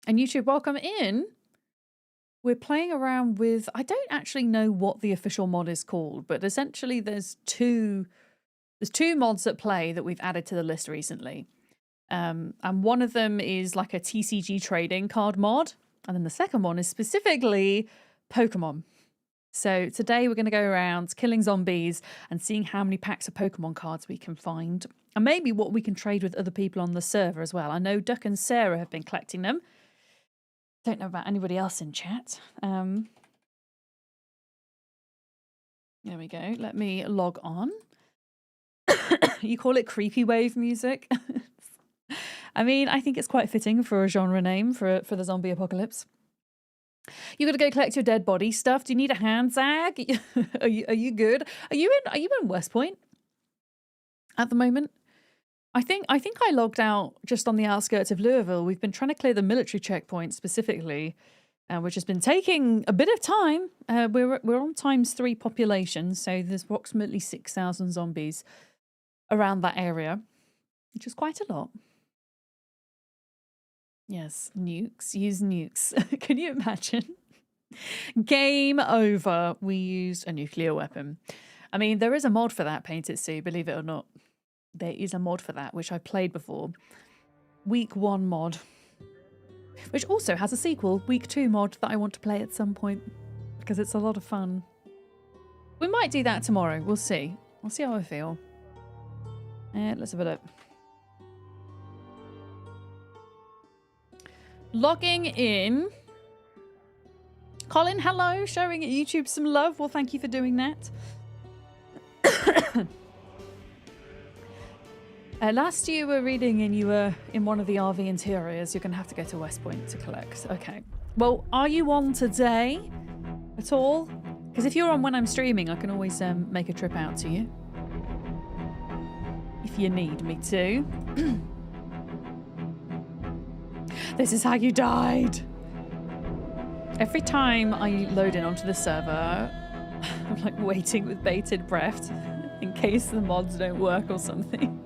And YouTube, welcome in. We're playing around with, I don't actually know what the official mod is called, but essentially there's two mods at play that we've added to the list recently. And one of them is like a TCG trading card mod. And then the second one is specifically Pokemon. So today we're going to go around killing zombies and seeing how many packs of Pokemon cards we can find. And maybe what we can trade with other people on the server as well. I know Duck and Sarah have been collecting them. Don't know about anybody else in chat. There we go. Let me log on. You call it creepy wave music? I mean, I think it's quite fitting for a genre name for the zombie apocalypse. You got to go collect your dead body stuff. Do you need a hand, Zag? Are you good? Are you in West Point at the moment? I think I logged out just on the outskirts of Louisville. We've been trying to clear the military checkpoint specifically, which has been taking a bit of time. We're on ×3 population, so there's approximately 6,000 zombies around that area, which is quite a lot. Yes, nukes. Use nukes. Can you imagine? Game over. We used a nuclear weapon. I mean, there is a mod for that, Paint It Sue, believe it or not. There is a mod for that, which I played before. Week 1 mod. Which also has a sequel, Week 2 mod, that I want to play at some point. Because it's a lot of fun. We might do that tomorrow. We'll see. We'll see how I feel. Let's have a look. Logging in. Colin, hello. Showing YouTube some love. Well, thank you for doing that. Last year you were reading and you were in one of the RV interiors. You're going to have to go to West Point to collect. Okay. Well, are you on today at all? Because if you're on when I'm streaming, I can always make a trip out to you. If you need me to. This is how you died. Every time I load in onto the server, I'm like waiting with bated breath in case the mods don't work or something.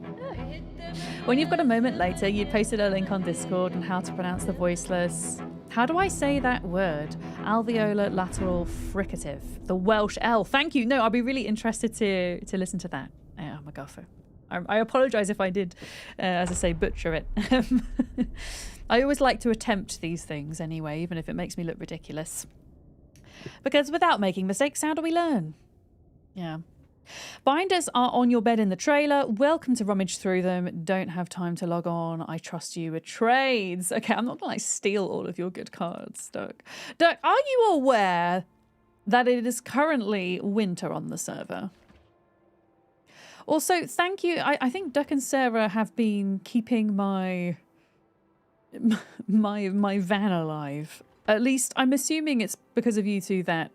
When you've got a moment later, you posted a link on Discord on how to pronounce the voiceless. How do I say that word? Alveolar lateral fricative. The Welsh L. Thank you. No, I'll be really interested to listen to that. Oh my God. I apologise if I did, as I say, butcher it. I always like to attempt these things anyway, even if it makes me look ridiculous. Because without making mistakes, how do we learn? Yeah. Binders are on your bed in the trailer. Welcome to rummage through them. Don't have time to log on. I trust you with trades. Okay, I'm not going to like steal all of your good cards, Duck. Duck, are you aware that it is currently winter on the server? Also, thank you. I think Duck and Sarah have been keeping my van alive. At least I'm assuming it's because of you two that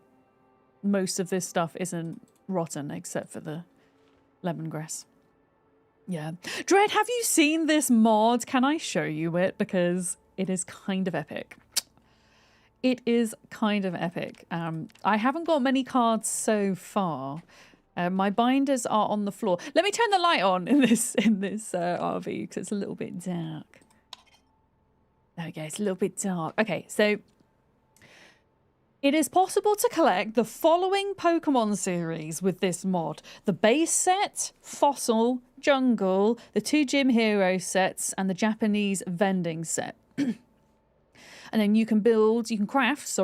most of this stuff isn't rotten except for the lemongrass. Yeah. Dread, have you seen this mod? Can I show you it? Because it is kind of epic. It is kind of epic. I haven't got many cards so far. My binders are on the floor. Let me turn the light on in this RV because it's a little bit dark. There we go. It's a little bit dark. Okay, so it is possible to collect the following Pokemon series with this mod. The base set, Fossil, Jungle, the 2 Gym Hero sets, and the Japanese vending set. And then you can craft,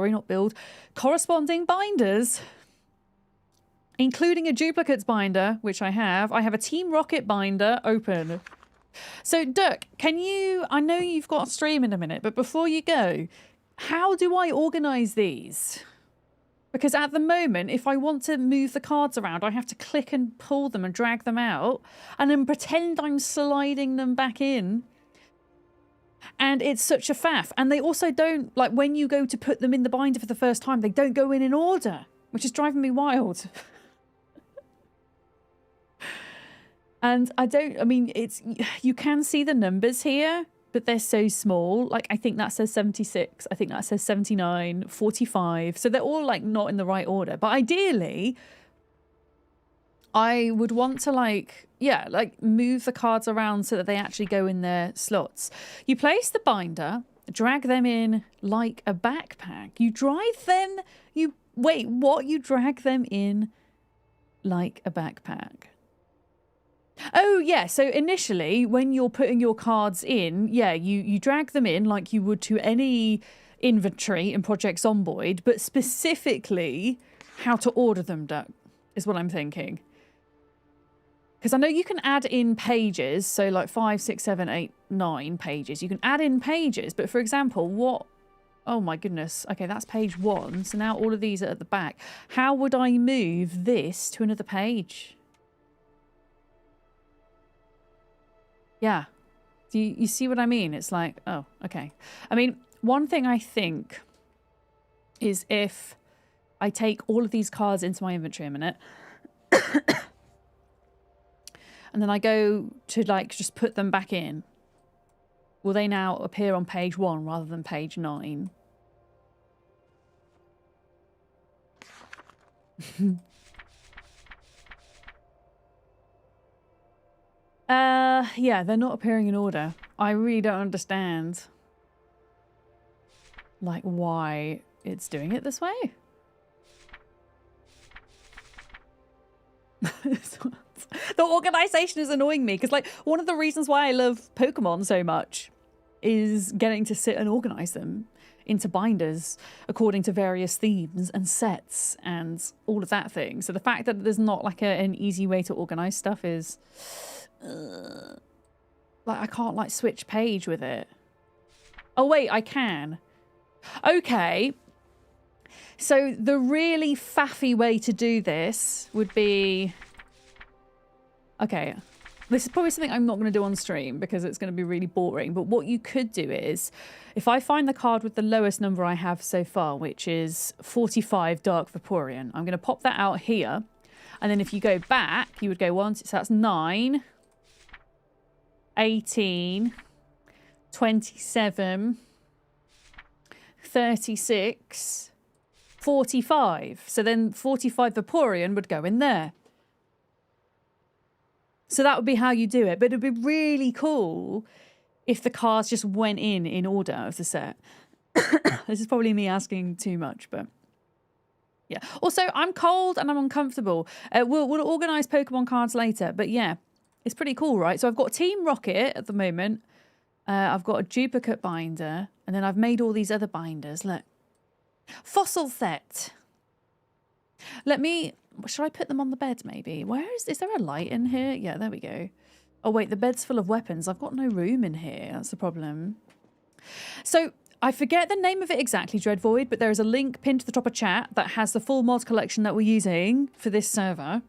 corresponding binders, including a duplicates binder, which I have. I have a Team Rocket binder open. So, Duck, I know you've got a stream in a minute, but before you go, how do I organise these? Because at the moment, if I want to move the cards around, I have to click and pull them and drag them out and then pretend I'm sliding them back in. And it's such a faff. And they also don't, like when you go to put them in the binder for the first time, they don't go in order, which is driving me wild. And you can see the numbers here, but they're so small. Like, I think that says 76. I think that says 79, 45. So they're all, like, not in the right order. But ideally, I would want to, move the cards around so that they actually go in their slots. You place the binder Drag them in like a backpack. You drive them... Wait, what? You drag them in like a backpack. Oh, yeah. So initially, when you're putting your cards in, yeah, you drag them in like you would to any inventory in Project Zomboid, but specifically how to order them, Duck, is what I'm thinking. Because I know you can add in pages, so like 5, 6, 7, 8, 9 pages. You can add in pages, but for example, what... Oh my goodness. Okay, that's page 1. So now all of these are at the back. How would I move this to another page? Yeah. Do you see what I mean? It's like, oh, okay. I mean, one thing I think is if I take all of these cards into my inventory a minute... and then I go to, like, just put them back in. Will they now appear on page 1 rather than page 9? Yeah, they're not appearing in order. I really don't understand, like, why it's doing it this way. The organization is annoying me because, like, one of the reasons why I love Pokemon so much is getting to sit and organize them into binders according to various themes and sets and all of that thing. So the fact that there's not like an easy way to organize stuff is like, I can't like switch page with it. Oh wait, I can. Okay. So the really faffy way to do this would be... Okay, this is probably something I'm not going to do on stream because it's going to be really boring. But what you could do is, if I find the card with the lowest number I have so far, which is 45 Dark Vaporeon, I'm going to pop that out here. And then if you go back, you would go 1, so that's 9, 18, 27, 36, 45. So then 45 Vaporeon would go in there. So that would be how you do it. But it'd be really cool if the cards just went in order of the set. This is probably me asking too much, but yeah. Also, I'm cold and I'm uncomfortable. We'll organise Pokemon cards later, but yeah, it's pretty cool, right? So I've got Team Rocket at the moment. I've got a duplicate binder, and then I've made all these other binders. Look. Fossil set. Should I put them on the bed maybe? Is there a light in here? Yeah, there we go. Oh wait, the bed's full of weapons. I've got no room in here. That's the problem. So I forget the name of it exactly, Dreadvoid, but there is a link pinned to the top of chat that has the full mod collection that we're using for this server.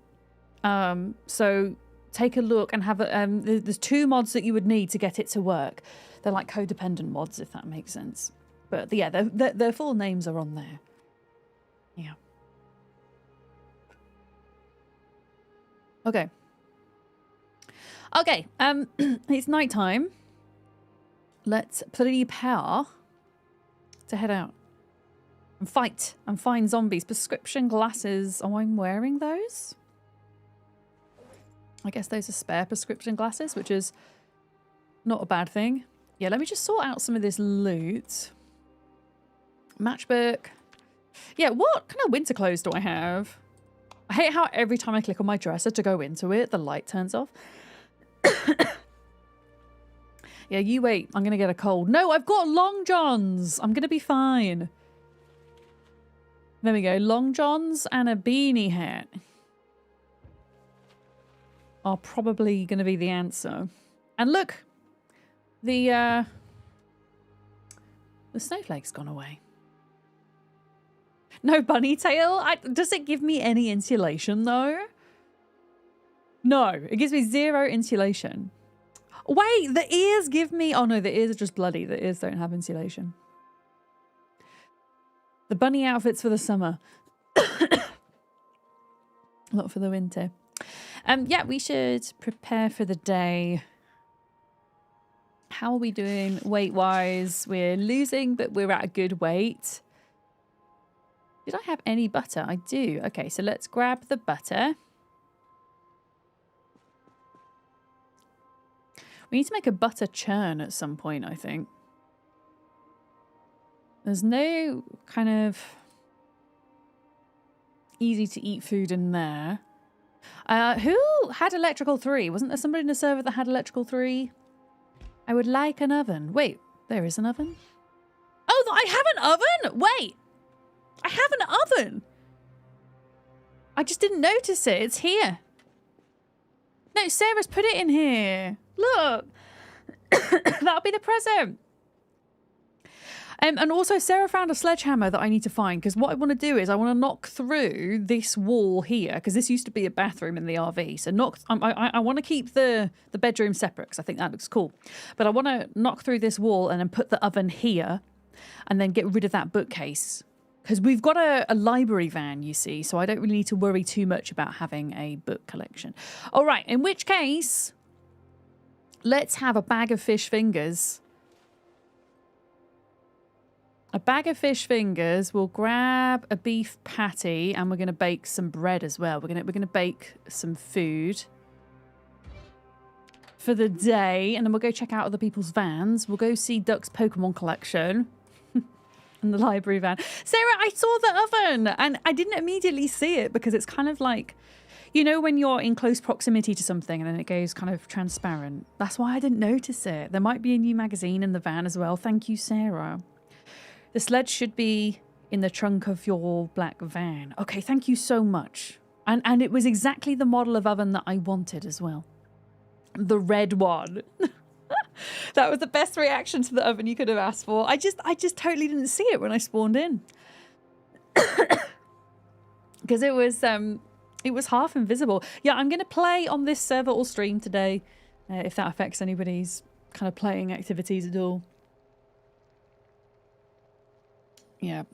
So take a look and have a, there's 2 mods that you would need to get it to work. They're like codependent mods, if that makes sense. But yeah, their full names are on there. Yeah. Okay. Okay, it's nighttime. Let's prepare to head out and fight and find zombies. Prescription glasses. Oh, I'm wearing those? I guess those are spare prescription glasses, which is not a bad thing. Yeah, let me just sort out some of this loot. Matchbook. Yeah, what kind of winter clothes do I have? I hate how every time I click on my dresser to go into it, the light turns off. Yeah, you wait. I'm going to get a cold. No, I've got long johns. I'm going to be fine. There we go. Long johns and a beanie hat are probably going to be the answer. And look, the snowflake's gone away. No bunny tail? Does it give me any insulation, though? No, it gives me 0 insulation. Wait, the ears give me... Oh, no, the ears are just bloody. The ears don't have insulation. The bunny outfit's for the summer. Not for the winter. Yeah, we should prepare for the day. How are we doing weight-wise? We're losing, but we're at a good weight. Did I have any butter? I do. Okay, so let's grab the butter. We need to make a butter churn at some point, I think. There's no kind of easy to eat food in there. Who had electrical 3? Wasn't there somebody in the server that had electrical 3? I would like an oven. Wait, there is an oven? Oh, I have an oven? Wait, I have an oven. I just didn't notice it. It's here. No, Sarah's put it in here. Look. That'll be the present. And also, Sarah found a sledgehammer that I need to find, because what I want to do is I want to knock through this wall here, because this used to be a bathroom in the RV. So I want to keep the bedroom separate, because I think that looks cool. But I want to knock through this wall and then put the oven here, and then get rid of that bookcase. Because we've got a library van, you see, so I don't really need to worry too much about having a book collection. All right, in which case, let's have a bag of fish fingers. A bag of fish fingers. We'll grab a beef patty, and we're going to bake some bread as well. We're gonna bake some food for the day, and then we'll go check out other people's vans. We'll go see Duck's Pokemon collection in the library van. Sarah, I saw the oven, and I didn't immediately see it because it's kind of like, you know, when you're in close proximity to something and then it goes kind of transparent. That's why I didn't notice it. There might be a new magazine in the van as well. Thank you, Sarah. The sled should be in the trunk of your black van. Okay, thank you so much. And it was exactly the model of oven that I wanted as well. The red one. That was the best reaction to the oven you could have asked for. I just totally didn't see it when I spawned in. Because it was half invisible. Yeah, I'm going to play on this server or stream today, if that affects anybody's kind of playing activities at all. Yeah.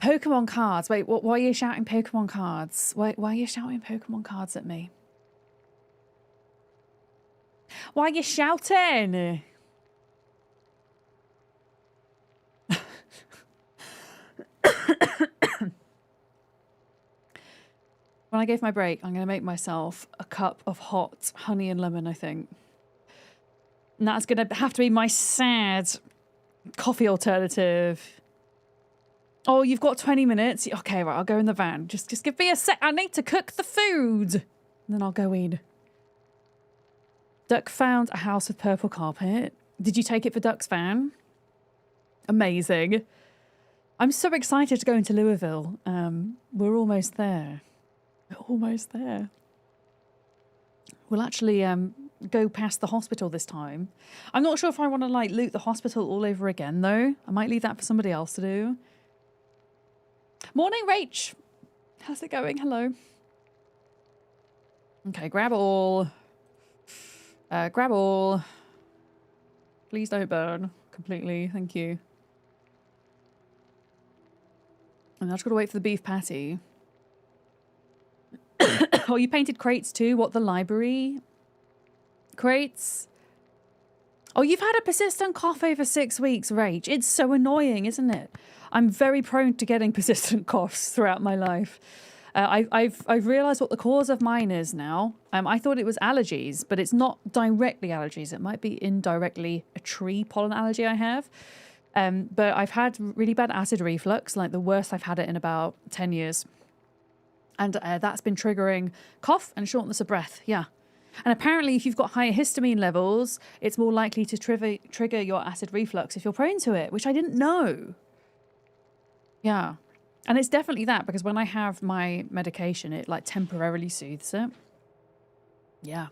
Pokemon cards. Wait, why are you shouting Pokemon cards? Why are you shouting Pokemon cards at me? Why are you shouting? When I give my break, I'm going to make myself a cup of hot honey and lemon, I think. And that's going to have to be my sad coffee alternative. Oh, you've got 20 minutes? Okay, right, I'll go in the van. Just give me a sec. I need to cook the food. And then I'll go in. Duck found a house with purple carpet. Did you take it for Duck's van? Amazing. I'm so excited to go into Louisville. We're almost there. We're almost there. We'll actually go past the hospital this time. I'm not sure if I want to like loot the hospital all over again though. I might leave that for somebody else to do. Morning, Rach. How's it going? Hello. Okay, grab all. Grab all. Please don't burn completely. Thank you. And I've just got to wait for the beef patty. Oh, you painted crates too? What, the library? Crates? Oh, you've had a persistent cough over 6 weeks, Rach. It's so annoying, isn't it? I'm very prone to getting persistent coughs throughout my life. I've realised what the cause of mine is now. I thought it was allergies, but it's not directly allergies. It might be indirectly a tree pollen allergy I have. But I've had really bad acid reflux, like the worst I've had it in about 10 years. And that's been triggering cough and shortness of breath, yeah. And apparently if you've got higher histamine levels, it's more likely to trigger your acid reflux if you're prone to it, which I didn't know. Yeah. And it's definitely that, because when I have my medication, it like temporarily soothes it. Yeah.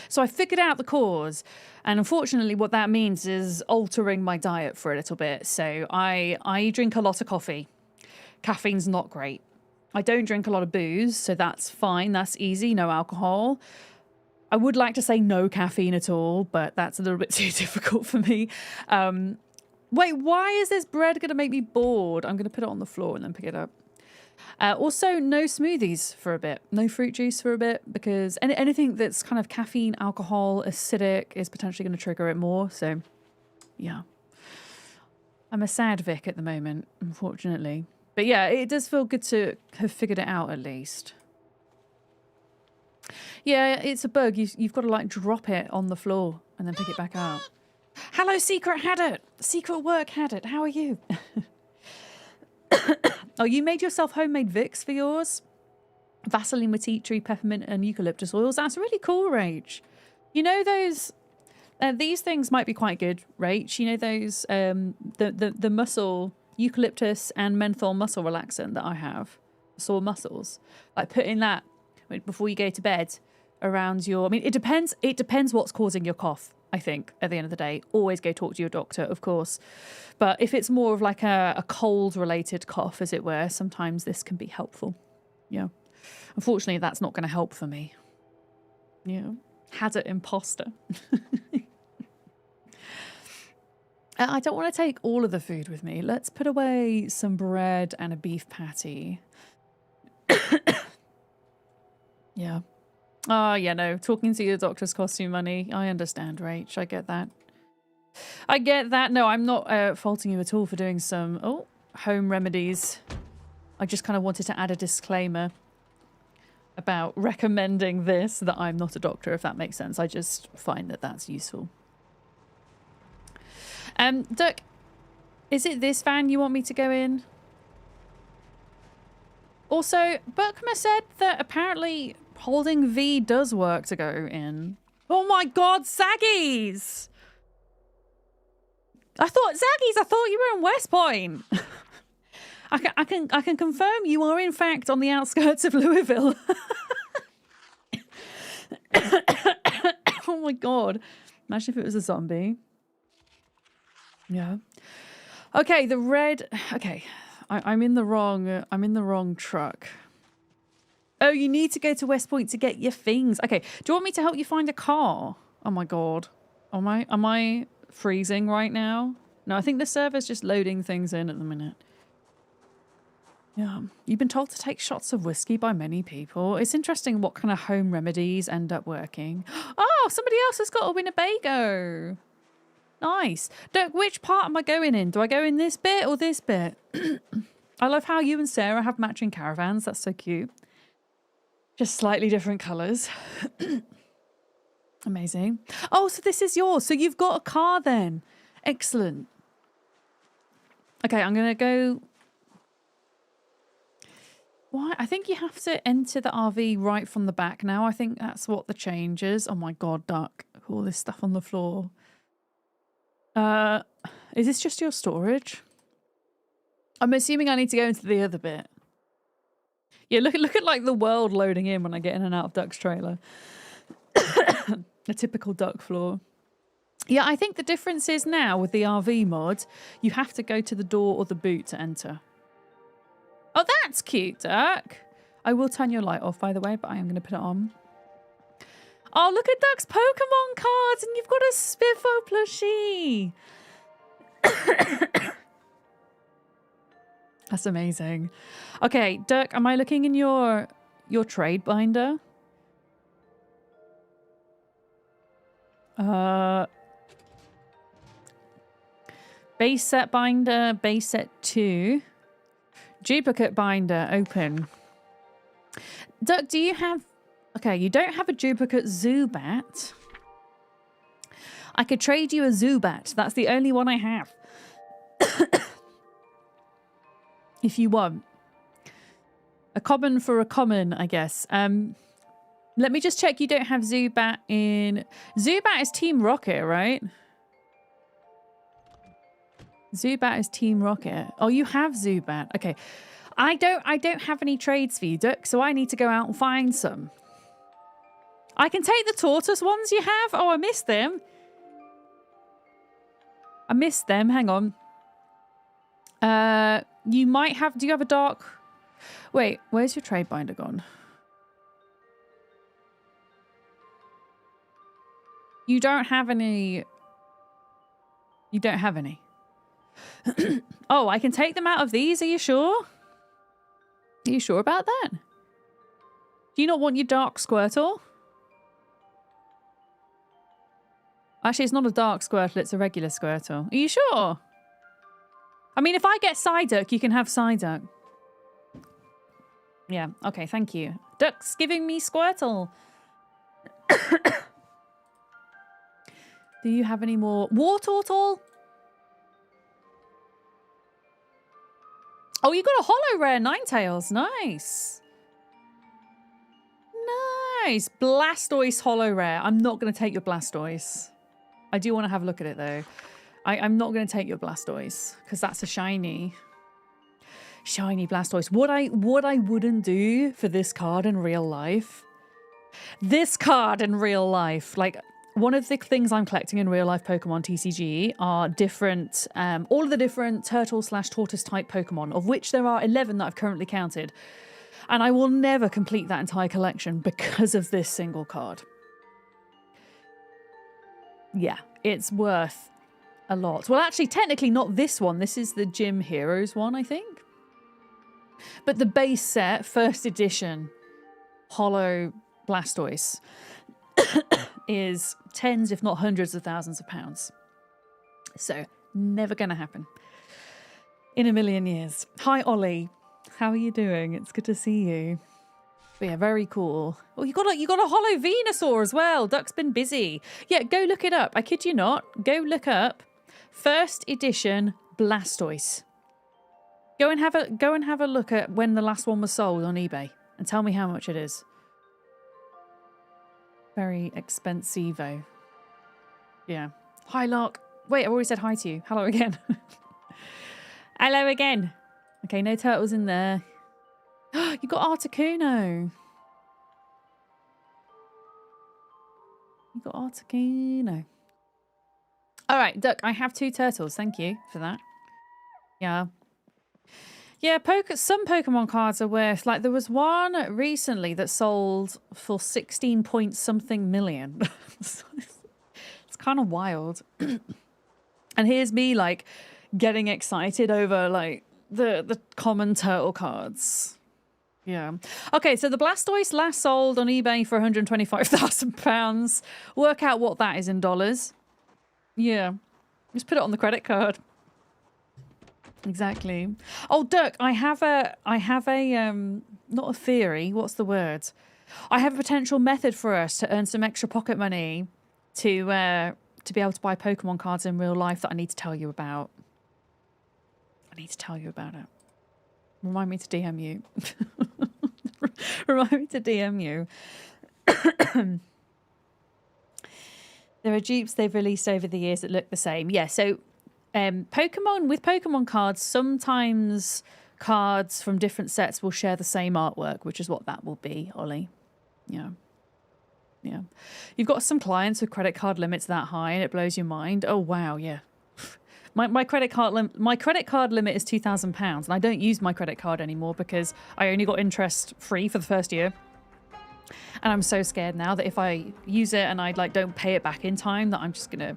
So I figured out the cause, and unfortunately what that means is altering my diet for a little bit. So I drink a lot of coffee. Caffeine's not great. I don't drink a lot of booze, so that's fine. That's easy. No alcohol. I would like to say no caffeine at all, but that's a little bit too difficult for me. Wait, why is this bread going to make me bored? I'm going to put it on the floor and then pick it up. Also, no smoothies for a bit. No fruit juice for a bit, because anything that's kind of caffeine, alcohol, acidic is potentially going to trigger it more. So, yeah. I'm a sad Vic at the moment, unfortunately. But yeah, it does feel good to have figured it out at least. Yeah, it's a bug. You've got to like drop it on the floor and then pick it back up. Hello, Secret Haddock. Secret work had it. How are you? Oh, you made yourself homemade Vicks for yours? Vaseline with tea tree, peppermint, and eucalyptus oils. That's really cool, Rach. You know those... these things might be quite good, Rach. You know those... the muscle... eucalyptus and menthol muscle relaxant that I have. Sore muscles. Like putting that before you go to bed around your... I mean, it depends what's causing your cough, I think, at the end of the day. Always go talk to your doctor, of course. But if it's more of like a cold-related cough, as it were, sometimes this can be helpful. Yeah. Unfortunately, that's not going to help for me. Yeah. Had it imposter. I don't want to take all of the food with me. Let's put away some bread and a beef patty. Yeah. Oh, yeah, no. Talking to your doctors costs you money. I understand, Rach. I get that. I get that. No, I'm not faulting you at all for doing some home remedies. I just kind of wanted to add a disclaimer about recommending this, that I'm not a doctor, if that makes sense. I just find that that's useful. Duck, is it this van you want me to go in? Also, Buckma said that apparently holding V does work to go in. Oh my god, Saggies! I thought you were in West Point. I can confirm you are in fact on the outskirts of Louisville. Oh my god. Imagine if it was a zombie. Yeah. Okay, the red... Okay, I'm in the wrong truck. Oh, you need to go to West Point to get your things. Okay, do you want me to help you find a car? Oh my god. Am I freezing right now? No, I think the server's just loading things in at the minute. Yeah. You've been told to take shots of whiskey by many people. It's interesting what kind of home remedies end up working. Oh, somebody else has got a Winnebago. Nice. Look, which part am I going in? Do I go in this bit or this bit? I love how you and Sarah have matching caravans. That's so cute. Just slightly different colours. Amazing. Oh, so this is yours. So you've got a car then. Excellent. Okay, I'm going to go... Why? I think you have to enter the RV right from the back now. I think that's what the change is. Oh my god, Duck. All this stuff on the floor. Is this just your storage? I'm assuming I need to go into the other bit. Yeah, look at like the world loading in when I get in and out of Duck's trailer. A typical Duck floor. Yeah, I think the difference is now with the RV mod, you have to go to the door or the boot to enter. Oh, that's cute, Duck. I will turn your light off, by the way, but I am going to put it on. Oh, look at Duck's Pokemon cards, and you've got a Spiffo plushie. That's amazing. Okay, Duck, am I looking in your trade binder? Base set binder, base set 2. Duplicate binder, open. Duck, do you have... Okay, you don't have a duplicate Zubat. I could trade you a Zubat. That's the only one I have. If you want. A common for a common, I guess. Let me just check you don't have Zubat in... Zubat is Team Rocket, right? Zubat is Team Rocket. Oh, you have Zubat. Okay. I don't have any trades for you, Duck, so I need to go out and find some. I can take the tortoise ones you have. Oh, I missed them. I missed them. Hang on. You might have... Do you have a dark... Wait, where's your trade binder gone? You don't have any... You don't have any. Oh, I can take them out of these. Are you sure? Are you sure about that? Do you not want your dark Squirtle? Actually, it's not a dark Squirtle. It's a regular Squirtle. Are you sure? I mean, if I get Psyduck, you can have Psyduck. Yeah, okay, thank you. Duck's giving me Squirtle. Do you have any more? Wartortle? Oh, you got a holo rare Ninetales. Nice. Nice. Blastoise holo rare. I'm not going to take your Blastoise. I do want to have a look at it, though. I'm not going to take your Blastoise because that's a shiny. Shiny Blastoise. What I wouldn't do for this card in real life. This card in real life. Like, one of the things I'm collecting in real life Pokemon TCG are different, all of the different turtle/tortoise type Pokemon, of which there are 11 that I've currently counted. And I will never complete that entire collection because of this single card. Yeah, it's worth a lot. Well, actually, technically not this one. This is the Gym Heroes one, I think. But the base set, first edition, Holo Blastoise, is tens, if not hundreds of thousands of pounds. So, never going to happen. In a million years. Hi, Ollie. How are you doing? It's good to see you. But yeah, very cool. Oh, you got a Holo Venusaur as well. Duck's been busy. Yeah, go look it up. I kid you not. Go look up first edition Blastoise. Go and have a look at when the last one was sold on eBay and tell me how much it is. Very expensivo. Yeah. Hi, Lark. Wait, I've already said hi to you. Hello again. Hello again. Okay, no turtles in there. You got Articuno. You got Articuno. All right, Duck, I have 2 turtles. Thank you for that. Yeah. Yeah, some Pokemon cards are worth... Like, there was one recently that sold for 16 point something million. It's kind of wild. And here's me, like, getting excited over, like, the common turtle cards. Yeah. Okay, so the Blastoise last sold on eBay for £125,000. Work out what that is in dollars. Yeah. Just put it on the credit card. Exactly. Oh, Dirk, I have a not a theory. What's the word? I have a potential method for us to earn some extra pocket money to be able to buy Pokemon cards in real life that I need to tell you about. I need to tell you about it. Remind me to DM you. Remind me to DM you. There are dupes they've released over the years that look the same. Yeah, so Pokemon cards, sometimes cards from different sets will share the same artwork, which is what that will be, Ollie. Yeah. Yeah. You've got some clients with credit card limits that high and it blows your mind. Oh, wow, yeah. My credit card limit is £2,000 and I don't use my credit card anymore because I only got interest free for the first year. And I'm so scared now that if I use it and I don't pay it back in time, that I'm just going to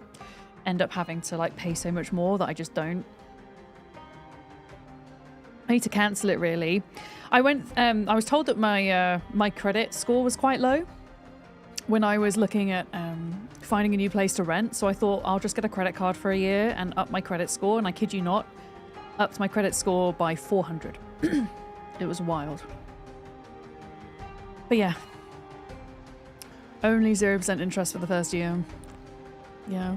end up having to pay so much more that I just don't. I need to cancel it, really. I was told that my credit score was quite low when I was looking at finding a new place to rent. So I thought I'll just get a credit card for a year and up my credit score. And I kid you not, upped my credit score by 400. It was wild. But yeah. Only 0% interest for the first year. Yeah.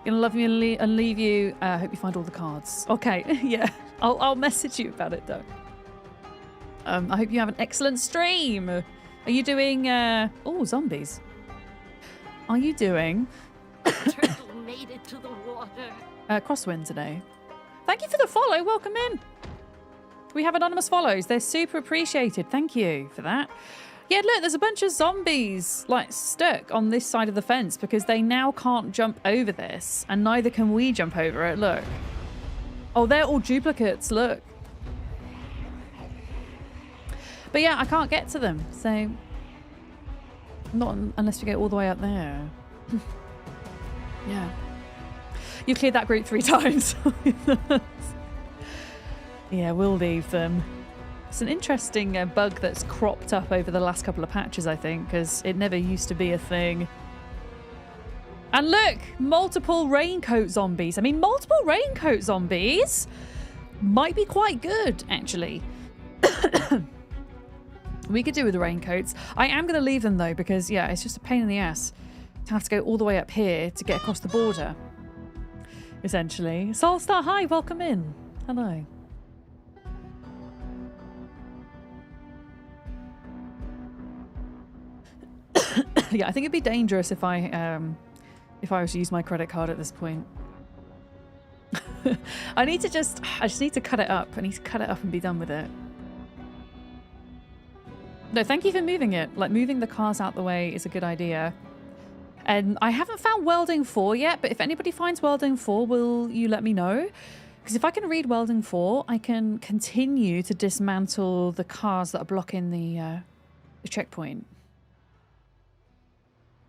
Gonna love you and leave you. Hope you find all the cards. Okay, yeah. I'll message you about it, though. I hope you have an excellent stream. Are you doing... Oh, zombies. Are you doing... Turtle made it to the water. Crosswind today. Thank you for the follow. Welcome in. We have anonymous follows. They're super appreciated. Thank you for that. Yeah, look, there's a bunch of zombies stuck on this side of the fence because they now can't jump over this, and neither can we jump over it. Look. Oh, they're all duplicates. Look. But yeah, I can't get to them, so not unless we go all the way up there. Yeah. You cleared that group 3 times. Yeah, we'll leave them. It's an interesting bug that's cropped up over the last couple of patches, I think, because it never used to be a thing. And look, multiple raincoat zombies. I mean, multiple raincoat zombies might be quite good, actually. We could do with the raincoats. I am going to leave them, though, because, yeah, it's just a pain in the ass to have to go all the way up here to get across the border, essentially. Soulstar, hi, welcome in. Hello. Yeah, I think it'd be dangerous if I was to use my credit card at this point. I just need to cut it up. I need to cut it up and be done with it. No, thank you for moving it. Like, moving the cars out the way is a good idea. And I haven't found Welding 4 yet, but if anybody finds Welding 4, will you let me know? Because if I can read Welding 4, I can continue to dismantle the cars that are blocking the checkpoint.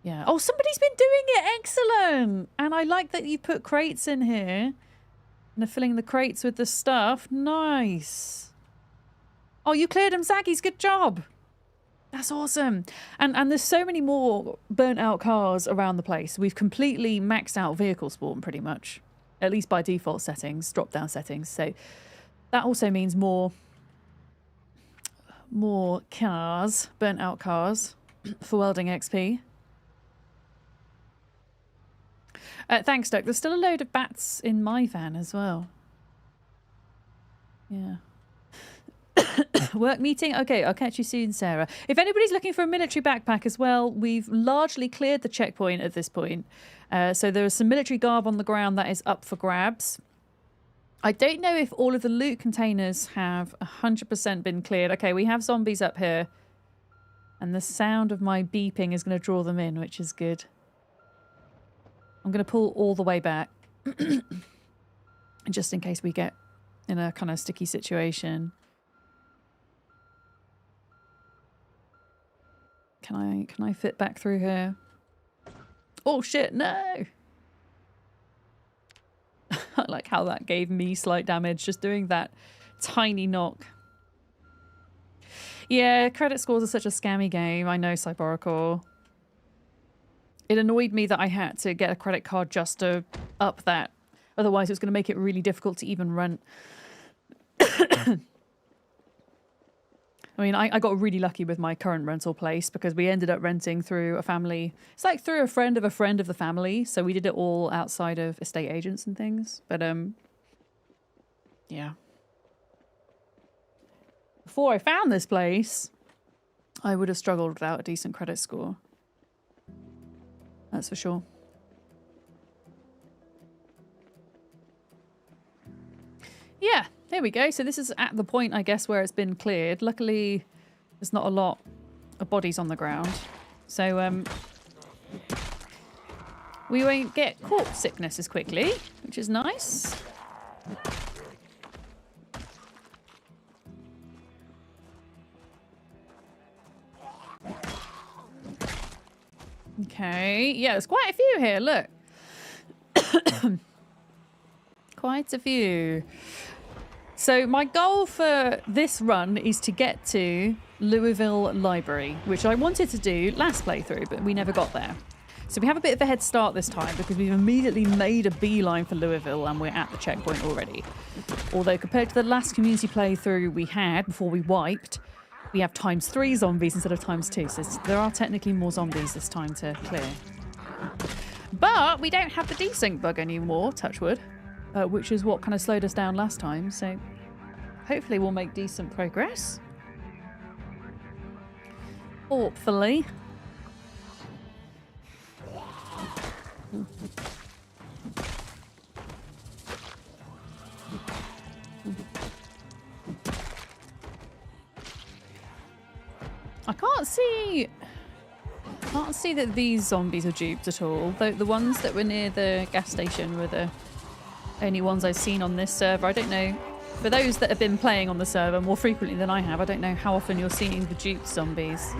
Yeah. Oh, somebody's been doing it. Excellent. And I like that you put crates in here. And they're filling the crates with the stuff. Nice. Oh, you cleared them, Zaggies. Good job. That's awesome. And there's so many more burnt out cars around the place. We've completely maxed out vehicle spawn pretty much. At least by default settings, drop down settings. So that also means more cars, burnt out cars for welding XP. Thanks, Doug. There's still a load of bats in my van as well. Yeah. Work meeting? Okay, I'll catch you soon, Sarah. If anybody's looking for a military backpack as well, we've largely cleared the checkpoint at this point. So there is some military garb on the ground that is up for grabs. I don't know if all of the loot containers have 100% been cleared. Okay, we have zombies up here. And the sound of my beeping is going to draw them in, which is good. I'm going to pull all the way back. Just in case we get in a kind of sticky situation. Can I fit back through here? Oh shit, no! I like how that gave me slight damage, just doing that tiny knock. Yeah, credit scores are such a scammy game. I know, Cyborical. It annoyed me that I had to get a credit card just to up that. Otherwise, it was going to make it really difficult to even rent. I mean, I got really lucky with my current rental place because we ended up renting through a family. It's like through a friend of the family. So we did it all outside of estate agents and things. But, yeah. Before I found this place, I would have struggled without a decent credit score. That's for sure. Yeah, there we go. So this is at the point, I guess, where it's been cleared. Luckily, there's not a lot of bodies on the ground. So we won't get corpse sickness as quickly, which is nice. Okay, yeah, there's quite a few here, look. Quite a few. So my goal for this run is to get to Louisville Library, which I wanted to do last playthrough, but we never got there. So we have a bit of a head start this time because we've immediately made a beeline for Louisville and we're at the checkpoint already. Although compared to the last community playthrough we had before we wiped, we have ×3 zombies instead of ×2, so there are technically more zombies this time to clear. But we don't have the desync bug anymore, touch wood, which is what kind of slowed us down last time, so hopefully we'll make decent progress. Hopefully. I can't see that these zombies are duped at all. The ones that were near the gas station were the only ones I've seen on this server. I don't know. For those that have been playing on the server more frequently than I have, I don't know how often you're seeing the duped zombies.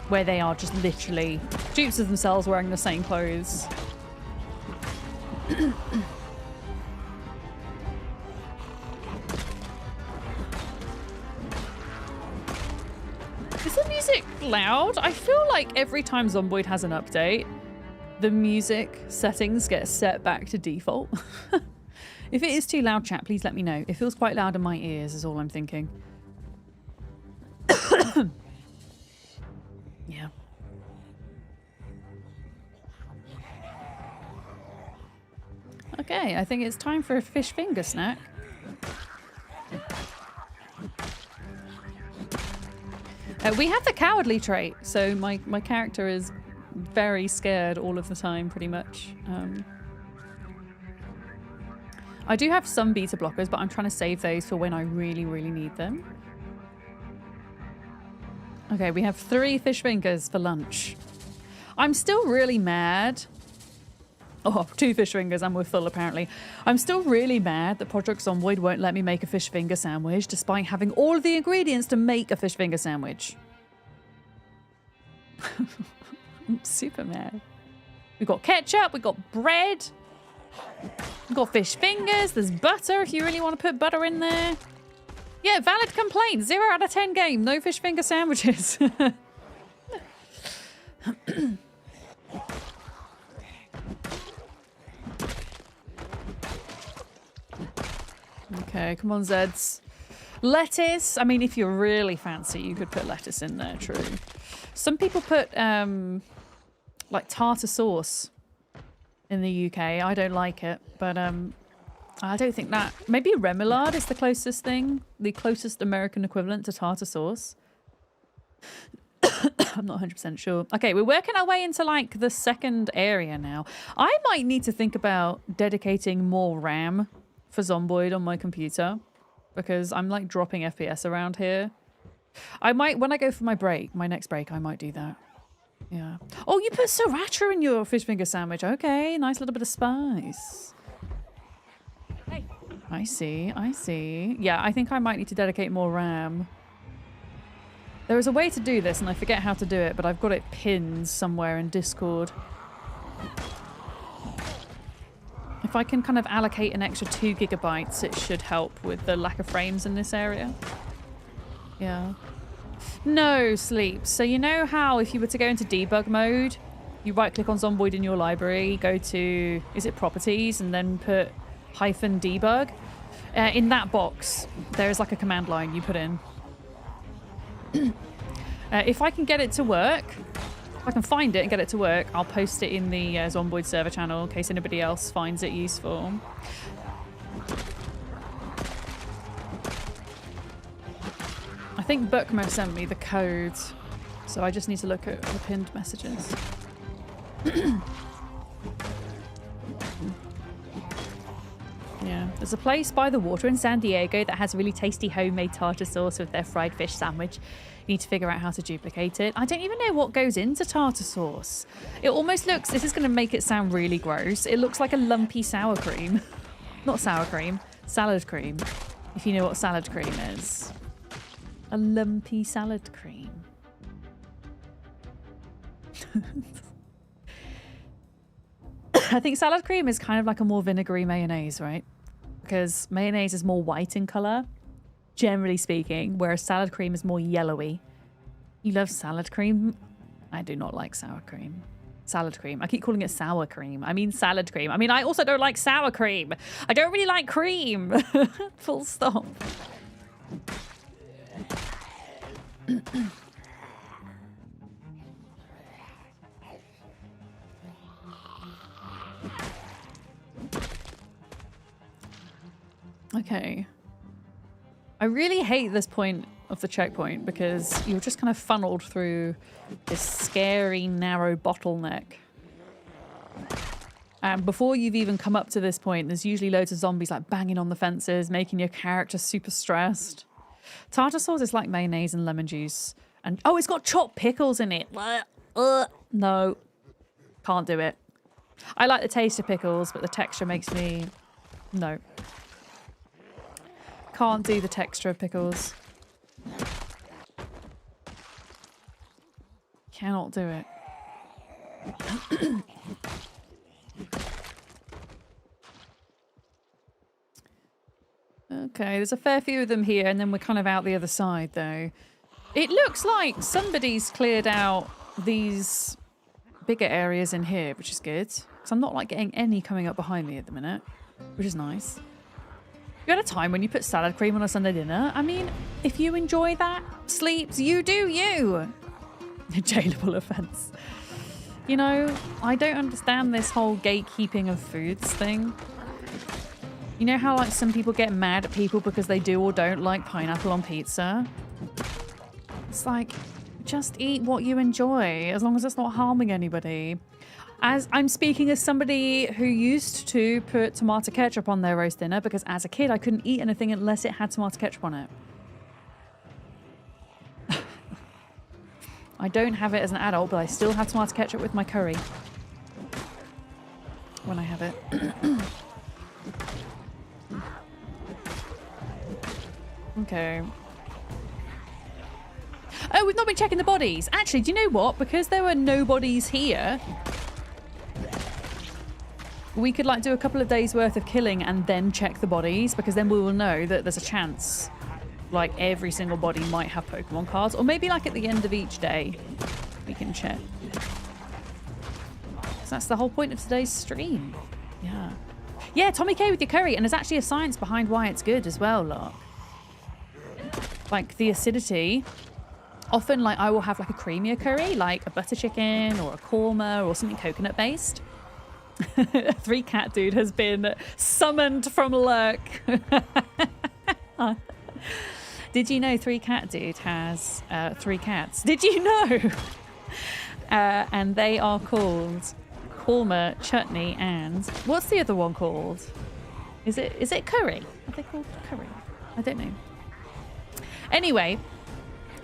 Where they are just literally dupes of themselves wearing the same clothes. Is the music loud? I feel like every time Zomboid has an update, the music settings get set back to default. If it is too loud, chat, please let me know. It feels quite loud in my ears is all I'm thinking. Yeah. Okay, I think it's time for a fish finger snack. We have the cowardly trait, so my character is very scared all of the time, pretty much. I do have some beta blockers, but I'm trying to save those for when I really, really need them. Okay, we have 3 fish fingers for lunch. I'm still really mad. Oh, 2 fish fingers and we're full apparently. I'm still really mad that Project Zomboid won't let me make a fish finger sandwich despite having all of the ingredients to make a fish finger sandwich. I'm super mad. We've got ketchup, we've got bread, we've got fish fingers, there's butter if you really want to put butter in there. Yeah, valid complaint. 0 out of 10 game. No fish finger sandwiches. Okay, come on, Zeds. Lettuce. I mean, if you're really fancy, you could put lettuce in there, true. Some people put, like, tartar sauce in the UK. I don't like it, but, I don't think that... Maybe remoulade is the closest thing. The closest American equivalent to tartar sauce. I'm not 100% sure. Okay, we're working our way into, like, the second area now. I might need to think about dedicating more RAM for Zomboid on my computer because I'm like dropping FPS around here. I might, when I go for my break, my next break, I might do that. Yeah. Oh, you put sriracha in your fish finger sandwich. Okay, nice little bit of spice. Hey. I see, I see. Yeah, I think I might need to dedicate more RAM. There is a way to do this and I forget how to do it, but I've got it pinned somewhere in Discord. If I can kind of allocate an extra 2 gigabytes, it should help with the lack of frames in this area. Yeah. No, Sleep. So you know how if you were to go into debug mode, you right click on Zomboid in your library, go to, is it properties, and then put -debug? In that box, there is like a command line you put in. If I can get it to work, if I can find it and get it to work, I'll post it in the Zomboid server channel in case anybody else finds it useful. I think Bookmo sent me the code, so I just need to look at the pinned messages. Yeah, there's a place by the water in San Diego that has really tasty homemade tartar sauce with their fried fish sandwich. You need to figure out how to duplicate it. I don't even know what goes into tartar sauce. It almost looks, this is going to make it sound really gross. It looks like a lumpy sour cream. Not sour cream, salad cream. If you know what salad cream is. A lumpy salad cream. I think salad cream is kind of like a more vinegary mayonnaise, right? Because mayonnaise is more white in colour, generally speaking, whereas salad cream is more yellowy. You love salad cream? I do not like sour cream. Salad cream. I keep calling it sour cream. I mean salad cream. I mean, I also don't like sour cream. I don't really like cream. Full stop. Okay. I really hate this point of the checkpoint because you're just kind of funneled through this scary, narrow bottleneck. And before you've even come up to this point, there's usually loads of zombies like banging on the fences, making your character super stressed. Tartar sauce is like mayonnaise and lemon juice. And oh, it's got chopped pickles in it. No, can't do it. I like the taste of pickles, but the texture makes me... No. Can't do the texture of pickles. Cannot do it. Okay, there's a fair few of them here, and then we're kind of out the other side, though. It looks like somebody's cleared out these bigger areas in here, which is good. Because I'm not like getting any coming up behind me at the minute, which is nice. You had a time when you put salad cream on a Sunday dinner. I mean, if you enjoy that, Sleeps, you do you. A jailable offence. You know, I don't understand this whole gatekeeping of foods thing. You know how like some people get mad at people because they do or don't like pineapple on pizza? it's like, just eat what you enjoy, as long as it's not harming anybody. As I'm speaking as somebody who used to put tomato ketchup on their roast dinner, because as a kid I couldn't eat anything unless it had tomato ketchup on it. I don't have it as an adult, but I still have tomato ketchup with my curry when I have it. Okay. Oh, we've not been checking the bodies. Actually, do you know what? Because there were no bodies here, we could like do a couple of days worth of killing and then check the bodies, because then we will know that there's a chance like every single body might have Pokemon cards, or maybe like at the end of each day we can check. So that's the whole point of today's stream. Yeah, Tommy K with your curry, and there's actually a science behind why it's good as well, look. Like the acidity. Often like I will have like a creamier curry, like a butter chicken or a korma or something coconut based. 3 Cat Dude has been summoned from lurk. Did you know 3 Cat Dude has 3 cats? Did you know? And they are called korma, chutney, and what's the other one called? Is it curry? Are they called curry? I don't know. Anyway,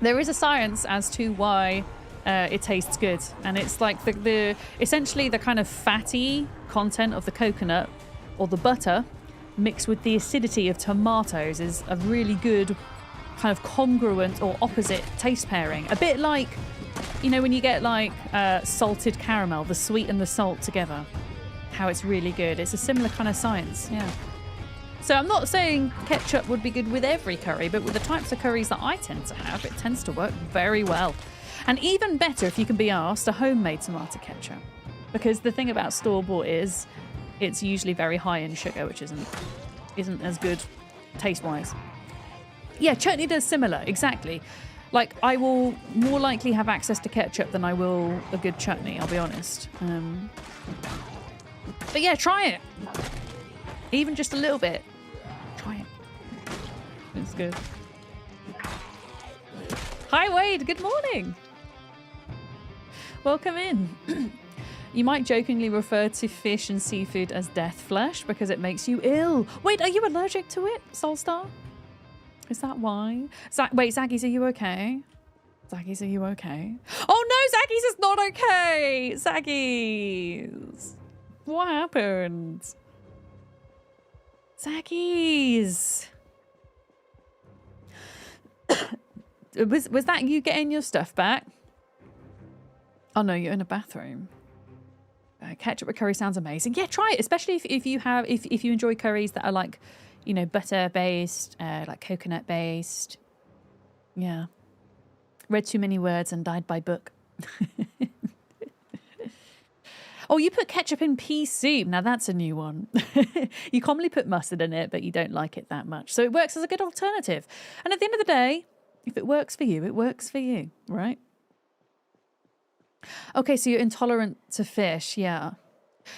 there is a science as to why it tastes good, and it's like the essentially the kind of fatty content of the coconut or the butter mixed with the acidity of tomatoes is a really good kind of congruent or opposite taste pairing. A bit like, you know, when you get like salted caramel, the sweet and the salt together, how it's really good. It's a similar kind of science, yeah. So I'm not saying ketchup would be good with every curry, but with the types of curries that I tend to have, it tends to work very well. And even better, if you can be asked, a homemade tomato ketchup. Because the thing about store-bought is it's usually very high in sugar, which isn't as good taste-wise. Yeah, chutney does similar, exactly. Like, I will more likely have access to ketchup than I will a good chutney, I'll be honest. But yeah, try it. Even just a little bit. Try it. It's good. Hi, Wade. Good morning. Welcome in. You might jokingly refer to fish and seafood as death flesh because it makes you ill. Wait, are you allergic to it, Soulstar? Is that why? Wait, Zaggies, are you okay? Zaggies, are you okay? Oh no, Zaggies is not okay! Zaggies! What happened? Zaggies! Was that you getting your stuff back? Oh no, you're in a bathroom. Ketchup with curry sounds amazing. Yeah, try it, especially if you enjoy curries that are like, you know, butter based, like coconut based. Yeah. Read too many words and died by book. Oh, you put ketchup in pea soup. Now that's a new one. You commonly put mustard in it, but you don't like it that much. So it works as a good alternative. And at the end of the day, if it works for you, it works for you, right? Okay, so you're intolerant to fish, yeah.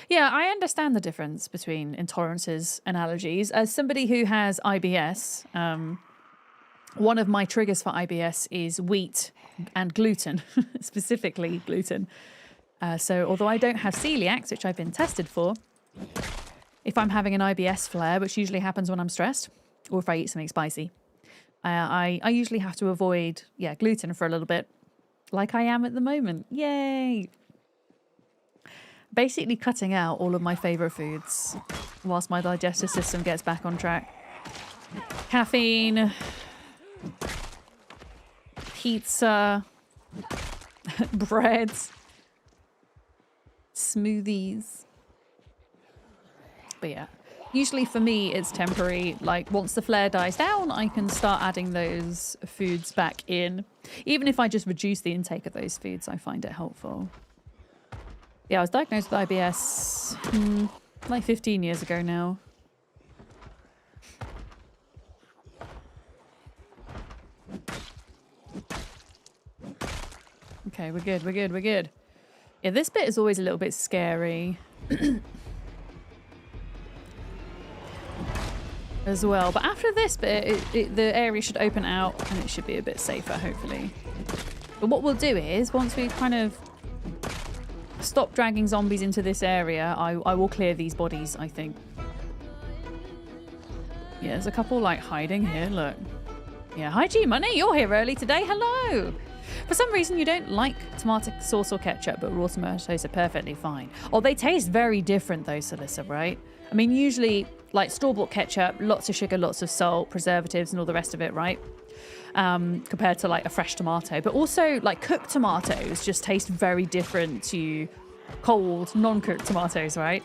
Yeah, I understand the difference between intolerances and allergies. As somebody who has IBS, one of my triggers for IBS is wheat and gluten, specifically gluten. So although I don't have celiacs, which I've been tested for, if I'm having an IBS flare, which usually happens when I'm stressed, or if I eat something spicy, I usually have to avoid, gluten for a little bit, like I am at the moment. Yay! Basically cutting out all of my favourite foods whilst my digestive system gets back on track. Caffeine, pizza, bread, smoothies. But yeah, usually for me it's temporary. Like once the flare dies down, I can start adding those foods back in. Even if I just reduce the intake of those foods, I find it helpful. Yeah, I was diagnosed with IBS like 15 years ago now. Okay, we're good, we're good, we're good. Yeah, this bit is always a little bit scary. as well. But after this bit, the area should open out and it should be a bit safer, hopefully. But what we'll do is, once we kind of stop dragging zombies into this area, I will clear these bodies, I think. Yeah, there's a couple like hiding here, look. Yeah, hi G Money, you're here early today, hello! For some reason you don't like tomato sauce or ketchup, but raw tomatoes are perfectly fine. Oh, they taste very different though, Celissa, right? I mean, usually like store-bought ketchup, lots of sugar, lots of salt, preservatives and all the rest of it, right? Compared to like a fresh tomato. But also like cooked tomatoes just taste very different to cold, non-cooked tomatoes, right?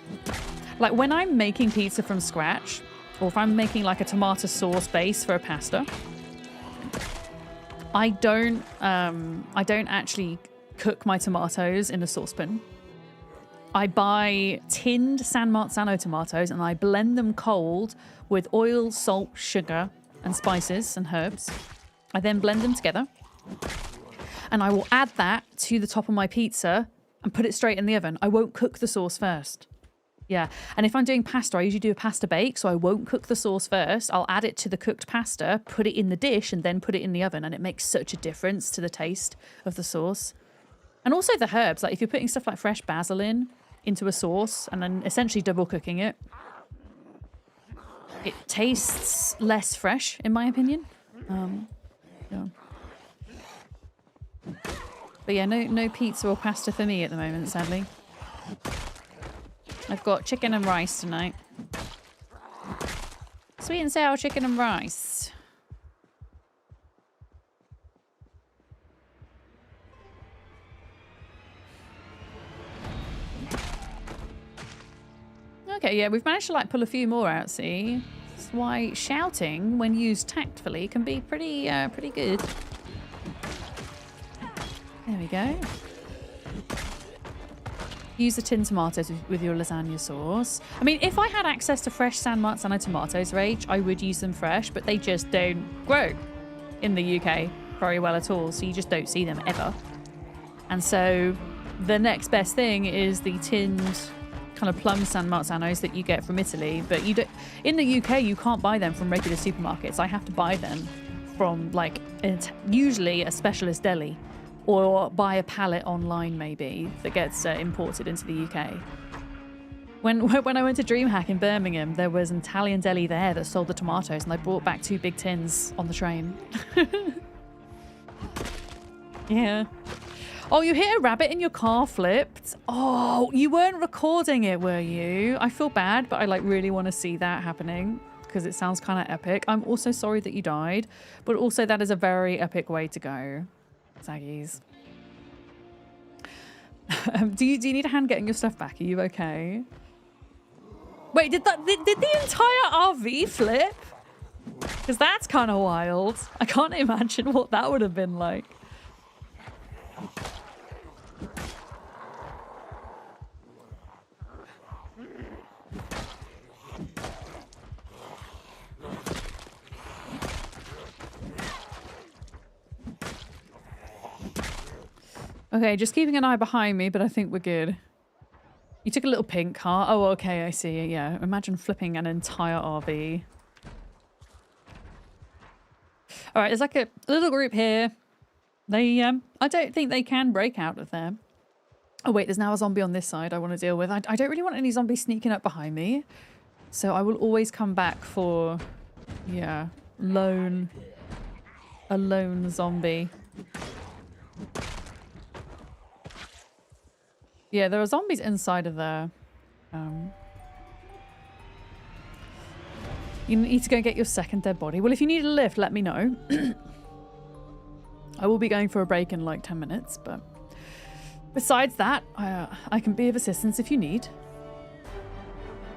Like when I'm making pizza from scratch, or if I'm making like a tomato sauce base for a pasta, I don't actually cook my tomatoes in a saucepan. I buy tinned San Marzano tomatoes and I blend them cold with oil, salt, sugar, and spices and herbs. I then blend them together and I will add that to the top of my pizza and put it straight in the oven. I won't cook the sauce first. Yeah, and if I'm doing pasta, I usually do a pasta bake, so I won't cook the sauce first. I'll add it to the cooked pasta, put it in the dish, and then put it in the oven, and it makes such a difference to the taste of the sauce. And also the herbs, like if you're putting stuff like fresh basil into a sauce and then essentially double cooking it, it tastes less fresh, in my opinion. Yeah. But yeah, no pizza or pasta for me at the moment, sadly. I've got chicken and rice tonight. Sweet and sour chicken and rice. Okay, yeah, we've managed to like pull a few more out, see? That's why shouting, when used tactfully, can be pretty good. There we go. Use the tinned tomatoes with your lasagna sauce. I mean, if I had access to fresh San Marzano tomatoes, Rach, I would use them fresh, but they just don't grow in the UK very well at all, so you just don't see them ever. And so the next best thing is the tinned kind of plum San Marzanos that you get from Italy, but you don't, in the UK you can't buy them from regular supermarkets. I have to buy them from like usually a specialist deli, or buy a pallet online maybe that gets imported into the UK. When I went to DreamHack in Birmingham, there was an Italian deli there that sold the tomatoes, and I brought back 2 big tins on the train. Yeah. Oh, you hit a rabbit and your car flipped? Oh, you weren't recording it, were you? I feel bad, but I like really want to see that happening because it sounds kind of epic. I'm also sorry that you died, but also that is a very epic way to go. Saggies. Do you need a hand getting your stuff back? Are you okay? Wait, did the entire RV flip? Because that's kind of wild. I can't imagine what that would have been like. Okay, just keeping an eye behind me, but I think we're good. You took a little pink heart. Oh, okay, I see. Yeah, imagine flipping an entire RV. All right, there's like a little group here. They, I don't think they can break out of there. Oh wait, there's now a zombie on this side I want to deal with. I don't really want any zombies sneaking up behind me. So I will always come back for, yeah, a lone zombie. Yeah, there are zombies inside of there. You need to go get your second dead body. Well, if you need a lift, let me know. I will be going for a break in like 10 minutes, but besides that, I can be of assistance if you need.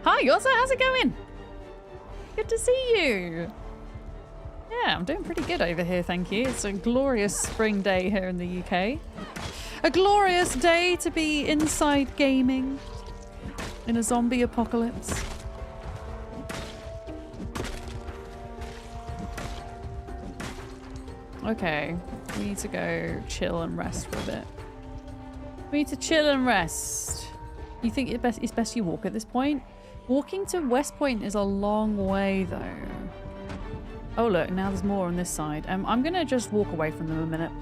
Hi, Yosa, how's it going? Good to see you. Yeah, I'm doing pretty good over here, thank you. It's a glorious spring day here in the UK. A glorious day to be inside gaming in a zombie apocalypse. Okay, we need to go chill and rest for a bit. We need to chill and rest. You think it's best you walk at this point? Walking to West Point is a long way though. Oh look, now there's more on this side. I'm gonna just walk away from them a minute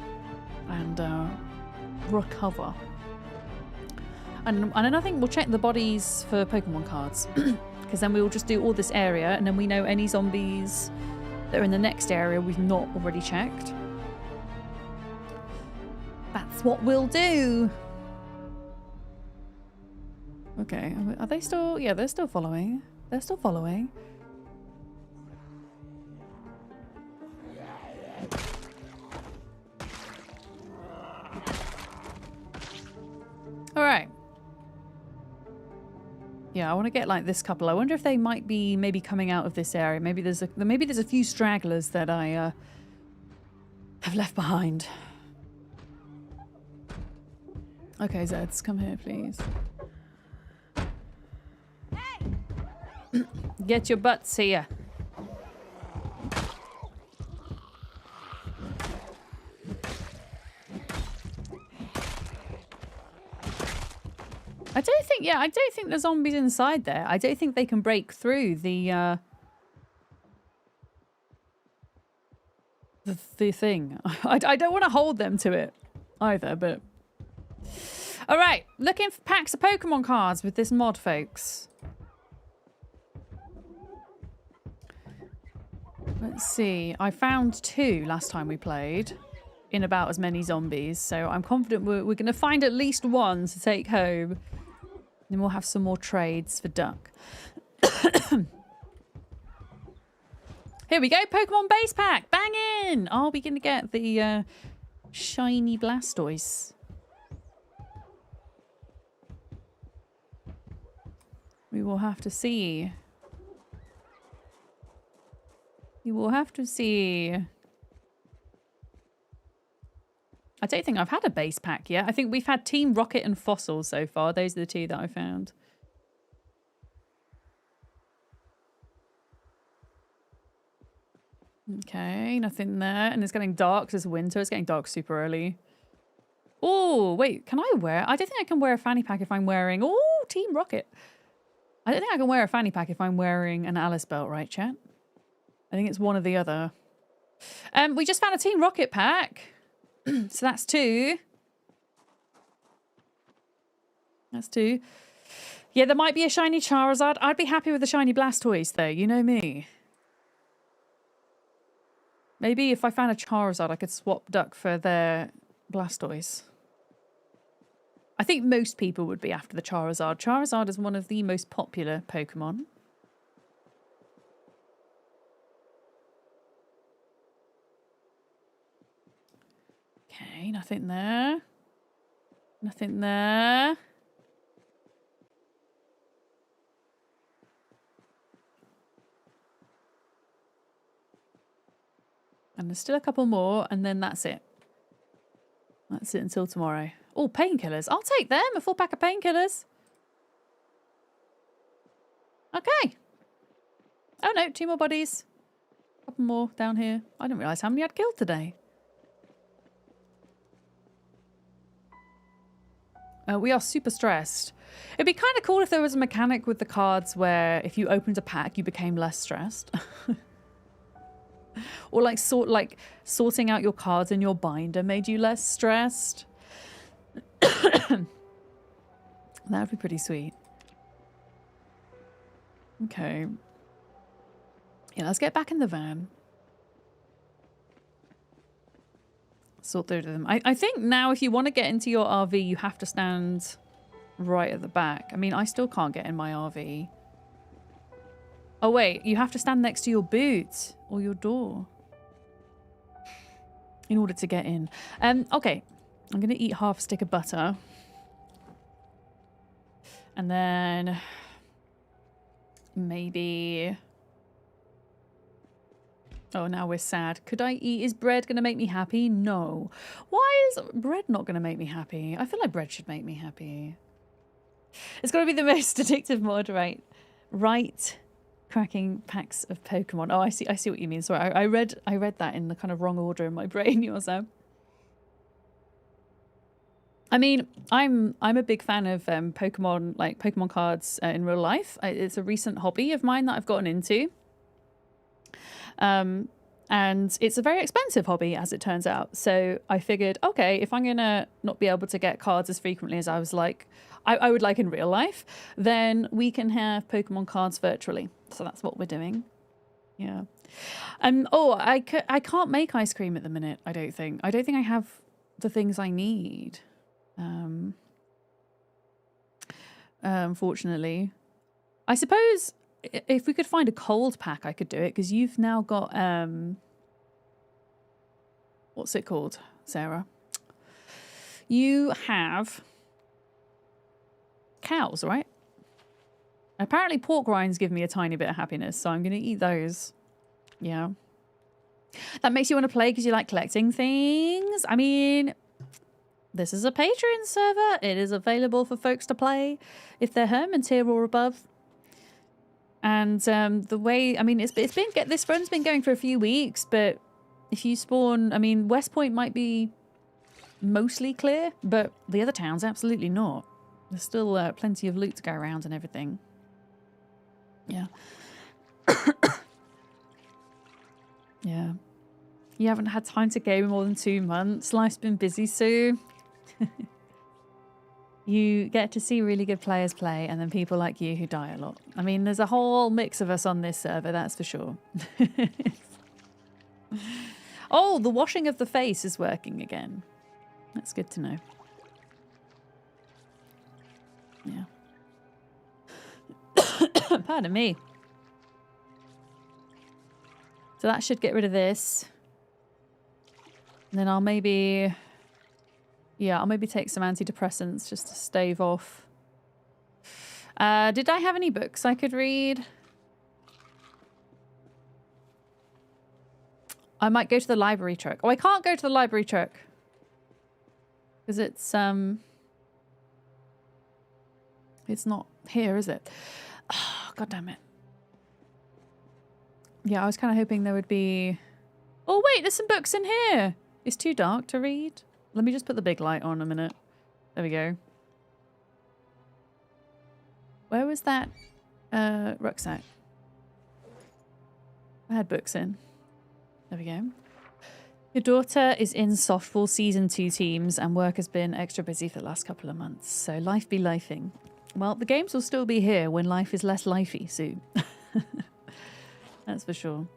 and recover. And then I think we'll check the bodies for Pokemon cards. Because then we'll just do all this area and then we know any zombies that are in the next area we've not already checked. That's what we'll do. Okay, are they still... Yeah, they're still following. They're still following. Alright. Yeah, I want to get like this couple. I wonder if they might be maybe coming out of this area. Maybe there's a few stragglers that I have left behind. Okay, Zeds, come here, please. Hey! Get your butts here. I don't think the zombies inside there. I don't think they can break through the thing. I don't want to hold them to it either, but... Alright, looking for packs of Pokemon cards with this mod, folks. Let's see. I found 2 last time we played in about as many zombies, so I'm confident we're going to find at least 1 to take home. Then we'll have some more trades for Duck. Here we go, Pokemon base pack, bang in! Are we going to get the shiny Blastoise? We will have to see. You will have to see. I don't think I've had a base pack yet. I think we've had Team Rocket and Fossil so far. Those are the 2 that I found. Okay, nothing there. And it's getting dark because it's winter. It's getting dark super early. Oh, wait, can I wear... I don't think I can wear a fanny pack if I'm wearing... Oh, Team Rocket. I don't think I can wear a fanny pack if I'm wearing an Alice belt, right, chat? I think it's one or the other. We just found a Team Rocket pack. So that's 2. That's 2. Yeah, there might be a shiny Charizard. I'd be happy with a shiny Blastoise, though. You know me. Maybe if I found a Charizard, I could swap Duck for their Blastoise. I think most people would be after the Charizard. Charizard is one of the most popular Pokemon. Okay, nothing there. Nothing there. And there's still a couple more, and then that's it. That's it until tomorrow. Oh, painkillers. I'll take them. A full pack of painkillers. Okay. Oh no, 2 more bodies. A couple more down here. I didn't realise how many I'd killed today. We are super stressed. It'd be kind of cool if there was a mechanic with the cards where if you opened a pack, you became less stressed. Or like sorting out your cards in your binder made you less stressed. That would be pretty sweet. Okay. Yeah, let's get back in the van. Sort through them. I think now if you want to get into your RV, you have to stand right at the back. I mean, I still can't get in my RV. Oh, wait. You have to stand next to your boot or your door in order to get in. Okay. I'm going to eat half a stick of butter. And then maybe... Oh, now we're sad. Could I eat? Is bread going to make me happy? No. Why is bread not going to make me happy? I feel like bread should make me happy. It's got to be the most addictive mod, right? Right. Cracking packs of Pokemon. Oh, I see what you mean. Sorry, I read that in the kind of wrong order in my brain, yourself. I mean, I'm a big fan of Pokemon, like Pokemon cards in real life. It's a recent hobby of mine that I've gotten into. And it's a very expensive hobby, as it turns out. So I figured, okay, if I'm going to not be able to get cards as frequently as I was like, I would like in real life, then we can have Pokemon cards virtually. So that's what we're doing. Yeah. I can't make ice cream at the minute, I don't think. I don't think I have the things I need. Unfortunately. I suppose if we could find a cold pack, I could do it, because you've now got, what's it called, Sarah? You have cows, right? Apparently pork rinds give me a tiny bit of happiness, so I'm going to eat those. Yeah. That makes you want to play because you like collecting things. I mean, this is a Patreon server. It is available for folks to play if they're Herman tier or above. And the way, I mean, this run's been going for a few weeks, but if you spawn, I mean, West Point might be mostly clear, but the other towns absolutely not. There's still plenty of loot to go around and everything. Yeah. Yeah. You haven't had time to game in more than 2 months. Life's been busy, Sue. You get to see really good players play, and then people like you who die a lot. I mean, there's a whole mix of us on this server, that's for sure. Oh, the washing of the face is working again. That's good to know. Yeah. Pardon me. So that should get rid of this. And then I'll maybe... Yeah, I'll maybe take some antidepressants just to stave off. Did I have any books I could read? I might go to the library truck. Oh, I can't go to the library truck. Because it's not here, is it? Oh, God damn it. Yeah, I was kind of hoping there would be... Oh, wait, there's some books in here. It's too dark to read. Let me just put the big light on a minute. There we go. Where was that rucksack? I had books in. There we go. Your daughter is in softball season 2 teams and work has been extra busy for the last couple of months. So life be lifing. Well, the games will still be here when life is less lifey soon. That's for sure.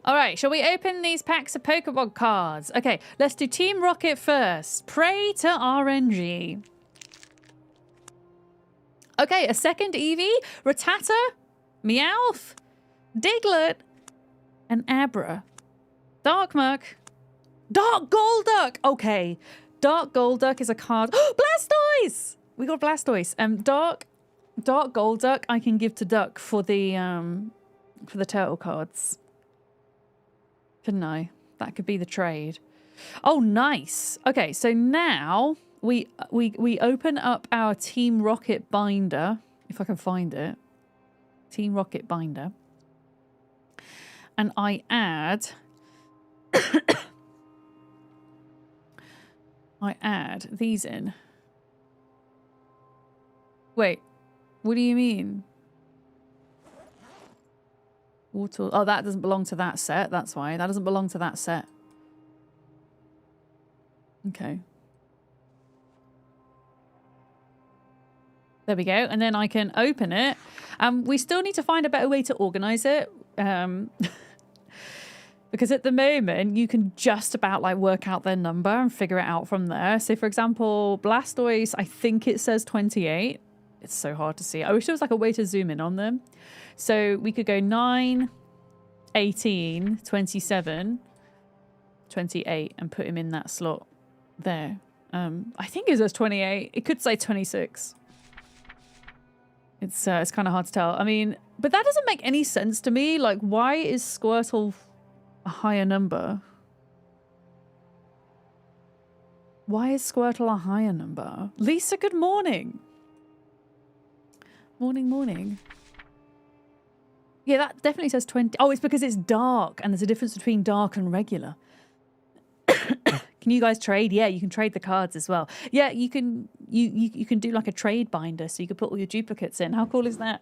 All right, shall we open these packs of Pokemon cards? Okay, let's do Team Rocket first. Pray to RNG. Okay, a second Eevee, Rattata, Meowth, Diglett, and Abra. Darkmurk. Dark Golduck! Okay, Dark Golduck is a card. Blastoise! We got Blastoise. Dark Golduck I can give to Duck for the turtle cards. Couldn't I? That could be the trade. Oh, nice. Okay, so now we open up our Team Rocket binder, if I can find it. Team Rocket binder. And I add these in. Wait, what do you mean? Water. Oh, that doesn't belong to that set. That's why. That doesn't belong to that set. Okay. There we go. And then I can open it. We still need to find a better way to organize it. Because at the moment, you can just about like work out their number and figure it out from there. So for example, Blastoise, I think it says 28. It's so hard to see. I wish there was like a way to zoom in on them. So we could go 9, 18, 27, 28 and put him in that slot there. I think it says 28. It could say 26. It's kind of hard to tell. I mean, but that doesn't make any sense to me. Like, why is Squirtle a higher number? Why is Squirtle a higher number? Lisa, good morning. Morning, morning. Yeah, that definitely says 20. Oh, it's because it's dark and there's a difference between dark and regular. Can you guys trade? Yeah, you can trade the cards as well. Yeah, you can do like a trade binder so you can put all your duplicates in. How cool is that?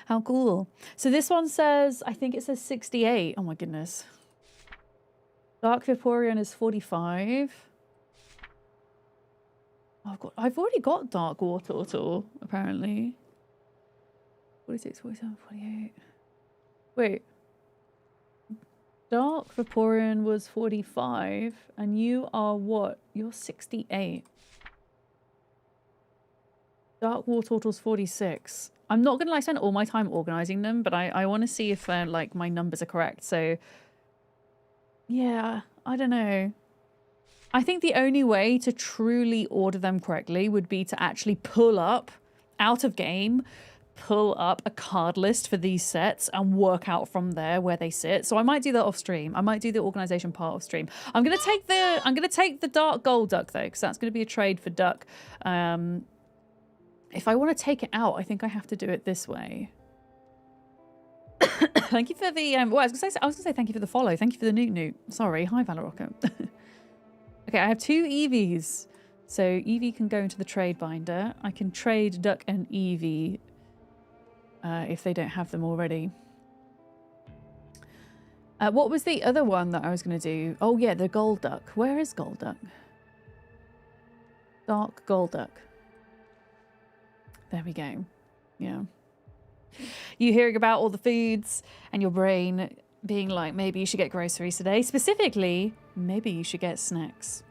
How cool. So this one says, I think it says 68. Oh my goodness. Dark Vaporeon is 45. Oh, I've already got Dark Wartortle, apparently. 46, 47, 48. Wait. Dark Vaporeon was 45, and you are what? You're 68. Dark Wartortle's 46. I'm not gonna like spend all my time organizing them, but I want to see if like my numbers are correct. So yeah, I don't know. I think the only way to truly order them correctly would be to actually pull up out of game, pull up a card list for these sets and work out from there where they sit. So I might do that off stream. I might do the organization part off stream. I'm gonna take the Dark Gold Duck though, because that's gonna be a trade for Duck. If I want to take it out, I think I have to do it this way. Thank you for the well, I was gonna say thank you for the follow. Thank you for the newt. Sorry, hi Valoroka. Okay, I have 2 Eevees. So Eevee can go into the trade binder. I can trade Duck and Eevee if they don't have them already. What was the other one that I was going to do? Oh yeah, the Gold Duck. Where is Gold Duck? Dark Gold Duck. There we go. Yeah. You hearing about all the foods and your brain being like, maybe you should get groceries today. Specifically, maybe you should get snacks.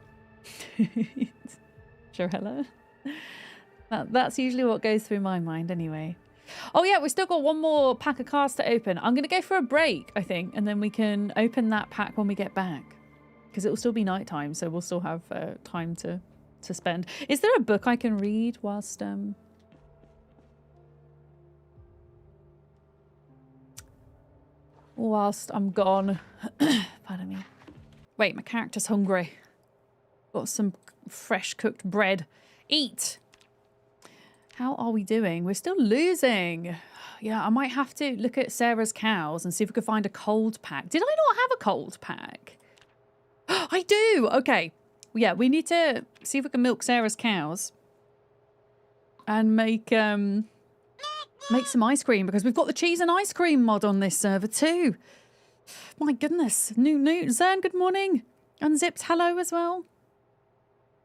Shirella. That's usually what goes through my mind anyway. Oh yeah, we still got one more pack of cards to open. I'm going to go for a break, I think, and then we can open that pack when we get back. Because it will still be nighttime, so we'll still have time to spend. Is there a book I can read whilst... whilst I'm gone? Pardon me. Wait, my character's hungry. Got some fresh cooked bread. Eat! How are we doing? We're still losing. Yeah, I might have to look at Sarah's cows and see if we can find a cold pack. Did I not have a cold pack? I do! Okay. Yeah, we need to see if we can milk Sarah's cows. And make some ice cream, because we've got the cheese and ice cream mod on this server too. My goodness. Newt, Zern, good morning. Unzipped, hello as well.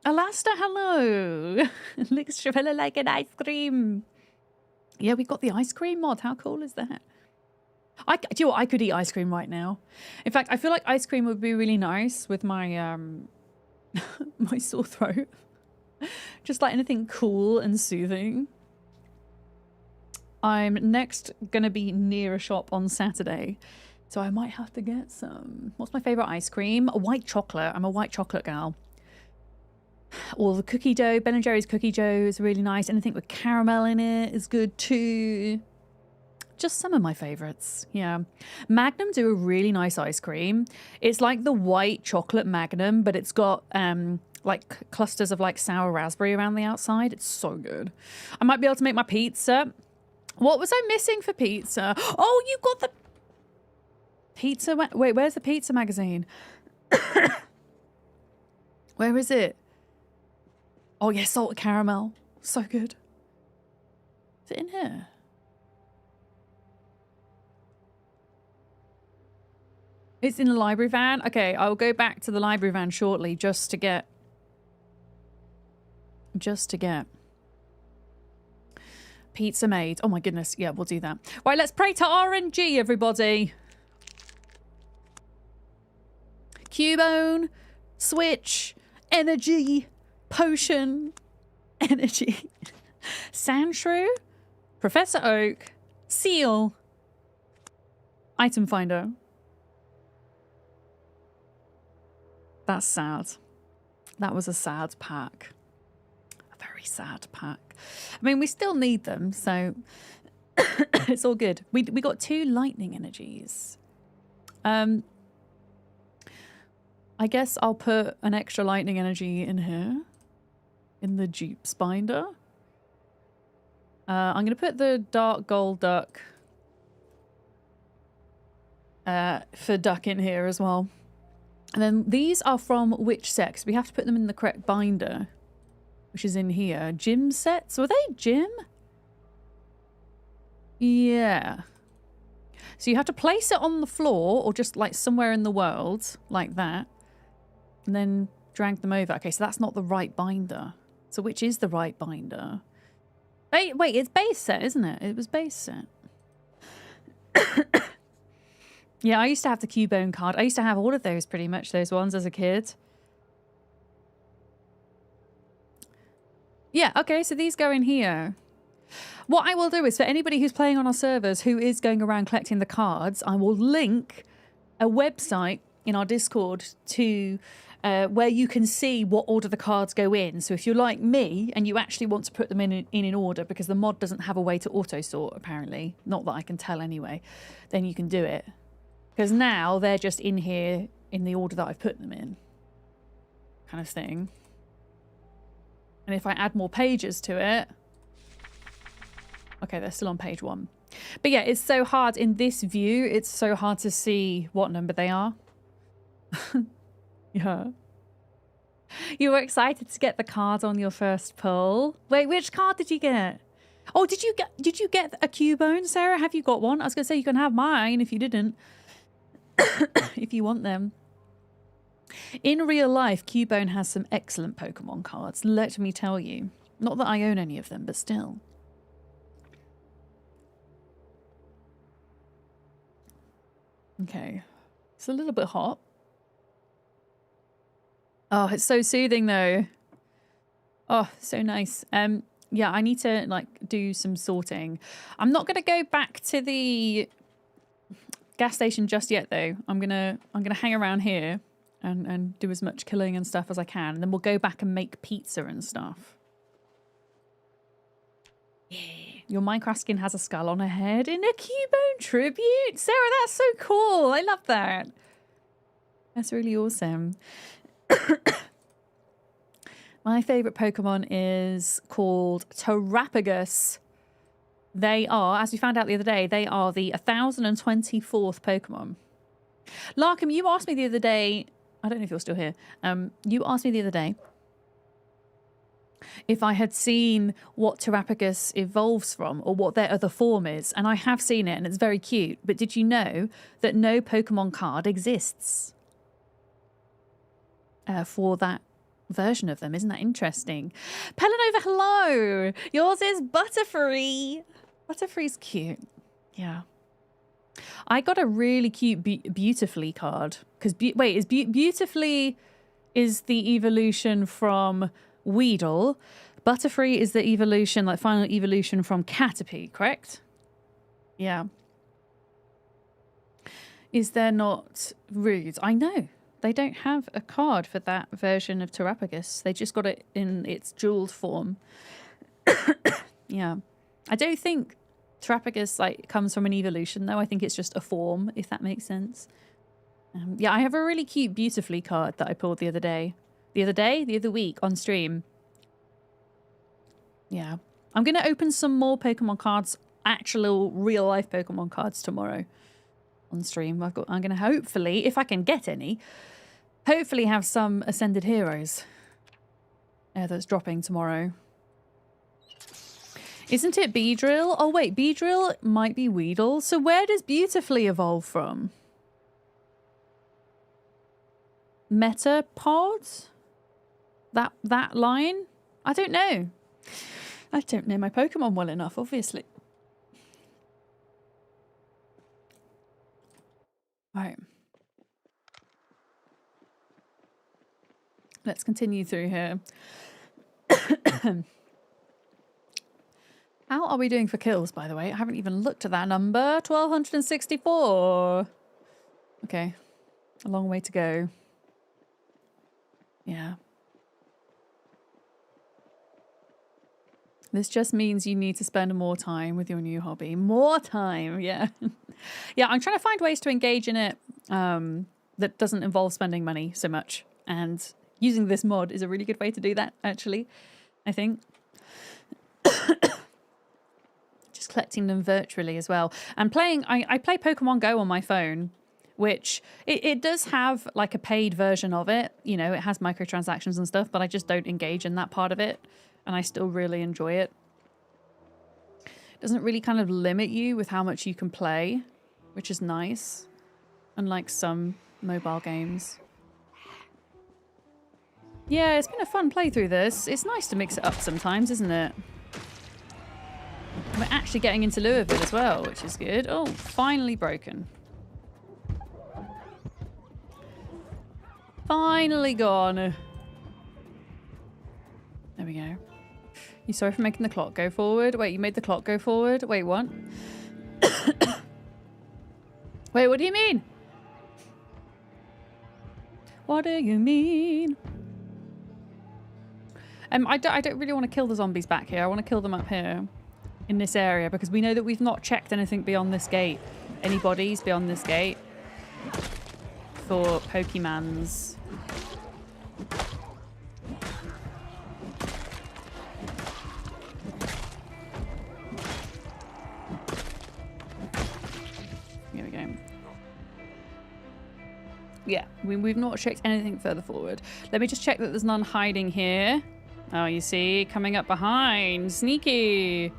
Alastair, hello. Looks Shavella like an ice cream. Yeah, we got the ice cream mod. How cool is that? Do you know what? I could eat ice cream right now. In fact, I feel like ice cream would be really nice with my my sore throat. Just like anything cool and soothing. I'm next going to be near a shop on Saturday, so I might have to get some. What's my favourite ice cream? A white chocolate. I'm a white chocolate gal. Or the cookie dough. Ben & Jerry's cookie dough is really nice. Anything with caramel in it is good too. Just some of my favourites. Yeah. Magnum do a really nice ice cream. It's like the white chocolate Magnum, but it's got like clusters of like sour raspberry around the outside. It's so good. I might be able to make my pizza. What was I missing for pizza? Oh, you got the pizza. Wait, where's the pizza magazine? Where is it? Oh, yeah, salted caramel. So good. Is it in here? It's in the library van? Okay, I'll go back to the library van shortly just to get... pizza made. Oh my goodness. Yeah, we'll do that. Right, let's pray to RNG, everybody. Cubone, Switch, Energy, Potion, Energy, Sandshrew, Professor Oak, Seal, Item Finder. That's sad. That was a sad pack. A very sad pack. I mean, we still need them, so it's all good. We got 2 lightning energies. I guess I'll put an extra lightning energy in here. In the Jeep's binder. I'm going to put the Dark Gold Duck for Duck in here as well. And then these are from which set? 'Cause we have to put them in the correct binder, which is in here. Gym sets? Were they gym? Yeah. So you have to place it on the floor or just like somewhere in the world like that. And then drag them over. Okay, so that's not the right binder. So which is the right binder? Wait, it's base set, isn't it? It was base set. Yeah, I used to have the Cubone card. I used to have all of those pretty much, those ones as a kid. Yeah, okay, so these go in here. What I will do is for anybody who's playing on our servers who is going around collecting the cards, I will link a website in our Discord to where you can see what order the cards go in. So if you're like me and you actually want to put them in order because the mod doesn't have a way to auto sort apparently, not that I can tell anyway, then you can do it. Because now they're just in here in the order that I've put them in, kind of thing. And if I add more pages to it, okay, they're still on page 1. But yeah, it's so hard in this view. It's so hard to see what number they are. Yeah. You were excited to get the card on your first pull. Wait, which card did you get? Oh, did you get a Cubone, Sarah? Have you got one? I was gonna say you can have mine if you didn't. If you want them. In real life, Cubone has some excellent Pokemon cards, let me tell you. Not that I own any of them, but still. Okay. It's a little bit hot. Oh, it's so soothing though. Oh, so nice. Yeah, I need to like do some sorting. I'm not gonna go back to the gas station just yet though. I'm gonna hang around here and do as much killing and stuff as I can, and then we'll go back and make pizza and stuff. Yeah. Your Minecraft skin has a skull on her head in a Cubone tribute. Sarah, that's so cool. I love that. That's really awesome. My favourite Pokemon is called Terrapagus. They are, as we found out the other day, they are the 1024th Pokemon. Larkham, you asked me the other day, I don't know if you're still here, you asked me the other day if I had seen what Terrapagus evolves from or what their other form is, and I have seen it and it's very cute, but did you know that no Pokemon card exists for that version of them? Isn't that interesting? Pelanova, hello! Yours is Butterfree. Butterfree's cute. Yeah. I got a really cute Beautifully card. Because, wait, is Beautifully is the evolution from Weedle. Butterfree is the evolution, like final evolution from Caterpie, correct? Yeah. Is there not Rude? I know. They don't have a card for that version of Terrapagus. They just got it in its jeweled form. Yeah. I don't think Terrapagus like comes from an evolution though. I think it's just a form, if that makes sense. Yeah, I have a really cute Beautifully card that I pulled the other day. The other week on stream. Yeah. I'm going to open some more Pokemon cards, actual real life Pokemon cards tomorrow on stream. I'm going to hopefully, if I can get any, hopefully have some Ascended Heroes that's dropping tomorrow. Isn't it Beedrill? Oh wait, Beedrill might be Weedle. So where does Beautifully evolve from? Metapod? That line? I don't know. I don't know my Pokemon well enough, obviously. Right. Let's continue through here. How are we doing for kills, by the way? I haven't even looked at that number. 1264. Okay. A long way to go. Yeah. This just means you need to spend more time with your new hobby. More time, yeah. Yeah, I'm trying to find ways to engage in it that doesn't involve spending money so much. And using this mod is a really good way to do that, actually, I think. Just collecting them virtually as well. And playing, I play Pokemon Go on my phone, which it does have like a paid version of it. You know, it has microtransactions and stuff, but I just don't engage in that part of it. And I still really enjoy it. Doesn't really kind of limit you with how much you can play, which is nice. Unlike some mobile games. Yeah, it's been a fun playthrough this. It's nice to mix it up sometimes, isn't it? We're actually getting into Louisville as well, which is good. Oh, finally broken. Finally gone. There we go. You sorry for making the clock go forward? Wait, you made the clock go forward? Wait, what? Wait, what do you mean? What do you mean? I don't really want to kill the zombies back here. I want to kill them up here in this area because we know that we've not checked anything beyond this gate. Any bodies beyond this gate for Pokemans. Here we go. Yeah, we've not checked anything further forward. Let me just check that there's none hiding here. Oh, you see, coming up behind. Sneaky.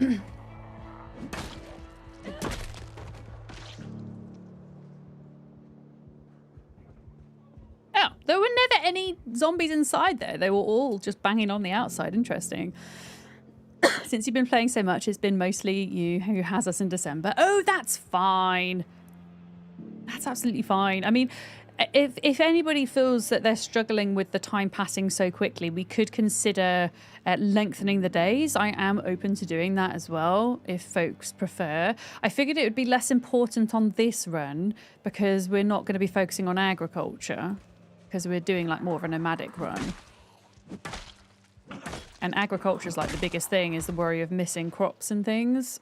Oh, there were never any zombies inside there. They were all just banging on the outside. Interesting. Since you've been playing so much, it's been mostly you who has us in December. Oh, that's fine. That's absolutely fine. I mean, if anybody feels that they're struggling with the time passing so quickly, we could consider lengthening the days. I am open to doing that as well, if folks prefer. I figured it would be less important on this run because we're not going to be focusing on agriculture because we're doing like more of a nomadic run. And agriculture is like the biggest thing, is the worry of missing crops and things.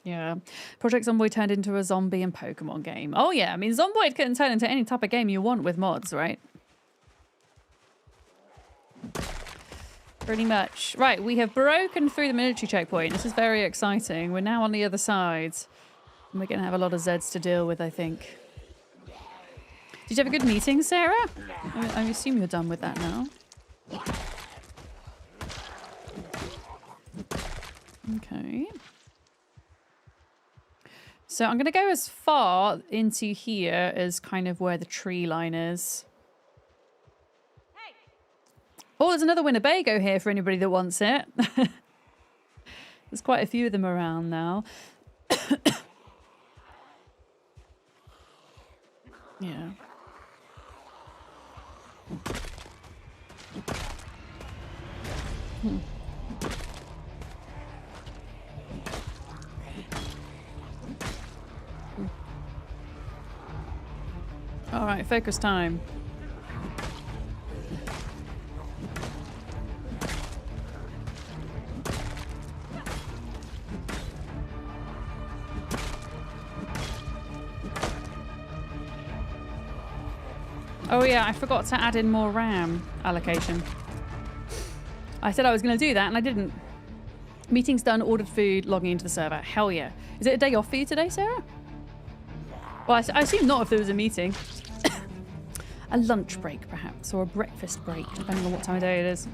Yeah. Project Zomboid turned into a zombie and Pokemon game. Oh yeah, I mean Zomboid can turn into any type of game you want with mods, right? Pretty much. Right, we have broken through the military checkpoint. This is very exciting. We're now on the other side. And we're going to have a lot of Zeds to deal with, I think. Did you have a good meeting, Sarah? I assume you're done with that now. Okay. So I'm going to go as far into here as kind of where the tree line is. Hey. Oh, there's another Winnebago here for anybody that wants it. There's quite a few of them around now. Yeah. Hmm. All right, focus time. Oh yeah, I forgot to add in more RAM allocation. I said I was going to do that and I didn't. Meeting's done, ordered food, logging into the server. Hell yeah. Is it a day off for you today, Sarah? Well, I assume not if there was a meeting. A lunch break, perhaps, or a breakfast break, depending on what time of day it is.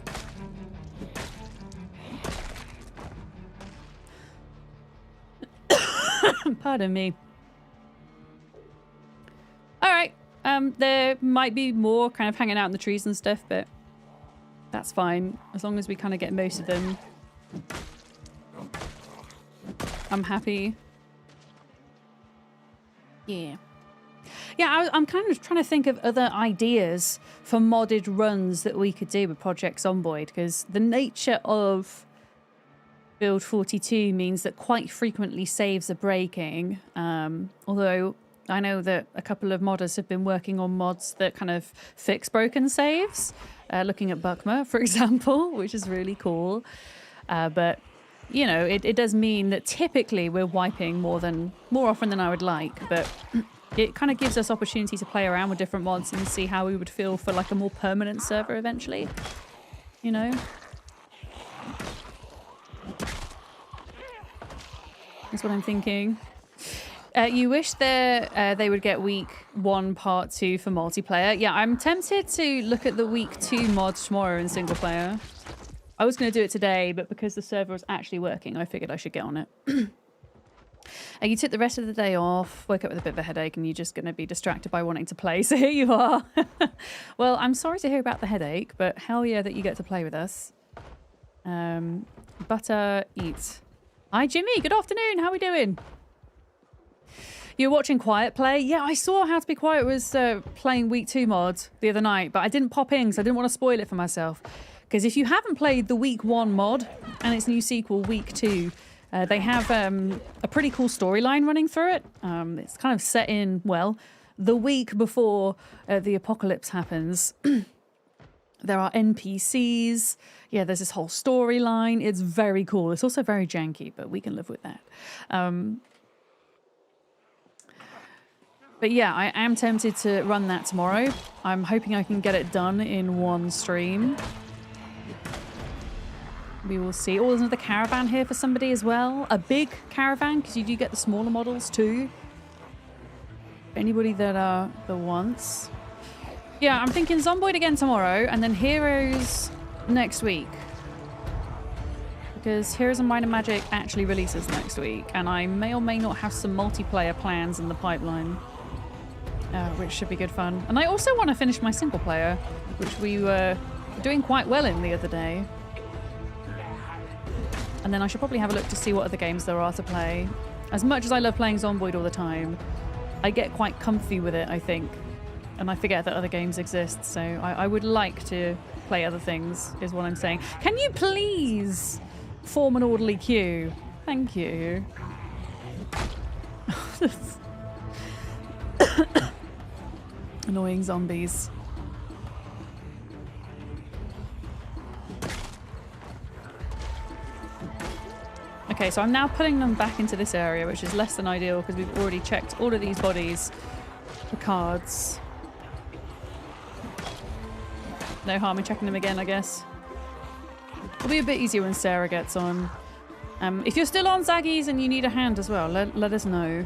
Pardon me. All right. There might be more kind of hanging out in the trees and stuff, but that's fine. As long as we kind of get most of them, I'm happy. Yeah. Yeah, I'm kind of trying to think of other ideas for modded runs that we could do with Project Zomboid, because the nature of Build 42 means that quite frequently saves are breaking. Although I know that a couple of modders have been working on mods that kind of fix broken saves. Looking at Buckma, for example, which is really cool. But, you know, it does mean that typically we're wiping more often than I would like. But it kind of gives us opportunity to play around with different mods and see how we would feel for like a more permanent server eventually. You know? That's what I'm thinking. You wish they would get week 1 part 2 for multiplayer. Yeah, I'm tempted to look at the week 2 mods tomorrow in single player. I was going to do it today, but because the server was actually working, I figured I should get on it. You took the rest of the day off, woke up with a bit of a headache, and you're just going to be distracted by wanting to play. So here you are. Well, I'm sorry to hear about the headache, but hell yeah that you get to play with us. Butter eat. Hi, Jimmy. Good afternoon. How are we doing? You're watching Quiet play? Yeah, I saw How to Be Quiet was playing week 2 mod the other night, but I didn't pop in because I didn't want to spoil it for myself. Because if you haven't played the week 1 mod and its new sequel, week 2, they have a pretty cool storyline running through it. It's kind of set in, well, the week before the apocalypse happens. There are NPCs. Yeah, there's this whole storyline. It's very cool. It's also very janky, but we can live with that. But yeah, I am tempted to run that tomorrow. I'm hoping I can get it done in one stream. We will see. Oh, there's another caravan here for somebody as well. A big caravan, because you do get the smaller models too. Anybody that wants. Yeah, I'm thinking Zomboid again tomorrow, and then Heroes next week. Because Heroes of Might and Magic actually releases next week, and I may or may not have some multiplayer plans in the pipeline. Which should be good fun. And I also want to finish my single player, which we were doing quite well in the other day. And then I should probably have a look to see what other games there are to play. As much as I love playing Zomboid all the time, I get quite comfy with it, I think. And I forget that other games exist, so I would like to play other things, is what I'm saying. Can you please form an orderly queue? Thank you. Annoying zombies. Okay, so I'm now putting them back into this area, which is less than ideal because we've already checked all of these bodies for cards. No harm in checking them again, I guess. It'll be a bit easier when Sarah gets on. If you're still on, Zaggies, and you need a hand as well, let us know.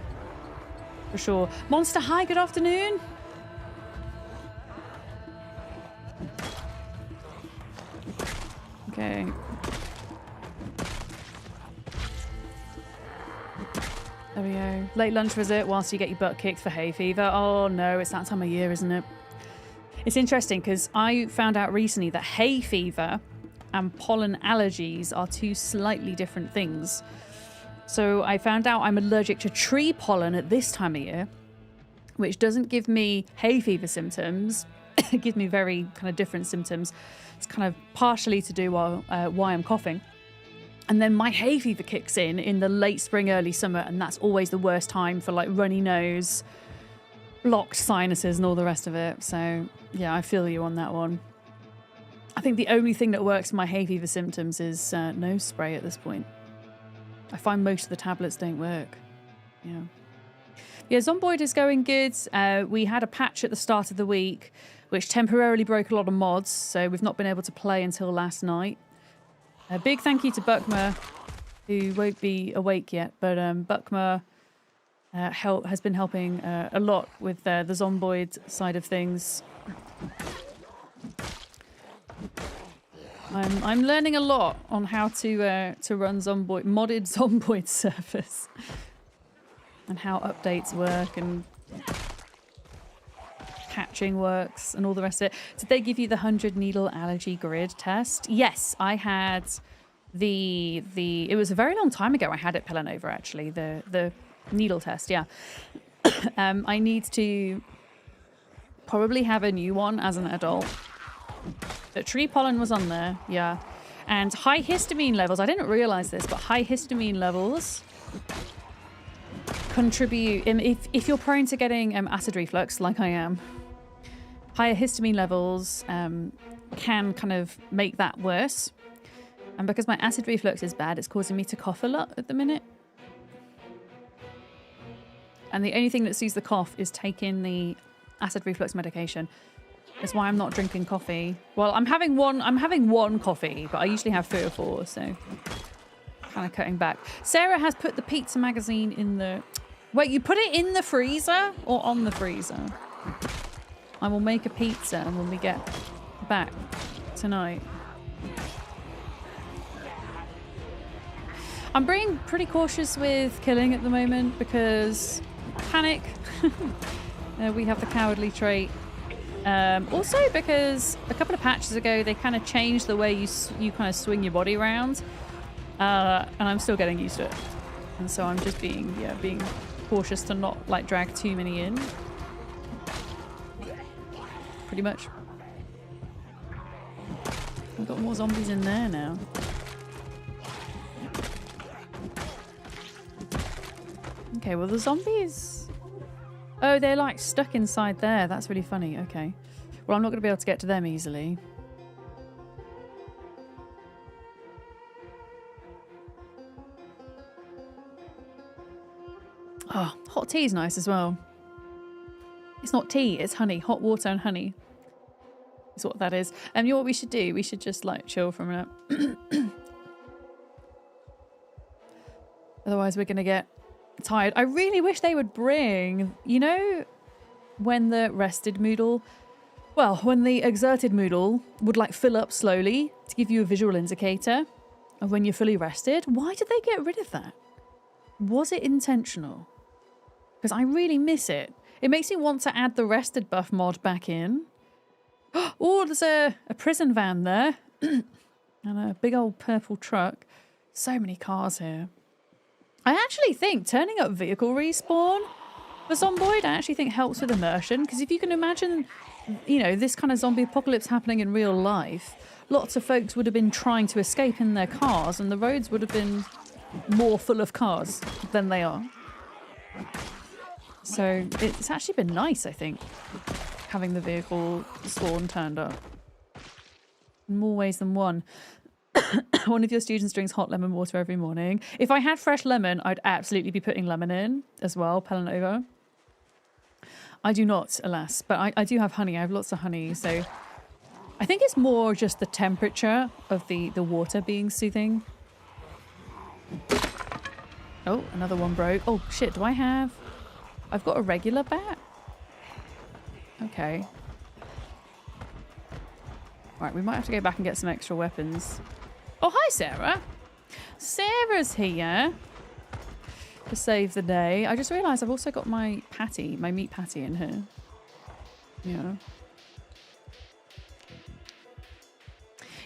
For sure. Monster, hi, good afternoon. Okay. There we go. Late lunch visit whilst you get your butt kicked for hay fever. Oh no, it's that time of year, isn't it? It's interesting because I found out recently that hay fever and pollen allergies are 2 slightly different things. So I found out I'm allergic to tree pollen at this time of year, which doesn't give me hay fever symptoms. It gives me very kind of different symptoms. It's kind of partially to do why I'm coughing. And then my hay fever kicks in the late spring, early summer, and that's always the worst time for like runny nose, blocked sinuses and all the rest of it. So yeah, I feel you on that one. I think the only thing that works for my hay fever symptoms is nose spray at this point. I find most of the tablets don't work. Yeah, Zomboid is going good. We had a patch at the start of the week, which temporarily broke a lot of mods, so we've not been able to play until last night. A big thank you to Buckmer, who won't be awake yet, but Buckmer has been helping a lot with the Zomboid side of things. I'm learning a lot on how to run Zomboid, modded Zomboid servers, and how updates work and patching works and all the rest of it. Did they give you the 100 needle allergy grid test? Yes, I had it was a very long time ago I had it, Pelanova, actually, the needle test, yeah. I need to probably have a new one as an adult. The tree pollen was on there, yeah. And high histamine levels, I didn't realize this, but high histamine levels contribute, if you're prone to getting acid reflux, like I am, higher histamine levels can kind of make that worse. And because my acid reflux is bad, it's causing me to cough a lot at the minute. And the only thing that soothes the cough is taking the acid reflux medication. That's why I'm not drinking coffee. Well, I'm having one coffee, but I usually have 3 or 4, so kind of cutting back. Sarah has put the pizza magazine in the... Wait, you put it in the freezer or on the freezer? I will make a pizza when we get back tonight. I'm being pretty cautious with killing at the moment because panic. We have the cowardly trait. Also because a couple of patches ago they kind of changed the way you kind of swing your body around, and I'm still getting used to it. And so I'm just being cautious to not like drag too many in. Pretty much. We've got more zombies in there now. Okay, well the zombies... Oh, they're like stuck inside there. That's really funny. Okay. Well, I'm not going to be able to get to them easily. Oh, hot tea is nice as well. It's not tea, it's honey. Hot water and honey is what that is. And you know what we should do? We should just like chill for a minute. Otherwise we're going to get tired. I really wish they would bring, you know, when the rested Moodle, well, when the exerted Moodle would like fill up slowly to give you a visual indicator of when you're fully rested. Why did they get rid of that? Was it intentional? Because I really miss it. It makes me want to add the rested buff mod back in. Oh, there's a prison van there. And a big old purple truck. So many cars here. I actually think turning up vehicle respawn for Zomboid, I actually think helps with immersion. Because if you can imagine, you know, this kind of zombie apocalypse happening in real life, lots of folks would have been trying to escape in their cars and the roads would have been more full of cars than they are. So it's actually been nice, I think, having the vehicle spawn turned up. In more ways than one. One of your students drinks hot lemon water every morning. If I had fresh lemon, I'd absolutely be putting lemon in as well, Pelanova. I do not, alas, but I do have honey. I have lots of honey, so I think it's more just the temperature of the water being soothing. Oh, another one broke. Oh, shit, do I have... I've got a regular bat? Okay. Right, we might have to go back and get some extra weapons. Oh, hi, Sarah. Sarah's here to save the day. I just realised I've also got my patty, my meat patty in here. Yeah.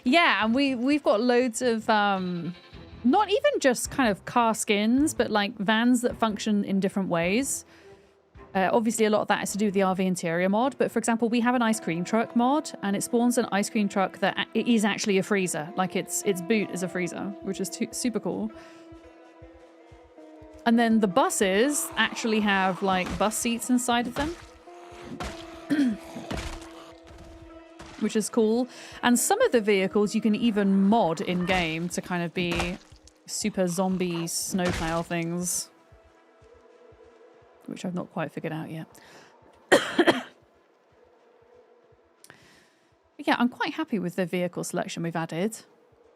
Yeah, and we've got loads of not even just kind of car skins, but like vans that function in different ways. Obviously, a lot of that is to do with the RV interior mod. But for example, we have an ice cream truck mod, and it spawns an ice cream truck that it is actually a freezer. Like its boot is a freezer, which is super cool. And then the buses actually have like bus seats inside of them, which is cool. And some of the vehicles you can even mod in game to kind of be super zombie snowplow things, which I've not quite figured out yet. Yeah, I'm quite happy with the vehicle selection we've added.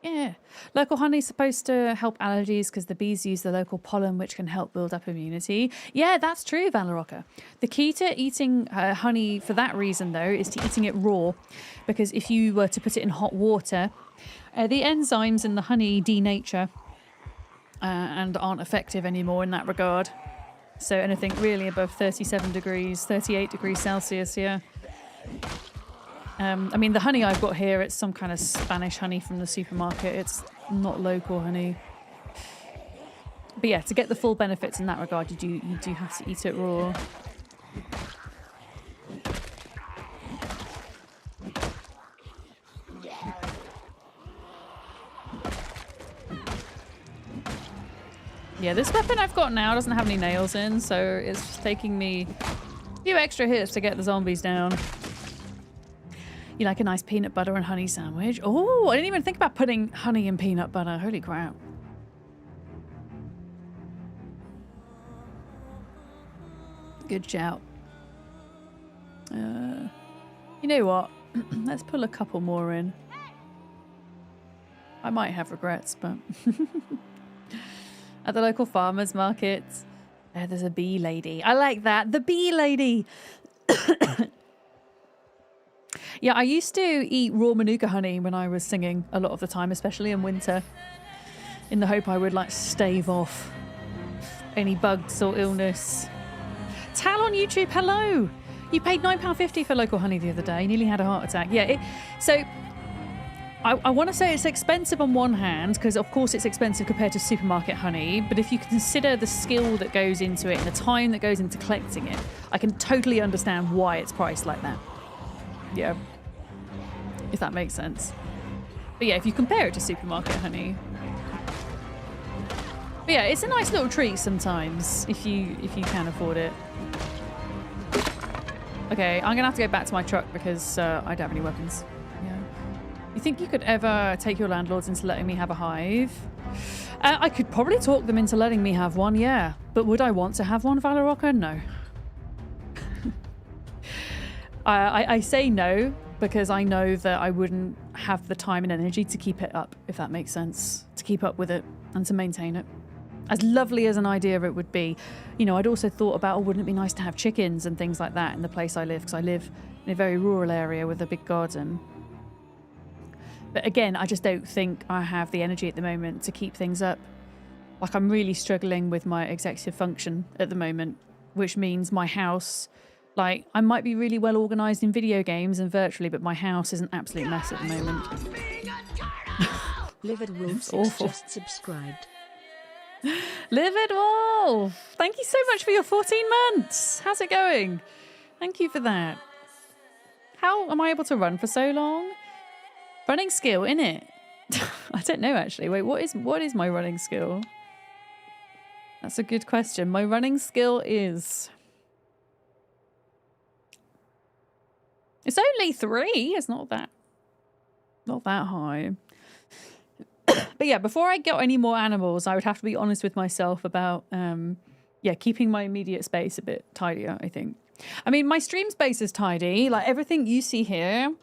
Yeah. Local honey is supposed to help allergies because the bees use the local pollen, which can help build up immunity. Yeah, that's true, Valeroca. The key to eating honey for that reason, though, is to eating it raw. Because if you were to put it in hot water, the enzymes in the honey denature and aren't effective anymore in that regard. So anything really above 37 degrees, 38 degrees Celsius, yeah. I mean, the honey I've got here, it's some kind of Spanish honey from the supermarket. It's not local honey. But yeah, to get the full benefits in that regard, you do have to eat it raw. Yeah, this weapon I've got now doesn't have any nails in, so it's taking me a few extra hits to get the zombies down. You like a nice peanut butter and honey sandwich? Oh, I didn't even think about putting honey in peanut butter. Holy crap. Good shout. You know what? Let's pull a couple more in. I might have regrets, but... At the local farmers market, there's a bee lady. I like that. The bee lady. Yeah, I used to eat raw manuka honey when I was singing a lot of the time, especially in winter. in the hope I would like stave off any bugs or illness. Tal on YouTube, hello. You paid £9.50 for local honey the other day. Nearly had a heart attack. Yeah. So I want to say it's expensive on one hand because, of course, it's expensive compared to supermarket honey. But if you consider the skill that goes into it and the time that goes into collecting it, I can totally understand why it's priced like that. Yeah. If that makes sense. But yeah, if you compare it to supermarket honey. But yeah, it's a nice little treat sometimes if you can afford it. Okay, I'm gonna have to go back to my truck because I don't have any weapons. Yeah. You think you could ever take your landlords into letting me have a hive? I could probably talk them into letting me have one, yeah. But would I want to have one, Valorocca? No. I say no because I know that I wouldn't have the time and energy to keep it up, if that makes sense. To keep up with it and to maintain it. As lovely as an idea it would be, you know, I'd also thought about, oh, wouldn't it be nice to have chickens and things like that in the place I live? Because I live in a very rural area with a big garden. But again, I just don't think I have the energy at the moment to keep things up. Like, I'm really struggling with my executive function at the moment, which means my house, like, I might be really well organised in video games and virtually, but my house is an absolute mess at the moment. Livid Wolf awful. Just subscribed. Livid Wolf! Thank you so much for your 14 months! How's it going? Thank you for that. How am I able to run for so long? Running skill, innit? I don't know, actually. Wait, what is my running skill? That's a good question. My running skill is... It's only 3. It's not that high. But yeah, before I get any more animals, I would have to be honest with myself about, keeping my immediate space a bit tidier, I think. I mean, my stream space is tidy. Like, everything you see here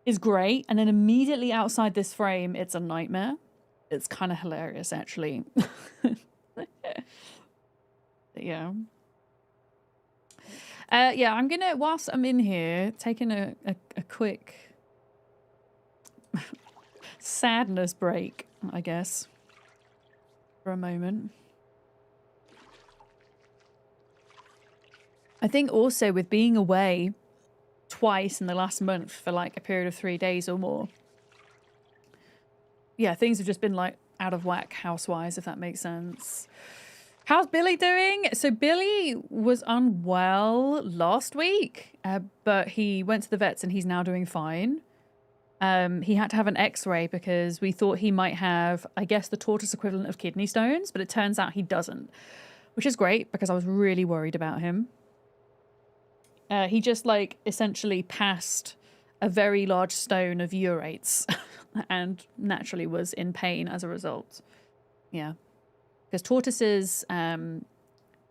is great. And then immediately outside this frame, it's a nightmare. It's kind of hilarious, actually. Yeah. I'm going to, whilst I'm in here, taking a quick... sadness break, I guess, for a moment. I think also with being away twice in the last month for like a period of 3 days or more, yeah, things have just been like out of whack house-wise, if that makes sense. How's Billy doing? So Billy was unwell last week, but he went to the vets and he's now doing fine. He had to have an x-ray because we thought he might have, I guess, the tortoise equivalent of kidney stones, but it turns out he doesn't, which is great because I was really worried about him. He just, like, essentially passed a very large stone of urates and naturally was in pain as a result. Yeah. Because tortoises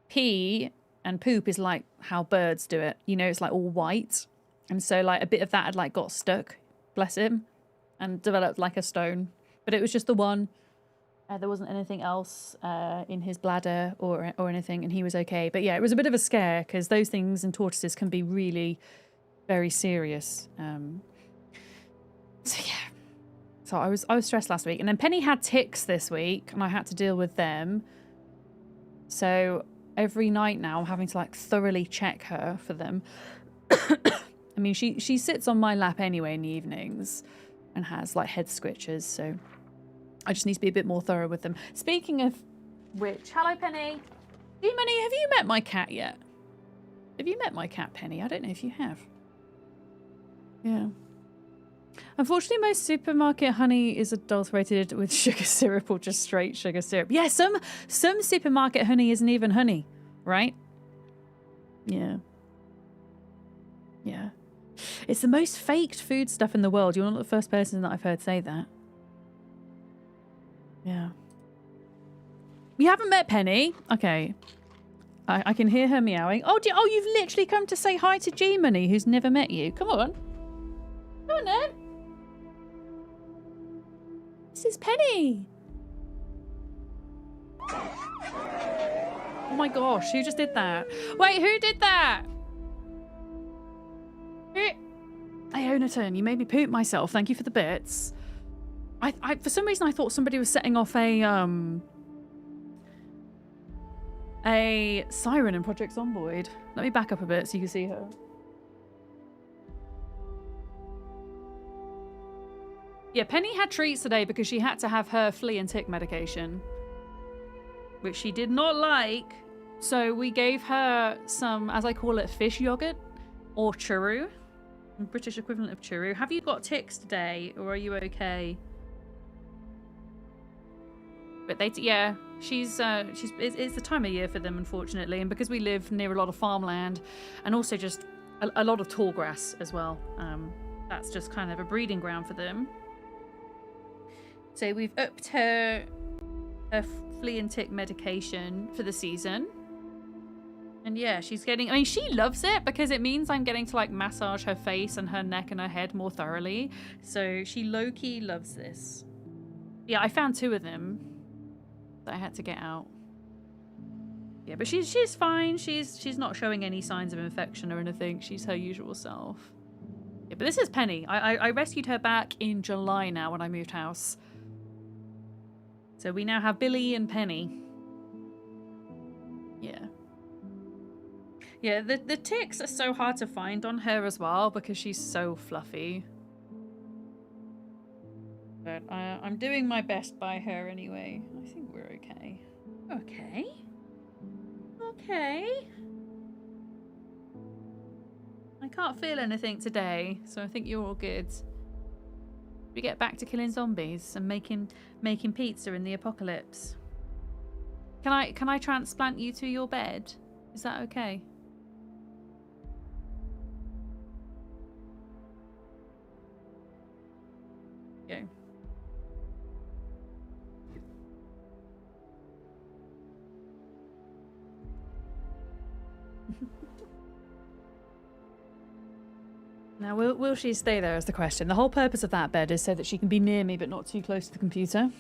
pee and poop is like how birds do it. You know, it's like all white. And so, like, a bit of that had, like, got stuck. Bless him, and developed like a stone, but it was just the one. There wasn't anything else in his bladder or anything, and he was okay. But yeah, it was a bit of a scare because those things in tortoises can be really very serious. So yeah, so I was stressed last week, and then Penny had ticks this week, and I had to deal with them. So every night now, I'm having to like thoroughly check her for them. I mean, she sits on my lap anyway in the evenings and has like head squitches, so I just need to be a bit more thorough with them. Speaking of which, hello Penny. G-Money, have you met my cat yet? Have you met my cat, Penny? I don't know if you have. Yeah. Unfortunately, most supermarket honey is adulterated with sugar syrup or just straight sugar syrup. Yeah, some supermarket honey isn't even honey, right? Yeah. Yeah. It's the most faked food stuff in the world. You're not the first person that I've heard say that. Yeah. You haven't met Penny? Okay. I can hear her meowing. Oh, you've literally come to say hi to G-Money, who's never met you. Come on. Come on then. This is Penny. Oh my gosh, who just did that? Wait, who did that? Hey, Onaton, you made me poop myself. Thank you for the bits. For some reason I thought somebody was setting off a siren in Project Zomboid. Let me back up a bit so you can see her. Yeah, Penny had treats today because she had to have her flea and tick medication, which she did not like. So we gave her some, as I call it, fish yogurt or churro, British equivalent of churro. Have you got ticks today, or are you okay? But yeah, it's the time of year for them, unfortunately, and because we live near a lot of farmland, and also just a lot of tall grass as well. That's just kind of a breeding ground for them. So we've upped her flea and tick medication for the season. And yeah, she's getting, I mean, she loves it because it means I'm getting to like massage her face and her neck and her head more thoroughly. So she low-key loves this. Yeah, I found 2 of them that I had to get out. Yeah, but she's fine. She's not showing any signs of infection or anything. She's her usual self. Yeah, but this is Penny. I rescued her back in July now when I moved house. So we now have Billy and Penny. Yeah. Yeah, the ticks are so hard to find on her as well because she's so fluffy. But I'm doing my best by her anyway. I think we're okay. Okay. Okay. I can't feel anything today, so I think you're all good. We get back to killing zombies and making pizza in the apocalypse. Can I transplant you to your bed? Is that okay? Go. Now, will she stay there is the question. The whole purpose of that bed is so that she can be near me but not too close to the computer.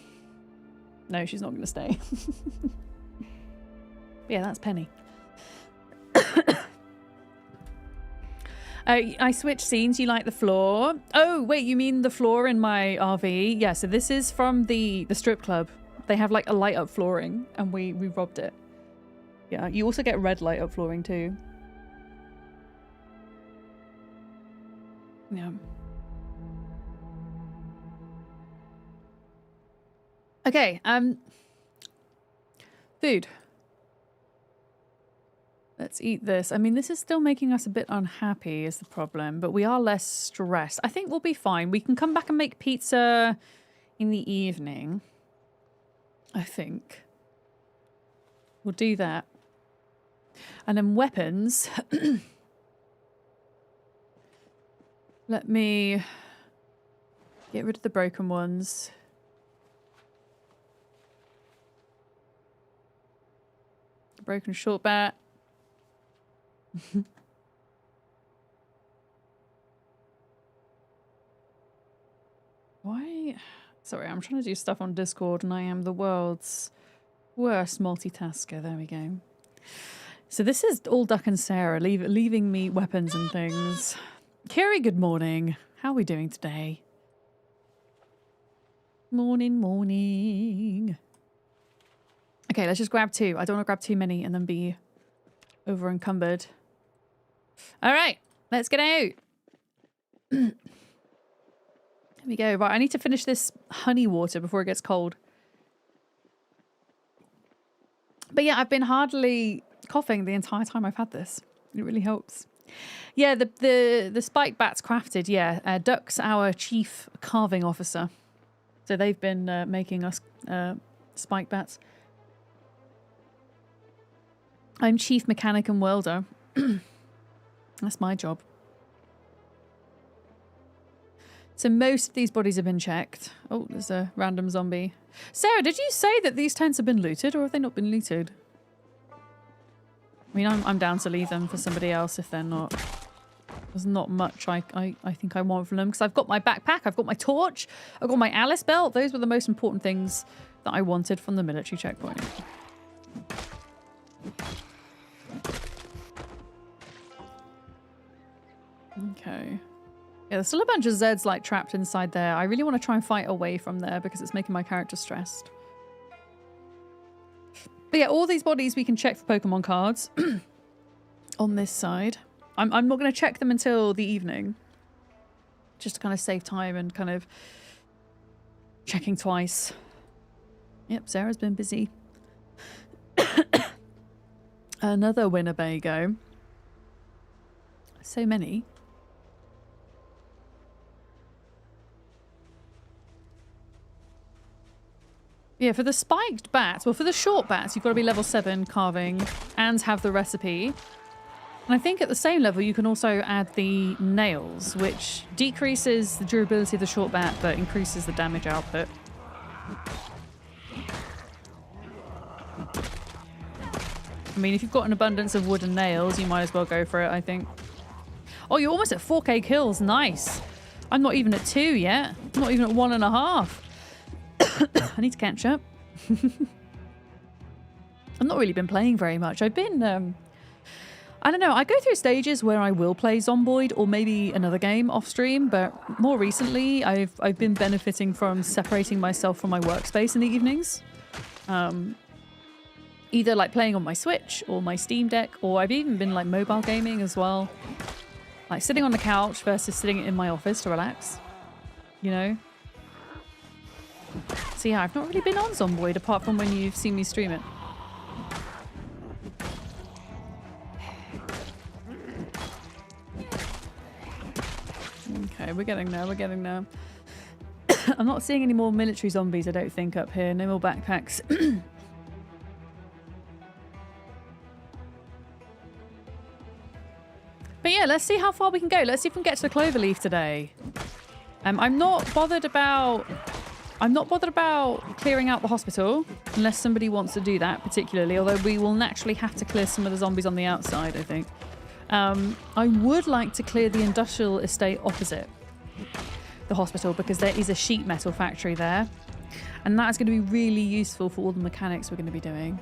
No, she's not going to stay. Yeah, that's Penny. I switched scenes. You like the floor? Oh, wait, you mean the floor in my RV? Yeah, so this is from the strip club. They have like a light up flooring and we robbed it. Yeah, you also get red light up flooring too. Yeah. Okay, food. Let's eat this. I mean, this is still making us a bit unhappy is the problem, but we are less stressed. I think we'll be fine. We can come back and make pizza in the evening. I think. We'll do that. And then weapons. Let me get rid of the broken ones. Broken short bat. Why? Sorry, I'm trying to do stuff on Discord and I am the world's worst multitasker. There we go. So this is all Duck and Sarah leaving me weapons and things. Kiri, good morning. How are we doing today? Morning, morning. Okay, let's just grab 2. I don't want to grab too many and then be over encumbered. All right, let's get out. There we go. Right, I need to finish this honey water before it gets cold. But yeah, I've been hardly coughing the entire time I've had this. It really helps. Yeah, the spike bat's crafted. Yeah, Duck's our chief carving officer. So they've been making us spike bats. I'm chief mechanic and welder. That's my job. So most of these bodies have been checked. Oh, there's a random zombie. Sarah, did you say that these tents have been looted or have they not been looted? I mean, I'm down to leave them for somebody else if they're not. There's not much I think I want from them because I've got my backpack, I've got my torch, I've got my Alice belt. Those were the most important things that I wanted from the military checkpoint. Okay. Yeah, there's still a bunch of Zeds like trapped inside there. I really want to try and fight away from there because it's making my character stressed. But yeah, all these bodies we can check for Pokemon cards on this side. I'm not going to check them until the evening. Just to kind of save time and kind of checking twice. Yep, Sarah's been busy. Another Winnebago. So many. Yeah, for the spiked bats, well, for the short bats, you've got to be level 7 carving and have the recipe. And I think at the same level, you can also add the nails, which decreases the durability of the short bat, but increases the damage output. I mean, if you've got an abundance of wooden nails, you might as well go for it, I think. Oh, you're almost at 4k kills. Nice. I'm not even at 2 yet. I'm not even at 1.5. I need to catch up. I've not really been playing very much. I've been, I don't know, I go through stages where I will play Zomboid or maybe another game off stream, but more recently I've been benefiting from separating myself from my workspace in the evenings. Either like playing on my Switch or my Steam Deck, or I've even been like mobile gaming as well. Like sitting on the couch versus sitting in my office to relax, you know? So yeah, I've not really been on Zomboid apart from when you've seen me stream it. Okay, we're getting there, we're getting there. I'm not seeing any more military zombies, I don't think, up here. No more backpacks. But yeah, let's see how far we can go. Let's see if we can get to the Cloverleaf today. I'm not bothered about clearing out the hospital unless somebody wants to do that particularly, although we will naturally have to clear some of the zombies on the outside, I think. I would like to clear the industrial estate opposite the hospital because there is a sheet metal factory there, and that's going to be really useful for all the mechanics we're going to be doing.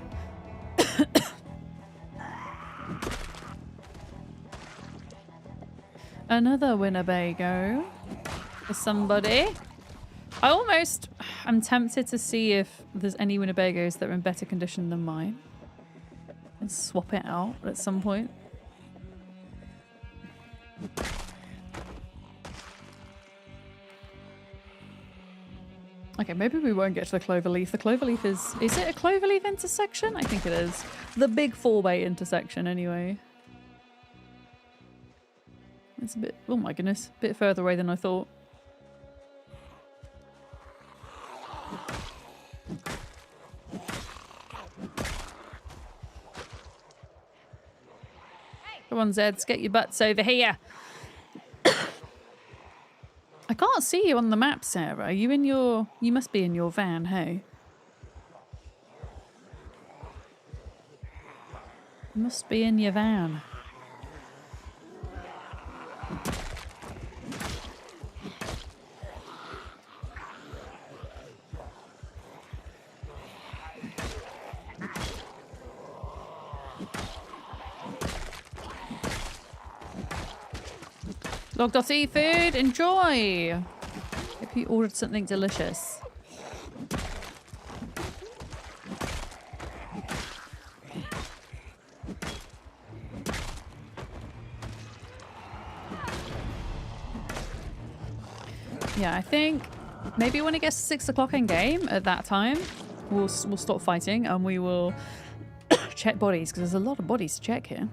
Another Winnebago for somebody. I'm tempted to see if there's any Winnebagos that are in better condition than mine and swap it out at some point. Okay, maybe we won't get to the Cloverleaf. The Cloverleaf is it a Cloverleaf intersection? I think it is. The big four-way intersection anyway. It's a bit, oh my goodness, a bit further away than I thought. Come on, Zeds, get your butts over here. I can't see you on the map, Sarah. Are you in your... You must be in your van, hey? You must be in your van. Logged off seafood, enjoy! Hope you ordered something delicious. Yeah, I think maybe when it gets to 6 o'clock in game, at that time, we'll stop fighting and we will check bodies, because there's a lot of bodies to check here.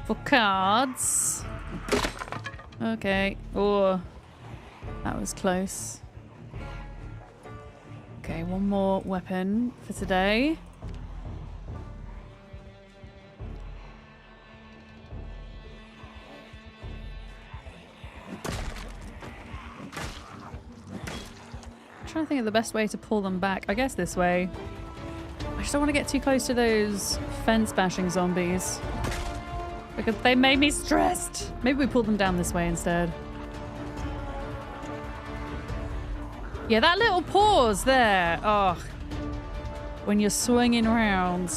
For cards. Okay. Oh, that was close. Okay, one more weapon for today. I'm trying to think of the best way to pull them back. I guess this way. I just don't want to get too close to those fence bashing zombies, because they made me stressed. Maybe we pull them down this way instead. Yeah, that little pause there. Oh, when you're swinging around.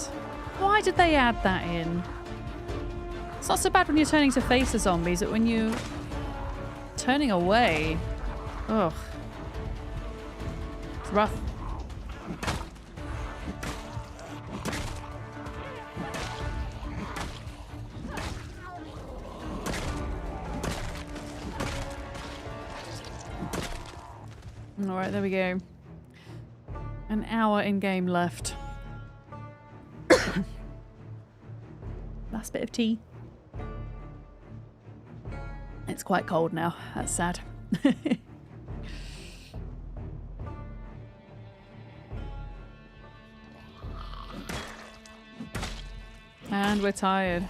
Why did they add that in? not so bad when you're turning to face the zombies, but when you're turning away, ugh, it's rough. All right, there we go. An hour in game left. Last bit of tea. It's quite cold now. That's sad. And we're tired.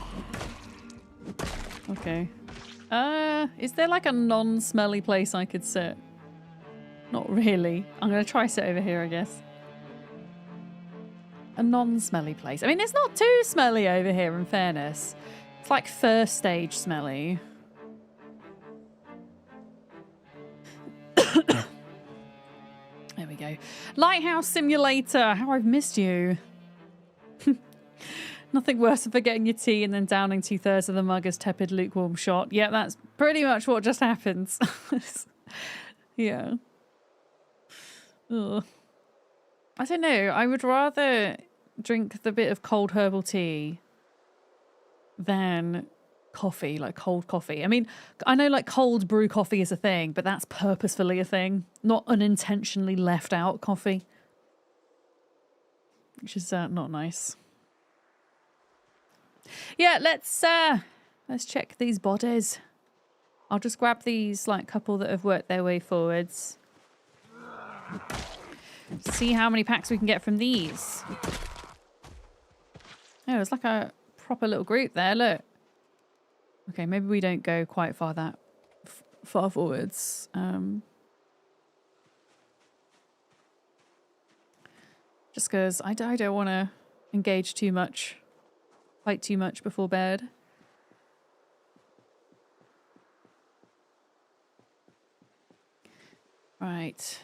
Okay. Is there like a non-smelly place I could sit? Not really. I'm gonna try sit over here, I guess. A non-smelly place. I mean, it's not too smelly over here, in fairness. It's like first stage smelly. There we go. Lighthouse Simulator. How I've missed you. Nothing worse than forgetting your tea and then downing 2/3 of the mug as tepid lukewarm shot. Yeah, that's pretty much what just happens. Yeah. Ugh. I don't know. I would rather drink the bit of cold herbal tea than coffee, like cold coffee. I mean, I know like cold brew coffee is a thing, but that's purposefully a thing, not unintentionally left out coffee, which is not nice. Yeah, let's check these bodies. I'll just grab these like couple that have worked their way forwards. See how many packs we can get from these. Oh, it's like a proper little group there, look. Okay, maybe we don't go quite far far forwards. Just because I don't want to engage too much, fight too much before bed. Right.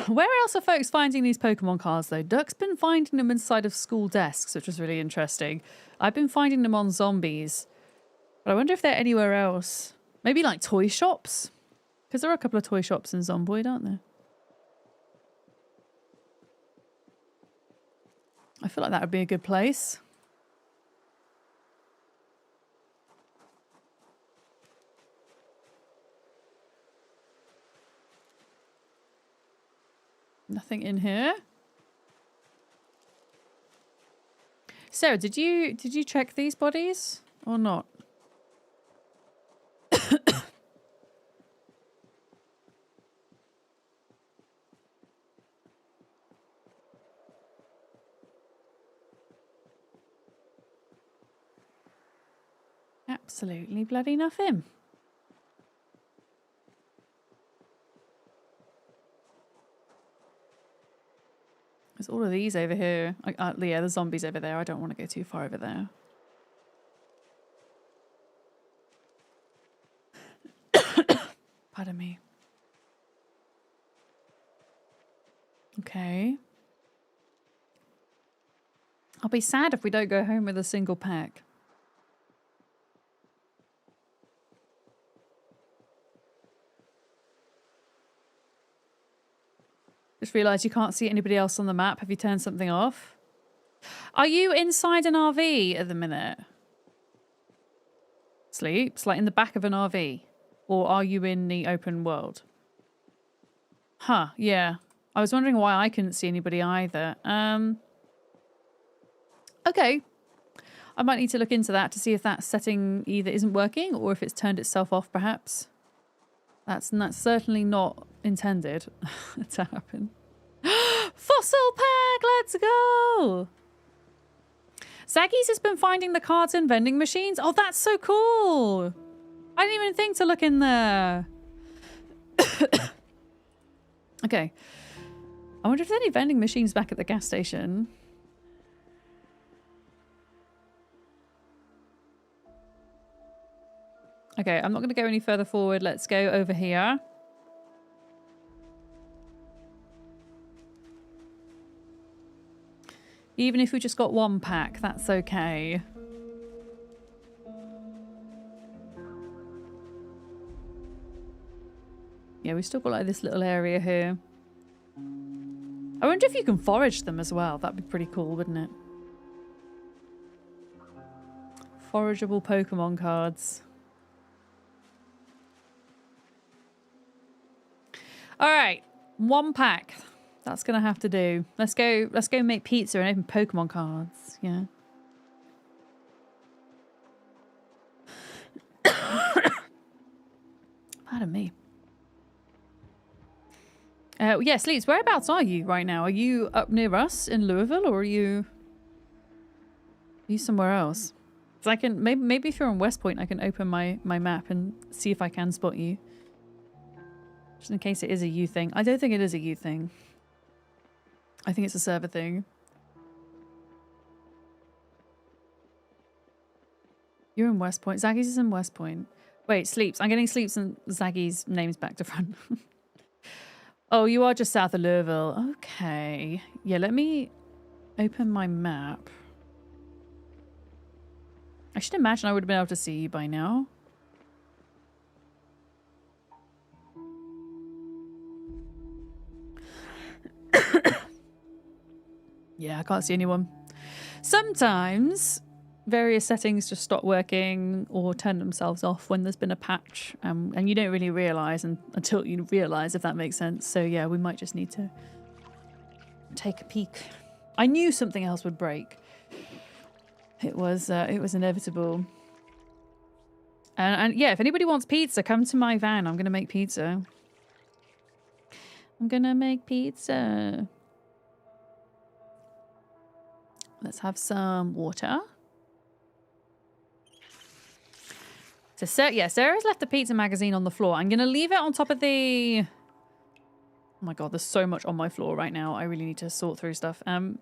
Where else are folks finding these Pokemon cards, though? Duck's been finding them inside of school desks, which is really interesting. I've been finding them on zombies. But I wonder if they're anywhere else. Maybe like toy shops? Because there are a couple of toy shops in Zomboid, aren't there? I feel like that would be a good place. Nothing in here. Sarah, did you check these bodies or not? Absolutely bloody nothing. There's all of these over here. Yeah, the zombies over there. I don't want to go too far over there. Pardon me. Okay. I'll be sad if we don't go home with a single pack. Just realised you can't see anybody else on the map. Have you turned something off? Are you inside an RV at the minute? Sleeps? Like in the back of an RV? Or are you in the open world? Huh, yeah. I was wondering why I couldn't see anybody either. Okay. I might need to look into that to see if that setting either isn't working or if it's turned itself off, perhaps. That's certainly not intended to happen. Fossil pack! Let's go! Zaggy's has been finding the cards in vending machines. Oh, that's so cool! I didn't even think to look in there. Okay. I wonder if there's any vending machines back at the gas station. Okay, I'm not going to go any further forward. Let's go over here. Even if we just got one pack, that's okay. Yeah, we've still got like this little area here. I wonder if you can forage them as well. That'd be pretty cool, wouldn't it? Forageable Pokemon cards. All right, 1 pack. That's gonna have to do. Let's go make pizza and open Pokemon cards. Yeah. Pardon me. Yeah, Sleeps, whereabouts are you right now? Are you up near us in Louisville, or are you somewhere else? So I can maybe if you're on West Point, I can open my map and see if I can spot you. Just in case it is a you thing. I don't think it is a you thing. I think it's a server thing. You're in West Point. Zaggy's is in West Point. Wait, Sleeps. I'm getting Sleeps and Zaggy's names back to front. Oh, you are just south of Louisville. Okay. Yeah, let me open my map. I should imagine I would have been able to see you by now. Yeah, I can't see anyone. Sometimes various settings just stop working or turn themselves off when there's been a patch, and you don't really realise until you realise, if that makes sense. So yeah, we might just need to take a peek. I knew something else would break. It was inevitable. And yeah, if anybody wants pizza, come to my van. I'm gonna make pizza. I'm gonna make pizza. Let's have some water. So yeah, Sarah's left the pizza magazine on the floor. I'm gonna leave it on top of the... Oh my god, there's so much on my floor right now. I really need to sort through stuff. I'm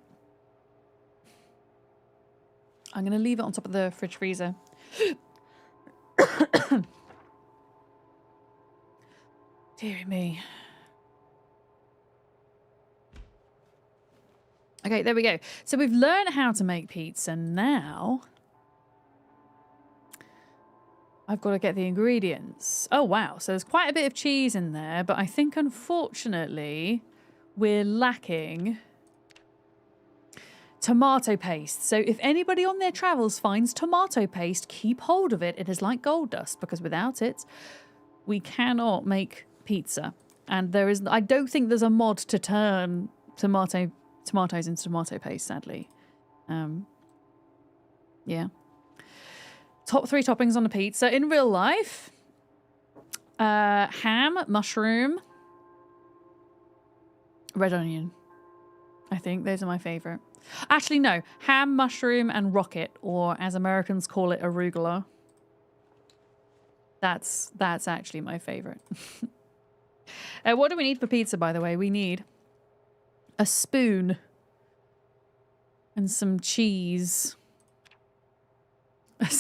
gonna leave it on top of the fridge freezer. Dear me. Okay, there we go. So we've learned how to make pizza. Now I've got to get the ingredients. Oh, wow. So there's quite a bit of cheese in there, but I think, unfortunately, we're lacking tomato paste. So if anybody on their travels finds tomato paste, keep hold of it. It is like gold dust, because without it, we cannot make pizza. And there is, I don't think there's a mod to turn tomatoes into tomato paste, sadly. Yeah. Top 3 toppings on a pizza in real life. Ham, mushroom, red onion. I think those are my favorite. Actually, no. Ham, mushroom, and rocket, or as Americans call it, arugula. That's actually my favorite. What do we need for pizza, by the way? We need a spoon and some cheese.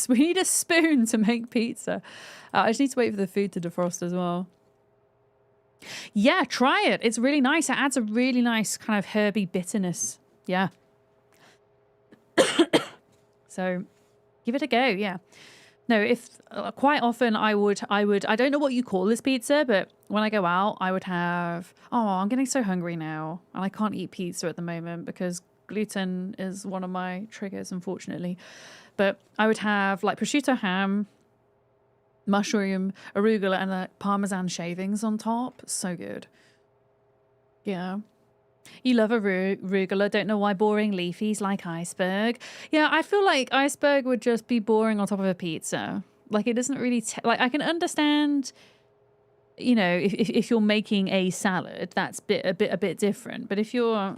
We need a spoon to make pizza. I just need to wait for the food to defrost as well. Yeah, try it. It's really nice. It adds a really nice kind of herby bitterness. Yeah. So give it a go. Yeah. No, if quite often I don't know what you call this pizza, but when I go out, I would have, oh, I'm getting so hungry now, and I can't eat pizza at the moment because gluten is one of my triggers, unfortunately. But I would have like prosciutto ham, mushroom, arugula, and like parmesan shavings on top. So good. Yeah. You love arugula. Don't know why boring leafies like iceberg. Yeah, I feel like iceberg would just be boring on top of a pizza. Like, it doesn't really... like, I can understand, you know, if you're making a salad, that's a bit different. But if you're,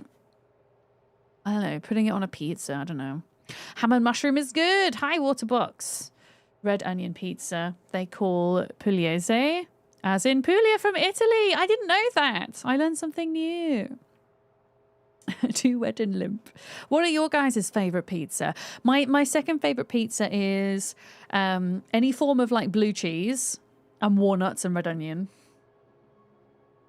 I don't know, putting it on a pizza, I don't know. Ham and mushroom is good. Hi, Waterbox. Red onion pizza. They call pugliese, as in Puglia from Italy. I didn't know that. I learned something new. Too wet and limp. What are your guys' favourite pizza? My second favourite pizza is any form of like blue cheese and walnuts and red onion.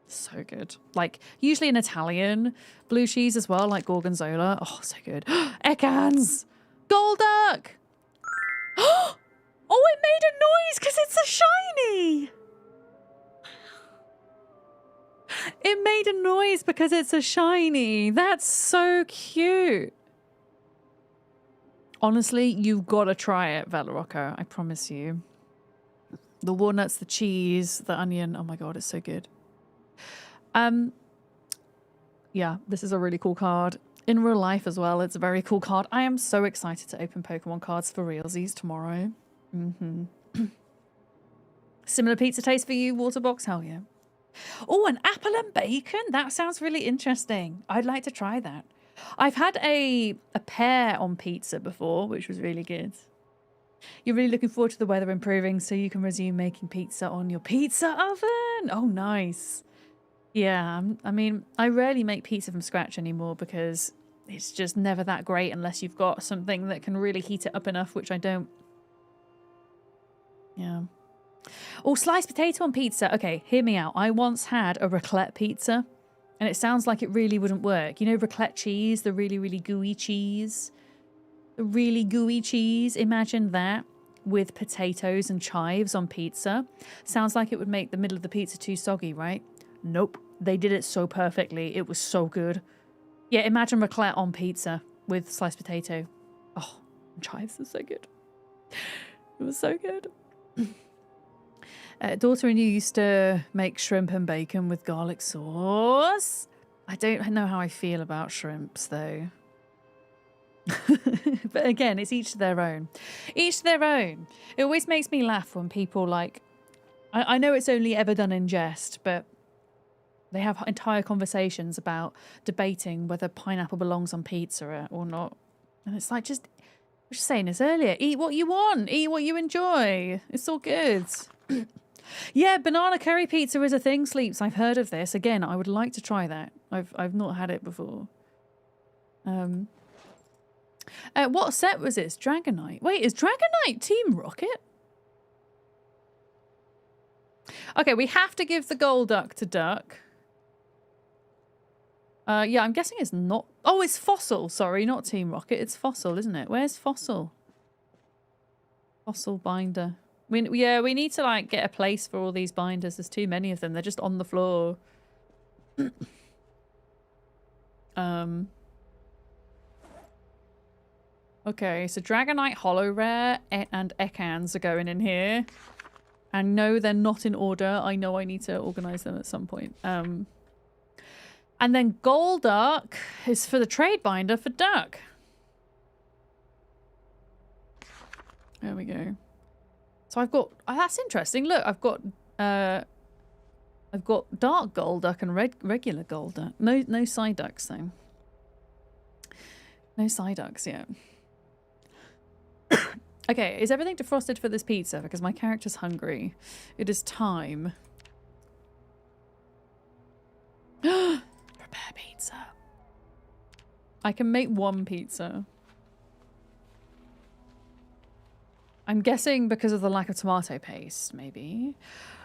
So good. Like usually an Italian blue cheese as well, like gorgonzola. Oh, so good. Ekans! Golduck! Oh, it made a noise because it's a shiny! It made a noise because it's a shiny. That's so cute. Honestly, you've got to try it, Velarocco. I promise you. The walnuts, the cheese, the onion. Oh my god, it's so good. Yeah, this is a really cool card. In real life as well, it's a very cool card. I am so excited to open Pokemon cards for realsies tomorrow. Similar pizza taste for you, Waterbox? Hell yeah. Oh, an apple and bacon? That sounds really interesting. I'd like to try that. I've had a pear on pizza before, which was really good. You're really looking forward to the weather improving so you can resume making pizza on your pizza oven? Oh, nice. Yeah, I mean, I rarely make pizza from scratch anymore because it's just never that great unless you've got something that can really heat it up enough, which I don't. Yeah. Oh, sliced potato on pizza. Okay, hear me out. I once had a raclette pizza, and it sounds like it really wouldn't work. You know raclette cheese, the really, really gooey cheese? The really gooey cheese. Imagine that with potatoes and chives on pizza. Sounds like it would make the middle of the pizza too soggy, right? Nope. They did it so perfectly. It was so good. Yeah, imagine raclette on pizza with sliced potato. Oh, chives is so good. It was so good. Daughter and you used to make shrimp and bacon with garlic sauce. I don't know how I feel about shrimps, though. But again, it's each to their own. Each to their own. It always makes me laugh when people like... I know it's only ever done in jest, but they have entire conversations about debating whether pineapple belongs on pizza or not. And it's like, I was just saying this earlier. Eat what you want. Eat what you enjoy. It's all good. Yeah, banana curry pizza is a thing, Sleeps. I've heard of this. Again, I would like to try that. I've not had it before. What set was this? Dragonite. Wait, is Dragonite Team Rocket? Okay, we have to give the Golduck to Duck. Yeah, I'm guessing it's not... Oh, it's Fossil. Sorry, not Team Rocket. It's Fossil, isn't it? Where's Fossil? Fossil binder. Yeah, we need to like get a place for all these binders. There's too many of them. They're just on the floor. Okay, so Dragonite, Hollow Rare, and Ekans are going in here. And no, they're not in order. I know I need to organize them at some point. And then Golduck is for the trade binder for Duck. There we go. So I've got... Oh, that's interesting. Look, I've got dark Golduck and regular Golduck. No Psyducks, though. No Psyducks yet. Okay, is everything defrosted for this pizza? Because my character's hungry. It is time. Prepare pizza. I can make one pizza. I'm guessing because of the lack of tomato paste, maybe.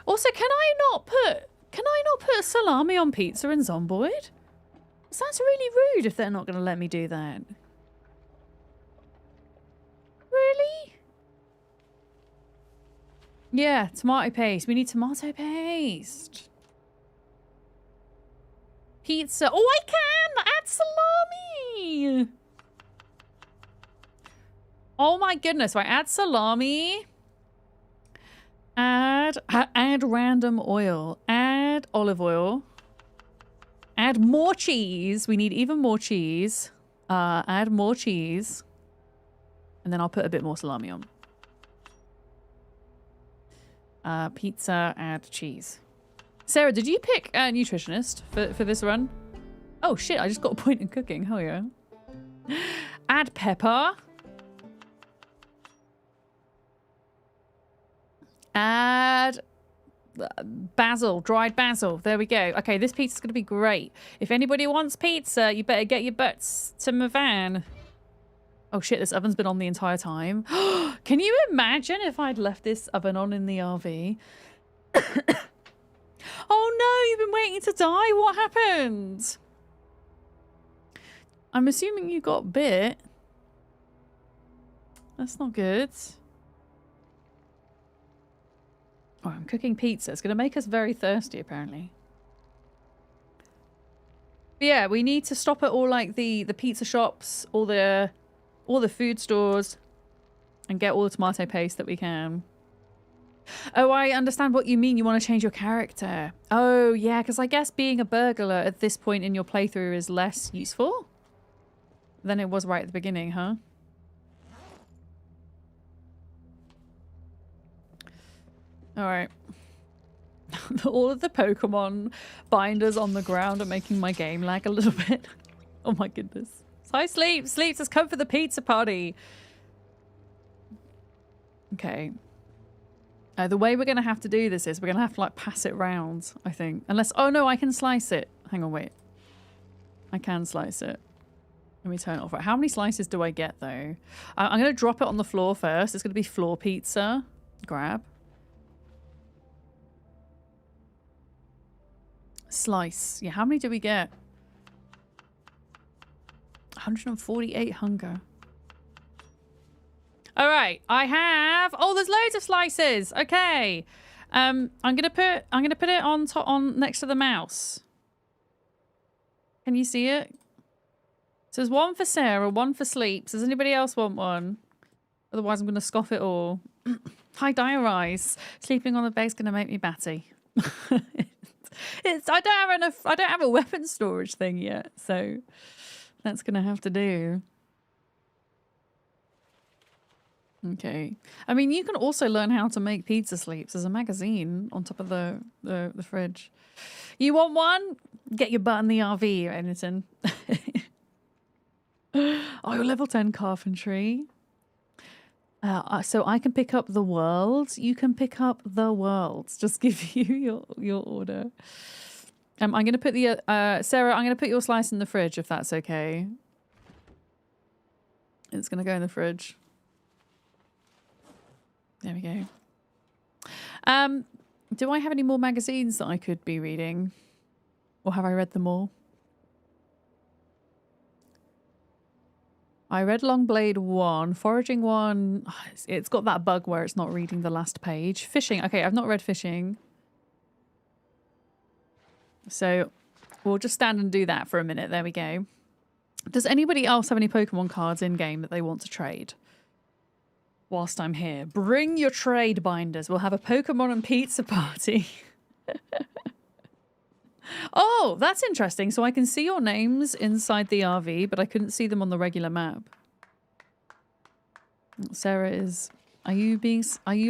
Also, can I not put salami on pizza in Zomboid? It sounds really rude if they're not going to let me do that. Really? Yeah, tomato paste. We need tomato paste. Pizza. Oh, I can! Add salami! Oh my goodness. Right, add salami. Add random oil. Add olive oil. Add more cheese. We need even more cheese. Add more cheese. And then I'll put a bit more salami on. Pizza, add cheese. Sarah, did you pick a nutritionist for this run? Oh shit, I just got a point in cooking. Hell yeah. Add pepper. Add basil, dried basil. There we go. Okay, this pizza's going to be great. If anybody wants pizza, you better get your butts to my van. Oh shit, this oven's been on the entire time. Can you imagine if I'd left this oven on in the RV? Oh no, you've been waiting to die? What happened? I'm assuming you got bit. That's not good. Oh, I'm cooking pizza. It's going to make us very thirsty, apparently. But yeah, we need to stop at all like the pizza shops, all the food stores, and get all the tomato paste that we can. Oh, I understand what you mean. You want to change your character. Oh, yeah, because I guess being a burglar at this point in your playthrough is less useful than it was right at the beginning, huh? All right. All of the Pokemon binders on the ground are making my game lag a little bit. Oh my goodness. Hi, Sleep. Sleeps has come for the pizza party. Okay. The way we're going to have to do this is we're going to have to like pass it round, I think. Unless, oh no, I can slice it. Hang on, wait. I can slice it. Let me turn it off. Right, how many slices do I get though? I'm going to drop it on the floor first. It's going to be floor pizza. Grab. Slice. Yeah, how many do we get? 148 hunger. All right, I have. Oh, there's loads of slices. Okay, I'm gonna put it on top, on next to the mouse. Can you see it? So there's one for Sarah, one for Sleeps. Does anybody else want one? Otherwise, I'm gonna scoff it all. Hi, Diarize. Sleeping on the bed's gonna make me batty. I don't have enough. I don't have a weapon storage thing yet, so that's gonna have to do. Okay. I mean, you can also learn how to make pizza sleeps. There's a magazine on top of the fridge. You want one? Get your butt in the RV, Edison. Oh, you're level 10 carpentry. So I can pick up the world. You can pick up the world. Just give you your order. I'm going to put the... Sarah, I'm going to put your slice in the fridge, if that's okay. It's going to go in the fridge. There we go. Do I have any more magazines that I could be reading? Or have I read them all? I read Longblade 1. Foraging 1. It's got that bug where it's not reading the last page. Fishing. Okay, I've not read Fishing. So we'll just stand and do that for a minute. There we go. Does anybody else have any Pokemon cards in-game that they want to trade? Whilst I'm here, bring your trade binders. We'll have a Pokemon and pizza party. Oh, that's interesting. So I can see your names inside the RV, but I couldn't see them on the regular map. Sarah is... Are you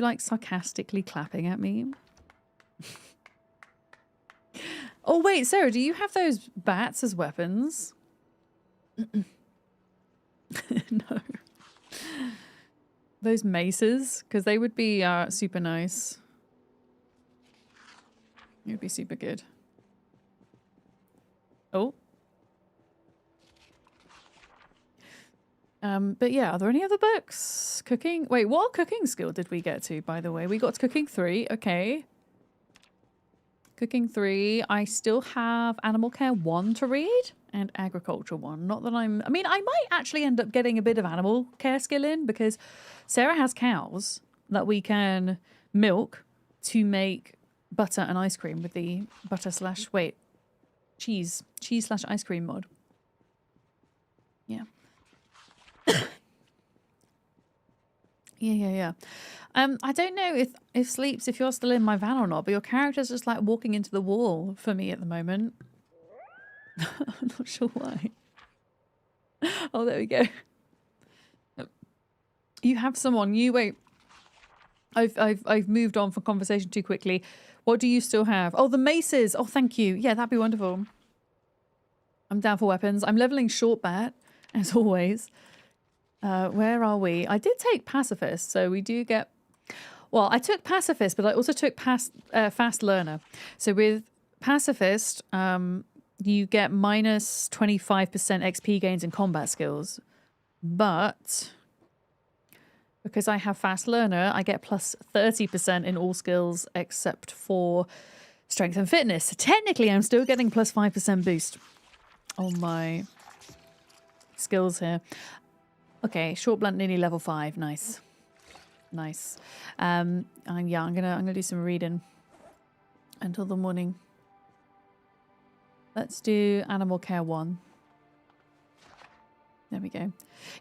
like sarcastically clapping at me? Oh, wait, Sarah, do you have those bats as weapons? No. Those maces, because they would be super nice. It would be super good. Oh. But yeah, are there any other books? Cooking? Wait, what cooking skill did we get to, by the way? We got to Cooking 3. Okay. Cooking 3. I still have Animal Care 1 to read and Agriculture 1. Not that I mean, I might actually end up getting a bit of Animal Care skill in because Sarah has cows that we can milk to make butter and ice cream with the butter slash, wait, cheese slash ice cream mod. Yeah. Yeah. I don't know if Sleeps, if you're still in my van or not, but your character's just like walking into the wall for me at the moment. I'm not sure why. Oh, there we go. You have someone. You wait. I've moved on from conversation too quickly. What do you still have? Oh, the maces. Oh, thank you. Yeah, that'd be wonderful. I'm down for weapons. I'm leveling short bat as always. Where are we? I did take pacifist, so we do get. Well, I took pacifist, but I also took fast learner. So with pacifist, you get minus 25% XP gains in combat skills, but because I have fast learner, I get plus 30% in all skills except for strength and fitness. So technically, I'm still getting plus 5% boost on my skills here. Okay, short blunt nearly level 5. Nice. Nice. And yeah, I'm gonna do some reading until the morning. Let's do Animal Care 1. There we go.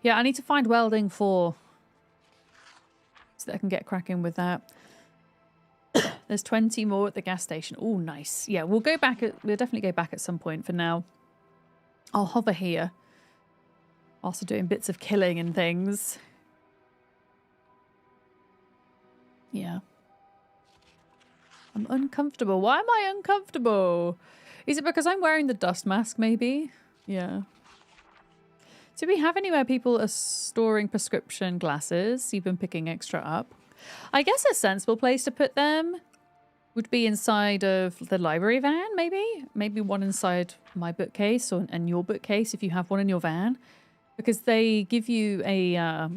Yeah, I need to find welding 4 so that I can get cracking with that. There's 20 more at the gas station. Oh, nice. Yeah, we'll go back. We'll definitely go back at some point. For now, I'll hover here. Also doing bits of killing and things. Yeah. I'm uncomfortable. Why am I uncomfortable? Is it because I'm wearing the dust mask, maybe? Yeah. Do we have anywhere people are storing prescription glasses? You've been picking extra up. I guess a sensible place to put them would be inside of the library van, maybe? Maybe one inside my bookcase and your bookcase if you have one in your van. Because they give you a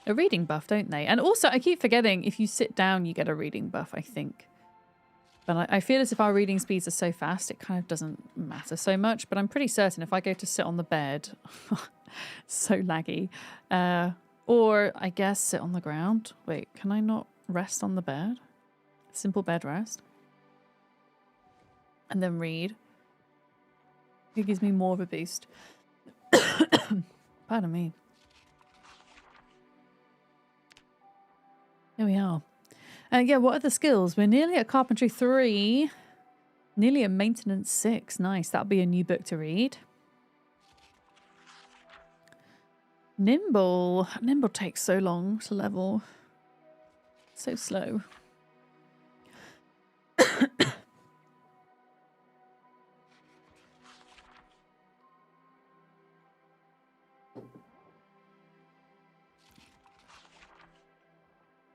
reading buff, don't they? And also, I keep forgetting, if you sit down, you get a reading buff, I think. But I feel as if our reading speeds are so fast, it kind of doesn't matter so much. But I'm pretty certain if I go to sit on the bed, so laggy. Or I guess sit on the ground. Wait, can I not rest on the bed? Simple bed rest. And then read. It gives me more of a boost. Pardon me. Here we are. Yeah, what are the skills? We're nearly at Carpentry 3. Nearly at Maintenance 6. Nice. That'll be a new book to read. Nimble. Nimble takes so long to level. So slow.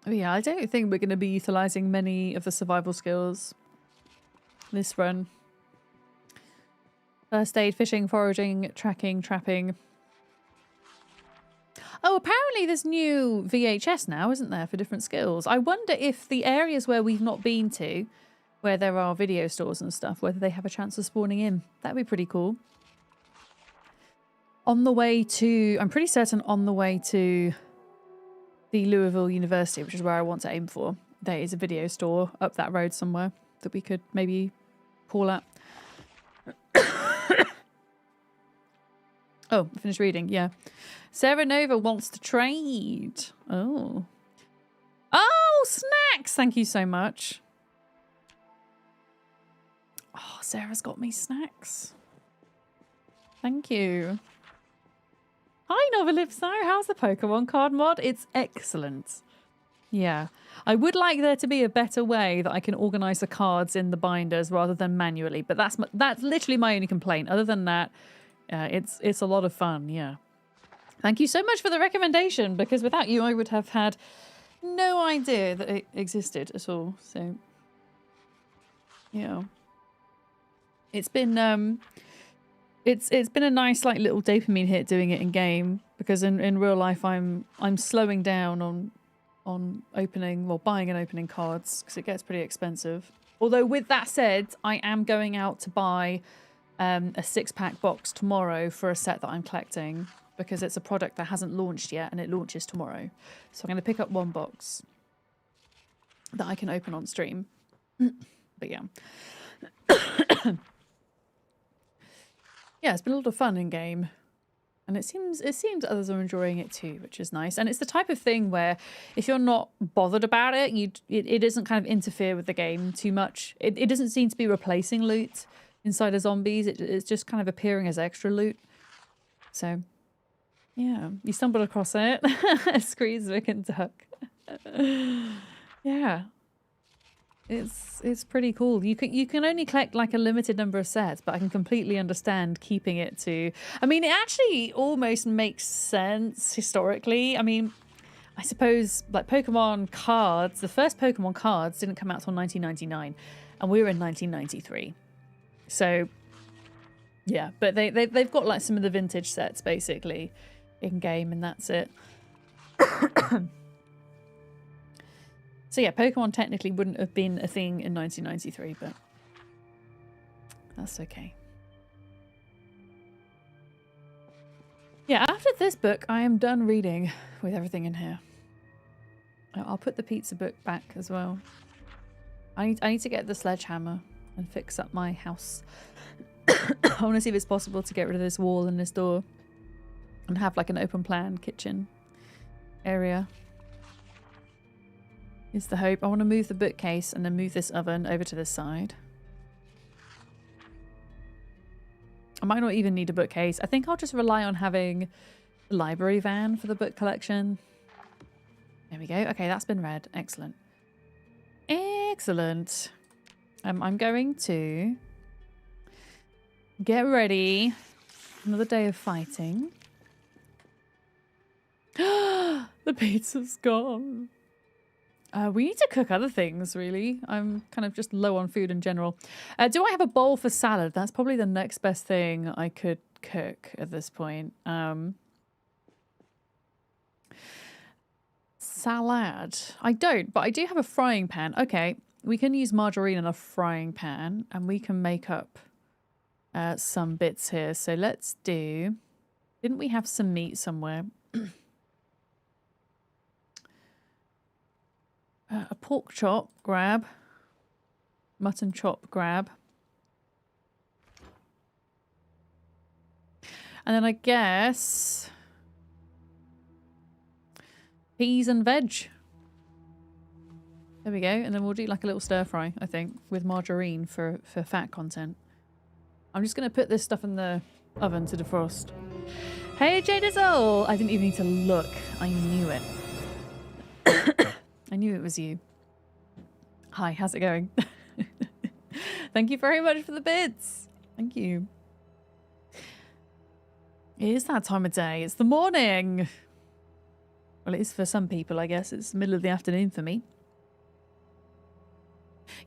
Oh yeah, I don't think we're going to be utilising many of the survival skills this run. First aid, fishing, foraging, tracking, trapping. Oh, apparently there's new VHS now, isn't there, for different skills? I wonder if the areas where we've not been to, where there are video stores and stuff, whether they have a chance of spawning in. That'd be pretty cool. On the way to... I'm pretty certain on the way to the Louisville University, which is where I want to aim for, there is a video store up that road somewhere that we could maybe call at. Oh, I finished reading, yeah. Sarah Nova wants to trade. Oh. Oh, snacks! Thank you so much. Oh, Sarah's got me snacks. Thank you. Hi, Novelipso. How's the Pokemon card mod? It's excellent. Yeah. I would like there to be a better way that I can organise the cards in the binders rather than manually, but that's literally my only complaint. Other than that, it's a lot of fun, yeah. Thank you so much for the recommendation, because without you, I would have had no idea that it existed at all. So, yeah. It's been... It's been a nice like little dopamine hit doing it in game, because in real life I'm slowing down on opening, well, buying and opening cards, because it gets pretty expensive. Although with that said, I am going out to buy a 6-pack box tomorrow for a set that I'm collecting, because it's a product that hasn't launched yet and it launches tomorrow. So I'm going to pick up one box that I can open on stream. But yeah. Yeah, it's been a lot of fun in game, and it seems others are enjoying it too, which is nice. And it's the type of thing where if you're not bothered about it, it doesn't kind of interfere with the game too much. It doesn't seem to be replacing loot inside of zombies. It's just kind of appearing as extra loot. So, yeah, you stumbled across it. Screens, Vic and Duck. Yeah. It's pretty cool. You can only collect like a limited number of sets, but I can completely understand keeping it to... I mean, it actually almost makes sense historically. I mean, I suppose like Pokemon cards, the first Pokemon cards didn't come out till 1999, and we were in 1993. So, yeah, but they've got like some of the vintage sets basically in game, and that's it. So yeah, Pokemon technically wouldn't have been a thing in 1993, but that's okay. Yeah, after this book, I am done reading with everything in here. I'll put the pizza book back as well. I need to get the sledgehammer and fix up my house. I want to see if it's possible to get rid of this wall and this door and have like an open plan kitchen area. Is the hope. I want to move the bookcase and then move this oven over to this side. I might not even need a bookcase. I think I'll just rely on having a library van for the book collection. There we go. Okay, that's been read. Excellent. Excellent. I'm going to get ready. Another day of fighting. The pizza's gone. We need to cook other things, really. I'm kind of just low on food in general. Do I have a bowl for salad? That's probably the next best thing I could cook at this point. Salad. I don't, but I do have a frying pan. Okay, we can use margarine in a frying pan, and we can make up some bits here. So let's do... Didn't we have some meat somewhere? A pork chop, grab. Mutton chop, grab. And then I guess... peas and veg. There we go. And then we'll do like a little stir fry, I think, with margarine for fat content. I'm just going to put this stuff in the oven to defrost. Hey, Jadizzle! I didn't even need to look. I knew it. I knew it was you. Hi, how's it going? Thank you very much for the bits. Thank you. It is that time of day. It's the morning. Well, it is for some people, I guess. It's the middle of the afternoon for me.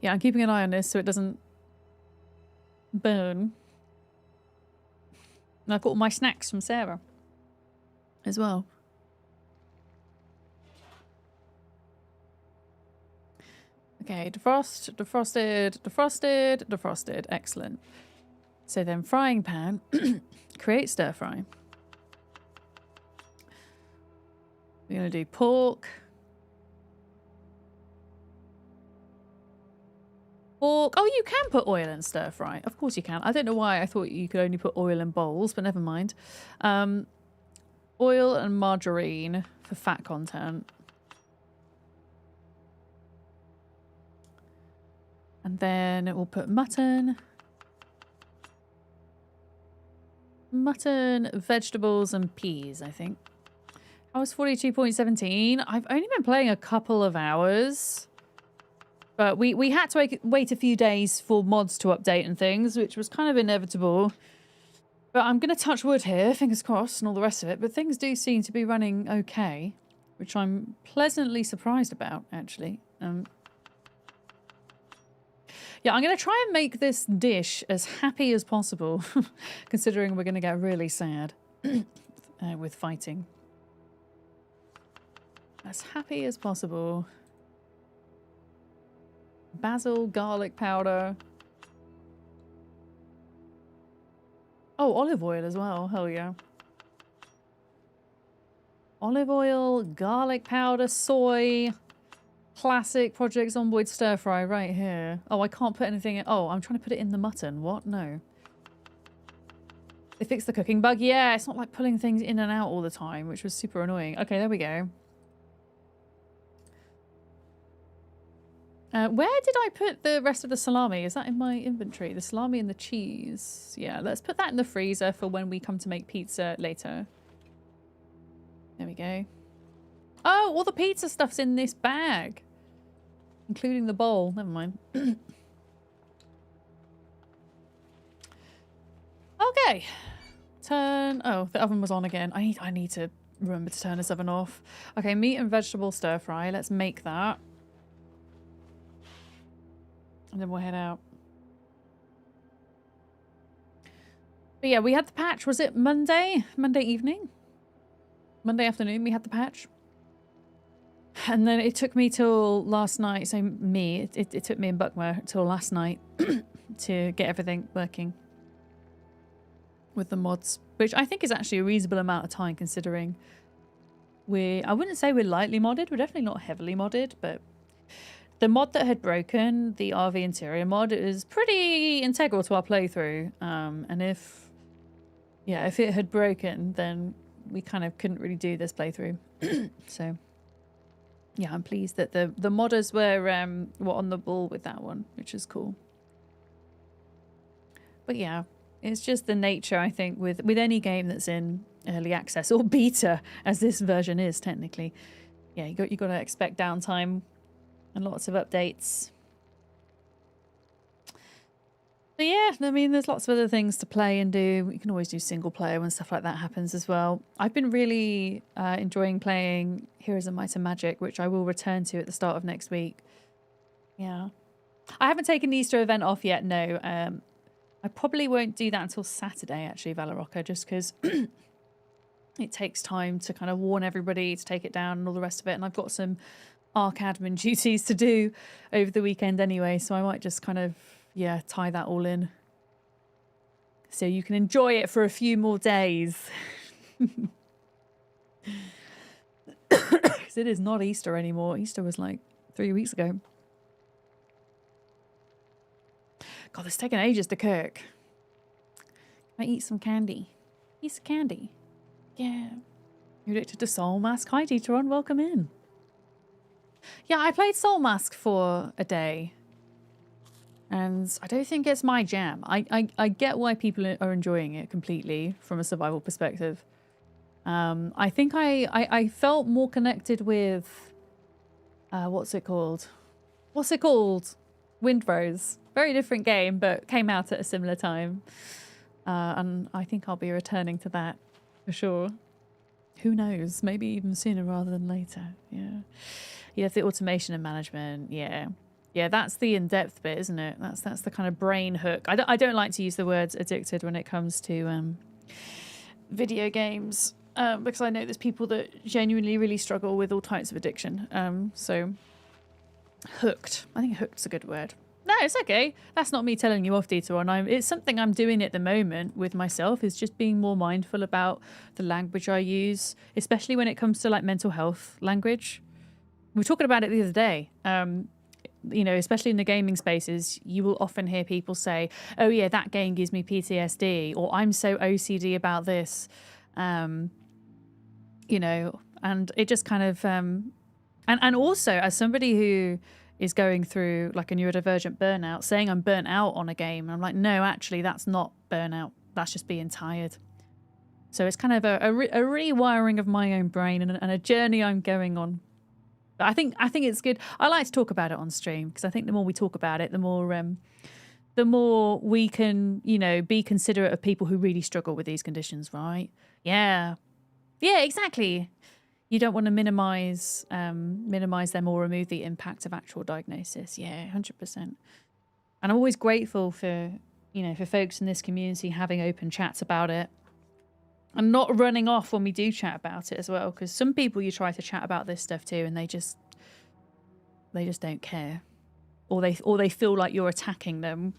Yeah, I'm keeping an eye on this so it doesn't burn. And I've got all my snacks from Sarah as well. Okay, defrost, defrosted, defrosted, defrosted. Excellent. So then frying pan, create stir fry. We're going to do pork. Pork. Oh, you can put oil in stir fry. Of course you can. I don't know why I thought you could only put oil in bowls, but never mind. Oil and margarine for fat content. And then we'll put mutton. Mutton, vegetables, and peas, I think. I was 42.17. I've only been playing a couple of hours. But we had to wait a few days for mods to update and things, which was kind of inevitable. But I'm going to touch wood here, fingers crossed, and all the rest of it. But things do seem to be running okay, which I'm pleasantly surprised about, actually. Yeah, I'm going to try and make this dish as happy as possible, considering we're going to get really sad with fighting. As happy as possible. Basil, garlic powder. Oh, olive oil as well. Hell yeah. Olive oil, garlic powder, soy... Classic Project Zomboid stir fry right here. Oh, I can't put anything in. Oh, I'm trying to put it in the mutton. What? No. They fixed the cooking bug. Yeah, it's not like pulling things in and out all the time, which was super annoying. Okay, there we go. Where did I put the rest of the salami? Is that in my inventory? The salami and the cheese. Yeah, let's put that in the freezer for when we come to make pizza later. There we go. Oh, all the pizza stuff's in this bag. Including the bowl. Never mind. Okay. Turn... Oh, the oven was on again. I need to remember to turn this oven off. Okay, meat and vegetable stir fry. Let's make that. And then we'll head out. But yeah, we had the patch. Was it Monday? Monday evening? Monday afternoon we had the patch. And then it took me till last night, so it took me and Buckmer till last night to get everything working with the mods, which I think is actually a reasonable amount of time considering I wouldn't say we're lightly modded, we're definitely not heavily modded, but the mod that had broken, the RV interior mod, is pretty integral to our playthrough. And if it had broken, then we kind of couldn't really do this playthrough. So yeah, I'm pleased that the modders were on the ball with that one, which is cool. But yeah, it's just the nature, I think, with any game that's in early access or beta, as this version is technically. Yeah, you got to expect downtime and lots of updates. But yeah, I mean, there's lots of other things to play and do. You can always do single player when stuff like that happens as well. I've been really enjoying playing Heroes of Might and Magic, which I will return to at the start of next week. Yeah. I haven't taken the Easter event off yet, no. I probably won't do that until Saturday, actually, Valarocca, just because it takes time to kind of warn everybody to take it down and all the rest of it. And I've got some Arc admin duties to do over the weekend anyway, so I might just kind of, yeah, tie that all in. So you can enjoy it for a few more days. Because it is not Easter anymore. Easter was like 3 weeks ago. God, it's taken ages to cook. Can I eat some candy? Eat some candy. Yeah. You're addicted to Soul Mask. Hi, Detron. Welcome in. Yeah, I played Soul Mask for a day. And I don't think it's my jam. I get why people are enjoying it completely from a survival perspective. I think I felt more connected with... what's it called? Windrose. Very different game, but came out at a similar time. And I think I'll be returning to that for sure. Who knows? Maybe even sooner rather than later. Yeah. Yeah, the automation and management. Yeah. Yeah, that's the in-depth bit, isn't it? That's the kind of brain hook. I don't like to use the words addicted when it comes to video games because I know there's people that genuinely really struggle with all types of addiction. So hooked. I think hooked's a good word. No, it's okay. That's not me telling you off, Dieter. It's something I'm doing at the moment with myself, is just being more mindful about the language I use, especially when it comes to like mental health language. We were talking about it the other day. You know, especially in the gaming spaces, you will often hear people say, oh yeah, that game gives me PTSD, or I'm so OCD about this. You know, and it just kind of... And also, as somebody who is going through like a neurodivergent burnout, saying I'm burnt out on a game, I'm like, no, actually, that's not burnout. That's just being tired. So it's kind of a rewiring of my own brain and a journey I'm going on. But I think it's good. I like to talk about it on stream because I think the more we talk about it, the more we can, you know, be considerate of people who really struggle with these conditions, right? Yeah. Yeah, exactly. You don't want to minimize them or remove the impact of actual diagnosis. Yeah, 100%. And I'm always grateful for, you know, for folks in this community having open chats about it and not running off when we do chat about it as well. Because some people you try to chat about this stuff too, and they just don't care, or they feel like you're attacking them.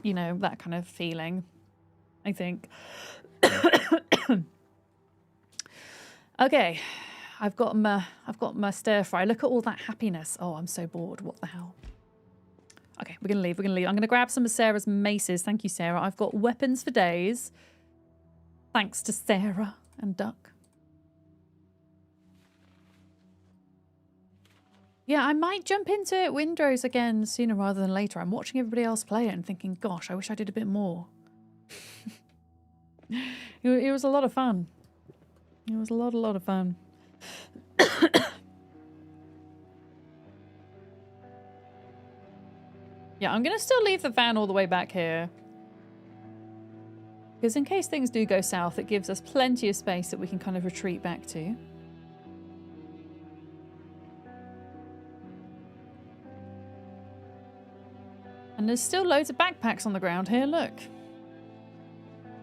You know, that kind of feeling, I think. Okay. I've got my stir fry. Look at all that happiness. Oh, I'm so bored. What the hell? Okay, we're gonna leave. I'm gonna grab some of Sarah's maces. Thank you, Sarah. I've got weapons for days. Thanks to Sarah and Duck. Yeah, I might jump into Windrose again sooner rather than later. I'm watching everybody else play it and thinking, gosh, I wish I did a bit more. It was a lot of fun. It was a lot of fun. Yeah, I'm going to still leave the van all the way back here. Because in case things do go south, it gives us plenty of space that we can kind of retreat back to. And there's still loads of backpacks on the ground here, look.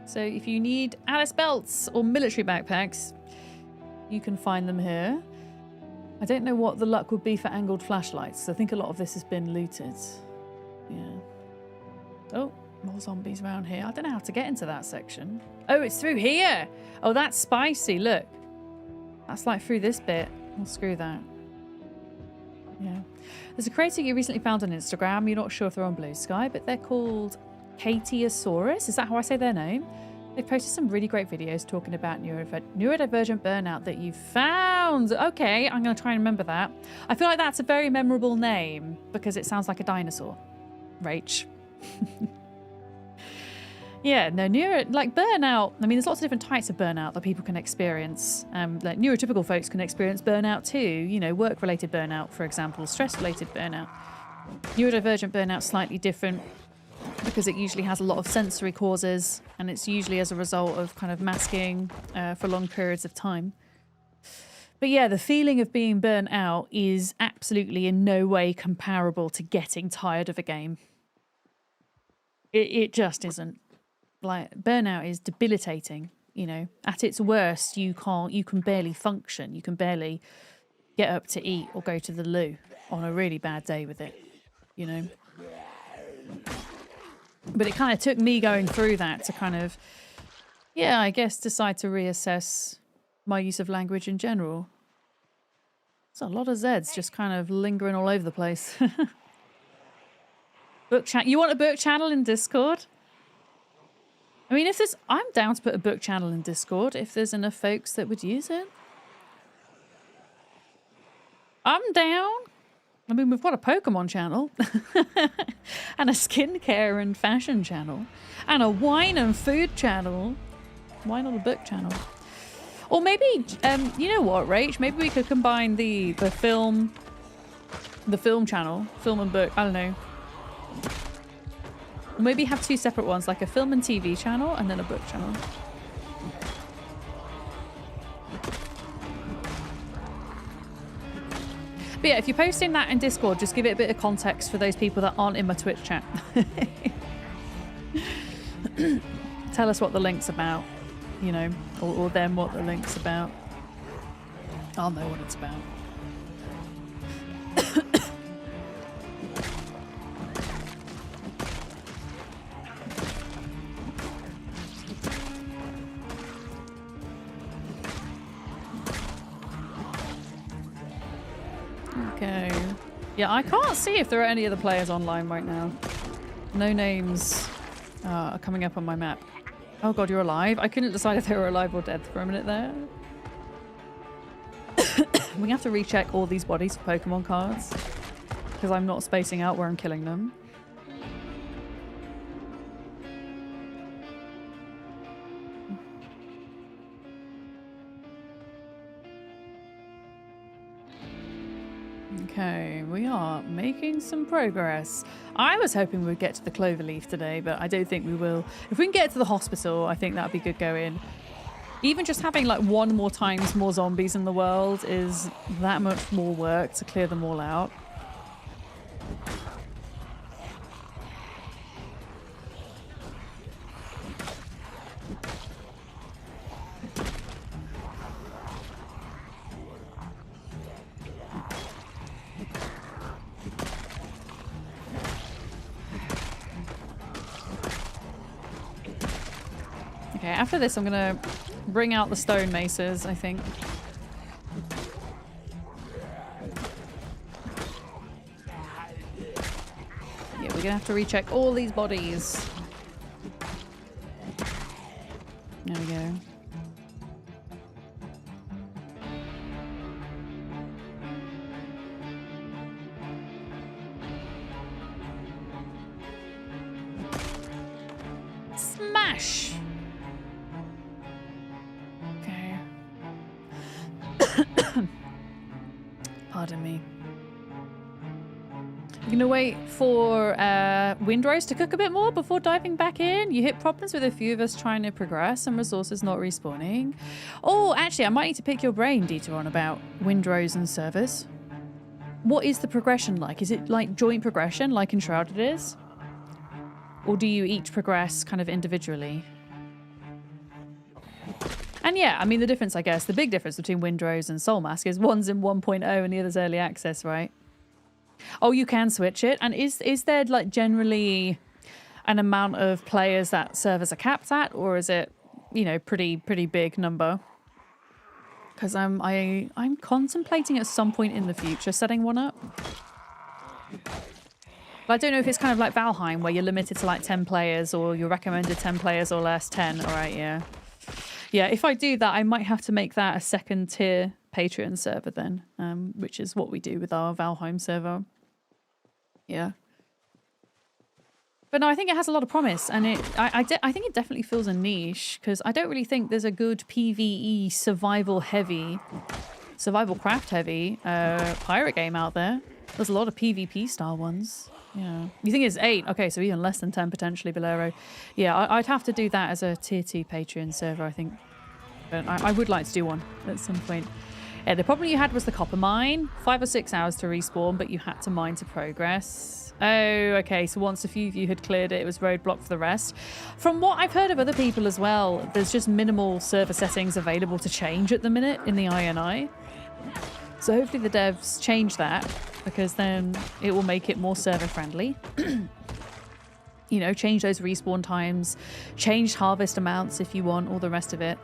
So if you need Alice belts or military backpacks, you can find them here. I don't know what the luck would be for angled flashlights. I think a lot of this has been looted. Yeah. Oh, more zombies around here. I don't know how to get into that section. Oh, it's through here. Oh, that's spicy. Look. That's like through this bit. Well, screw that. Yeah. There's a creator you recently found on Instagram. You're not sure if they're on Blue Sky, but they're called Katiosaurus. Is that how I say their name? They've posted some really great videos talking about neurodivergent burnout that you found. Okay, I'm going to try and remember that. I feel like that's a very memorable name because it sounds like a dinosaur. Rach. Yeah, no, like burnout. I mean, there's lots of different types of burnout that people can experience. Like neurotypical folks can experience burnout too. You know, work-related burnout, for example, stress-related burnout. Neurodivergent burnout slightly different because it usually has a lot of sensory causes, and it's usually as a result of kind of masking for long periods of time. But yeah, the feeling of being burnt out is absolutely in no way comparable to getting tired of a game. It just isn't. Like, burnout is debilitating, you know. At its worst, you can barely function. You can barely get up to eat or go to the loo on a really bad day with it, you know. But it kind of took me going through that to kind of, yeah, I guess decide to reassess my use of language in general. There's a lot of Zs just kind of lingering all over the place. Book chat. You want a book channel in Discord? I mean, I'm down to put a book channel in Discord if there's enough folks that would use it. I'm down. I mean, we've got a Pokemon channel and a skincare and fashion channel and a wine and food channel. Why not a book channel? Or maybe, you know what, Rach? Maybe we could combine the film channel, film and book. I don't know. Maybe have two separate ones, like a film and TV channel and then a book channel. But yeah, if you're posting that in Discord, just give it a bit of context for those people that aren't in my Twitch chat. Tell us what the link's about, you know, or them what the link's about. I'll know what it's about. Okay. Yeah, I can't see if there are any other players online right now. No names are coming up on my map. Oh god, you're alive? I couldn't decide if they were alive or dead for a minute there. We have to recheck all these bodies for Pokemon cards because I'm not spacing out where I'm killing them. Okay, we are making some progress. I was hoping we'd get to the Cloverleaf today, but I don't think we will. If we can get to the hospital, I think that'd be good going. Even just having like one more times more zombies in the world is that much more work to clear them all out. Okay, after this I'm gonna bring out the stone maces, I think. Yeah, we're gonna have to recheck all these bodies. There we go. Smash! Pardon me. You're gonna wait for Windrose to cook a bit more before diving back in? You hit problems with a few of us trying to progress and resources not respawning. Oh, actually, I might need to pick your brain, Dieteron, about Windrose and service. What is the progression like? Is it like joint progression, like Enshrouded is? Or do you each progress kind of individually? And yeah, I mean, the difference, I guess, the big difference between Windrose and Soulmask is one's in 1.0 and the other's early access, right? Oh, you can switch it. And is there, like, generally an amount of players that servers are capped at? Or is it, you know, pretty big number? Because I'm contemplating at some point in the future setting one up. But I don't know if it's kind of like Valheim, where you're limited to like 10 players, or you're recommended 10 players or less. 10, all right, yeah. Yeah, if I do that, I might have to make that a second tier Patreon server then, which is what we do with our Valheim server. Yeah. But no, I think it has a lot of promise, and I think it definitely fills a niche, because I don't really think there's a good PvE survival craft heavy pirate game out there. There's a lot of PvP style ones. Yeah. You think it's 8? Okay, so even less than 10 potentially, Bolero. Yeah, I'd have to do that as a tier 2 Patreon server, I think. But I would like to do one at some point. Yeah, the problem you had was the copper mine. 5 or 6 hours to respawn, but you had to mine to progress. Oh, okay, so once a few of you had cleared it, it was roadblocked for the rest. From what I've heard of other people as well, there's just minimal server settings available to change at the minute in the INI. So hopefully the devs change that, because then it will make it more server friendly. You know, change those respawn times, change harvest amounts if you want, all the rest of it.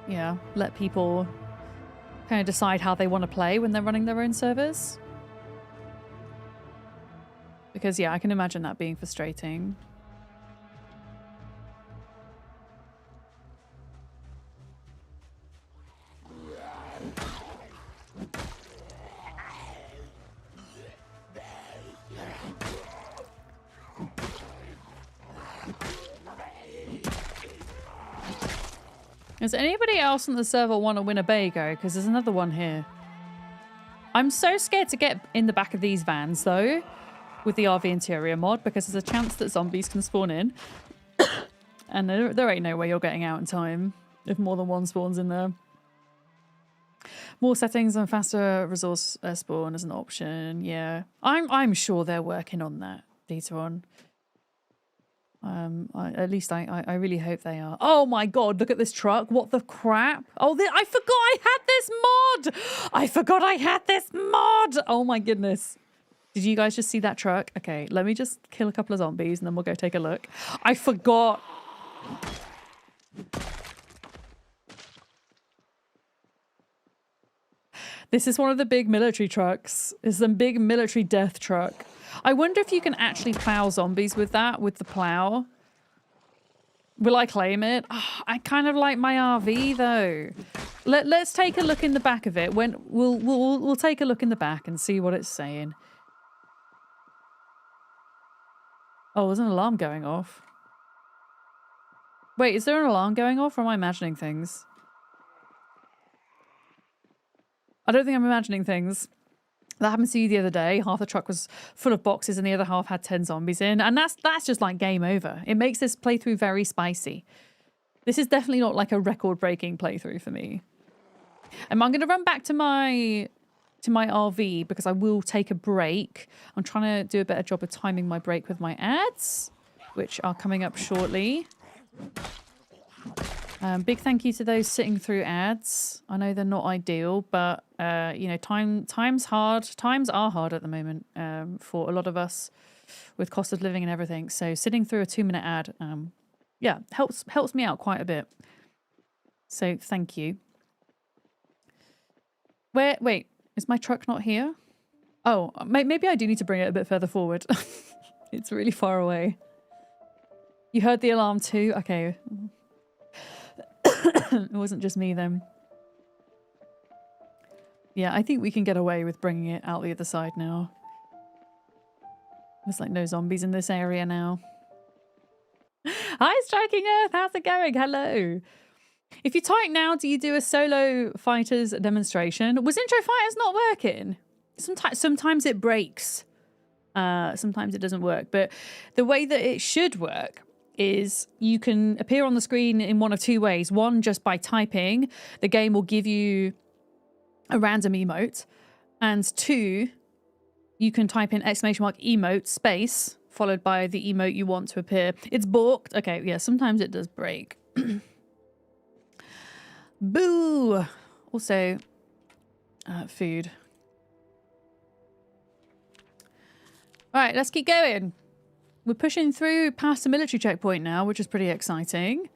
Yeah, let people kind of decide how they want to play when they're running their own servers. Because, yeah, I can imagine that being frustrating. Does anybody else on the server want a Winnebago? Because there's another one here. I'm so scared to get in the back of these vans, though, with the RV interior mod, because there's a chance that zombies can spawn in. And there ain't no way you're getting out in time if more than one spawns in there. More settings and faster resource spawn as an option. Yeah, I'm sure they're working on that later on. At least I really hope they are. Oh my god, look at this truck. What the crap? Oh, I forgot I had this mod. I forgot I had this mod. Oh my goodness. Did you guys just see that truck? Okay, let me just kill a couple of zombies and then we'll go take a look. I forgot. This is one of the big military trucks. It's a big military death truck. I wonder if you can actually plow zombies with that, with the plow. Will I claim it? Oh, I kind of like my RV though. Let's take a look in the back of it. We'll take a look in the back and see what it's saying. Oh, there's an alarm going off. Wait, is there an alarm going off, or am I imagining things? I don't think I'm imagining things. That happened to you the other day. Half the truck was full of boxes and the other half had 10 zombies in. And that's just like game over. It makes this playthrough very spicy. This is definitely not like a record-breaking playthrough for me. And I'm going to run back to my RV because I will take a break. I'm trying to do a better job of timing my break with my ads, which are coming up shortly. Big thank you to those sitting through ads. I know they're not ideal, but you know, times are hard at the moment for a lot of us with cost of living and everything. So sitting through a 2-minute ad, yeah, helps me out quite a bit. So thank you. Wait, is my truck not here? Oh, maybe I do need to bring it a bit further forward. It's really far away. You heard the alarm too? Okay. It wasn't just me then. Yeah, I think we can get away with bringing it out the other side now. There's like no zombies in this area now. Hi, Striking Earth. How's it going? Hello. If you type now, do you do a solo fighters demonstration? Was intro fighters not working? Sometimes it breaks. Sometimes it doesn't work. But the way that it should work is you can appear on the screen in one of two ways. One, just by typing, the game will give you a random emote. And two, you can type in ! emote space followed by the emote you want to appear. It's balked. Okay, yeah, sometimes it does break. Boo! Also, food. All right, let's keep going. We're pushing through past the military checkpoint now, which is pretty exciting.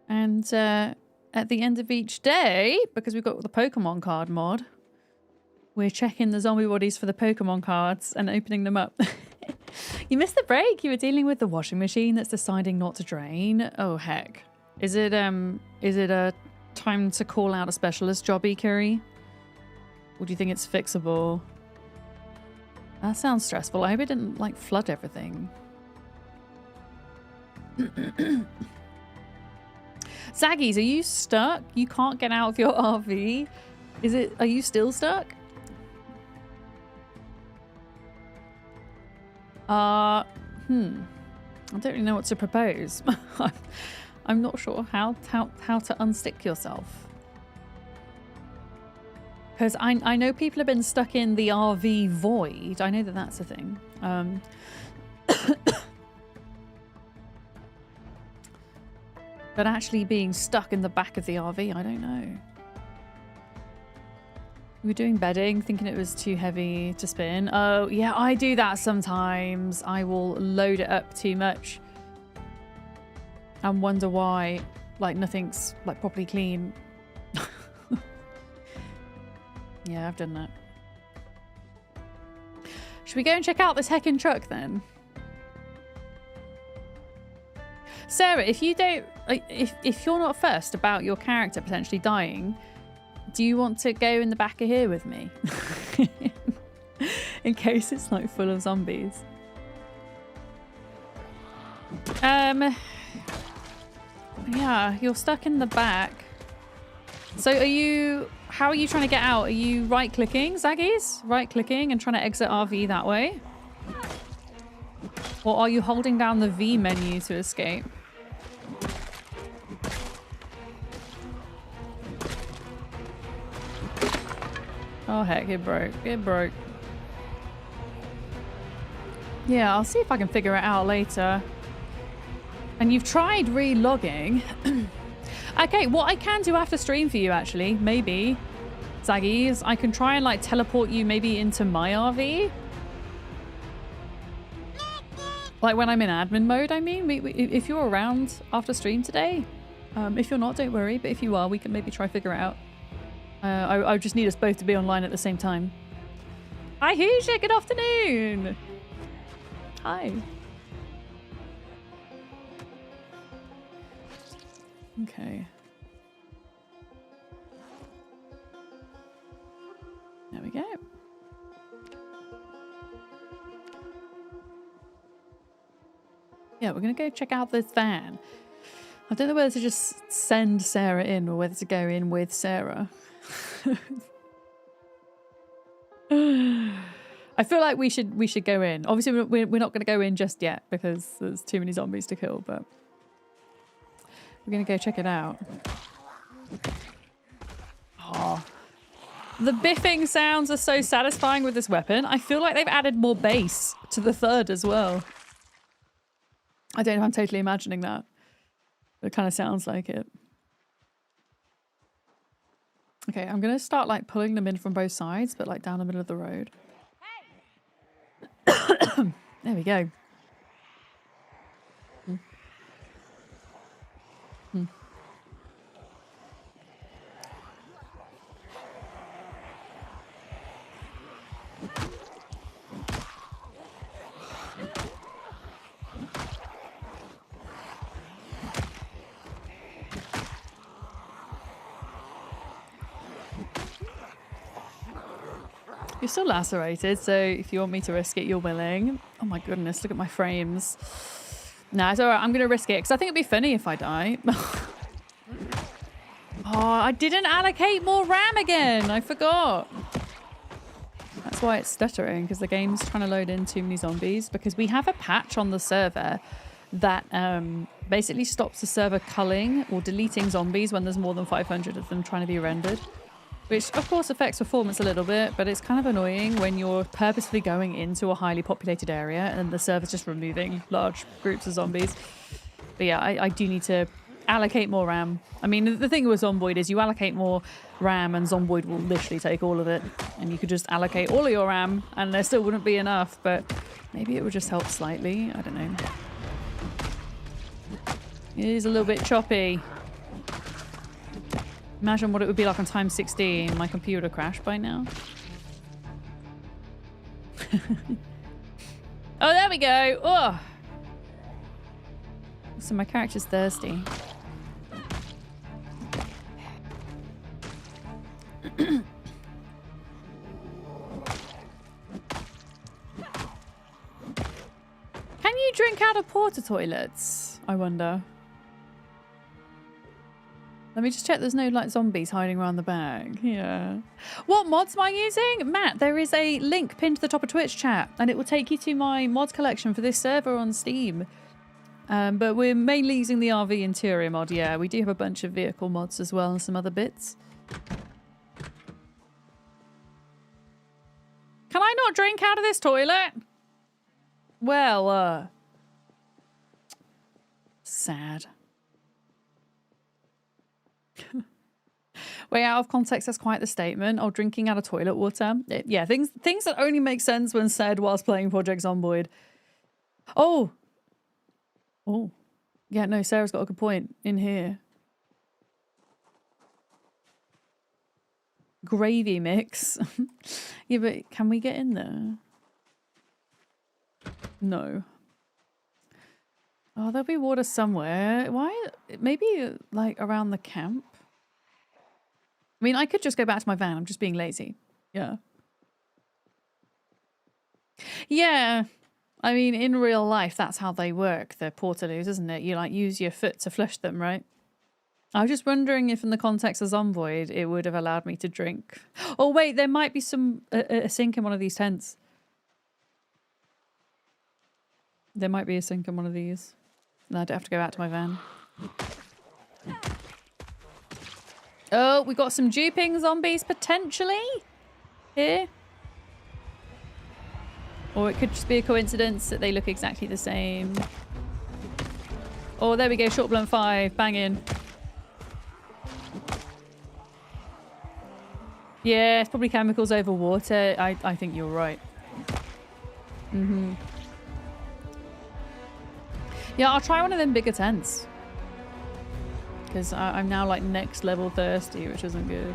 And at the end of each day, because we've got the Pokemon card mod, we're checking the zombie bodies for the Pokemon cards and opening them up. You missed the break. You were dealing with the washing machine that's deciding not to drain. Oh, heck. Is it a time to call out a specialist jobby, Curry? Or do you think it's fixable? That sounds stressful. I hope it didn't, like, flood everything. Zaggies, are you stuck? You can't get out of your RV? Are you still stuck? I don't really know what to propose. I'm not sure how to unstick yourself. Because I know people have been stuck in the RV void. I know that that's a thing. But actually being stuck in the back of the RV, I don't know. We were doing bedding, thinking it was too heavy to spin. Oh, yeah, I do that sometimes. I will load it up too much and wonder why, like, nothing's, like, properly clean. Yeah, I've done that. Should we go and check out this heckin' truck, then? Sarah, if you don't... If you're not fussed about your character potentially dying... Do you want to go in the back of here with me? In case it's like full of zombies. Yeah, you're stuck in the back. So how are you trying to get out? Are you right-clicking, Zaggies? Right-clicking and trying to exit RV that way? Or are you holding down the V menu to escape? Oh heck, it broke. It broke. Yeah, I'll see if I can figure it out later. And you've tried re-logging. Okay, what I can do after stream for you, actually, maybe, Zaggies, I can try and, like, teleport you maybe into my RV. Like, when I'm in admin mode, I mean. If you're around after stream today. If you're not, don't worry. But if you are, we can maybe try figure it out. I just need us both to be online at the same time. Hi, Hoosier. Good afternoon. Hi. Okay. There we go. Yeah, we're going to go check out this van. I don't know whether to just send Sarah in or whether to go in with Sarah. I feel like we should go in. Obviously, we're not going to go in just yet because there's too many zombies to kill, but we're going to go check it out. Oh, the biffing sounds are so satisfying with this weapon. I feel like they've added more bass to the third as well. I don't know if I'm totally imagining that. But it kind of sounds like it. Okay, I'm going to start, like, pulling them in from both sides, but, like, down the middle of the road. Hey! There we go. You're still lacerated, so if you want me to risk it, you're willing. Oh my goodness, look at my frames. Nah, it's alright, I'm going to risk it, because I think it'd be funny if I die. Oh, I didn't allocate more RAM again. I forgot. That's why it's stuttering, because the game's trying to load in too many zombies, because we have a patch on the server that basically stops the server culling or deleting zombies when there's more than 500 of them trying to be rendered. Which, of course, affects performance a little bit, but it's kind of annoying when you're purposefully going into a highly populated area and the server's just removing large groups of zombies. But yeah, I do need to allocate more RAM. I mean, the thing with Zomboid is you allocate more RAM and Zomboid will literally take all of it. And you could just allocate all of your RAM and there still wouldn't be enough, but maybe it would just help slightly. I don't know. It is a little bit choppy. Imagine what it would be like on time 16. My computer crashed by now. Oh, there we go. Oh. So my character's thirsty. Can you drink out of porta toilets? I wonder. Let me just check there's no like zombies hiding around the bag. Yeah. What mods am I using? Matt, there is a link pinned to the top of Twitch chat and it will take you to my mods collection for this server on Steam. But we're mainly using the RV interior mod, yeah. We do have a bunch of vehicle mods as well and some other bits. Can I not drink out of this toilet? Well, sad. Way out of context, that's quite the statement. Oh, drinking out of toilet water. Yeah, things that only make sense when said whilst playing Project Zomboid. Oh. Oh. Yeah, no, Sarah's got a good point in here. Gravy mix. Yeah, but can we get in there? No. Oh, there'll be water somewhere. Why? Maybe like around the camp? I mean, I could just go back to my van. I'm just being lazy. Yeah. Yeah. I mean, in real life, that's how they work. They're portaloos, isn't it? You like use your foot to flush them, right? I was just wondering if in the context of Zomboid, it would have allowed me to drink. Oh, wait, there might be a sink in one of these tents. There might be a sink in one of these. No, I don't have to go back to my van. Oh, we got some duping zombies potentially here. Or it could just be a coincidence that they look exactly the same. Oh, there we go. Short blunt 5. Bang in. Yeah, it's probably chemicals over water. I think you're right. Mm-hmm. Yeah, I'll try one of them bigger tents. Because I'm now like next level thirsty, which isn't good.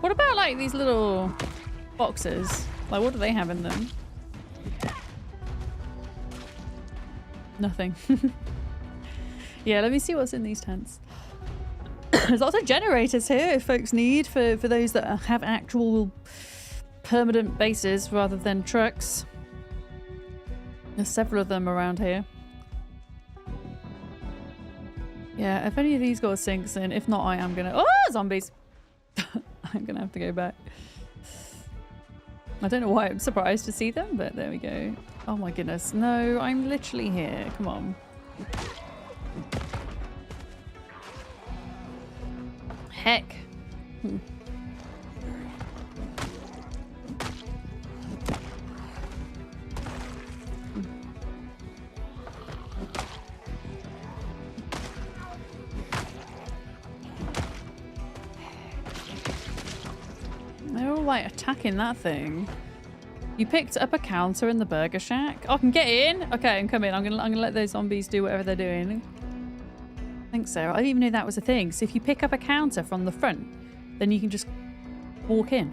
What about like these little boxes? Like what do they have in them? Nothing. Yeah, let me see what's in these tents. There's lots of generators here if folks need for those that have actual permanent bases rather than trucks. There's several of them around here. Yeah, if any of these got sinks in, if not, I am gonna... Oh, zombies! I'm gonna have to go back. I don't know why I'm surprised to see them, but there we go. Oh my goodness. No, I'm literally here. Come on. Heck. They're all like attacking that thing. You picked up a counter in the Burger Shack. Oh, I can get in. Okay, I'm coming. I'm gonna let those zombies do whatever they're doing. Thanks, Sarah. I didn't even know that was a thing. So if you pick up a counter from the front, then you can just walk in.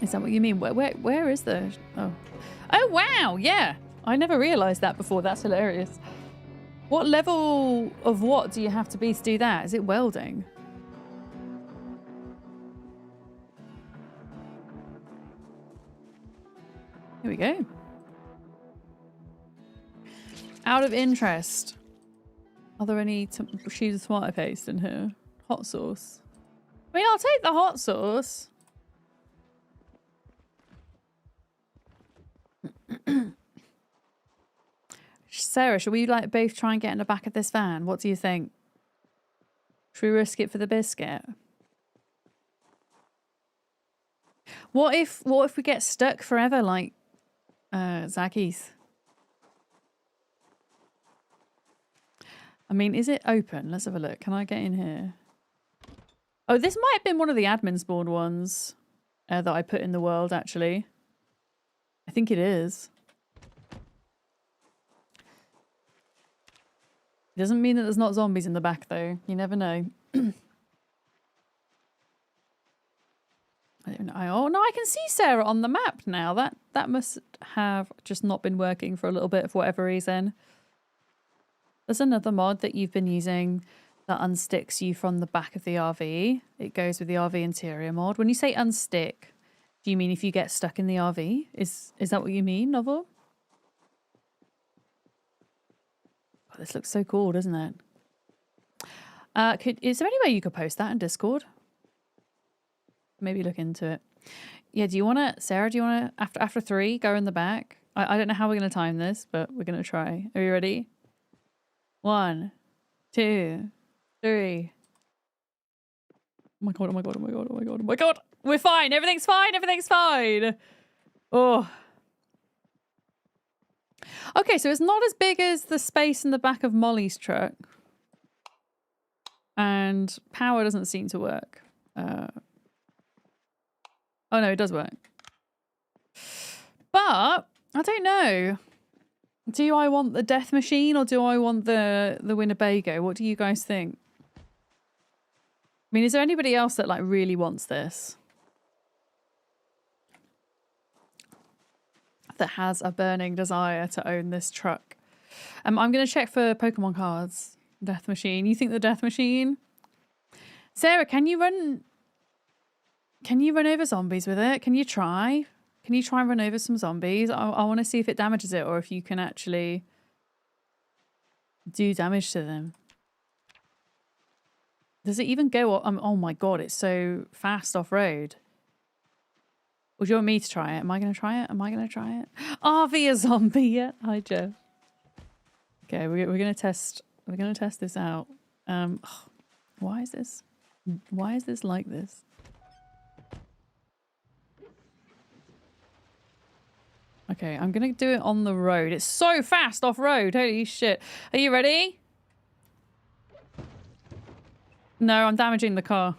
Is that what you mean? Where is the... Oh. Oh, wow. Yeah. I never realised that before. That's hilarious. What level of what do you have to be to do that? Is it welding? Here we go. Out of interest, are there any sheets of tomato paste in here? Hot sauce. I mean, I'll take the hot sauce. Sarah, should we like both try and get in the back of this van? What do you think? Should we risk it for the biscuit? What if we get stuck forever like Zacky's? I mean, is it open? Let's have a look. Can I get in here? Oh, this might have been one of the admin spawned ones that I put in the world, actually. I think it is. Doesn't mean that there's not zombies in the back, though. You never know. I don't know. Oh, no, I can see Sarah on the map now. That must have just not been working for a little bit for whatever reason. There's another mod that you've been using that unsticks you from the back of the RV. It goes with the RV interior mod. When you say unstick, do you mean if you get stuck in the RV? Is that what you mean, Novel? Oh, this looks so cool, doesn't it? Is there any way you could post that in Discord? Maybe look into it. Yeah, do you want to, Sarah, do you want to, after 3, go in the back? I don't know how we're going to time this, but we're going to try. Are you ready? 1, 2, 3. Oh my god, oh my god, oh my god, oh my god, oh my god. We're fine. Everything's fine. Everything's fine. Oh. Okay, so it's not as big as the space in the back of Molly's truck. And power doesn't seem to work. Oh no, it does work. But I don't know. Do I want the death machine or do I want the Winnebago? What do you guys think? I mean, is there anybody else that like really wants this? That has a burning desire to own this truck. I'm going to check for Pokemon cards. Death machine. You think the death machine? Sarah, can you run over zombies with it? Can you try? Can you try and run over some zombies? I want to see if it damages it or if you can actually do damage to them. Does it even go? Oh my god, it's so fast off-road. Or do you want me to try it? Am I going to try it? Am I going to try it? RV a zombie yet? Hi, Jeff. Okay, we're going to test. We're going to test this out. Why is this? Why is this like this? Okay, I'm going to do it on the road. It's so fast off-road. Holy shit. Are you ready? No, I'm damaging the car.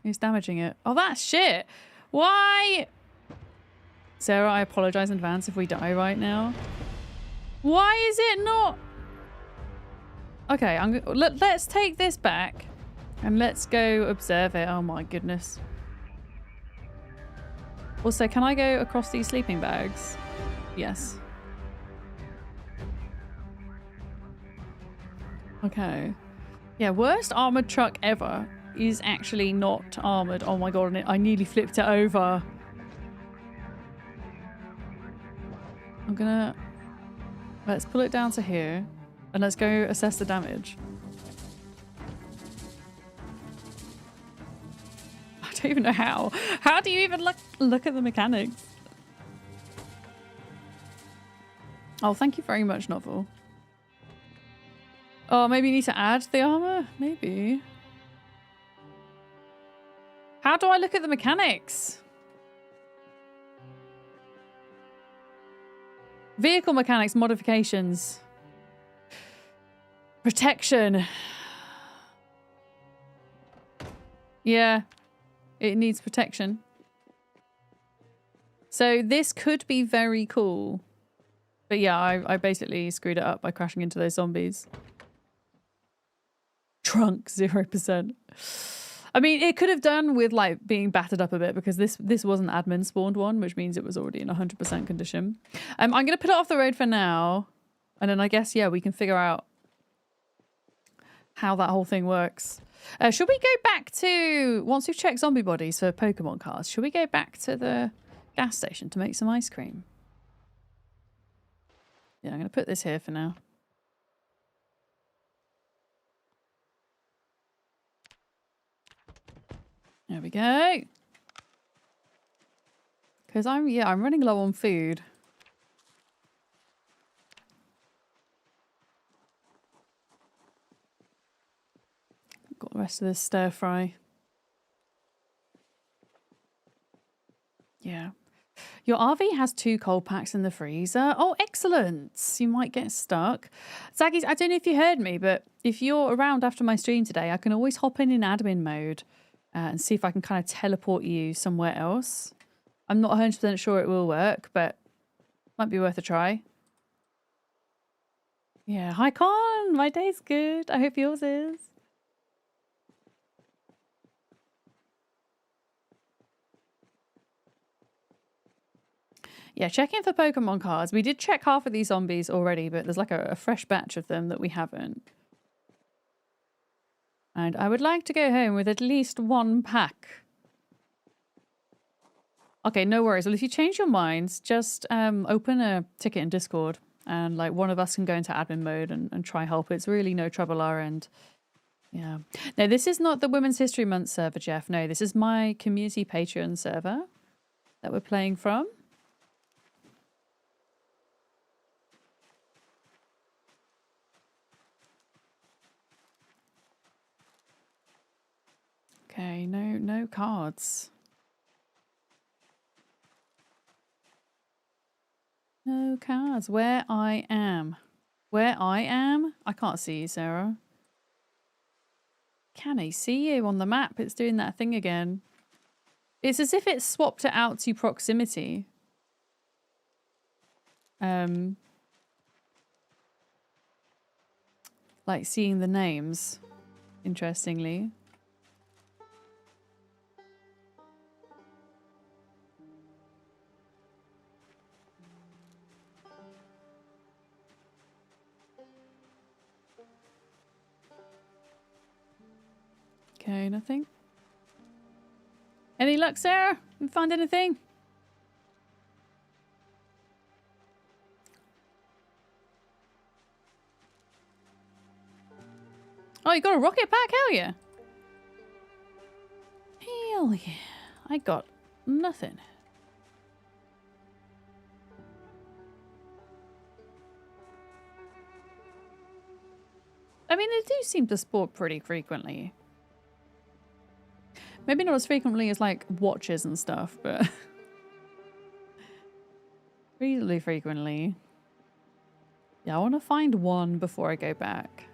Who's damaging it? Oh, that's shit. Why? Sarah, I apologize in advance if we die right now. Why is it not? Okay, let's take this back and let's go observe it. Oh my goodness. Also, can I go across these sleeping bags? Yes. Okay. Yeah, worst armored truck ever is actually not armored. Oh my god, I nearly flipped it over. I'm gonna... Let's pull it down to here and let's go assess the damage. I don't even know how. How do you even look at the mechanics? Oh, thank you very much, Novel. Oh, maybe you need to add the armor? Maybe. How do I look at the mechanics? Vehicle mechanics modifications. Protection. Yeah, it needs protection. So this could be very cool. But yeah, I basically screwed it up by crashing into those zombies. Trunk 0%. I mean, it could have done with like being battered up a bit because this was an admin spawned one, which means it was already in 100% condition. I'm going to put it off the road for now. And then I guess, yeah, we can figure out how that whole thing works. Should we go back to, once we've checked zombie bodies for Pokemon cards, should we go back to the gas station to make some ice cream? Yeah, I'm going to put this here for now. There we go. Because I'm running low on food. Got the rest of this stir fry. Yeah. Your RV has 2 cold packs in the freezer. Oh, excellent. You might get stuck. Zaggies, I don't know if you heard me, but if you're around after my stream today, I can always hop in admin mode and see if I can kind of teleport you somewhere else. I'm not 100% sure it will work, but might be worth a try. Yeah, hi Con, my day's good. I hope yours is. Yeah, check in for Pokemon cards. We did check half of these zombies already, but there's like a fresh batch of them that we haven't. And I would like to go home with at least 1 pack. Okay, no worries. Well, if you change your minds, just open a ticket in Discord and like one of us can go into admin mode and try help. It's really no trouble our end. Yeah. No, this is not the Women's History Month server, Jeff. No, this is my community Patreon server that we're playing from. Okay, no cards. No cards. Where I am. Where I am? I can't see you, Sarah. Can I see you on the map? It's doing that thing again. It's as if it swapped it out to proximity. Like seeing the names, interestingly. Okay, nothing. Any luck, Sarah? You find anything? Oh, you got a rocket pack? Hell yeah. Hell yeah. I got nothing. I mean, they do seem to spawn pretty frequently. Maybe not as frequently as like watches and stuff, but reasonably frequently. Yeah, I want to find one before I go back.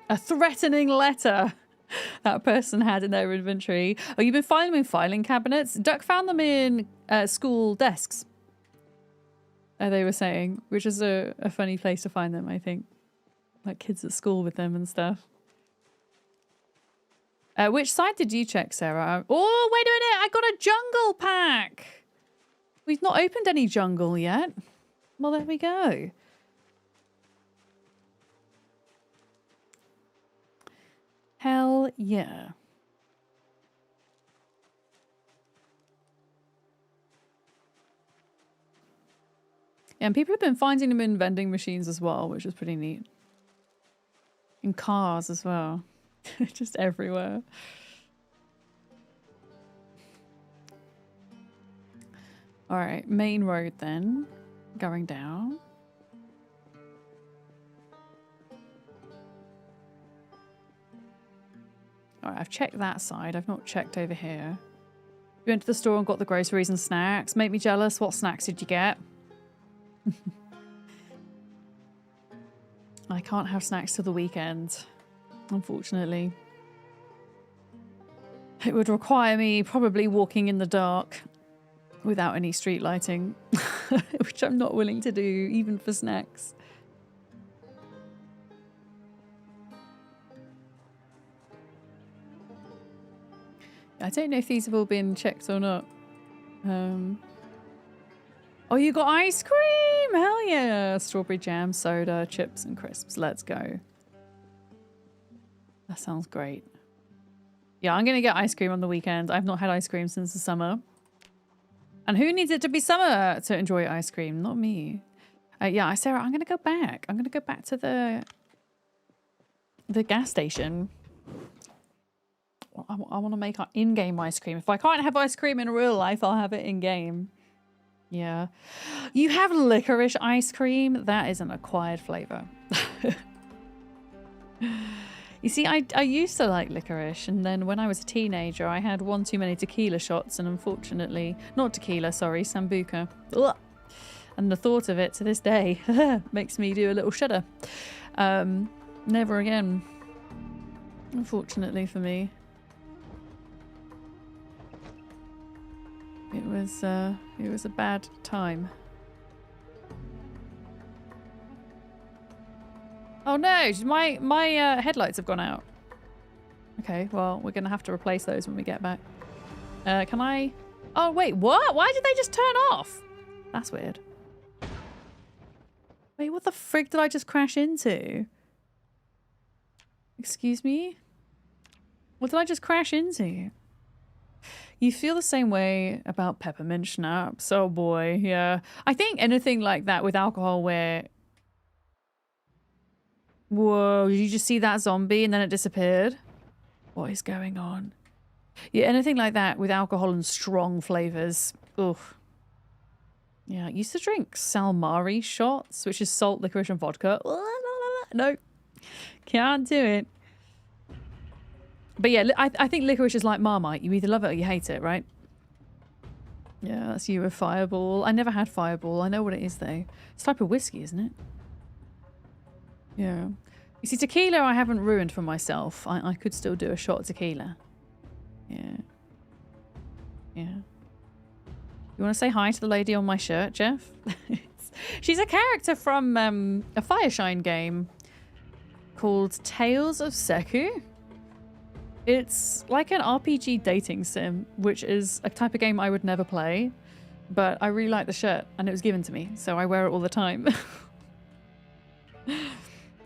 A threatening letter that person had in their inventory. Oh, you've been finding them in filing cabinets? Duck found them in school desks. They were saying, which is a funny place to find them, I think. Like kids at school with them and stuff. Which side did you check, Sarah? Oh, wait a minute. I got a jungle pack. We've not opened any jungle yet. Well, there we go. Hell yeah. Yeah, and people have been finding them in vending machines as well, which is pretty neat. In cars as well. Just everywhere. All right, main road then. Going down. All right, I've checked that side. I've not checked over here. You went to the store and got the groceries and snacks. Make me jealous. What snacks did you get? I can't have snacks till the weekend, unfortunately. It would require me probably walking in the dark without any street lighting, which I'm not willing to do, even for snacks. I don't know if these have all been checked or not. Oh, you got ice cream! Hell yeah! Strawberry jam, soda, chips and crisps. Let's go. That sounds great. Yeah, I'm going to get ice cream on the weekend. I've not had ice cream since the summer. And who needs it to be summer to enjoy ice cream? Not me. Yeah, Sarah, I'm going to go back. I'm going to go back to the gas station. I want to make in-game ice cream. If I can't have ice cream in real life, I'll have it in-game. Yeah. You have licorice ice cream? That is an acquired flavor. You see, I used to like licorice, and then when I was a teenager, I had one too many tequila shots, and unfortunately, not tequila, sorry, sambuca. Ugh. And the thought of it to this day makes me do a little shudder. Never again, unfortunately for me. It was a bad time. Oh no, my headlights have gone out. Okay, well, we're gonna have to replace those when we get back. Can I? Oh wait, what? Why did they just turn off? That's weird. Wait, what the frig did I just crash into? Excuse me? What did I just crash into? You feel the same way about peppermint schnapps. Oh boy, yeah. I think anything like that with alcohol where... Whoa, did you just see that zombie and then it disappeared? What is going on? Yeah, anything like that with alcohol and strong flavors. Oof. Yeah, I used to drink Salmari shots, which is salt, licorice, and vodka. No, can't do it. But yeah, I think licorice is like Marmite. You either love it or you hate it, right? Yeah, that's you with Fireball. I never had Fireball. I know what it is, though. It's a type of whiskey, isn't it? Yeah. You see, tequila I haven't ruined for myself. I could still do a shot of tequila. Yeah. Yeah. You want to say hi to the lady on my shirt, Jeff? She's a character from a Fireshine game called Tales of Seku. It's like an RPG dating sim, which is a type of game I would never play. But I really like the shirt, and it was given to me, so I wear it all the time.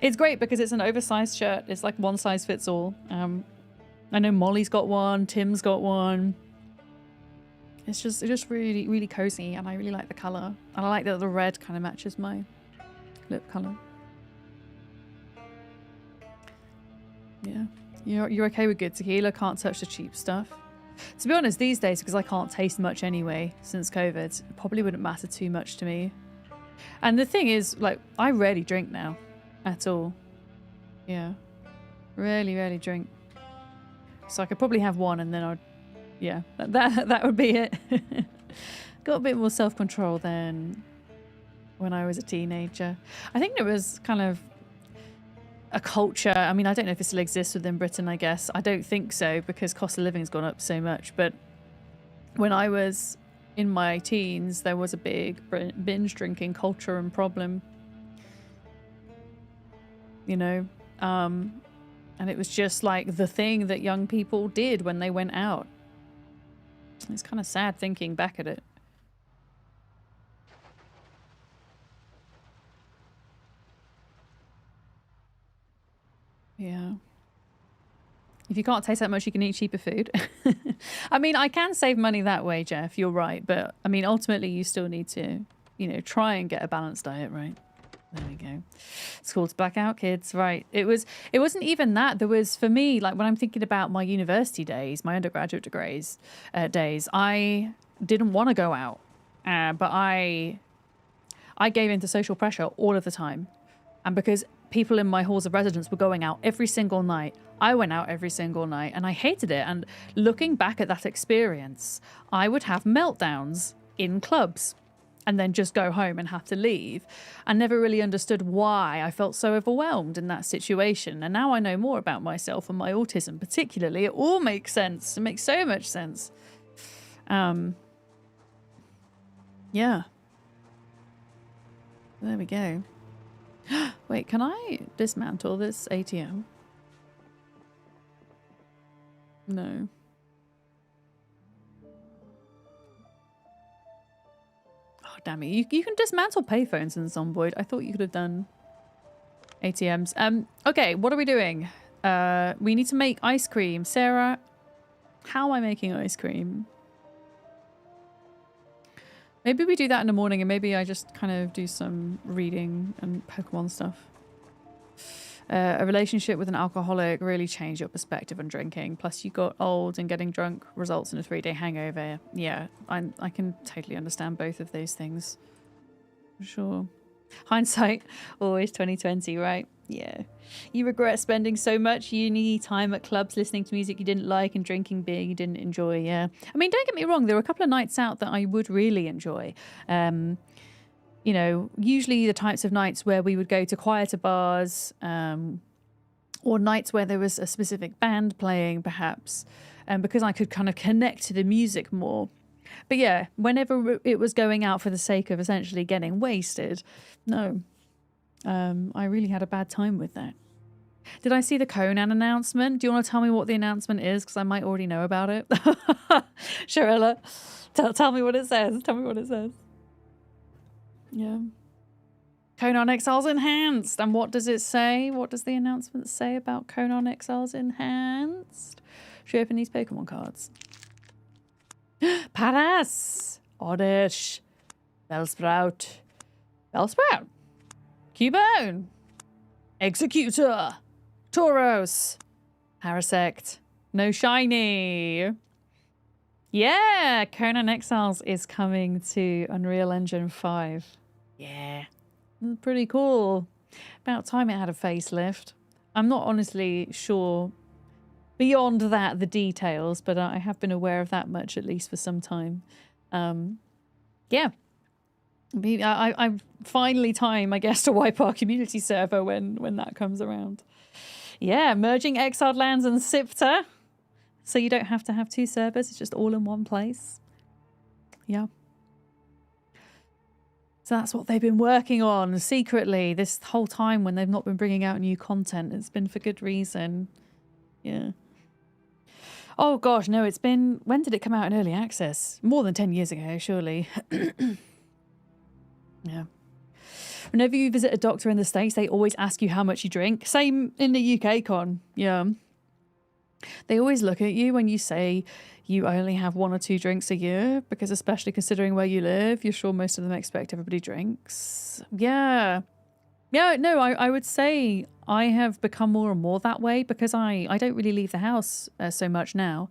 It's great because it's an oversized shirt. It's like one size fits all. I know Molly's got one, Tim's got one. It's just really, really cozy, and I really like the color. And I like that the red kind of matches my lip color. Yeah. You're okay with good tequila, can't touch the cheap stuff. To be honest, these days, because I can't taste much anyway since COVID, it probably wouldn't matter too much to me. And the thing is, like, I rarely drink now at all. Yeah. Rarely drink. So I could probably have one and then I'd, yeah, that would be it. Got a bit more self-control than when I was a teenager. I think there was kind of a culture. I mean, I don't know if it still exists within Britain, I guess. I don't think so because cost of living's gone up so much. But when I was in my teens, there was a big binge drinking culture and problem. You know? And it was just like the thing that young people did when they went out. It's kind of sad thinking back at it. Yeah. If you can't taste that much, you can eat cheaper food. I mean, I can save money that way, Jeff. You're right. But I mean, ultimately, you still need to, you know, try and get a balanced diet, right? There we go. School's back out, kids. Right. It wasn't even that. There was, for me, like when I'm thinking about my university days, my undergraduate degrees days, I didn't want to go out. But I gave into social pressure all of the time. And because people in my halls of residence were going out every single night, I went out every single night and I hated it. And looking back at that experience, I would have meltdowns in clubs and then just go home and have to leave. I never really understood why I felt so overwhelmed in that situation. And now I know more about myself and my autism particularly. It all makes sense. It makes so much sense. Yeah. There we go. Wait, can I dismantle this ATM? No. Oh, damn it. You can dismantle payphones in Zomboid. I thought you could have done ATMs. Okay, what are we doing? We need to make ice cream. Sarah, how am I making ice cream? Maybe we do that in the morning and maybe I just kind of do some reading and Pokemon stuff. A relationship with an alcoholic really changed your perspective on drinking. Plus you got old and getting drunk results in a 3-day hangover. Yeah, I can totally understand both of those things. For sure. Hindsight, always 2020, right? Yeah. You regret spending so much uni time at clubs listening to music you didn't like and drinking beer you didn't enjoy, yeah. I mean, don't get me wrong, there were a couple of nights out that I would really enjoy. You know, usually the types of nights where we would go to quieter bars, or nights where there was a specific band playing, perhaps, because I could kind of connect to the music more. But yeah, whenever it was going out for the sake of essentially getting wasted, no, I really had a bad time with that. Did I see the Conan announcement? Do you want to tell me what the announcement is? Because I might already know about it. Sharilla, tell me what it says. Tell me what it says. Yeah. Conan Exiles Enhanced. And what does it say? What does the announcement say about Conan Exiles Enhanced? Should we open these Pokemon cards? Paras! Oddish. Bellsprout. Bellsprout. Cubone. Executor. Tauros. Parasect. No shiny. Yeah, Conan Exiles is coming to Unreal Engine 5. Yeah. Pretty cool. About time it had a facelift. I'm not honestly sure beyond that the details, but I have been aware of that much at least for some time. Yeah. I finally time, I guess, to wipe our community server when that comes around. Yeah, merging Exiled Lands and Sipta. So you don't have to have two servers, it's just all in one place. Yeah. So that's what they've been working on secretly this whole time when they've not been bringing out new content. It's been for good reason. Yeah. Oh gosh, no, it's been... When did it come out in early access? More than 10 years ago, surely. Yeah. Whenever you visit a doctor in the States, they always ask you how much you drink. Same in the UK con. Yeah. They always look at you when you say you only have 1 or 2 drinks a year, because especially considering where you live, you're sure most of them expect everybody drinks. Yeah. Yeah, no, I would say I have become more and more that way because I don't really leave the house so much now.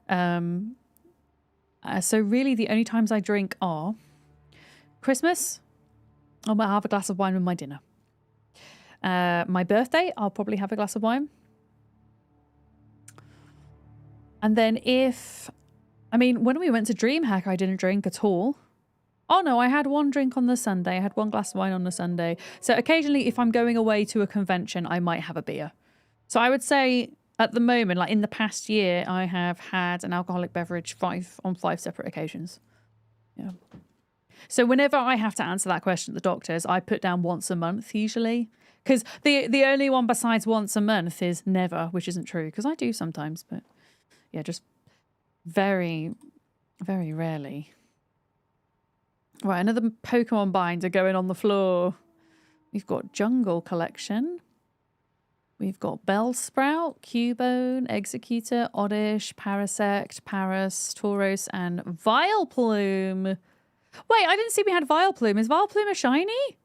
So really the only times I drink are Christmas, I might have a glass of wine with my dinner. My birthday, I'll probably have a glass of wine. And then when we went to DreamHack, I didn't drink at all. Oh no, I had 1 drink on the Sunday. I had 1 glass of wine on the Sunday. So occasionally, if I'm going away to a convention, I might have a beer. So I would say at the moment, like in the past year, I have had an alcoholic beverage on 5 separate occasions. Yeah. So whenever I have to answer that question at the doctor's, I put down once a month usually. Because the only one besides once a month is never, which isn't true. Because I do sometimes, but yeah, just very, very rarely. Right, another Pokemon binder going on the floor. We've got Jungle Collection. We've got Bellsprout, Cubone, Executor, Oddish, Parasect, Paras, Tauros, and Vileplume. Wait, I didn't see we had Vileplume. Is Vileplume a shiny?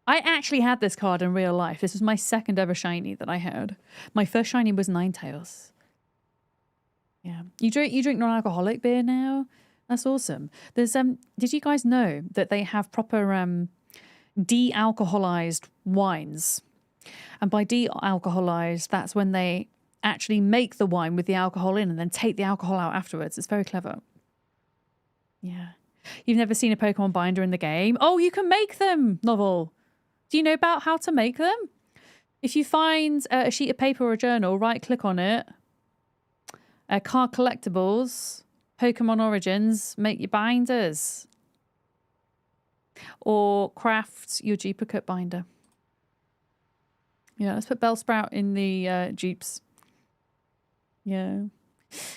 I actually had this card in real life. This was my second ever shiny that I had. My first shiny was Ninetales. Yeah. You drink non-alcoholic beer now? That's awesome. There's did you guys know that they have proper de-alcoholized wines? And by de-alcoholized, that's when they actually make the wine with the alcohol in and then take the alcohol out afterwards. It's very clever. Yeah. You've never seen a Pokemon binder in the game? Oh, you can make them, Novel. Do you know about how to make them? If you find a sheet of paper or a journal, right-click on it. Card collectibles, Pokemon Origins, make your binders. Or craft your duplicate binder. Yeah, let's put Bellsprout in the dupes. Yeah.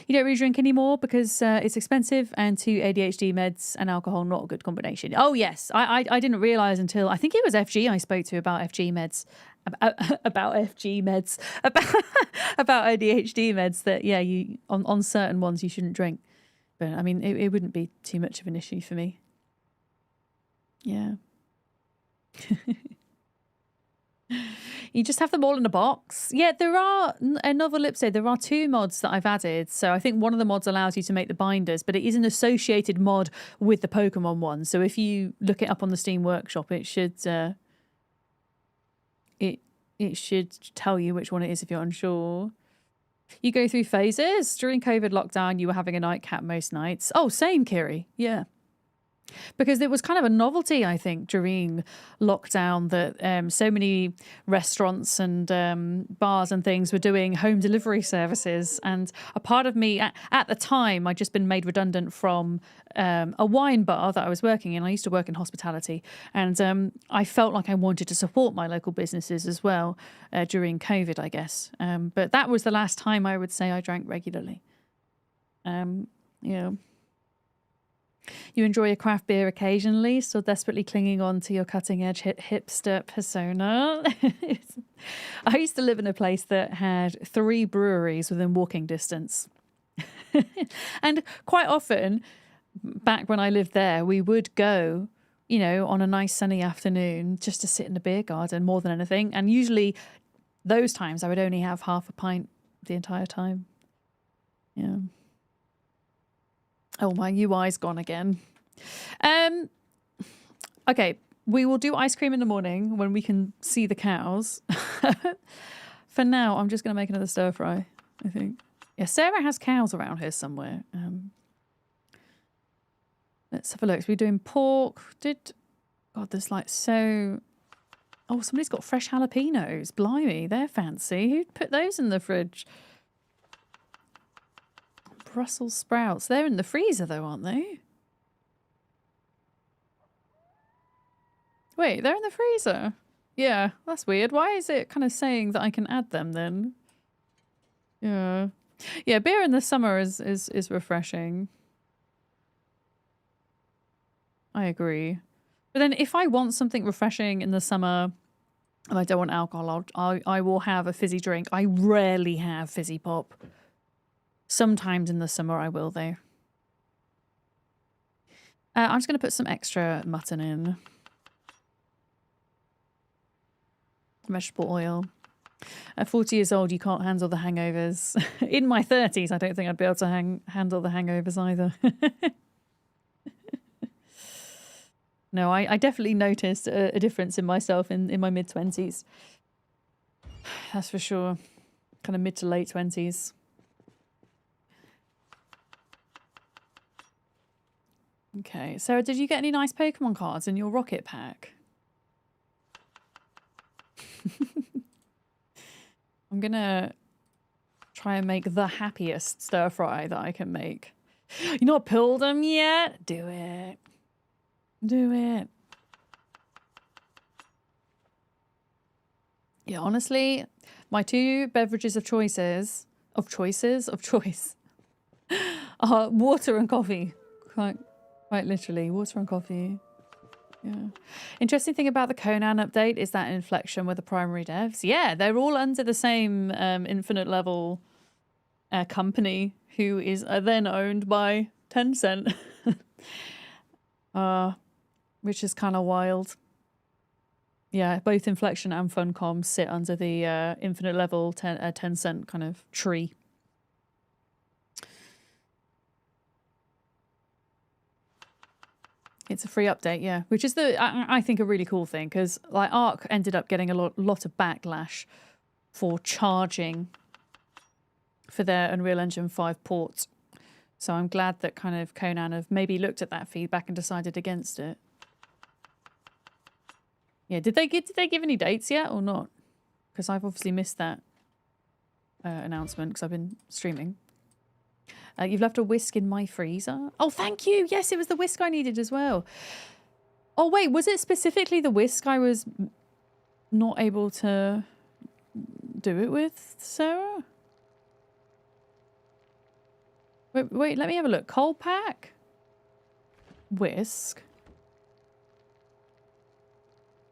You don't really drink anymore because it's expensive, and 2 ADHD meds and alcohol, not a good combination. Oh, yes. I didn't realise until, I think it was FG I spoke to about FG meds. About FG meds. About ADHD meds that, yeah, you on certain ones you shouldn't drink. But, I mean, it wouldn't be too much of an issue for me. Yeah. You just have them all in a box. Yeah, there are another Lipsay. There are 2 mods that I've added. So I think one of the mods allows you to make the binders, but it is an associated mod with the Pokemon one. So if you look it up on the Steam Workshop, it should it should tell you which one it is if you're unsure. You go through phases. During COVID lockdown, you were having a nightcap most nights. Oh, same, Kiri. Yeah. Because it was kind of a novelty, I think, during lockdown that so many restaurants and bars and things were doing home delivery services. And a part of me, at the time, I'd just been made redundant from a wine bar that I was working in. I used to work in hospitality. And I felt like I wanted to support my local businesses as well during COVID, I guess. But that was the last time I would say I drank regularly. Yeah. You enjoy a craft beer occasionally, still desperately clinging on to your cutting-edge hipster persona. I used to live in a place that had 3 breweries within walking distance. And quite often, back when I lived there, we would go, you know, on a nice sunny afternoon just to sit in the beer garden more than anything. And usually those times I would only have half a pint the entire time. Yeah. Oh, my UI's gone again. Okay, we will do ice cream in the morning when we can see the cows. For now, I'm just going to make another stir fry, I think. Yeah, Sarah has cows around here somewhere. Let's have a look. So we're doing pork. God, there's like so... Oh, somebody's got fresh jalapenos. Blimey, they're fancy. Who'd put those in the fridge? Brussels sprouts. They're in the freezer though, aren't they? Wait, they're in the freezer? Yeah, that's weird. Why is it kind of saying that I can add them then? Yeah. Yeah, beer in the summer is refreshing. I agree. But then if I want something refreshing in the summer and I don't want alcohol, I will have a fizzy drink. I rarely have fizzy pop. Sometimes in the summer I will, though. I'm just going to put some extra mutton in. Vegetable oil. At 40 years old, you can't handle the hangovers. In my 30s, I don't think I'd be able to handle the hangovers either. No, I definitely noticed a difference in myself in my mid-20s. That's for sure. Kind of mid to late 20s. Okay, Sarah, did you get any nice Pokemon cards in your rocket pack? I'm gonna try and make the happiest stir fry that I can make. You not pilled them yet? Do it. Do it. Yeah, honestly, my 2 beverages of choice are water and coffee. Quite literally, water and coffee. Yeah. Interesting thing about the Conan update is that inflection with the primary devs. Yeah, they're all under the same infinite level company who is then owned by Tencent. Which is kind of wild. Yeah, both Inflection and Funcom sit under the infinite level Tencent kind of tree. It's a free update, yeah, which is I think a really cool thing because like Arc ended up getting a lot of backlash for charging for their Unreal Engine 5 port. So I'm glad that kind of Conan have maybe looked at that feedback and decided against it. Yeah, did they give any dates yet or not? Because I've obviously missed that announcement because I've been streaming. You've left a whisk in my freezer. Oh, thank you. Yes, it was the whisk I needed as well. Oh, wait, was it specifically the whisk I was not able to do it with, Sarah? Wait, let me have a look. Cold pack? Whisk?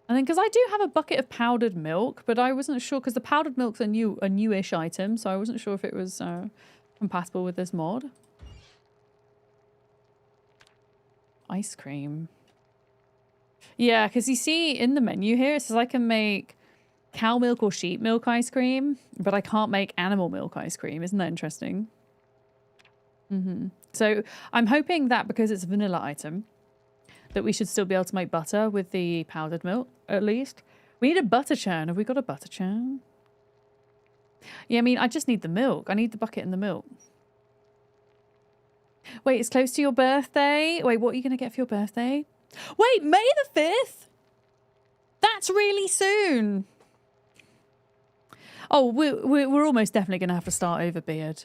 And then, because I do have a bucket of powdered milk, but I wasn't sure, because the powdered milk's a newish item, so I wasn't sure if it was compatible with this mod. Ice cream. Yeah, because you see in the menu here, it says I can make cow milk or sheep milk ice cream, but I can't make animal milk ice cream. Isn't that interesting? So I'm hoping that because it's a vanilla item, that we should still be able to make butter with the powdered milk, at least. We need a butter churn. Have we got a butter churn? Yeah, I mean, I just need the milk. I need the bucket and the milk. Wait, it's close to your birthday? Wait, what are you going to get for your birthday? Wait, May the 5th? That's really soon. Oh, we're almost definitely going to have to start over, Beard.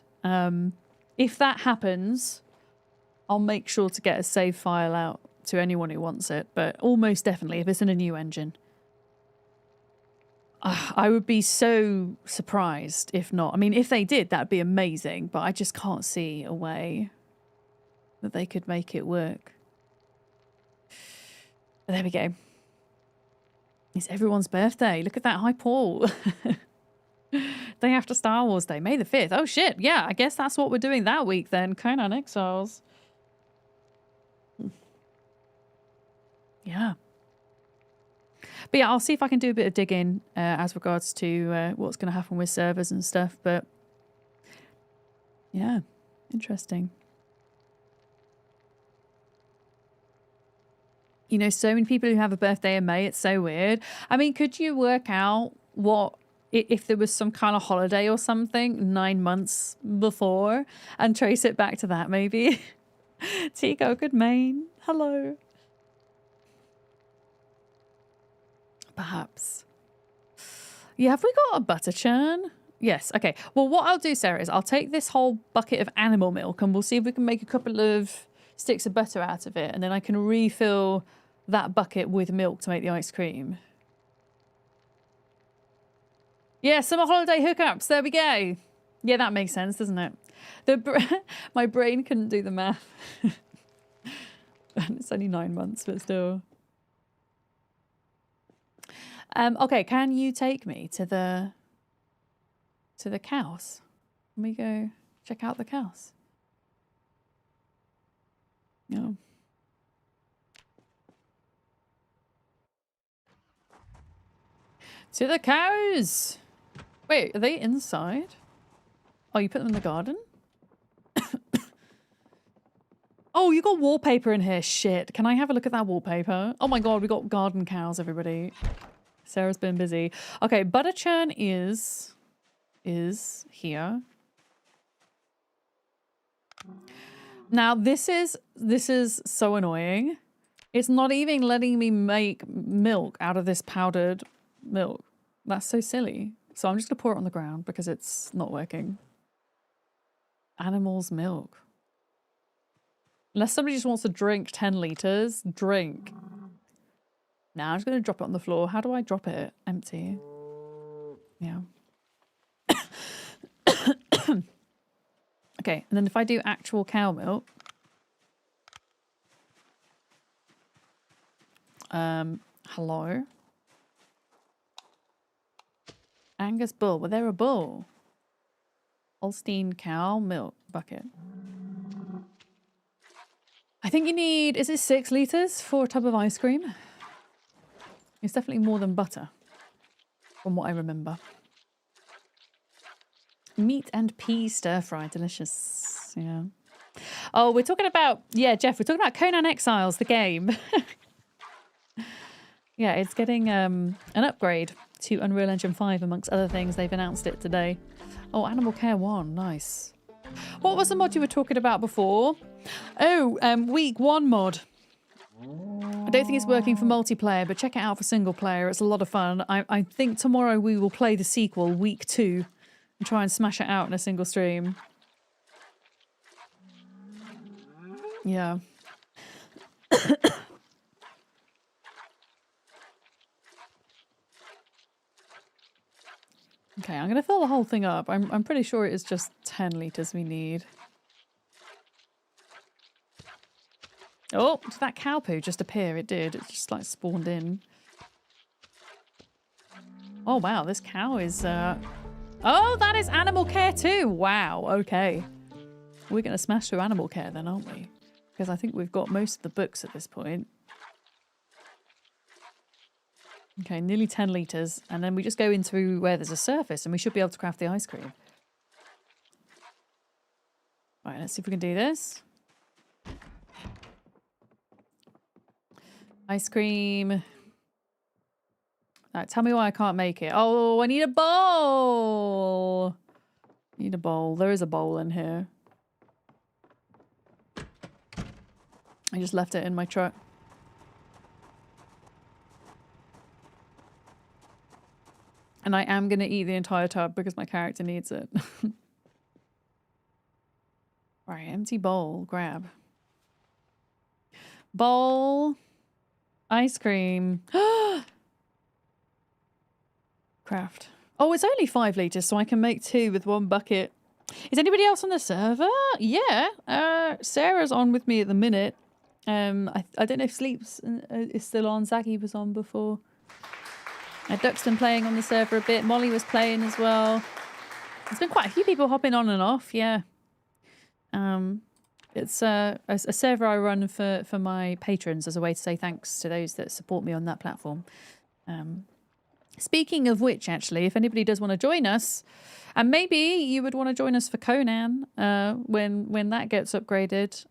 If that happens, I'll make sure to get a save file out to anyone who wants it. But almost definitely, if it's in a new engine. I would be so surprised if not. I mean, if they did, that'd be amazing. But I just can't see a way that they could make it work. But there we go. It's everyone's birthday. Look at that high Paul. Day after Star Wars Day, May the 5th. Oh shit, yeah, I guess that's what we're doing that week then. Conan Exiles. Yeah. But yeah, I'll see if I can do a bit of digging as regards to what's going to happen with servers and stuff. But yeah, interesting. You know, so many people who have a birthday in May, it's so weird. I mean, could you work out what, if there was some kind of holiday or something 9 months before and trace it back to that maybe? Tico, good main. Hello. Perhaps. Yeah, have we got a butter churn? Yes, okay. Well, what I'll do, Sarah, is I'll take this whole bucket of animal milk and we'll see if we can make a couple of sticks of butter out of it, and then I can refill that bucket with milk to make the ice cream. Yeah, summer holiday hookups. There we go. Yeah, that makes sense, doesn't it? My brain couldn't do the math. It's only 9 months, but still. Okay, can you take me to the cows? Let me go check out the cows. No. To the cows! Wait, are they inside? Oh, you put them in the garden? Oh, you got wallpaper in here. Shit. Can I have a look at that wallpaper? Oh my god, we got garden cows, everybody. Sarah's been busy. Okay, butter churn is here. Now this is so annoying. It's not even letting me make milk out of this powdered milk. That's so silly. So I'm just gonna pour it on the ground because it's not working. Animal's milk. Unless somebody just wants to drink 10 litres, drink. Now I'm just gonna drop it on the floor. How do I drop it? Empty. Yeah. Okay, and then if I do actual cow milk. Hello? Angus bull. Well, they're a bull. Holstein cow milk bucket. I think you need, is it 6 litres for a tub of ice cream? It's definitely more than butter, from what I remember. Meat and pea stir fry, delicious. Yeah. Oh, we're talking about, yeah, Jeff, we're talking about Conan Exiles, the game. Yeah, it's getting an upgrade to Unreal Engine 5, amongst other things. They've announced it today. Oh, Animal Care 1, nice. What was the mod you were talking about before? Oh, Week 1 mod. I don't think it's working for multiplayer, but check it out for single player. It's a lot of fun. I think tomorrow we will play the sequel, Week 2, and try and smash it out in a single stream. Yeah. Okay, I'm going to fill the whole thing up. I'm pretty sure it is just 10 litres we need. Oh, did that cow poo just appear? It did. It just like spawned in. Oh wow, this cow is oh, that is Animal Care too. Wow, okay. We're going to smash through Animal Care then, aren't we? Because I think we've got most of the books at this point. Okay, nearly 10 litres. And then we just go into where there's a surface and we should be able to craft the ice cream. Right, let's see if we can do this. Ice cream. Right, tell me why I can't make it. Oh, I need a bowl. Need a bowl. There is a bowl in here. I just left it in my truck. And I am going to eat the entire tub because my character needs it. Right, empty bowl. Grab. Bowl. Ice cream. Craft. Oh, it's only 5 litres, so I can make 2 with 1 bucket. Is anybody else on the server? Yeah. Sarah's on with me at the minute. I don't know if Sleeps is still on. Zaggy was on before. Duck's been playing on the server a bit. Molly was playing as well. There's been quite a few people hopping on and off, yeah. It's a server I run for my patrons as a way to say thanks to those that support me on that platform. Speaking of which, actually, if anybody does want to join us, and maybe you would want to join us for Conan when that gets upgraded.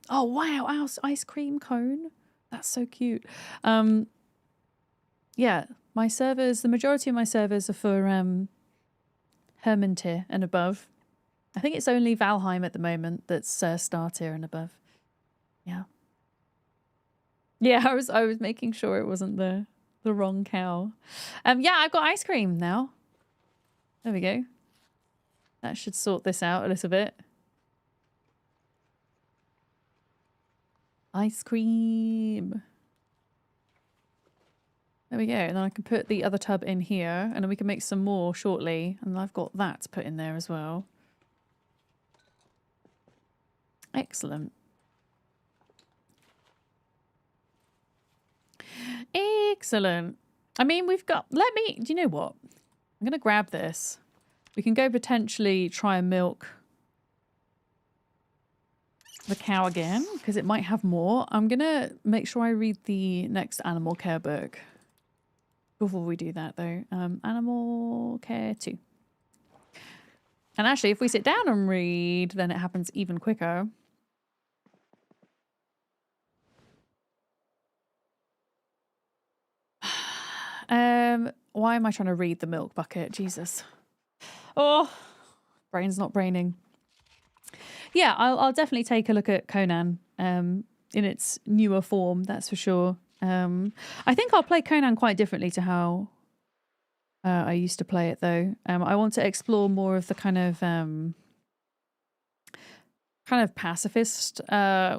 Oh, wow, ice cream cone. That's so cute. Yeah, my servers, the majority of my servers are for Herman tier and above. I think it's only Valheim at the moment that's star tier and above. Yeah. Yeah, I was making sure it wasn't the wrong cow. Yeah, I've got ice cream now. There we go. That should sort this out a little bit. Ice cream. There we go. And then I can put the other tub in here and then we can make some more shortly. And I've got that to put in there as well. Excellent. Excellent. I mean, we've got... do you know what? I'm going to grab this. We can go potentially try and milk the cow again, because it might have more. I'm going to make sure I read the next animal care book before we do that, though. Animal Care 2. And actually, if we sit down and read, then it happens even quicker. Why am I trying to read the milk bucket? Jesus. Oh, brain's not braining. Yeah, I'll definitely take a look at Conan in its newer form, that's for sure. I think I'll play Conan quite differently to how I used to play it, though. I want to explore more of the kind of pacifist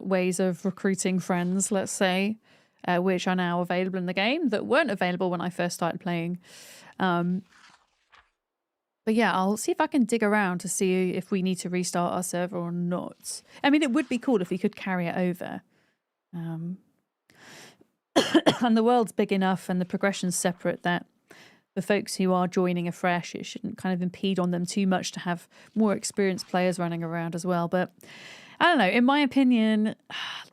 ways of recruiting friends, let's say. Which are now available in the game that weren't available when I first started playing. But yeah, I'll see if I can dig around to see if we need to restart our server or not. I mean, it would be cool if we could carry it over. And the world's big enough and the progression's separate that the folks who are joining afresh, it shouldn't kind of impede on them too much to have more experienced players running around as well. But I don't know, in my opinion,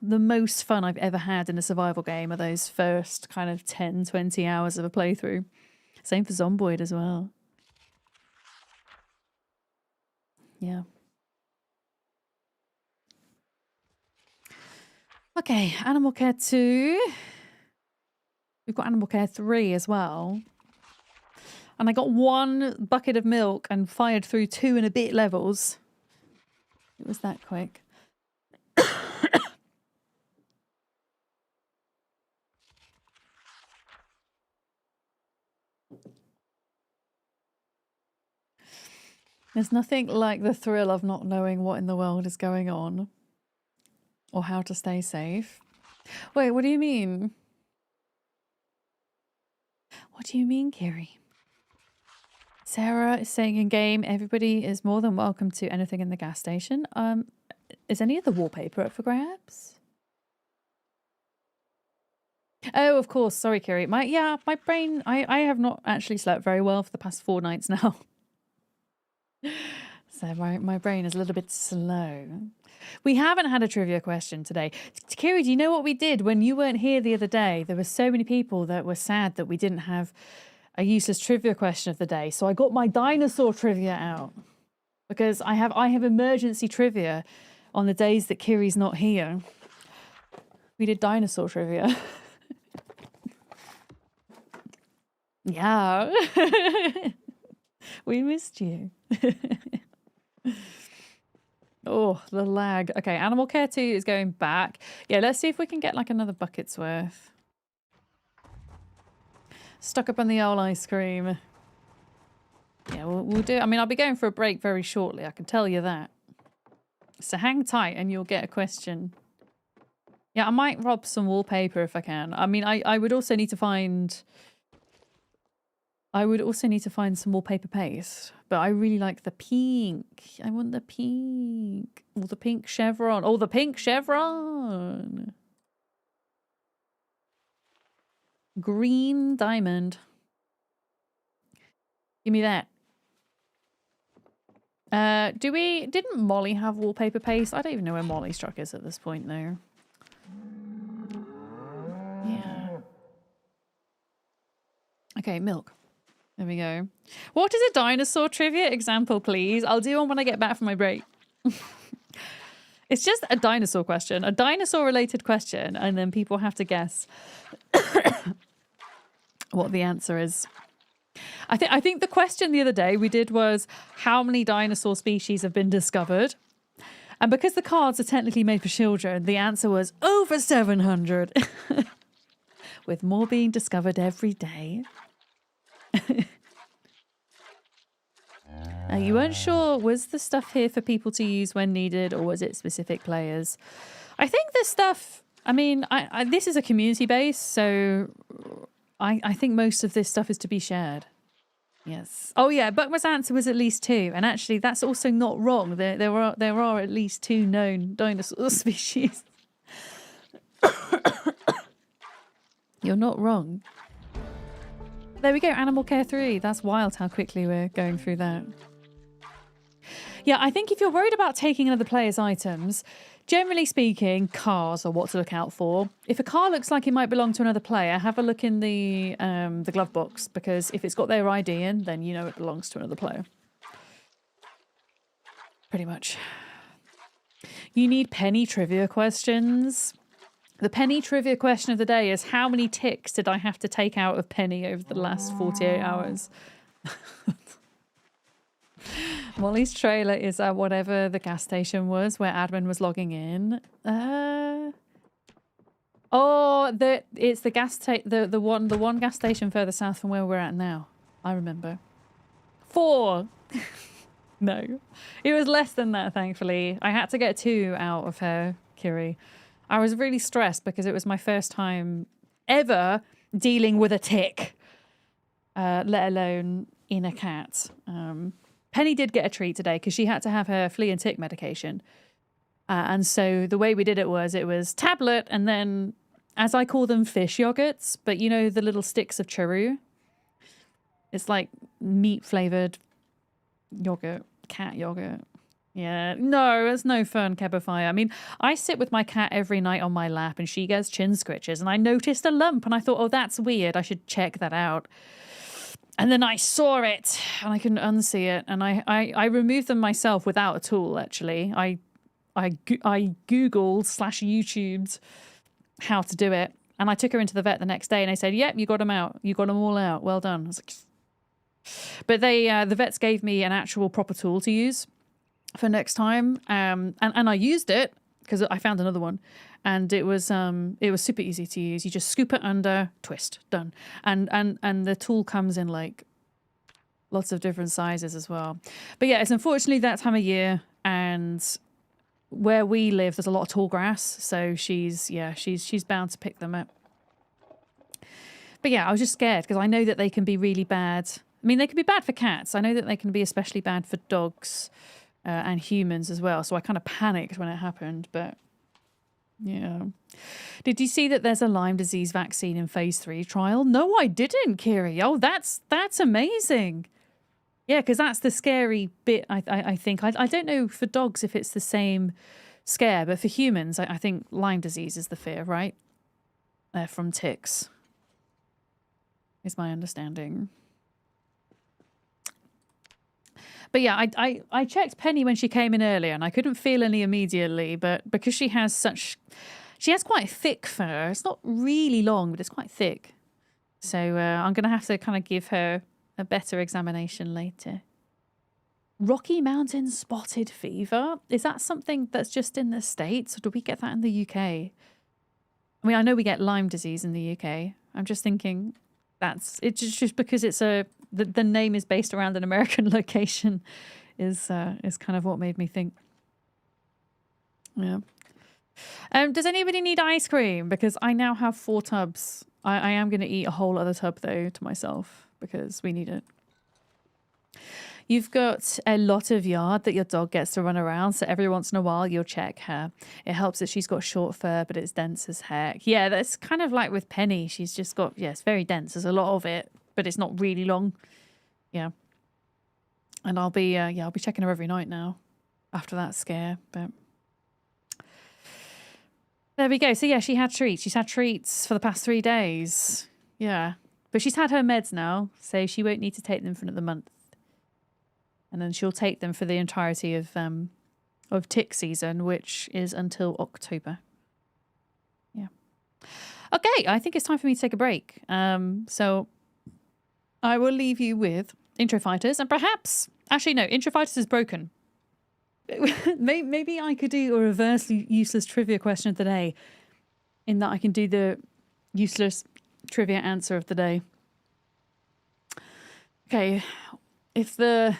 the most fun I've ever had in a survival game are those first kind of 10, 20 hours of a playthrough. Same for Zomboid as well. Yeah. Okay, Animal Care 2. We've got Animal Care 3 as well. And I got 1 bucket of milk and fired through 2 and a bit levels. It was that quick. There's nothing like the thrill of not knowing what in the world is going on or how to stay safe. Wait, what do you mean? What do you mean, Kiri? Sarah is saying in game, everybody is more than welcome to anything in the gas station. Is any of the wallpaper up for grabs? Oh, of course. Sorry, Kiri. My brain, I have not actually slept very well for the past 4 nights now. there. My brain is a little bit slow. We haven't had a trivia question today. Kiri, do you know what we did when you weren't here the other day? There were so many people that were sad that we didn't have a useless trivia question of the day. So I got my dinosaur trivia out because I have emergency trivia on the days that Kiri's not here. We did dinosaur trivia. Yeah. We missed you. Oh, the lag. Okay, Animal Care 2 is going back. Yeah, let's see if we can get like another bucket's worth. Stuck up on the old ice cream. Yeah, we'll do. I mean, I'll be going for a break very shortly. I can tell you that. So hang tight and you'll get a question. Yeah, I might rob some wallpaper if I can. I mean, I would also need to find... some wallpaper paste, but I really like the pink. I want the pink. Oh, the pink chevron. Oh, the pink chevron. Green diamond. Give me that. Didn't Molly have wallpaper paste? I don't even know where Molly's truck is at this point, though. Yeah. Okay, milk. There we go. What is a dinosaur trivia example, please? I'll do one when I get back from my break. It's just a dinosaur question, a dinosaur-related question, and then people have to guess what the answer is. I think the question the other day we did was how many dinosaur species have been discovered? And because the cards are technically made for children, the answer was over 700. With more being discovered every day. You weren't sure, was the stuff here for people to use when needed, or was it specific players? I think this stuff, I mean, this is a community base, so I think most of this stuff is to be shared. Yes. Oh yeah, Buckmer's answer was at least 2, and actually that's also not wrong. There are at least 2 known dinosaur species. You're not wrong. There we go, Animal Care 3. That's wild how quickly we're going through that. Yeah, I think if you're worried about taking another player's items, generally speaking, cars are what to look out for. If a car looks like it might belong to another player, have a look in the glove box, because if it's got their ID in, then you know it belongs to another player. Pretty much. You need penny trivia questions. The penny trivia question of the day is, how many ticks did I have to take out of Penny over the last 48 hours? Molly's trailer is at whatever the gas station was where admin was logging in. It's the one gas station further south from where we're at now. I remember. 4. No, it was less than that. Thankfully, I had to get 2 out of her, Kiri. I was really stressed because it was my first time ever dealing with a tick, let alone in a cat. Penny did get a treat today because she had to have her flea and tick medication. And so the way we did it was tablet and then, as I call them, fish yogurts. But you know the little sticks of churro? It's like meat-flavoured yogurt, cat yogurt. Yeah, no, it's no fun, Kebafire. I mean, I sit with my cat every night on my lap and she gets chin scratches and I noticed a lump and I thought, oh, that's weird. I should check that out. And then I saw it and I couldn't unsee it. And I removed them myself without a tool, actually. I Googled/YouTubed how to do it. And I took her into the vet the next day and they said, yep, you got them out. You got them all out. Well done. I was like, but the vets gave me an actual proper tool to use for next time, and I used it because I found another one, and it was super easy to use. You just scoop it under, twist, done, and the tool comes in like lots of different sizes as well. But yeah, it's unfortunately that time of year, and where we live, there's a lot of tall grass, so she's bound to pick them up. But yeah, I was just scared because I know that they can be really bad. I mean, they can be bad for cats. I know that they can be especially bad for dogs. And humans as well. So I kind of panicked when it happened, but yeah. Did you see that there's a Lyme disease vaccine in phase 3 trial? No, I didn't, Kiri. Oh, that's amazing. Yeah, because that's the scary bit, I think. I don't know for dogs if it's the same scare, but for humans, I think Lyme disease is the fear, right? From ticks, is my understanding. But yeah, I checked Penny when she came in earlier, and I couldn't feel any immediately, but because she has quite thick fur. It's not really long, but it's quite thick. So I'm going to have to kind of give her a better examination later. Rocky Mountain spotted fever? Is that something that's just in the States, or do we get that in the UK? I mean, I know we get Lyme disease in the UK. I'm just thinking it's just because it's the name is based around an American location is kind of what made me think. Yeah. Does anybody need ice cream? Because I now have 4 tubs. I am going to eat a whole other tub though to myself because we need it. You've got a lot of yard that your dog gets to run around, so every once in a while you'll check her. It helps that she's got short fur, but it's dense as heck. Yeah, that's kind of like with Penny. She's just got, yeah, it's very dense. There's a lot of it, but it's not really long. Yeah. And I'll be checking her every night now after that scare, but there we go. So yeah, she had treats. She's had treats for the past 3 days. Yeah. But she's had her meds now, so she won't need to take them for another month. And then she'll take them for the entirety of tick season, which is until October. Yeah. Okay, I think it's time for me to take a break. So I will leave you with Intro Fighters, and perhaps actually no, Intro Fighters is broken. Maybe I could do a reverse useless trivia question of the day, in that I can do the useless trivia answer of the day. Okay, if the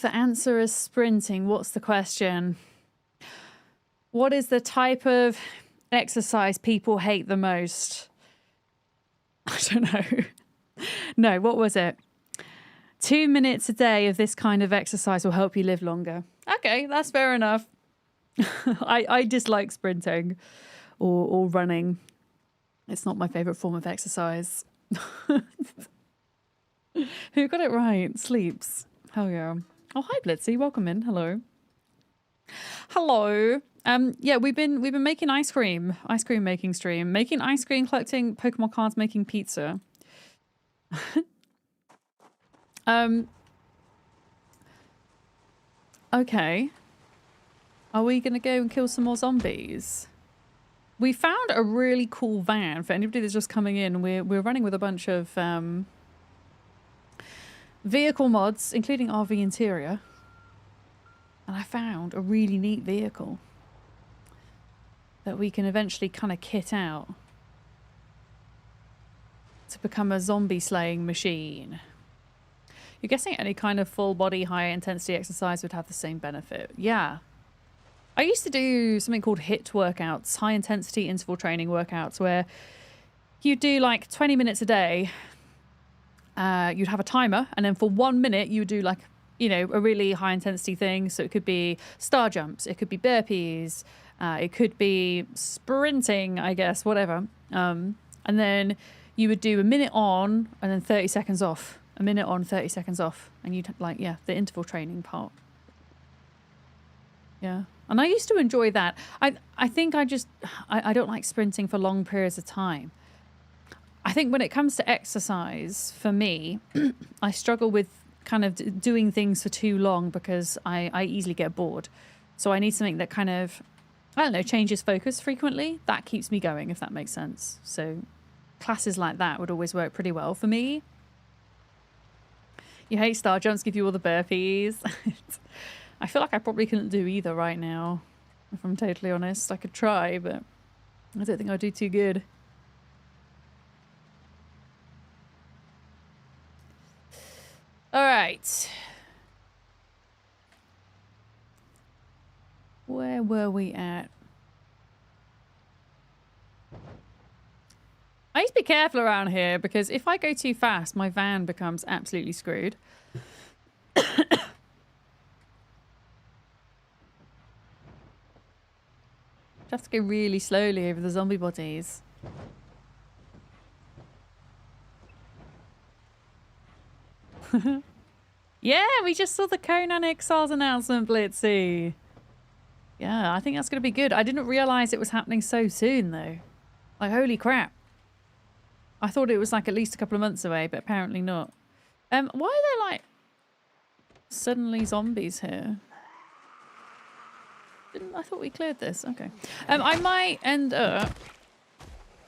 answer is sprinting, what's the question? What is the type of exercise people hate the most? I don't know. No, what was it? 2 minutes a day of this kind of exercise will help you live longer. Okay, that's fair enough. I dislike sprinting or running. It's not my favourite form of exercise. Who got it right? Sleeps. Hell yeah. Oh, hi Blitzy, welcome in. Hello. Hello. Yeah, we've been making ice cream making stream, making ice cream, collecting Pokemon cards, making pizza. Okay. Are we gonna go and kill some more zombies? We found a really cool van for anybody that's just coming in. We're running with a bunch of vehicle mods, including RV interior. And I found a really neat vehicle that we can eventually kind of kit out to become a zombie slaying machine. You're guessing any kind of full body high intensity exercise would have the same benefit. Yeah. I used to do something called HIIT workouts, high intensity interval training workouts, where you do like 20 minutes a day. You'd have a timer, and then for 1 minute you would do like, you know, a really high intensity thing. So it could be star jumps, it could be burpees, it could be sprinting, I guess, whatever. And then you would do a minute on and then 30 seconds off. A minute on, 30 seconds off. And you'd like, yeah, the interval training part. Yeah. And I used to enjoy that. I think I don't like sprinting for long periods of time. I think when it comes to exercise, for me, I struggle with kind of doing things for too long because I easily get bored. So I need something that kind of, I don't know, changes focus frequently. That keeps me going, if that makes sense. So classes like that would always work pretty well for me. You hate star jumps, give you all the burpees. I feel like I probably couldn't do either right now, if I'm totally honest. I could try, but I don't think I'd do too good. All right. Where were we at? I need to be careful around here because if I go too fast, my van becomes absolutely screwed. I have to go really slowly over the zombie bodies. Yeah, we just saw the Conan Exiles announcement, Blitzy. Yeah, I think that's going to be good. I didn't realize it was happening so soon, though. Like, holy crap. I thought it was like at least a couple of months away, but apparently not. Why are there like suddenly zombies here? I thought we cleared this. Okay. I might end up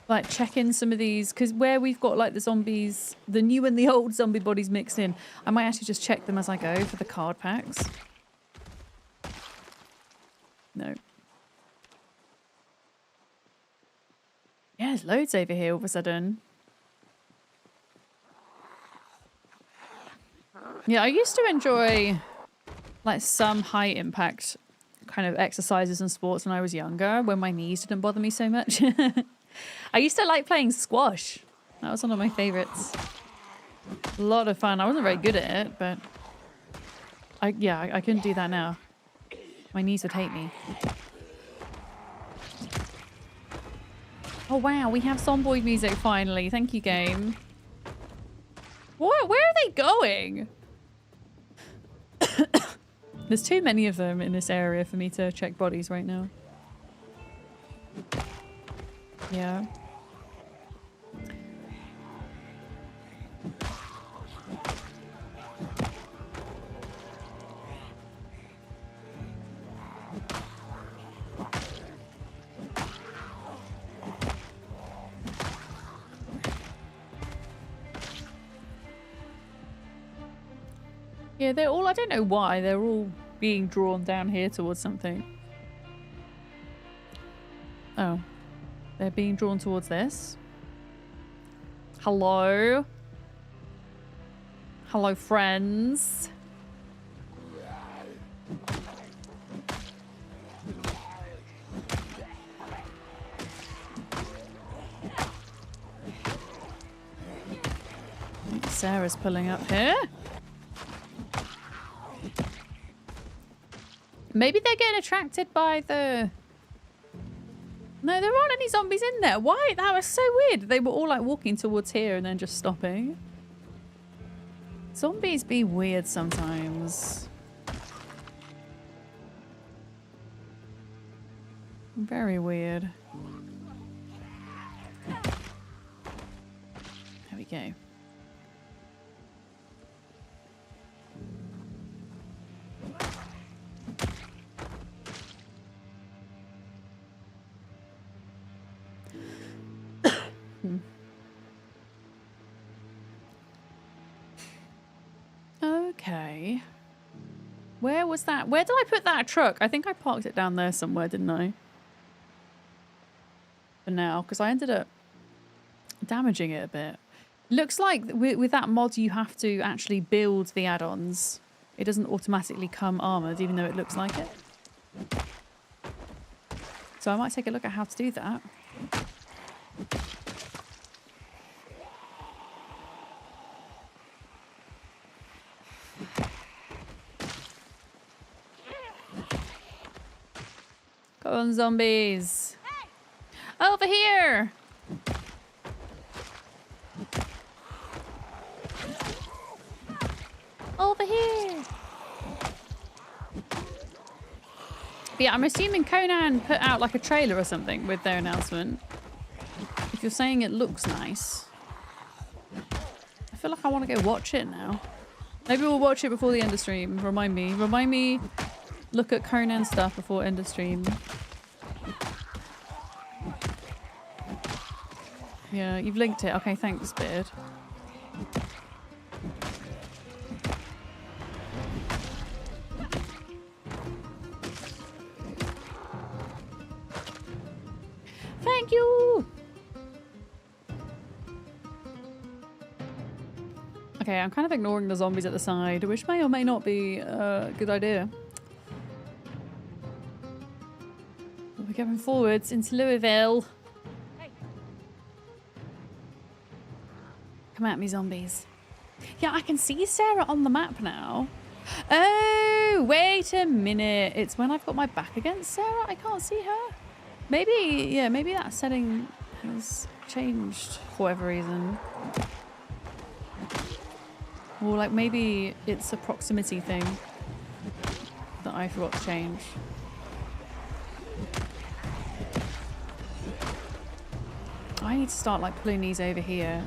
like checking some of these because where we've got like the zombies, the new and the old zombie bodies mixed in, I might actually just check them as I go for the card packs. No. Yeah, there's loads over here all of a sudden. Yeah, I used to enjoy like some high impact kind of exercises and sports when I was younger, when my knees didn't bother me so much. I used to like playing squash. That was one of my favorites. A lot of fun. I wasn't very good at it, but I couldn't do that now. My knees would hate me. Oh wow, we have Zomboid music finally. Thank you, game. What? Where are they going? There's too many of them in this area for me to check bodies right now. Yeah. Yeah, they're all, I don't know why, they're all being drawn down here towards something. Oh. They're being drawn towards this. Hello? Hello, friends? Sarah's pulling up here. Maybe they're getting attracted by the... No, there aren't any zombies in there. Why? That was so weird. They were all like walking towards here and then just stopping. Zombies be weird sometimes. Very weird. There we go. Okay. Where was that? Where did I put that truck? I think I parked it down there somewhere, didn't I? For now, because I ended up damaging it a bit. Looks like with that mod you have to actually build the add-ons. It doesn't automatically come armoured, even though it looks like it. So I might take a look at how to do that. Go on, zombies. Over here. Over here. But yeah, I'm assuming Conan put out like a trailer or something with their announcement. If you're saying it looks nice. I feel like I want to go watch it now. Maybe we'll watch it before the end of stream. Remind me. Remind me. Look at Conan stuff before end of stream. Yeah, you've linked it. Okay, thanks, Beard. Thank you! Okay, I'm kind of ignoring the zombies at the side, which may or may not be a good idea. We're going forwards into Louisville. Come at me, zombies. Yeah, I can see Sarah on the map now. Oh, wait a minute. It's when I've got my back against Sarah, I can't see her. Maybe, yeah, maybe that setting has changed for whatever reason. Or like maybe it's a proximity thing that I forgot to change. I need to start like pulling these over here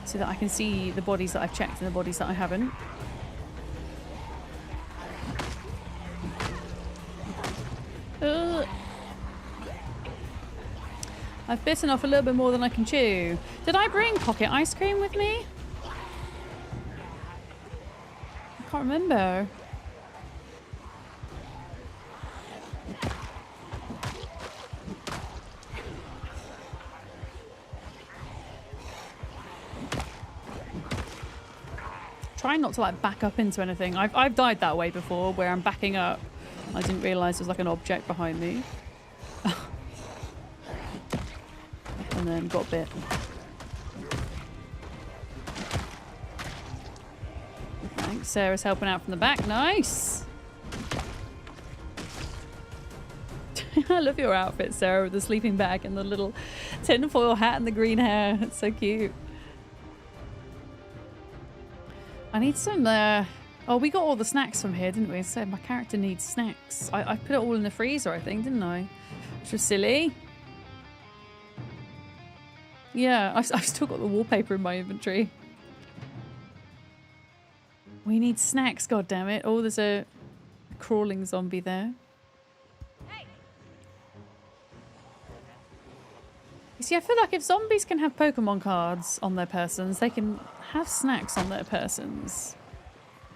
so that I can see the bodies that I've checked and the bodies that I haven't. I've bitten off a little bit more than I can chew. Did I bring pocket ice cream with me? I can't remember. Try not to like back up into anything. I've died that way before, where I'm backing up. I didn't realise there's like an object behind me. And then got bit. Thanks. Sarah's helping out from the back. Nice. I love your outfit, Sarah, with the sleeping bag and the little tinfoil hat and the green hair. It's so cute. I need some, oh, we got all the snacks from here, didn't we? So my character needs snacks. I put it all in the freezer, I think, didn't I? Which was silly. Yeah, I've still got the wallpaper in my inventory. We need snacks, goddammit. Oh, there's a crawling zombie there. Hey. You see, I feel like if zombies can have Pokemon cards on their persons, they can have snacks on their persons.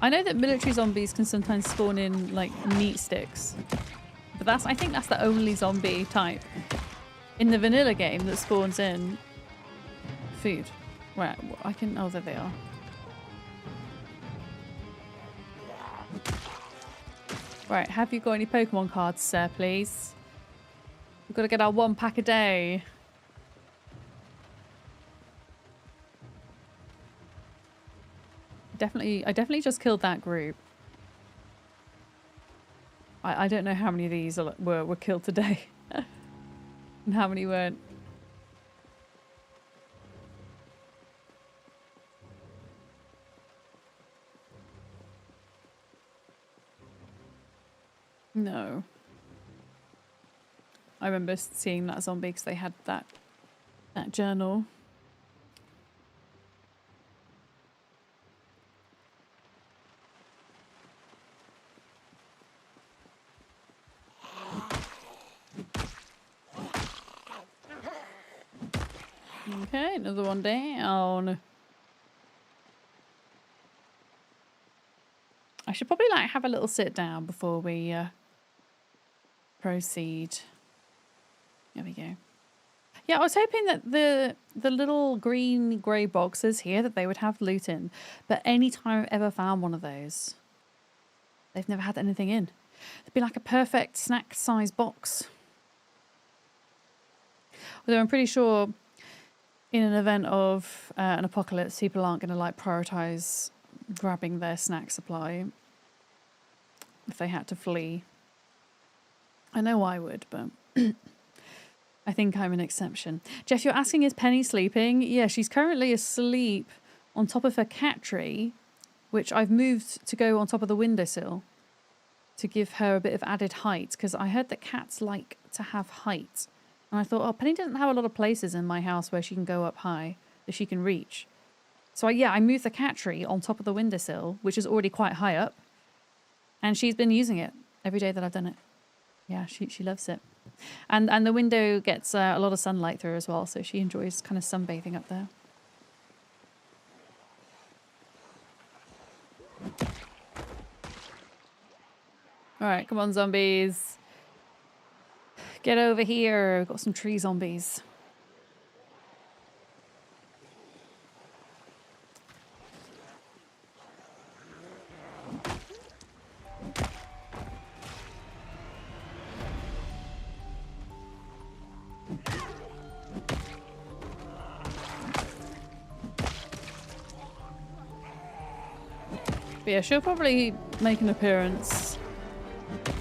I know that military zombies can sometimes spawn in, like, meat sticks. But I think that's the only zombie type in the vanilla game that spawns in food. Right, I can... Oh, there they are. Right, have you got any Pokemon cards, sir, please? We've got to get our 1 pack a day. I definitely just killed that group. I don't know how many of these were killed today. And how many weren't. No. I remember seeing that zombie because they had that journal. Okay, another one down. I should probably like have a little sit down before we proceed. There we go. Yeah, I was hoping that the little green grey boxes here that they would have loot in, but any time I've ever found one of those, they've never had anything in. It'd be like a perfect snack size box. Although I'm pretty sure in an event of an apocalypse, people aren't going to like prioritize grabbing their snack supply if they had to flee. I know I would, but I think I'm an exception. Jeff, you're asking, is Penny sleeping? Yeah, she's currently asleep on top of her cat tree, which I've moved to go on top of the windowsill to give her a bit of added height, because I heard that cats like to have height. And I thought, oh, Penny doesn't have a lot of places in my house where she can go up high, that she can reach. So I moved the cat tree on top of the windowsill, which is already quite high up. And she's been using it every day that I've done it. Yeah, she loves it. And the window gets a lot of sunlight through as well, so she enjoys kind of sunbathing up there. Alright, come on, zombies. Get over here. We've got some tree zombies. But yeah, she'll probably make an appearance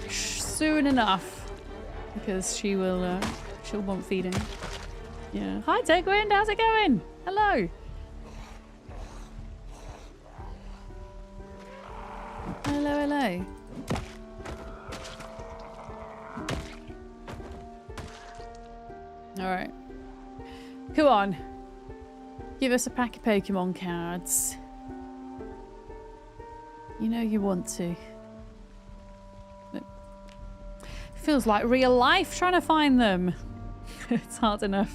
soon enough, because she'll want feeding. Yeah. Hi, Tegwind. How's it going? Hello. Hello, hello. Alright. Come on. Give us a pack of Pokemon cards. You know you want to. It feels like real life trying to find them. It's hard enough.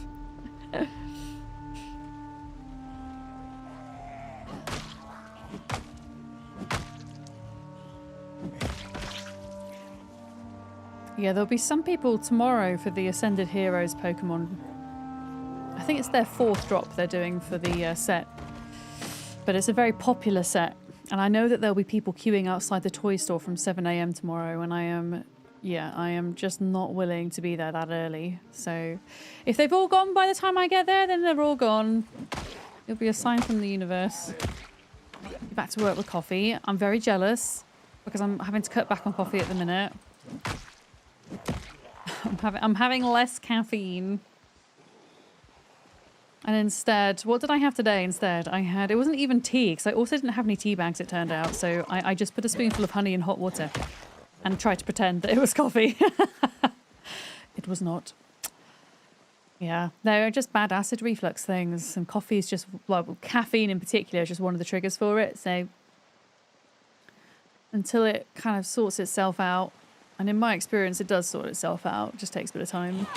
Yeah, there'll be some people tomorrow for the Ascended Heroes Pokemon. I think it's their 4th drop they're doing for the set. But it's a very popular set. And I know that there'll be people queuing outside the toy store from 7 AM tomorrow, and I am just not willing to be there that early. So if they've all gone by the time I get there, then they're all gone. It'll be a sign from the universe. Be back to work with coffee. I'm very jealous because I'm having to cut back on coffee at the minute. I'm having less caffeine. And instead, what did I have today instead? It wasn't even tea, because I also didn't have any tea bags, it turned out. So I just put a spoonful of honey in hot water and tried to pretend that it was coffee. It was not. Yeah, they're just bad acid reflux things. And coffee is just, well, caffeine in particular is just one of the triggers for it. So until it kind of sorts itself out, and in my experience, it does sort itself out. It just takes a bit of time.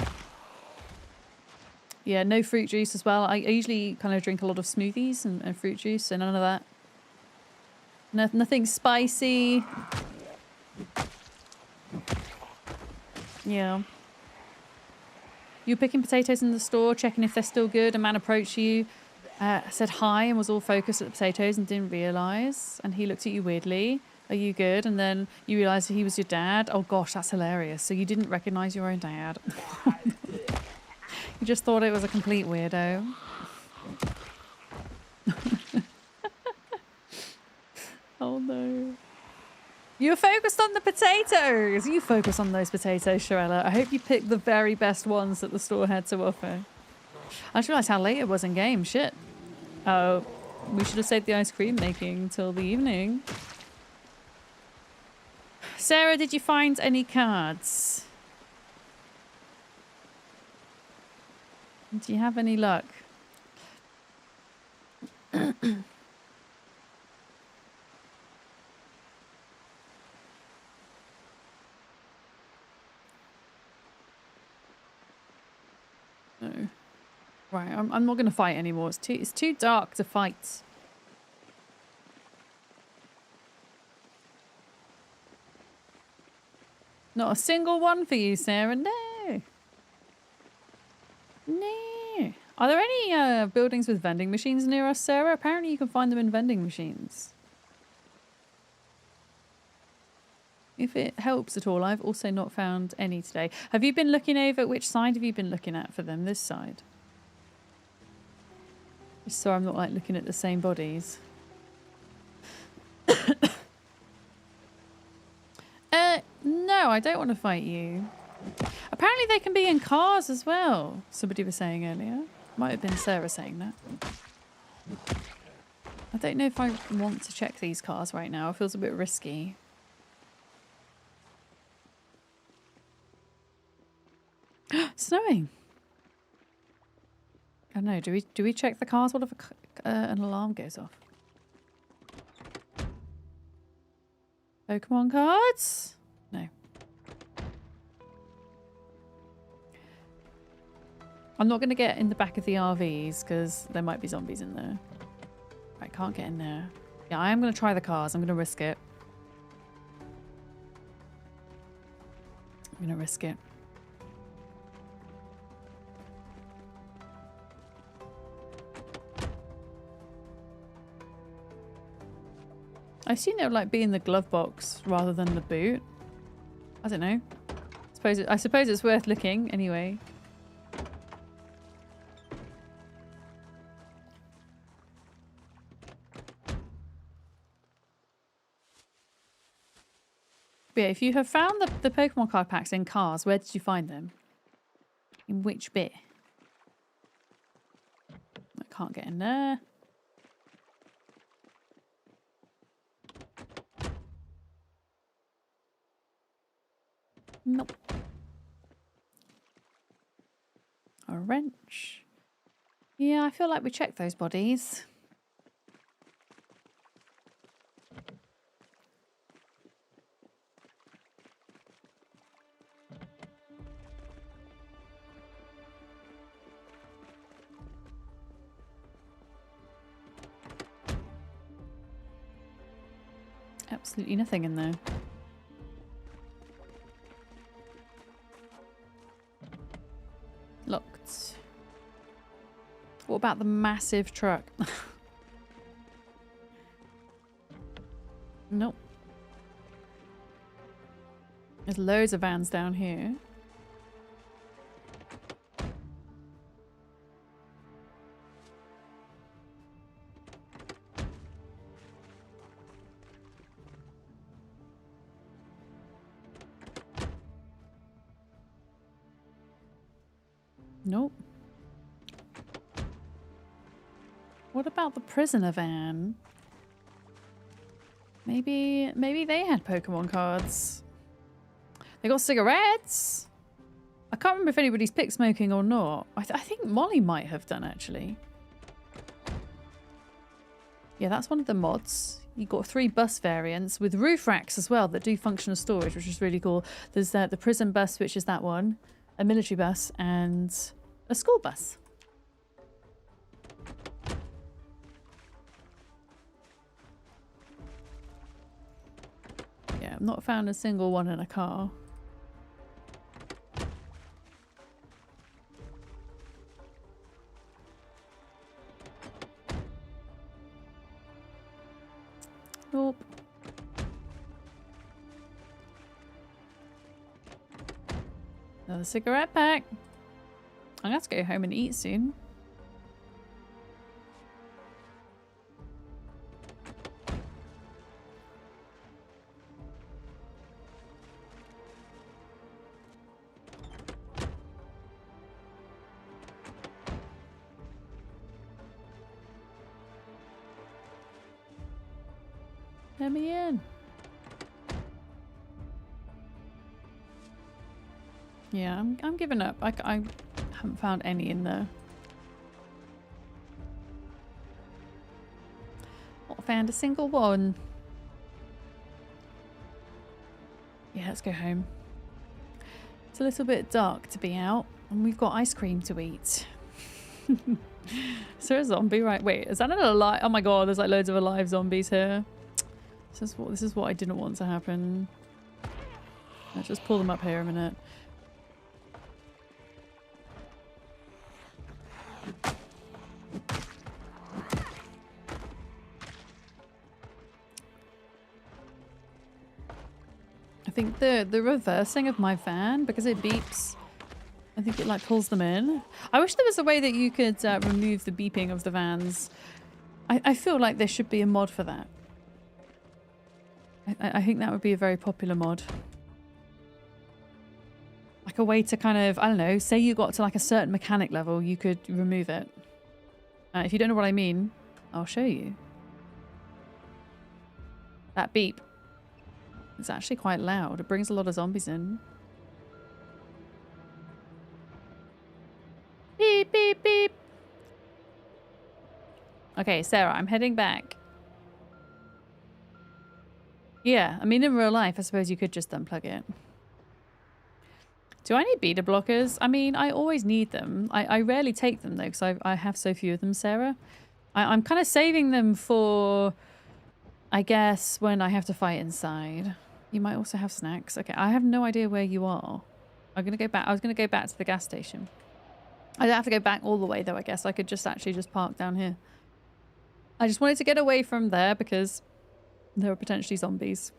Yeah, no fruit juice as well. I usually kind of drink a lot of smoothies and fruit juice, so none of that. Nothing spicy. Yeah. You were picking potatoes in the store, checking if they're still good. A man approached you, said hi, and was all focused at the potatoes and didn't realise. And he looked at you weirdly. Are you good? And then you realised he was your dad. Oh gosh, that's hilarious. So you didn't recognise your own dad. You just thought it was a complete weirdo. Oh no. You're focused on the potatoes! You focus on those potatoes, Shirella. I hope you picked the very best ones that the store had to offer. I just realised how late it was in game. Shit. Oh, we should have saved the ice cream making until the evening. Sarah, did you find any cards? Do you have any luck? No. Right, I'm not going to fight anymore. It's too dark to fight. Not a single one for you, Sarah. No. No. Are there any buildings with vending machines near us, Sarah? Apparently you can find them in vending machines. If it helps at all, I've also not found any today. Have you been looking over? Which side have you been looking at for them? This side? Just so I'm not like looking at the same bodies. No, I don't want to fight you. Apparently they can be in cars as well. Somebody was saying earlier. Might have been Sarah saying that. I don't know if I want to check these cars right now. It feels a bit risky. Snowing. I don't know. Do we check the cars? What if an alarm goes off? Pokemon cards? No. I'm not going to get in the back of the RVs because there might be zombies in there. I can't get in there. Yeah, I am going to try the cars. I'm going to risk it. I'm going to risk it. I assume they would like be in the glove box rather than the boot. I don't know. I suppose it's worth looking anyway. But yeah, if you have found the Pokemon card packs in cars, where did you find them? In which bit? I can't get in there. wrench. Yeah, I feel like we checked those bodies. Absolutely nothing in there. Locked. What about the massive truck? Nope. There's loads of vans down here. Nope. What about the prisoner van? Maybe they had Pokemon cards. They got cigarettes. I can't remember if anybody's picked smoking or not. I think Molly might have done, actually. Yeah, that's one of the mods. You got 3 bus variants with roof racks as well that do function as storage, which is really cool. There's the prison bus, which is that one, a military bus, and a school bus. Yeah, I've not found a single one in a car. Nope. Another cigarette pack. I'm gonna have to go home and eat soon. Let me in. Yeah, I'm giving up. I haven't found any in there. Not found a single one. Yeah, let's go home. It's a little bit dark to be out, and we've got ice cream to eat. Is there a zombie? Right, wait, is that an alive? Oh my god, there's like loads of alive zombies here. This is what I didn't want to happen. Let's just pull them up here a minute. I think the reversing of my van, because it beeps, I think it like pulls them in. I wish there was a way that you could remove the beeping of the vans. I feel like there should be a mod for that. I think that would be a very popular mod. Like a way to kind of, I don't know, say you got to like a certain mechanic level, you could remove it. If you don't know what I mean, I'll show you. That beep. It's actually quite loud. It brings a lot of zombies in. Beep, beep, beep. Okay, Sarah, I'm heading back. Yeah, I mean, in real life, I suppose you could just unplug it. Do I need beta blockers? I mean, I always need them. I rarely take them, though, because I have so few of them, Sarah. I'm kind of saving them for, I guess, when I have to fight inside. You might also have snacks. Okay, I have no idea where you are. I'm gonna go back. I was gonna go back to the gas station. I don't have to go back all the way, though, I guess. I could just actually just park down here. I just wanted to get away from there because there are potentially zombies.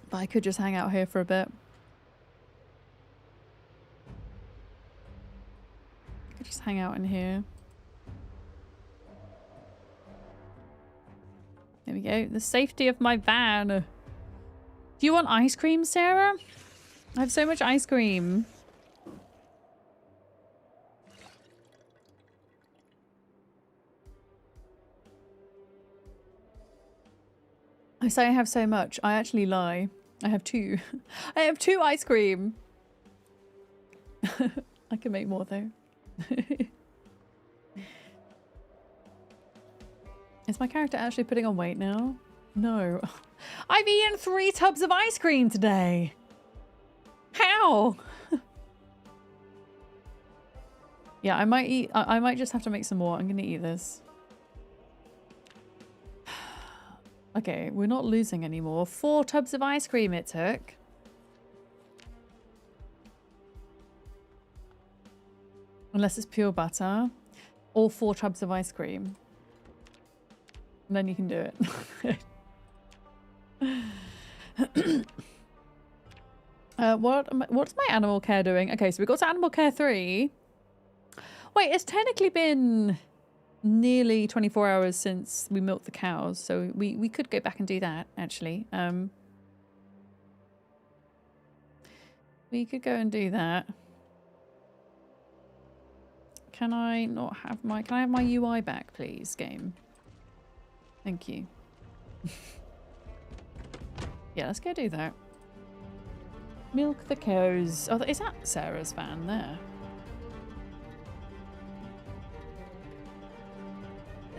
But I could just hang out here for a bit. I could just hang out in here. There we go. The safety of my van. Do you want ice cream, Sarah? I have so much ice cream. I say I have so much. I actually lie. I have 2. I have 2 ice cream. I can make more though. Is my character actually putting on weight now? No. I've eaten 3 tubs of ice cream today. How? Yeah, I might eat. I might just have to make some more. I'm gonna eat this. Okay, we're not losing anymore. 4 tubs of ice cream it took. Unless it's pure butter. Or 4 tubs of ice cream. And then you can do it. What's my animal care doing? Okay, so we got to animal care 3. Wait, it's technically been nearly 24 hours since we milked the cows, so we could go back and do that, actually. We could go and do that. Can I not have my... Can I have my UI back, please, game? Thank you. Yeah, let's go do that. Milk the cows. Oh, is that Sarah's van there?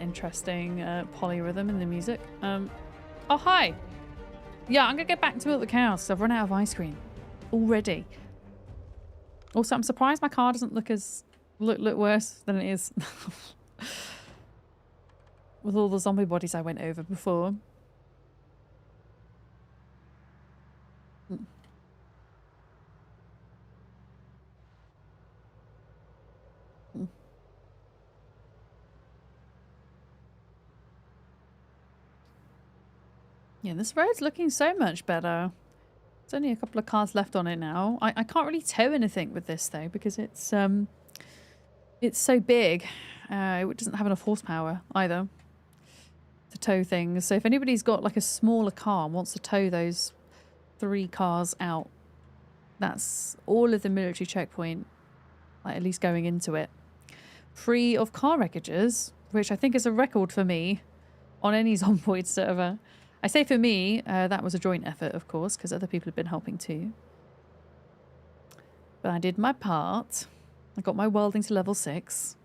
Interesting polyrhythm in the music. Oh, hi. Yeah, I'm gonna get back to milk the cows because I've run out of ice cream already. Also, I'm surprised my car doesn't look worse than it is with all the zombie bodies I went over before. Yeah, this road's looking so much better. There's only a couple of cars left on it now. I can't really tow anything with this though because it's so big. It doesn't have enough horsepower either to tow things. So if anybody's got like a smaller car and wants to tow those 3 cars out, that's all of the military checkpoint, like at least going into it, free of car wreckages, which I think is a record for me on any Zomboid server. I say for me, that was a joint effort, of course, because other people have been helping too. But I did my part. I got my welding to level 6.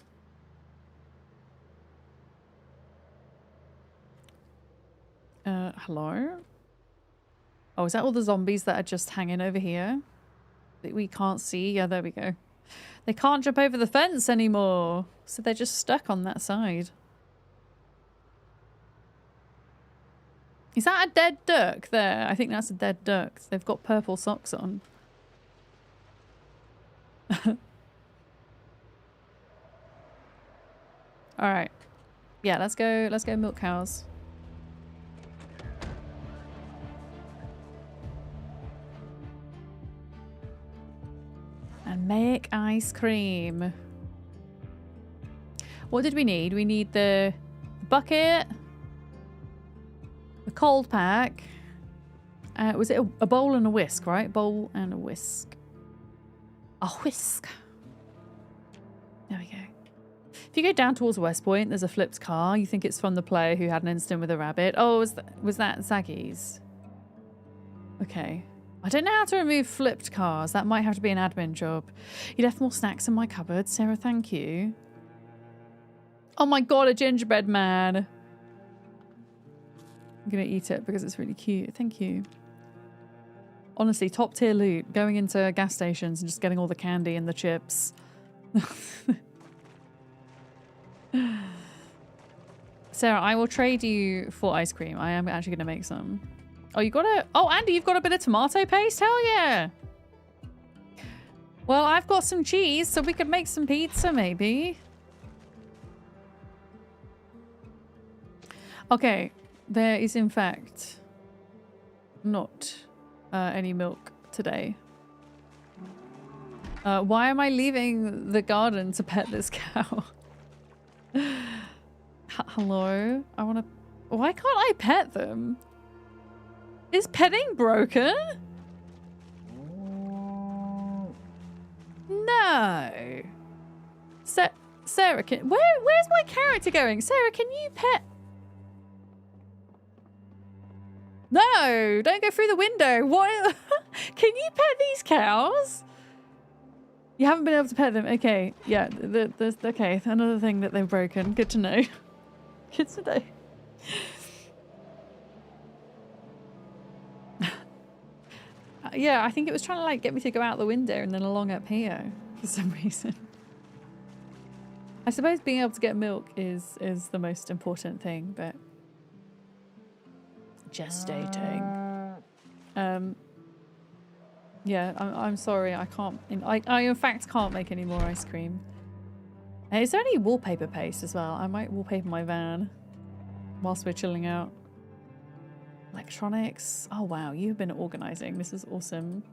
Hello? Oh, is that all the zombies that are just hanging over here that we can't see? Yeah, there we go. They can't jump over the fence anymore, so they're just stuck on that side. Is that a dead duck there? I think that's a dead duck. They've got purple socks on. Alright. Yeah, let's go milk cows. And make ice cream. What did we need? We need the bucket, the cold pack. Was it a bowl and a whisk, right? Bowl and a whisk. A whisk. There we go. If you go down towards West Point, there's a flipped car. You think it's from the player who had an incident with a rabbit. Oh, was that Zaggy's? Okay. I don't know how to remove flipped cars. That might have to be an admin job. You left more snacks in my cupboard. Sarah, thank you. Oh my god, a gingerbread man. I'm gonna eat it because it's really cute. Thank you. Honestly, top tier loot. Going into gas stations and just getting all the candy and the chips. Sarah, I will trade you for ice cream. I am actually gonna make some. Oh, you got a... Oh, Andy, you've got a bit of tomato paste? Hell yeah. Well, I've got some cheese, so we could make some pizza, maybe. Okay. There is, in fact, not any milk today. Why am I leaving the garden to pet this cow? Hello? I want to... Why can't I pet them? Is petting broken? No. Sarah, where's my character going? Sarah, can you pet? No, don't go through the window. What? Can you pet these cows? You haven't been able to pet them. Okay. Yeah. There's okay. Another thing that they've broken. Good to know. Good to know. Yeah, I think it was trying to like get me to go out the window and then along up here for some reason. I suppose being able to get milk is the most important thing, but gestating. Yeah, I'm sorry, I can't. I in fact can't make any more ice cream. Hey, is there any wallpaper paste as well? I might wallpaper my van whilst we're chilling out. Electronics. Oh wow, you've been organising. This is awesome.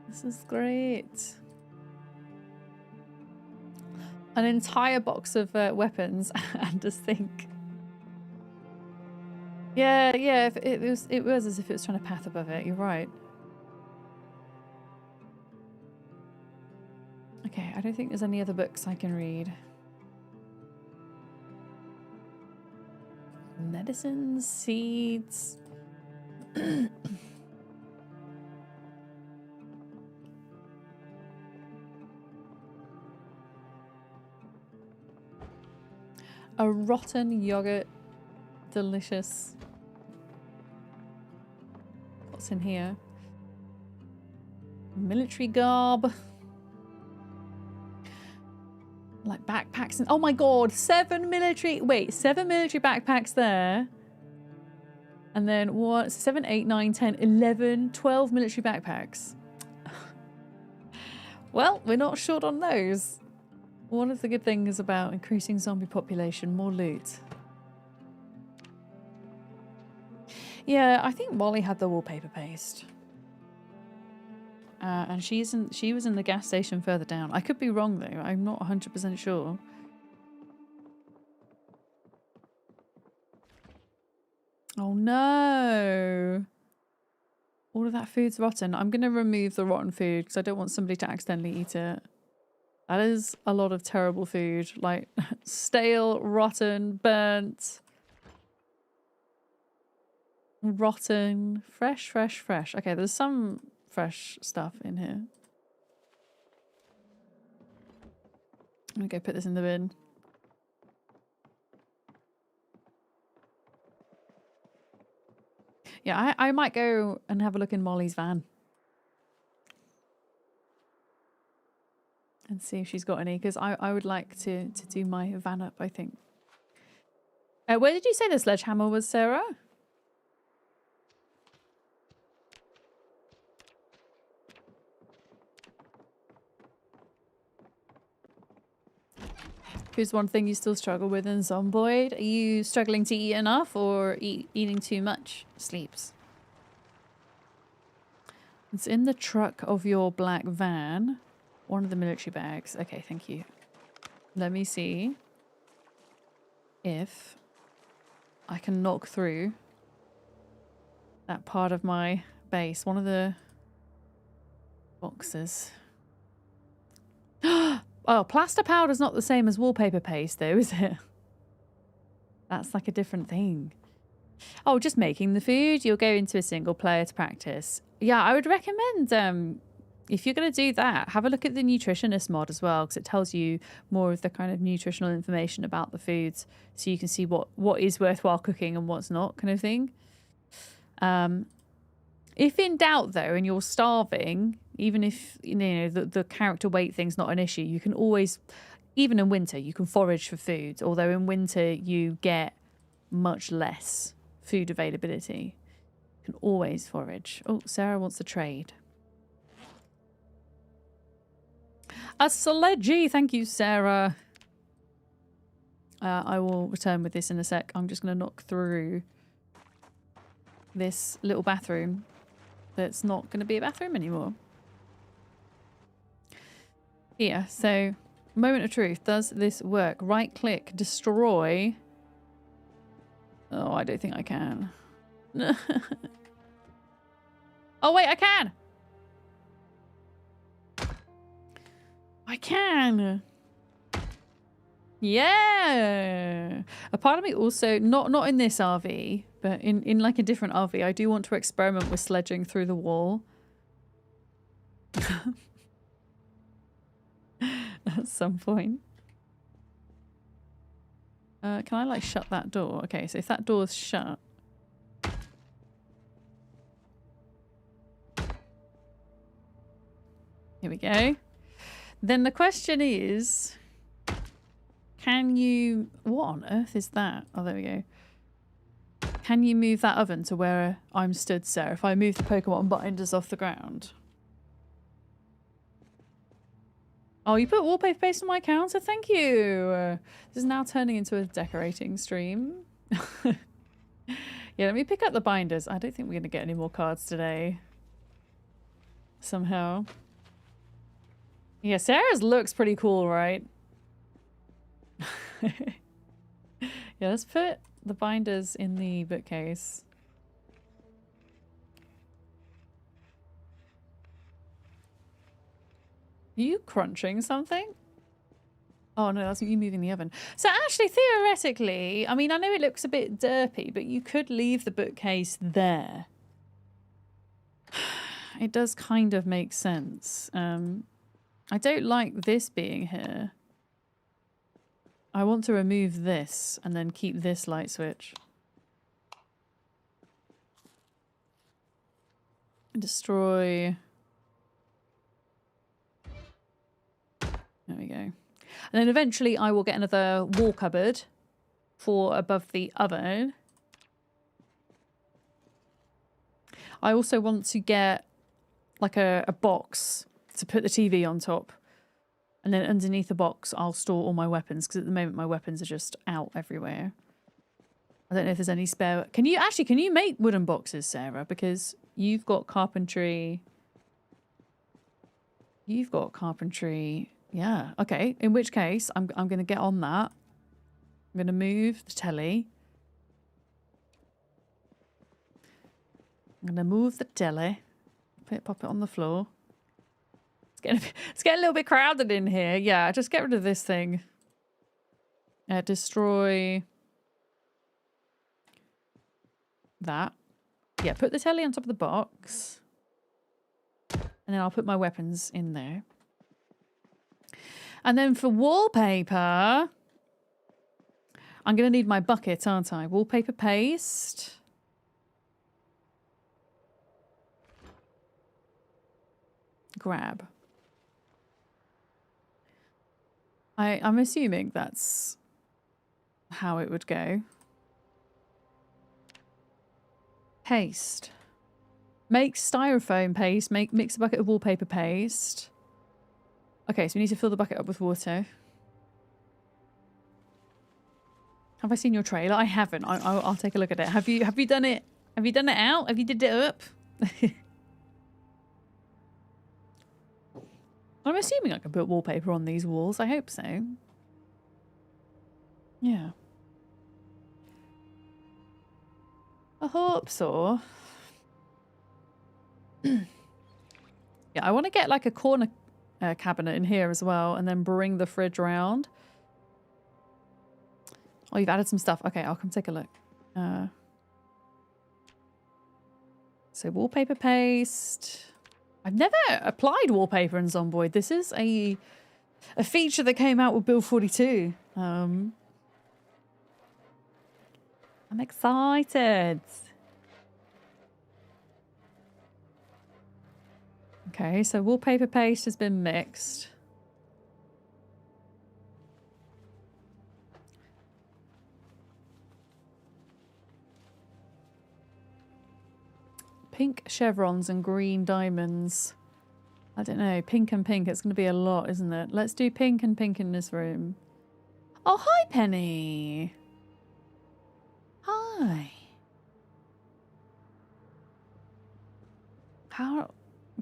This is great. An entire box of weapons and a sink. Yeah, it was as if it was trying to path above it. You're right. Okay, I don't think there's any other books I can read. Medicines, seeds. A rotten yogurt. Delicious. What's in here? Military garb. Like backpacks and oh my god, 7 military backpacks there. And then what? 7, 8, 9, 10, 11, 12 military backpacks. Well, we're not short on those. One of the good things about increasing zombie population, more loot. Yeah, I think Molly had the wallpaper paste. And she was in the gas station further down. I could be wrong though. I'm not 100% sure. Oh no. All of that food's rotten. I'm going to remove the rotten food because I don't want somebody to accidentally eat it. That is a lot of terrible food. Like stale, rotten, burnt. Rotten. Fresh. Okay, there's some fresh stuff in here. I'm gonna go put this in the bin. Yeah, I might go and have a look in Molly's van. And see if she's got any, because I would like to do my van up, I think. Where did you say the sledgehammer was, Sarah? Here's one thing you still struggle with in Zomboid. Are you struggling to eat enough or eating too much? Sleeps. It's in the truck of your black van. One of the military bags. Okay, thank you. Let me see if I can knock through that part of my base. One of the boxes. Oh, plaster powder's not the same as wallpaper paste though, is it? That's like a different thing. Oh, just making the food. You'll go into a single player to practice. Yeah, I would recommend, if you're going to do that, have a look at the nutritionist mod as well, because it tells you more of the kind of nutritional information about the foods, so you can see what is worthwhile cooking and what's not, kind of thing. If in doubt though, and you're starving, even if you know the character weight thing's not an issue, you can always, even in winter, you can forage for food. Although in winter you get much less food availability. You can always forage. Oh, Sarah wants to trade. A sledgy, thank you, Sarah. I will return with this in a sec. I'm just going to knock through this little bathroom that's not going to be a bathroom anymore. Here, so moment of truth. Does this work? Right click, destroy. Oh, I don't think I can. Oh wait, I can. I can. Yeah. A part of me also, not in this RV, but in like a different RV, I do want to experiment with sledging through the wall. at some point. Can I like shut that door? Okay, so if that door's shut. Here we go. Then the question is, can you... What on earth is that? Oh, there we go. Can you move that oven to where I'm stood, Sarah? If I move the Pokemon binders off the ground. Oh, you put wallpaper paste on my counter? Thank you. This is now turning into a decorating stream. Yeah, let me pick up the binders. I don't think we're going to get any more cards today. Somehow. Yeah, Sarah's looks pretty cool, right? Yeah, let's put the binders in the bookcase. Are you crunching something? Oh no, that's you moving the oven. So actually, theoretically, I mean, I know it looks a bit derpy, but you could leave the bookcase there. It does kind of make sense. I don't like this being here. I want to remove this and then keep this light switch. Destroy. There we go. And then eventually I will get another wall cupboard for above the oven. I also want to get like a box to put the TV on top. And then underneath the box, I'll store all my weapons, because at the moment my weapons are just out everywhere. I don't know if there's any spare... Can you make wooden boxes, Sarah? Because you've got carpentry. You've got carpentry. Yeah, okay. In which case, I'm going to get on that. I'm going to move the telly. I'm going to move the telly. Pop it on the floor. It's getting a little bit crowded in here. Yeah, just get rid of this thing. Destroy that. Yeah, put the telly on top of the box. And then I'll put my weapons in there. And then for wallpaper, I'm going to need my bucket, aren't I? Wallpaper paste. Grab. I'm assuming that's how it would go. Paste. Make styrofoam paste. Mix a bucket of wallpaper paste. Okay, so we need to fill the bucket up with water. Have I seen your trailer? I haven't. I'll take a look at it. Have you done it? Have you done it out? Have you did it up? I'm assuming I can put wallpaper on these walls. I hope so. Yeah. I hope so. Yeah, I want to get like a corner cabinet in here as well, and then bring the fridge around. Oh, you've added some stuff. Okay, I'll come take a look. So wallpaper paste. I've never applied wallpaper in Zomboid. This is a feature that came out with Build 42. I'm excited. Okay, so wallpaper paste has been mixed. Pink chevrons and green diamonds. I don't know. Pink and pink. It's going to be a lot, isn't it? Let's do pink and pink in this room. Oh, hi, Penny. Hi. How...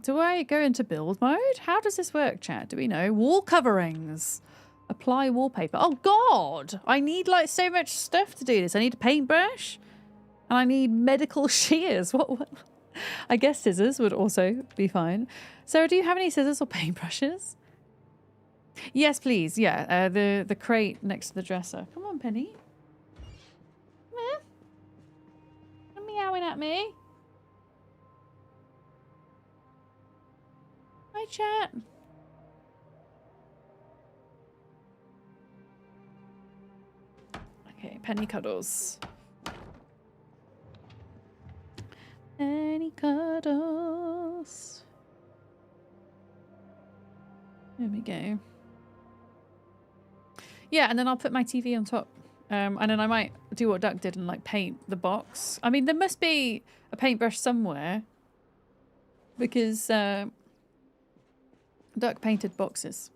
Do I go into build mode? How does this work, chat? Do we know? Wall coverings. Apply wallpaper. Oh, God. I need, like, so much stuff to do this. I need a paintbrush. And I need medical shears. What? I guess scissors would also be fine. Sarah, do you have any scissors or paintbrushes? Yes, please. Yeah, the crate next to the dresser. Come on, Penny. Come here. You're meowing at me. Hi, chat. penny cuddles. Penny cuddles. There we go. Yeah, and then I'll put my TV on top. And then I might do what Duck did and like paint the box. I mean, there must be a paintbrush somewhere because Duck painted boxes.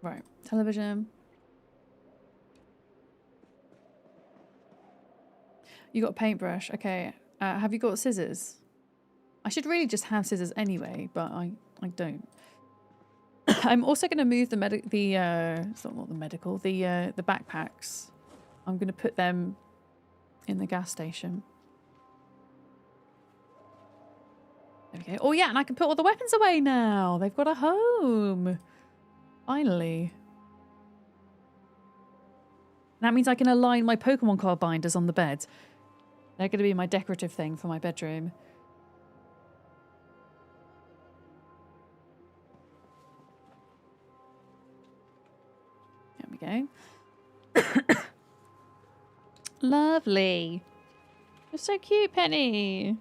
Right, television. You got a paintbrush. Okay. Have you got scissors? I should really just have scissors anyway, but I don't. I'm also going to move the it's not the medical, the backpacks. I'm going to put them in the gas station. There we go. Oh yeah, and I can put all the weapons away now. They've got a home. Finally. That means I can align my Pokemon card binders on the bed. They're going to be my decorative thing for my bedroom. There we go. Lovely. You're so cute, Penny.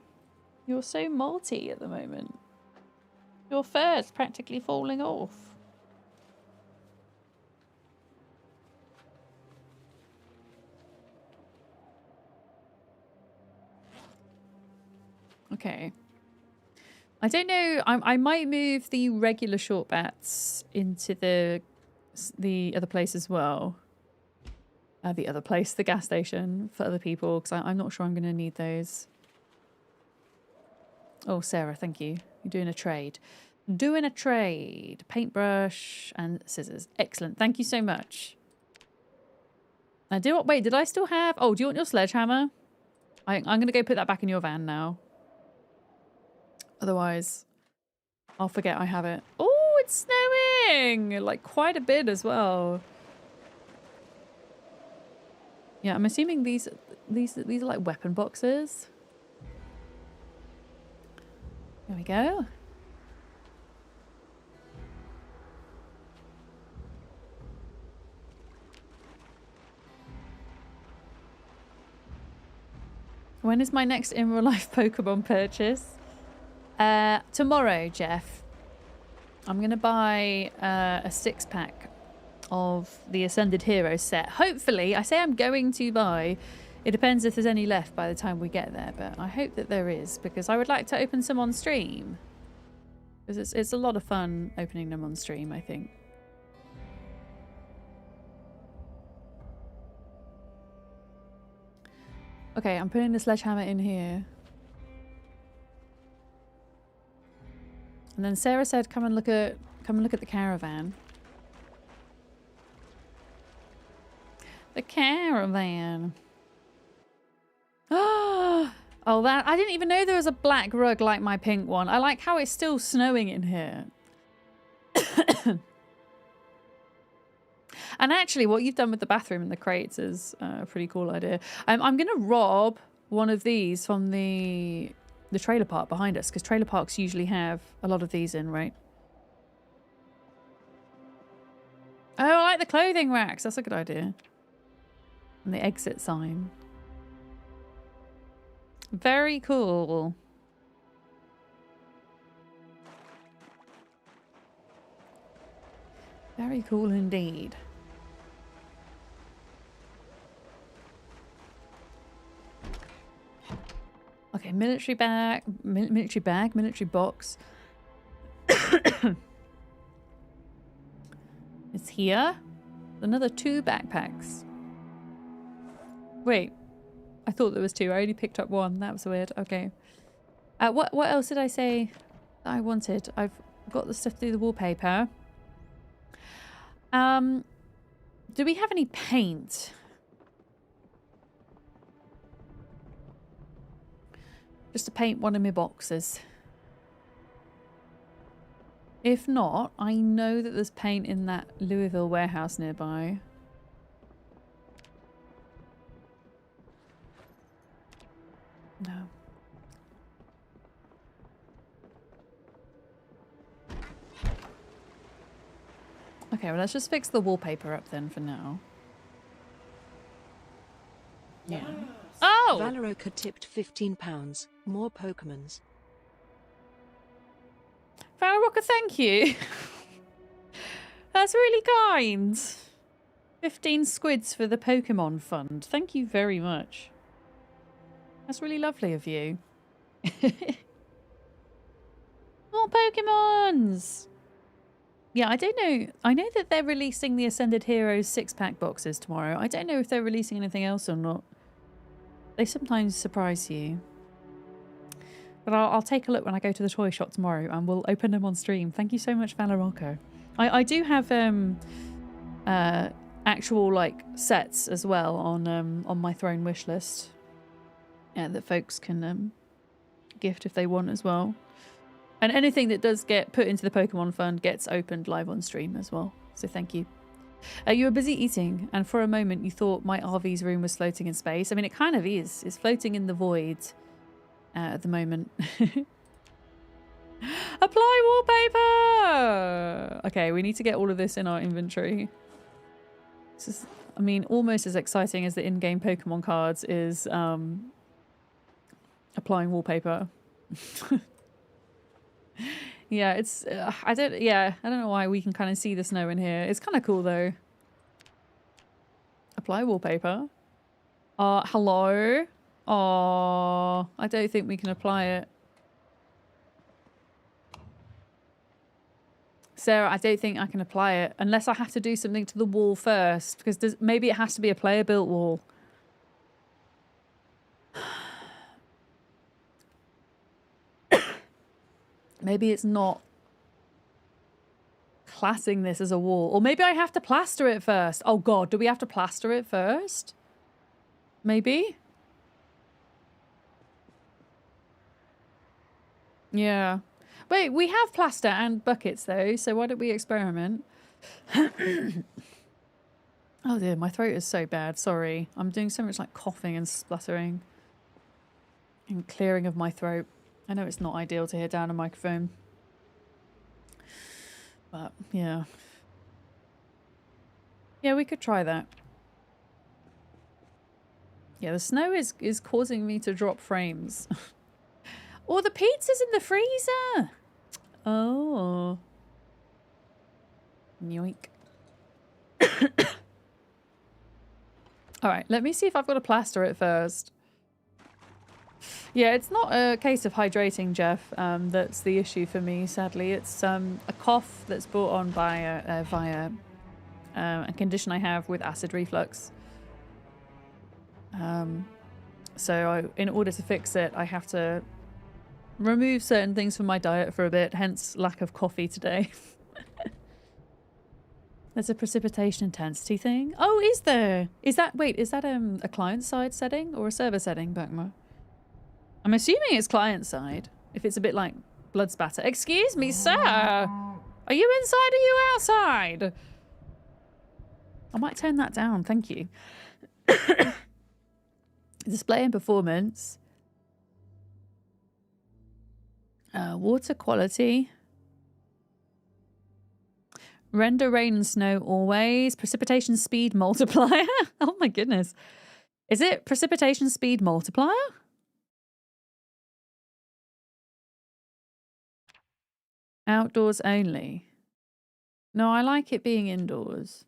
You're so molty at the moment. Your fur's practically falling off. Okay. I don't know. I might move the regular short bats into the other place as well. The gas station for other people, because I'm not sure I'm going to need those. Oh, Sarah, thank you. You're doing a trade. Doing a trade. Paintbrush and scissors. Excellent. Thank you so much. Wait, did I still have... Oh, do you want your sledgehammer? I'm going to go put that back in your van now. Otherwise, I'll forget I have it. Oh, it's snowing! Like, quite a bit as well. Yeah, I'm assuming these are like weapon boxes. There we go. When is my next in real life Pokemon purchase? Tomorrow, Jeff. I'm gonna buy a 6-pack of the Ascended Heroes set. Hopefully, I say I'm going to buy. It depends if there's any left by the time we get there, but I hope that there is, because I would like to open some on stream. Because it's a lot of fun opening them on stream, I think. Okay, I'm putting the sledgehammer in here. And then Sarah said, come and look at the caravan. The caravan. Oh, that I didn't even know there was a black rug like my pink one. I like how it's still snowing in here. And actually, what you've done with the bathroom and the crates is a pretty cool idea. I'm going to rob one of these from the trailer park behind us, because trailer parks usually have a lot of these in, right? Oh, I like the clothing racks. That's a good idea. And the exit sign. Very cool. Very cool indeed. Okay, military box. It's here. Another 2 backpacks. Wait, I thought there was 2. I only picked up 1. That was weird. Okay. What else did I say that I wanted? I've got the stuff to do the wallpaper. Do we have any paint? Just to paint one of my boxes. If not, I know that there's paint in that Louisville warehouse nearby. No. Okay, well, let's just fix the wallpaper up then for now. Yeah. Oh! Valeroka tipped £15. More Pokemons. Valeroka, thank you. That's really kind. 15 squids for the Pokemon Fund. Thank you very much. That's really lovely of you. More Pokemons! Yeah, I don't know. I know that they're releasing the Ascended Heroes 6-pack boxes tomorrow. I don't know if they're releasing anything else or not. They sometimes surprise you. But I'll take a look when I go to the toy shop tomorrow and we'll open them on stream. Thank you so much, Valorocco. I do have actual like sets as well on my throne wish list. Yeah, that folks can gift if they want as well. And anything that does get put into the Pokemon Fund gets opened live on stream as well. So thank you. You were busy eating, and for a moment you thought my RV's room was floating in space. I mean, it kind of is. It's floating in the void at the moment. Apply wallpaper! Okay, we need to get all of this in our inventory. This is, I mean, almost as exciting as the in-game Pokemon cards is applying wallpaper. Yeah, it's I don't know why we can kind of see the snow in here. It's kind of cool though. Apply wallpaper. Hello. I don't think we can apply it. Sarah, I don't think I can apply it unless I have to do something to the wall first, because maybe it has to be a player built wall. Maybe it's not classing this as a wall. Or maybe I have to plaster it first. Oh god, do we have to plaster it first? Maybe? Yeah. Wait, we have plaster and buckets though, so why don't we experiment? Oh dear, my throat is so bad. Sorry. I'm doing so much like coughing and spluttering. And clearing of my throat. I know it's not ideal to hear down a microphone. But, yeah. Yeah, we could try that. Yeah, the snow is causing me to drop frames. Oh, the pizza's in the freezer! Oh. Yoink. Alright, let me see if I've got to plaster it first. Yeah, it's not a case of hydrating, Jeff. That's the issue for me, sadly. It's a cough that's brought on by via a condition I have with acid reflux. So in order to fix it, I have to remove certain things from my diet for a bit, hence lack of coffee today. There's a precipitation intensity thing. Oh, is there? Is that, wait, is that a client-side setting or a server setting, Backma? I'm assuming it's client-side, if it's a bit like blood spatter. Excuse me, sir! Are you inside or are you outside? I might turn that down, thank you. Display and performance. Water quality. Render rain and snow always. Precipitation speed multiplier. Oh my goodness. Is it precipitation speed multiplier? Outdoors only. No, I like it being indoors.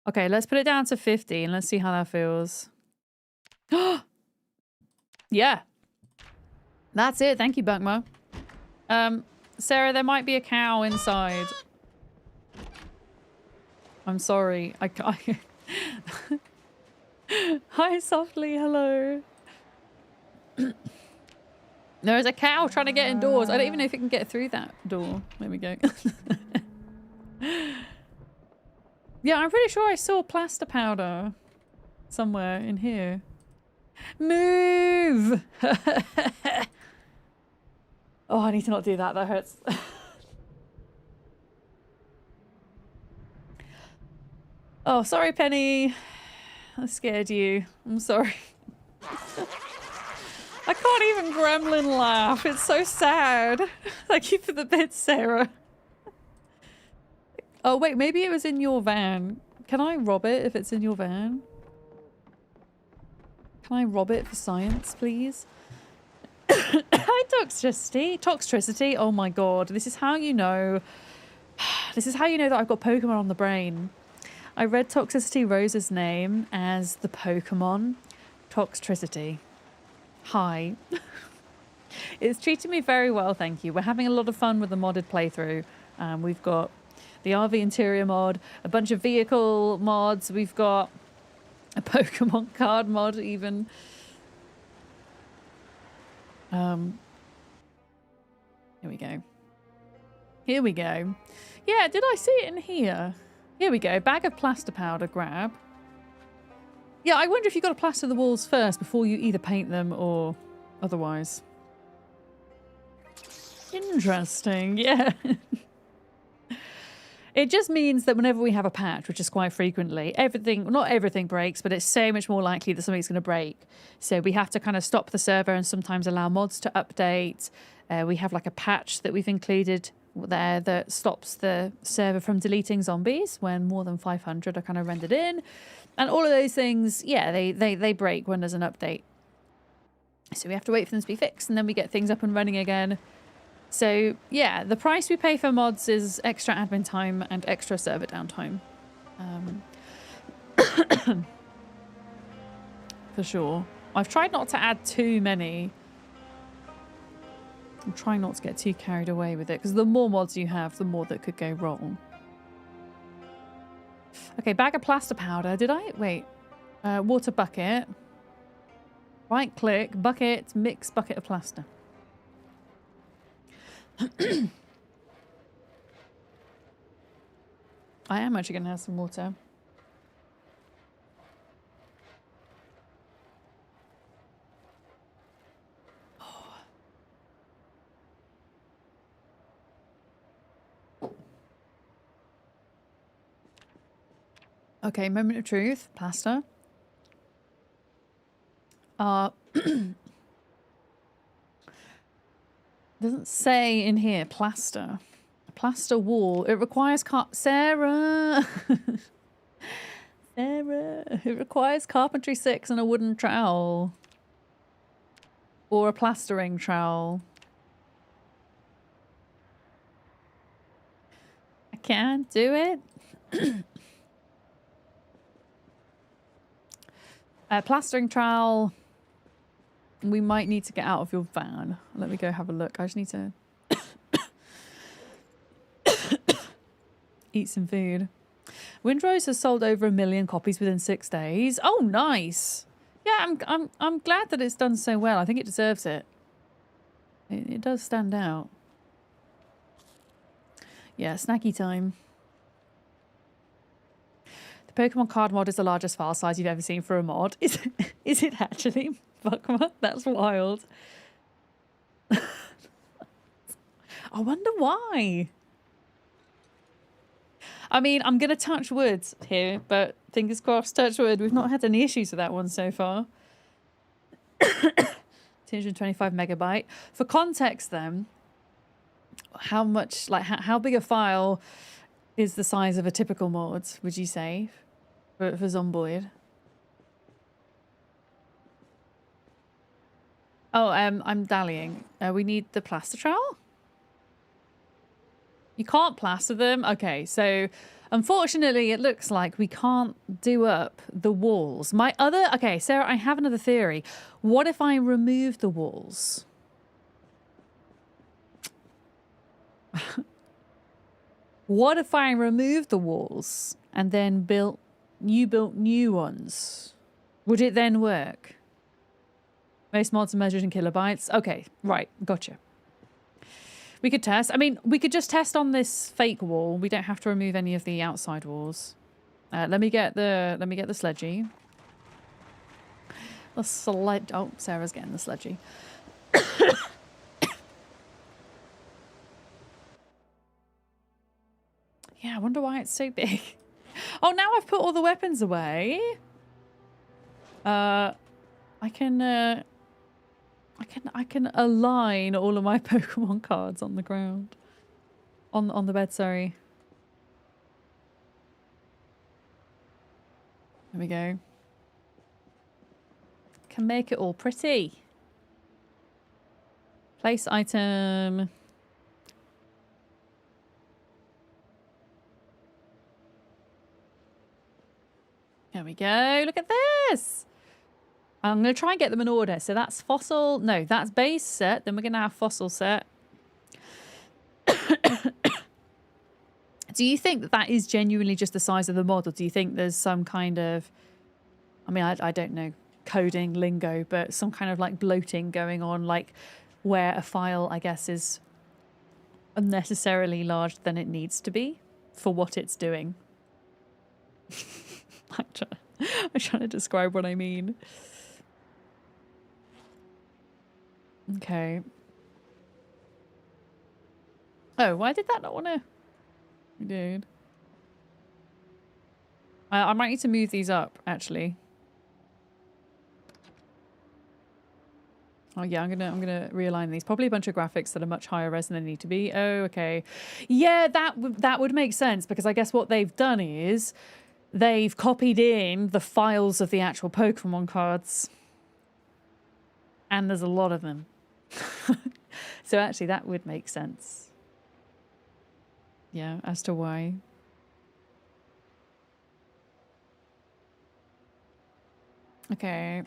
Okay, let's put it down to 50 and let's see how that feels. Yeah. That's it. Thank you, Buckmo. Sarah, there might be a cow inside. I'm sorry. I can't. Hi, softly. Hello. There's a cow trying to get indoors. I don't even know if it can get through that door. There we go. Yeah, I'm pretty sure I saw plaster powder somewhere in here. Move! Oh, I need to not do that. That hurts. Oh, sorry, Penny. I scared you. I'm sorry. I can't even gremlin laugh. It's so sad. Thank you for the bit, Sarah. Oh, wait, maybe it was in your van. Can I rob it if it's in your van? Can I rob it for science, please? Hi, Toxtricity. Toxtricity. Oh my god. This is how you know. This is how you know that I've got Pokemon on the brain. I read Toxicity Rose's name as the Pokemon Toxtricity. Hi. It's treated me very well, thank you. We're having a lot of fun with the modded playthrough. We've got the RV interior mod, a bunch of vehicle mods. We've got a Pokemon card mod even. Here we go. Here we go. Yeah, did I see it in here? Here we go. Bag of plaster powder grab. Yeah, I wonder if you've got to plaster the walls first before you either paint them or otherwise. Interesting, yeah. It just means that whenever we have a patch, which is quite frequently, not everything breaks, but it's so much more likely that something's going to break. So we have to kind of stop the server and sometimes allow mods to update. We have like a patch that we've included there that stops the server from deleting zombies when more than 500 are kind of rendered in. And all of those things, yeah, they break when there's an update. So we have to wait for them to be fixed and then we get things up and running again. So, yeah, the price we pay for mods is extra admin time and extra server downtime. For sure. I've tried not to add too many. I'm trying not to get too carried away with it, because the more mods you have, the more that could go wrong. Okay, bag of plaster powder. Did I? Wait. Water bucket. Right click, bucket, mix bucket of plaster. I am actually going to have some water. Oh. Okay, moment of truth. Plaster. Doesn't say in here plaster. A plaster wall. It requires Sarah. Sarah. It requires carpentry 6 and a wooden trowel. Or a plastering trowel. I can't do it. Plastering trowel. We might need to get out of your van. Let me go have a look. I just need to eat some food. Windrose has sold over 1 million copies within 6 days. Oh, nice. Yeah, I'm glad that it's done so well. I think it deserves it. It does stand out. Yeah, snacky time. The Pokemon card mod is the largest file size you've ever seen for a mod. Is it actually? Pokemon? That's wild. I wonder why. I mean, I'm going to touch wood here, but fingers crossed, touch wood. We've not had any issues with that one so far. 225 megabyte. For context then, how much, like how big a file is the size of a typical mod, would you say, for Zomboid? Oh, I'm dallying. We need the plaster trowel? You can't plaster them? Okay, so unfortunately it looks like we can't do up the walls. Okay, Sarah, I have another theory. What if I remove the walls? What if I remove the walls and then built new ones? Would it then work? Most mods are measured in kilobytes. Okay, right, gotcha. We could test. I mean, we could just test on this fake wall. We don't have to remove any of the outside walls. Let me get the sledgy. The sled. Oh, Sarah's getting the sledgy. Yeah, I wonder why it's so big. Oh, now I've put all the weapons away. I can align all of my Pokemon cards on the ground. On the bed, sorry. There we go. Can make it all pretty. Place item. There we go. Look at this. I'm going to try and get them in order. So that's fossil. No, that's base set. Then we're going to have fossil set. Do you think that that is genuinely just the size of the mod? Or do you think there's some kind of... I mean, I don't know coding lingo, but some kind of like bloating going on, like where a file, I guess, is unnecessarily larger than it needs to be for what it's doing. I'm trying to describe what I mean. Okay. Oh, why did that not want to... Dude. I might need to move these up, actually. Oh yeah, I'm gonna realign these. Probably a bunch of graphics that are much higher res than they need to be. Oh, okay. Yeah, that would make sense, because I guess what they've done is they've copied in the files of the actual Pokemon cards. And there's a lot of them. So actually that would make sense. Yeah, as to why. Okay.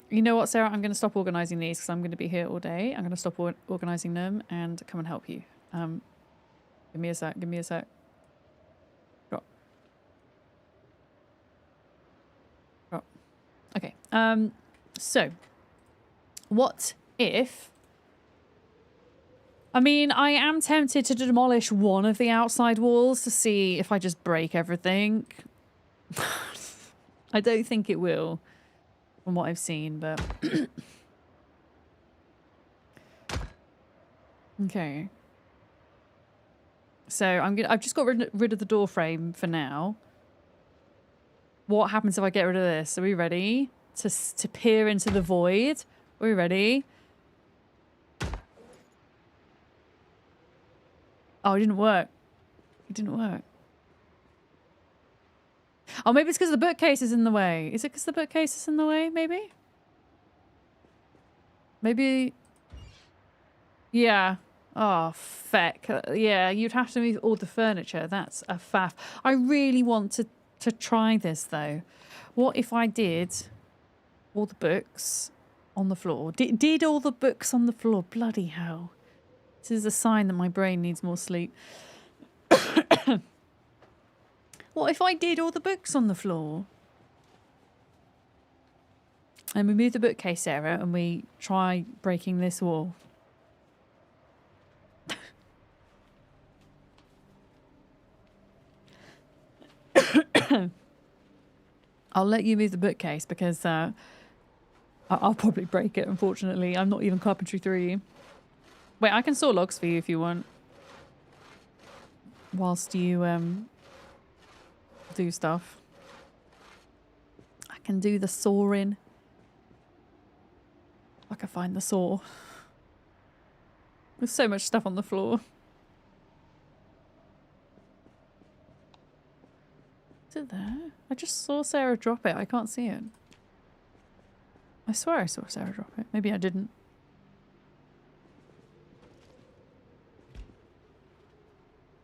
You know what, Sarah? I'm going to stop organising these because I'm going to be here all day. I'm going to stop organising them and come and help you. Give me a sec. Give me a sec. Drop. Drop. Okay. So, what if... I mean, I am tempted to demolish one of the outside walls to see if I just break everything. I don't think it will, from what I've seen, but... Okay. So I've just got rid of the door frame for now. What happens if I get rid of this? Are we ready to peer into the void? Are we ready? Oh, it didn't work. It didn't work. Oh, maybe it's because the bookcase is in the way. Is it because the bookcase is in the way, maybe? Maybe... Yeah. Oh, feck. Yeah, you'd have to move all the furniture. That's a faff. I really want to try this, though. What if I did all the books on the floor? Did all the books on the floor? Bloody hell. This is a sign that my brain needs more sleep. What if I did all the books on the floor? And we move the bookcase, Sarah, and we try breaking this wall. I'll let you move the bookcase because I'll probably break it, unfortunately. I'm not even carpentry 3. Wait, I can saw logs for you if you want. Whilst you do stuff. I can do the sawing. I can find the saw. There's so much stuff on the floor. Is it there? I just saw Sarah drop it. I can't see it. I swear I saw Sarah drop it. Maybe I didn't.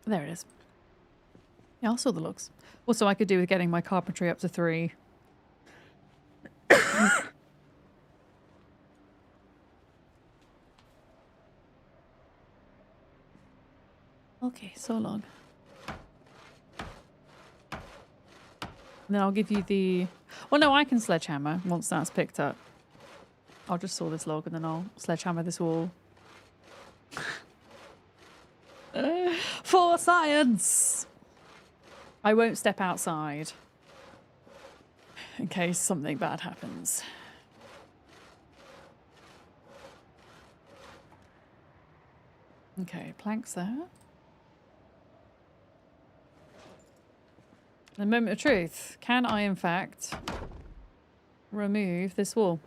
There it is. Yeah, I saw the logs. Also, I could do with getting my carpentry up to 3. Okay, so long. And then I'll give you the... Well, no, I can sledgehammer once that's picked up. I'll just saw this log and then I'll sledgehammer this wall. For science! I won't step outside in case something bad happens. Okay, planks there. The moment of truth. Can I, in fact, remove this wall?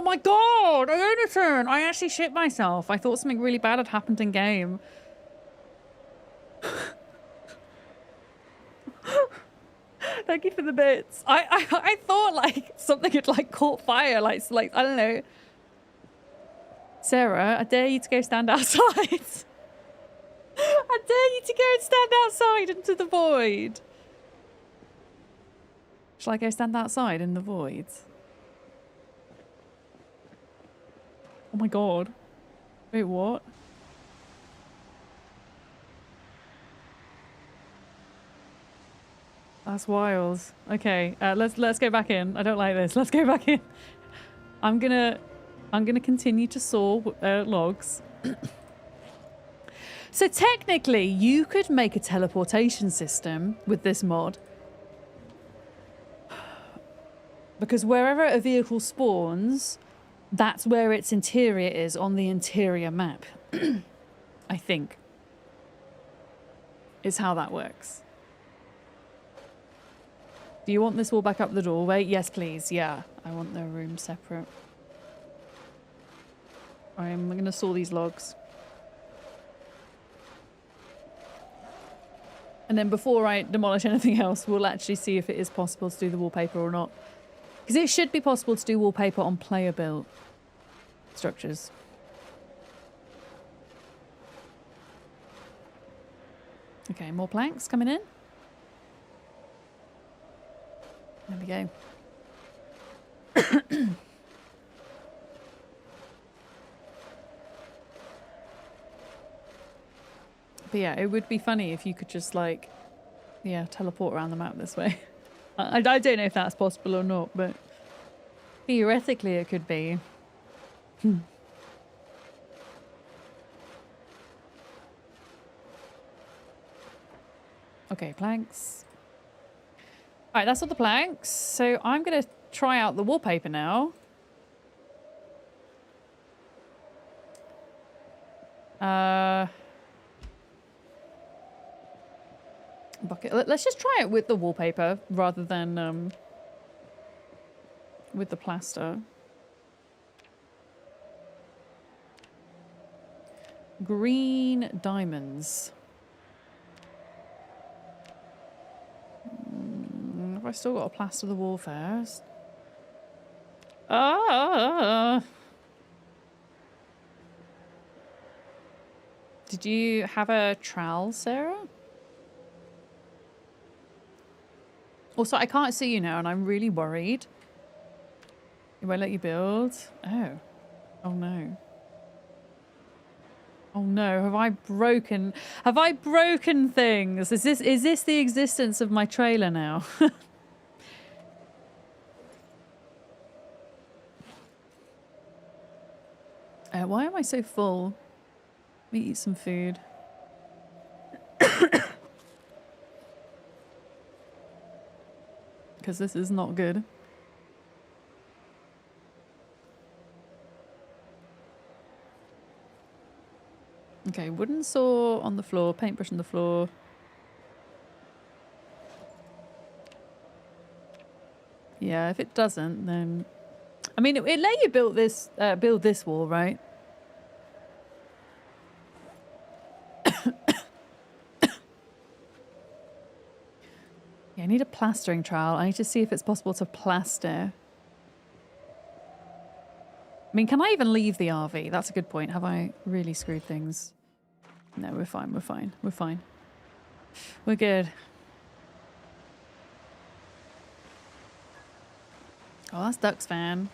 my god! Jonathan! I actually shit myself. I thought something really bad had happened in game. Thank you for the bits. I thought like something had like caught fire, like I don't know. Sarah, I dare you to go stand outside. I dare you to go and stand outside into the void. Shall I go stand outside in the void? Oh my god. Wait, what? That's wild. Okay, let's go back in. I don't like this. Let's go back in. I'm gonna continue to saw logs. So technically, you could make a teleportation system with this mod. Because wherever a vehicle spawns, that's where its interior is on the interior map. I think. Is how that works. Do you want this wall back up the doorway? Yes, please. Yeah. I want the room separate. I'm going to saw these logs. And then before I demolish anything else, we'll actually see if it is possible to do the wallpaper or not. Because it should be possible to do wallpaper on player-built structures. Okay, more planks coming in. There we go. But yeah, it would be funny if you could just like, yeah, teleport around the map this way. I don't know if that's possible or not, but theoretically it could be. Okay, planks. Alright, that's all the planks. So I'm going to try out the wallpaper now. Bucket. Let's just try it with the wallpaper rather than with the plaster. Green diamonds. Have I still got to plaster the wall first? Ah! Did you have a trowel, Sarah? Also, I can't see you now and I'm really worried. It won't let you build? Oh. Oh no. Oh no, have I broken things? Is this the existence of my trailer now? Why am I so full? Let me eat some food. Because this is not good. Okay, wooden saw on the floor, paintbrush on the floor. Yeah, if it doesn't, then... I mean, it let you build this wall, right? Yeah, I need a plastering trowel. I need to see if it's possible to plaster. I mean, can I even leave the RV? That's a good point. Have I really screwed things? No, we're fine, we're fine, we're fine. We're good. Oh, that's Duck's fan.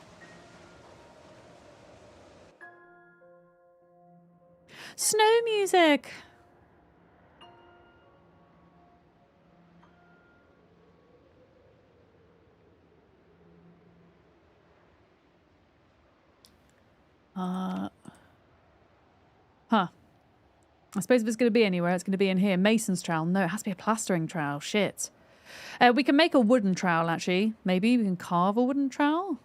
Snow music! Huh. I suppose if it's going to be anywhere, it's going to be in here. Mason's trowel. No, it has to be a plastering trowel. Shit. We can make a wooden trowel, actually. Maybe we can carve a wooden trowel?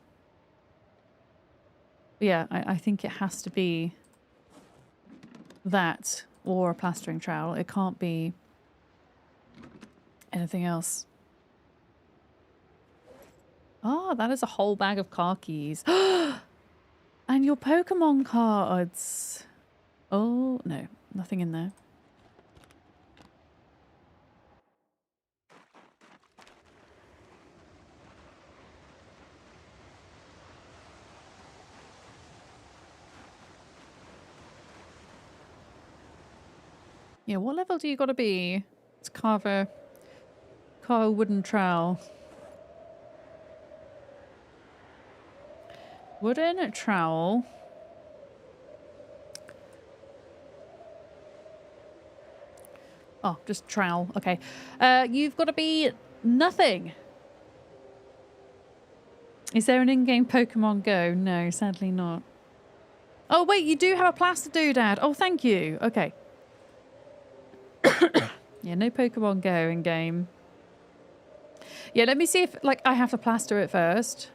But yeah, I think it has to be that or a plastering trowel. It can't be anything else. Oh, that is a whole bag of car keys. And your Pokemon cards. Oh, no. Nothing in there. Yeah, what level do you gotta be? Let's carve a wooden trowel. Wooden trowel. Oh, just trowel. Okay. You've got to be nothing. Is there an in-game Pokemon Go? No, sadly not. Oh, wait, you do have a plaster doodad. Oh, thank you. Okay. Yeah, no Pokemon Go in-game. Yeah, let me see if, like, I have to plaster it first.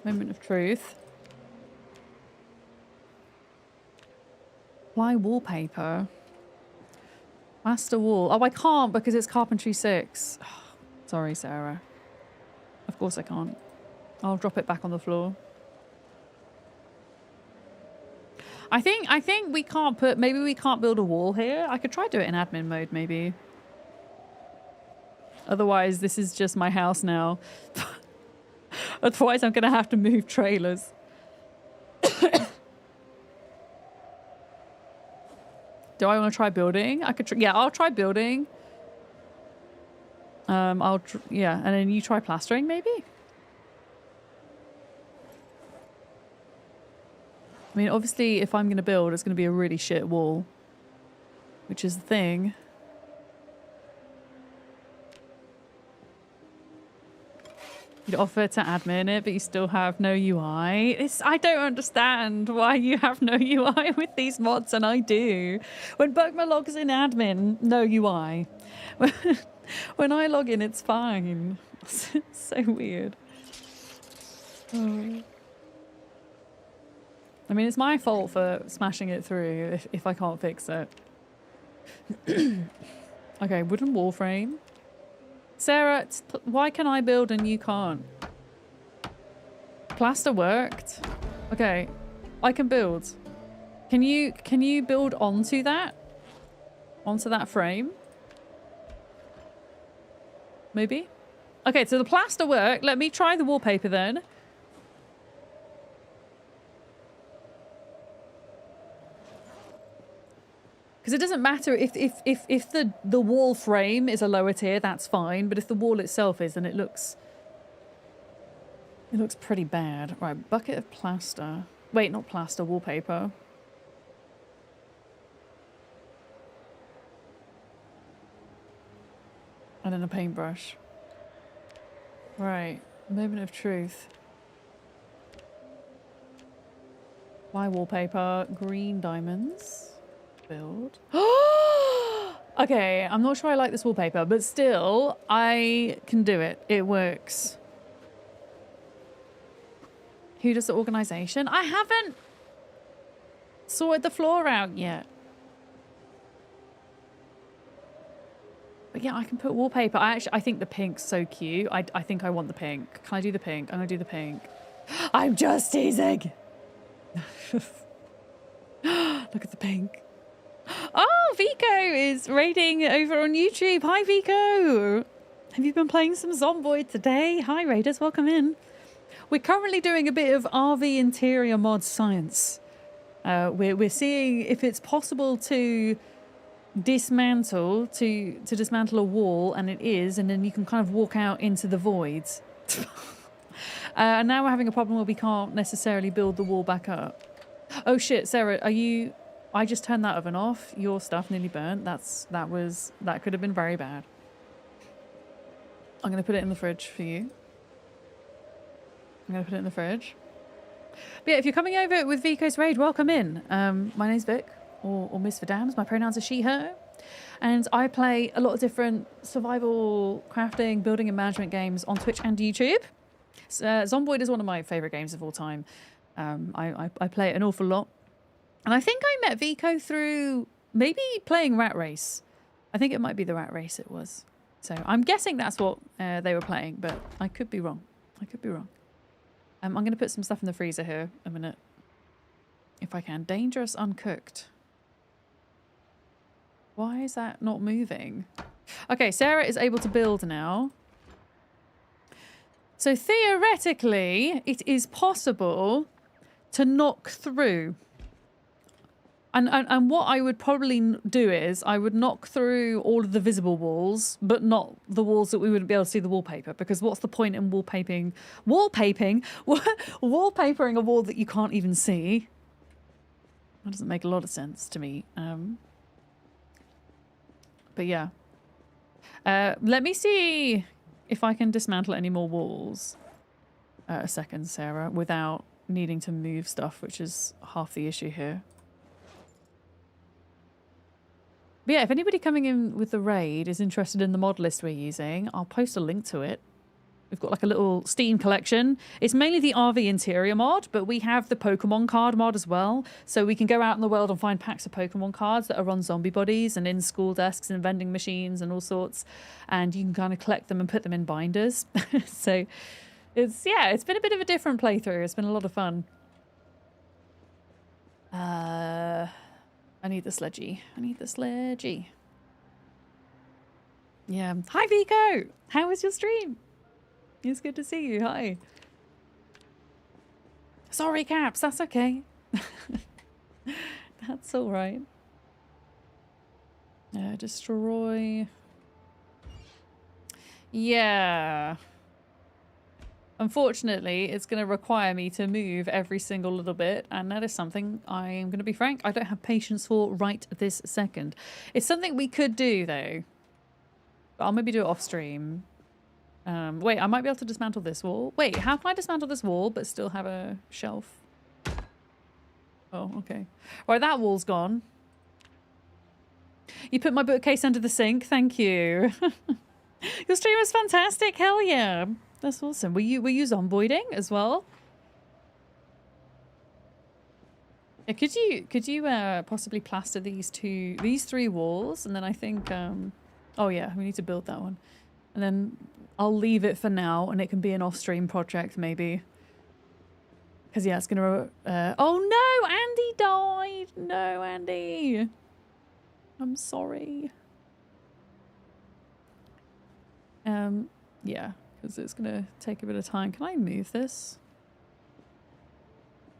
Moment of truth. Apply wallpaper. Plaster wall. Oh, I can't because it's Carpentry 6. Sorry, Sarah. Of course I can't. I'll drop it back on the floor. I think we can't put... Maybe we can't build a wall here. I could try do it in admin mode, maybe. Otherwise, this is just my house now. Otherwise, I'm going to have to move trailers. Do I want to try building? I could... Yeah, I'll try building. Yeah, and then you try plastering, maybe? I mean, obviously, if I'm going to build, it's going to be a really shit wall. Which is the thing. You'd offer to admin it, but you still have no UI. I don't understand why you have no UI with these mods, and I do. When Bugma logs in admin, no UI. When I log in, it's fine. It's so weird. Oh. I mean, it's my fault for smashing it through if I can't fix it. Okay, wooden wall frame. Sarah, why can I build and you can't? Plaster worked. Okay, I can build. Can you build onto that? Onto that frame? Maybe? Okay, so the plaster worked. Let me try the wallpaper then. Because it doesn't matter if the wall frame is a lower tier, that's fine. But if the wall itself is, then it looks pretty bad. Right, bucket of plaster. Wait, not plaster, wallpaper. And then a paintbrush. Right, moment of truth. Why wallpaper? Green diamonds. Build. Okay, I'm not sure I like this wallpaper, but still, I can do it. It works. Who does the organization? I haven't sorted the floor out yet. But yeah, I can put wallpaper. I think the pink's so cute. I think I want the pink. Can I do the pink? I'm gonna do the pink. I'm just teasing. Look at the pink. Oh, Vico is raiding over on YouTube. Hi, Vico. Have you been playing some Zomboid today? Hi, raiders. Welcome in. We're currently doing a bit of RV interior mod science. We're seeing if it's possible to dismantle a wall, and it is, and then you can kind of walk out into the voids. And now we're having a problem where we can't necessarily build the wall back up. Oh shit, Sarah, are you... I just turned that oven off. Your stuff nearly burnt. That could have been very bad. I'm going to put it in the fridge for you. I'm going to put it in the fridge. But yeah, if you're coming over with Vico's Raid, welcome in. My name's Vic, or Miss Vidams. My pronouns are she, her. And I play a lot of different survival, crafting, building and management games on Twitch and YouTube. Zomboid is one of my favourite games of all time. I play it an awful lot. And I think I met Vico through maybe playing Rat Race. I think it might be the Rat Race it was. So I'm guessing that's what they were playing, but I could be wrong. I could be wrong. I'm going to put some stuff in the freezer here a minute. If I can. Dangerous uncooked. Why is that not moving? Okay, Sarah is able to build now. So theoretically, it is possible to knock through. And what I would probably do is I would knock through all of the visible walls, but not the walls that we wouldn't be able to see the wallpaper. Because what's the point in wallpapering a wall that you can't even see? That doesn't make a lot of sense to me. But yeah. Let me see if I can dismantle any more walls. A second, Sarah, without needing to move stuff, which is half the issue here. But yeah, if anybody coming in with the raid is interested in the mod list we're using, I'll post a link to it. We've got like a little Steam collection. It's mainly the RV interior mod, but we have the Pokemon card mod as well. So we can go out in the world and find packs of Pokemon cards that are on zombie bodies and in school desks and vending machines and all sorts. And you can kind of collect them and put them in binders. So it's been a bit of a different playthrough. It's been a lot of fun. I need the sledgy. Yeah. Hi, Vico. How was your stream? It's good to see you. Hi. Sorry, Caps. That's okay. That's all right. Destroy. Yeah. Unfortunately, it's going to require me to move every single little bit, and that is something I am going to be frank, I don't have patience for right this second. It's something we could do, though. But I'll maybe do it off stream. Wait, I might be able to dismantle this wall. Wait, how can I dismantle this wall but still have a shelf? Oh, okay. Right, that wall's gone. You put my bookcase under the sink. Thank you. Your stream was fantastic. Hell yeah. That's awesome. Were you zomboiding as well? Yeah, could you possibly plaster these three walls, and then I think oh yeah, we need to build that one. And then I'll leave it for now and it can be an off-stream project maybe. Cuz yeah, it's going to oh no, Andy died. No, Andy. I'm sorry. Yeah. Because it's going to take a bit of time. Can I move this?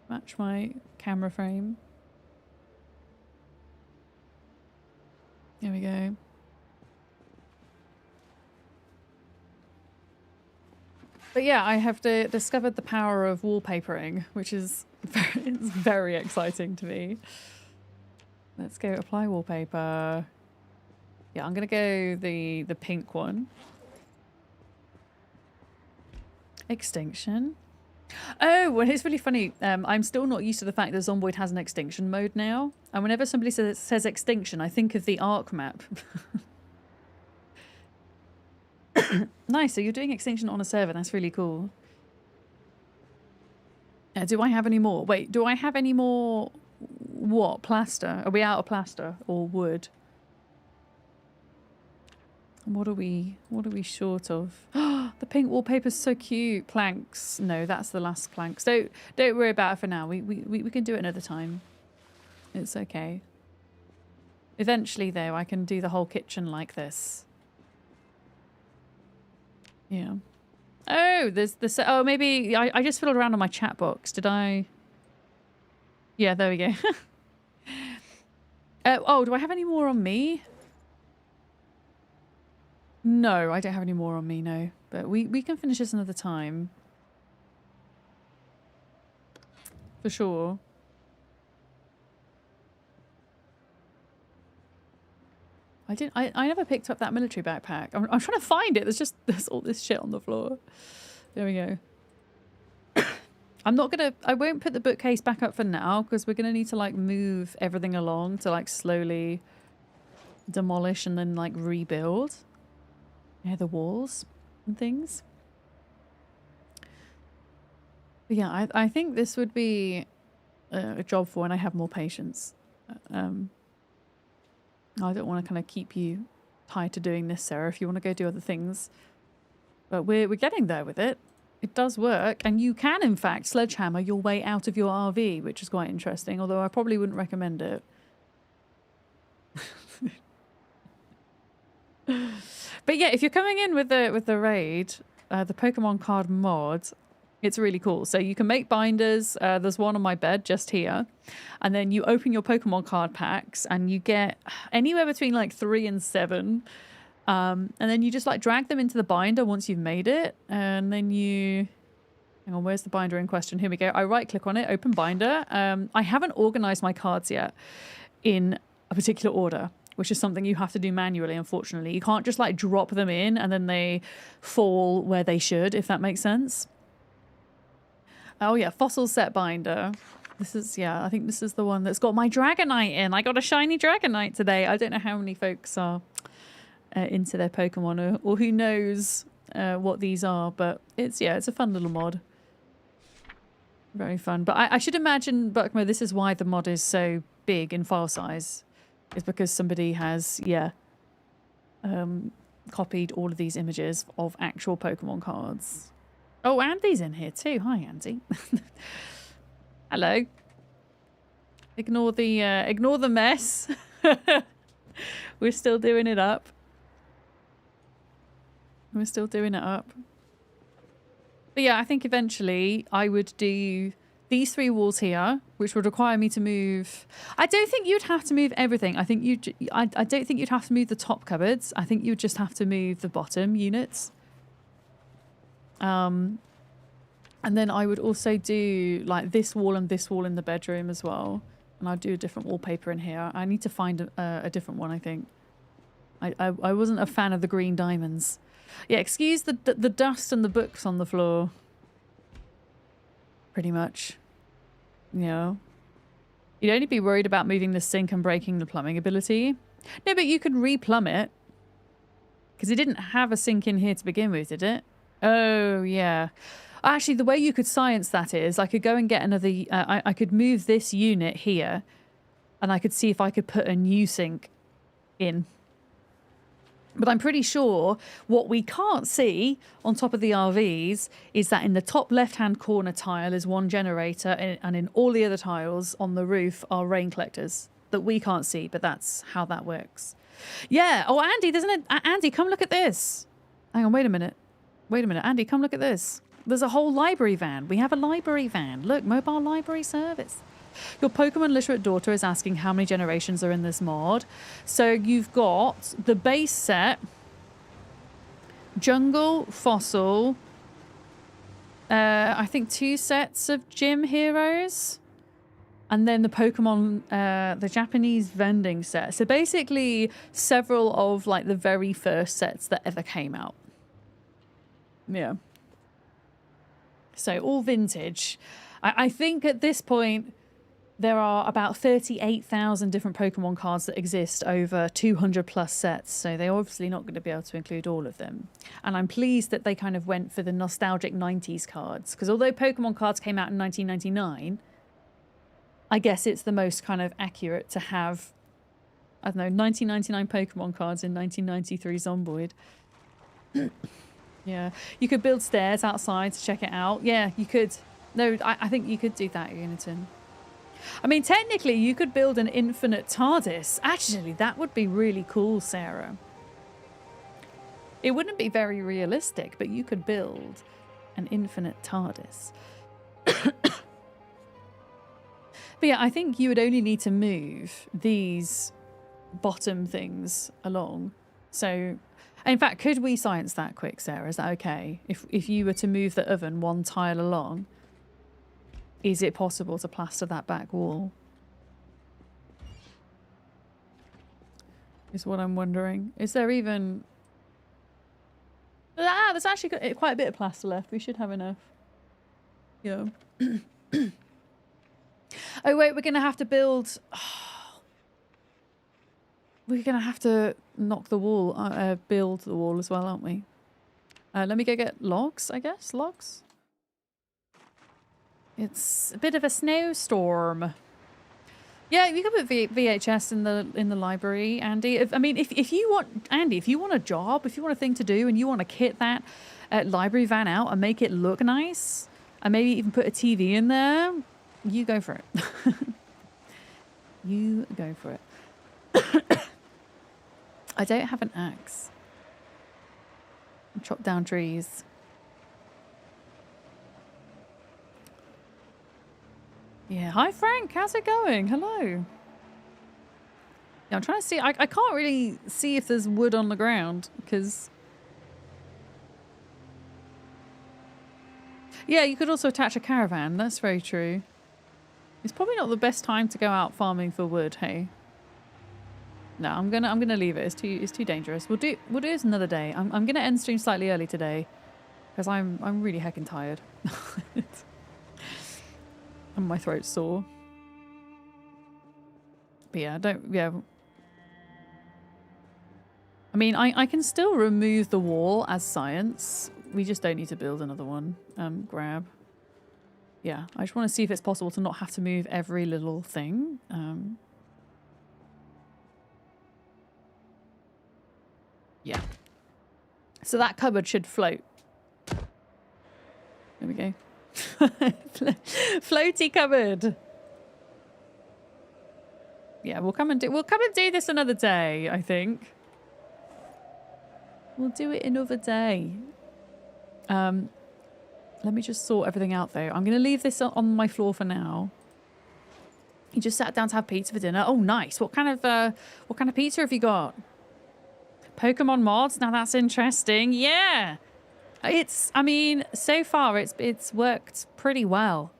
Match my camera frame. There we go. But yeah, I have discovered the power of wallpapering, which is it's very exciting to me. Let's go apply wallpaper. Yeah, I'm going to go the pink one. Extinction. Oh, well, it's really funny. I'm still not used to the fact that Zomboid has an extinction mode now. And whenever somebody says extinction, I think of the Ark map. Nice, so you're doing extinction on a server. That's really cool. Do I have any more? Wait, do I have any more... What? Plaster? Are we out of plaster? Or wood? What are we short of? The pink wallpaper's so cute. Planks. No, that's the last planks. Don't worry about it for now. We can do it another time. It's okay. Eventually, though, I can do the whole kitchen like this. Yeah. Oh, there's the... Oh, maybe... I just fiddled around on my chat box. Did I... Yeah, there we go. Oh, do I have any more on me? No, I don't have any more on me, no. But we can finish this another time. For sure. I never picked up that military backpack. I'm trying to find it. There's all this shit on the floor. There we go. I won't put the bookcase back up for now because we're gonna need to like move everything along to like slowly demolish and then like rebuild. Yeah, the walls and things. But yeah, I think this would be a job for when I have more patience. I don't want to kind of keep you tied to doing this, Sarah, if you want to go do other things. But we're getting there with it. It does work, and you can, in fact, sledgehammer your way out of your RV, which is quite interesting, although I probably wouldn't recommend it. But yeah, if you're coming in with the raid, the Pokemon card mod, it's really cool. So you can make binders. There's one on my bed just here. And then you open your Pokemon card packs and you get anywhere between like 3 and 7. And then you just like drag them into the binder once you've made it. And then you... Hang on, where's the binder in question? Here we go. I right click on it, open binder. I haven't organized my cards yet in a particular order, which is something you have to do manually, unfortunately. You can't just like drop them in and then they fall where they should, if that makes sense. Oh yeah, fossil set binder. This is, yeah, I think this is the one that's got my Dragonite in. I got a shiny Dragonite today. I don't know how many folks are into their Pokemon or who knows what these are, but it's, yeah, it's a fun little mod. Very fun. But I should imagine, Buckmo, this is why the mod is so big in file size. Is because somebody has, yeah, copied all of these images of actual Pokemon cards. Oh, Andy's in here too. Hi, Andy. Hello. Ignore the mess. We're still doing it up. We're still doing it up. But yeah, I think eventually I would do these 3 walls here, which would require me to move... I don't think you'd have to move everything. I think I don't think you'd have to move the top cupboards. I think you'd just have to move the bottom units. And then I would also do like this wall and this wall in the bedroom as well. And I'd do a different wallpaper in here. I need to find a different one, I think. I wasn't a fan of the green diamonds. Yeah, excuse the dust and the books on the floor. Pretty much. Yeah. You'd only be worried about moving the sink and breaking the plumbing ability. No, but you could re-plumb it. Because it didn't have a sink in here to begin with, did it? Oh, yeah. Actually, the way you could science that is I could go and get another... I could move this unit here and I could see if I could put a new sink in. But I'm pretty sure what we can't see on top of the RVs is that in the top left-hand corner tile is one generator and in all the other tiles on the roof are rain collectors that we can't see, but that's how that works. Yeah. Oh, Andy, Andy, come look at this. Hang on, wait a minute. Wait a minute. Andy, come look at this. There's a whole library van. We have a library van. Look, mobile library service. Your Pokemon literate daughter is asking how many generations are in this mod. So you've got the base set, Jungle, Fossil, I think 2 sets of Gym Heroes, and then the Pokemon, the Japanese vending set. So basically several of like the very first sets that ever came out. Yeah. So all vintage. I think at this point there are about 38,000 different Pokemon cards that exist over 200 plus sets. So they're obviously not going to be able to include all of them. And I'm pleased that they kind of went for the nostalgic 90s cards. Because although Pokemon cards came out in 1999, I guess it's the most kind of accurate to have, I don't know, 1999 Pokemon cards in 1993 Zomboid. Yeah. You could build stairs outside to check it out. Yeah, you could. No, I think you could do that, Uniton. I mean, technically, you could build an infinite TARDIS. Actually, that would be really cool, Sarah. It wouldn't be very realistic, but you could build an infinite TARDIS. But yeah, I think you would only need to move these bottom things along. So, in fact, could we science that quick, Sarah? Is that okay? If you were to move the oven 1 tile along, is it possible to plaster that back wall? Is what I'm wondering. Is there even... Ah, there's actually quite a bit of plaster left. We should have enough. Yeah. Oh, wait, we're going to have to build... Oh. We're going to have to knock the wall, build the wall as well, aren't we? Let me go get logs, I guess. Logs? It's a bit of a snowstorm. Yeah, you can put VHS in the library, Andy. If you want, Andy, if you want a job, if you want a thing to do, and you want to kit that library van out and make it look nice, and maybe even put a TV in there, you go for it. You go for it. I don't have an axe. Chop down trees. Yeah, hi Frank, how's it going? Hello. Yeah, I'm trying to see. I can't really see if there's wood on the ground because. Yeah, you could also attach a caravan. That's very true. It's probably not the best time to go out farming for wood. Hey. No, I'm gonna leave it. It's too dangerous. We'll do this another day. I'm gonna end stream slightly early today because I'm really heckin' tired. And my throat's sore. But yeah, I mean, I can still remove the wall as science. We just don't need to build another one. Grab. Yeah, I just want to see if it's possible to not have to move every little thing. Yeah. So that cupboard should float. There we go. Floaty cupboard. Yeah, we'll come and do this another day, I think. We'll do it another day. Let me just sort everything out though. I'm gonna leave this on my floor for now. You just sat down to have pizza for dinner. Oh nice. What kind of pizza have you got? Pokemon mods? Now that's interesting. Yeah. I mean, so far it's worked pretty well.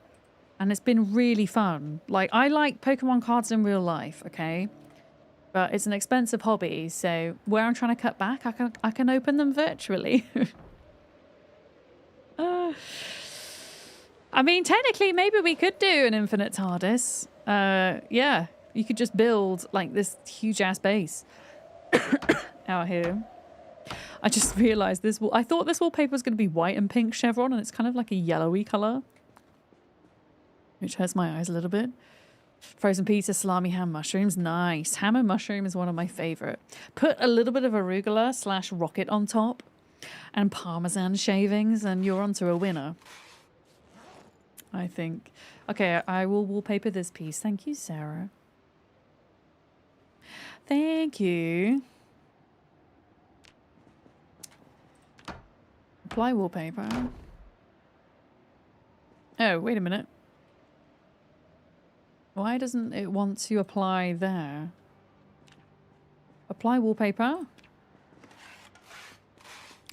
And it's been really fun. Like, I like Pokemon cards in real life, okay? But it's an expensive hobby, so where I'm trying to cut back, I can open them virtually. I mean, technically, maybe we could do an infinite TARDIS. Yeah, you could just build, like, this huge-ass base out here. I just realised this. I thought this wallpaper was going to be white and pink chevron, and it's kind of like a yellowy colour, which hurts my eyes a little bit. Frozen pizza, salami, ham, mushrooms. Nice. Ham and mushroom is one of my favourite. Put a little bit of arugula / rocket on top and parmesan shavings, and you're onto a winner, I think. Okay, I will wallpaper this piece. Thank you, Sarah. Thank you. Apply wallpaper. Oh, wait a minute. Why doesn't it want to apply there? Apply wallpaper?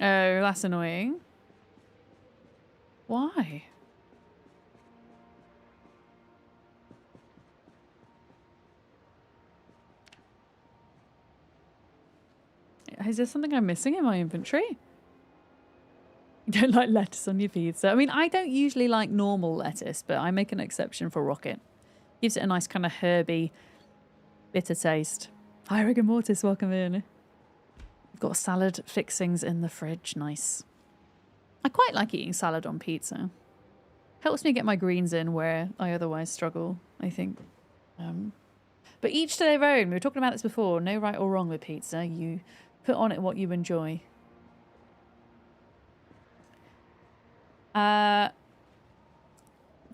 Oh, that's annoying. Why? Is there something I'm missing in my inventory? You don't like lettuce on your pizza? I mean, I don't usually like normal lettuce, but I make an exception for rocket. Gives it a nice kind of herby, bitter taste. Hi, rigor mortis, welcome in. We've got salad fixings in the fridge, nice. I quite like eating salad on pizza. Helps me get my greens in where I otherwise struggle, I think. But each to their own. We were talking about this before. No right or wrong with pizza. You put on it what you enjoy.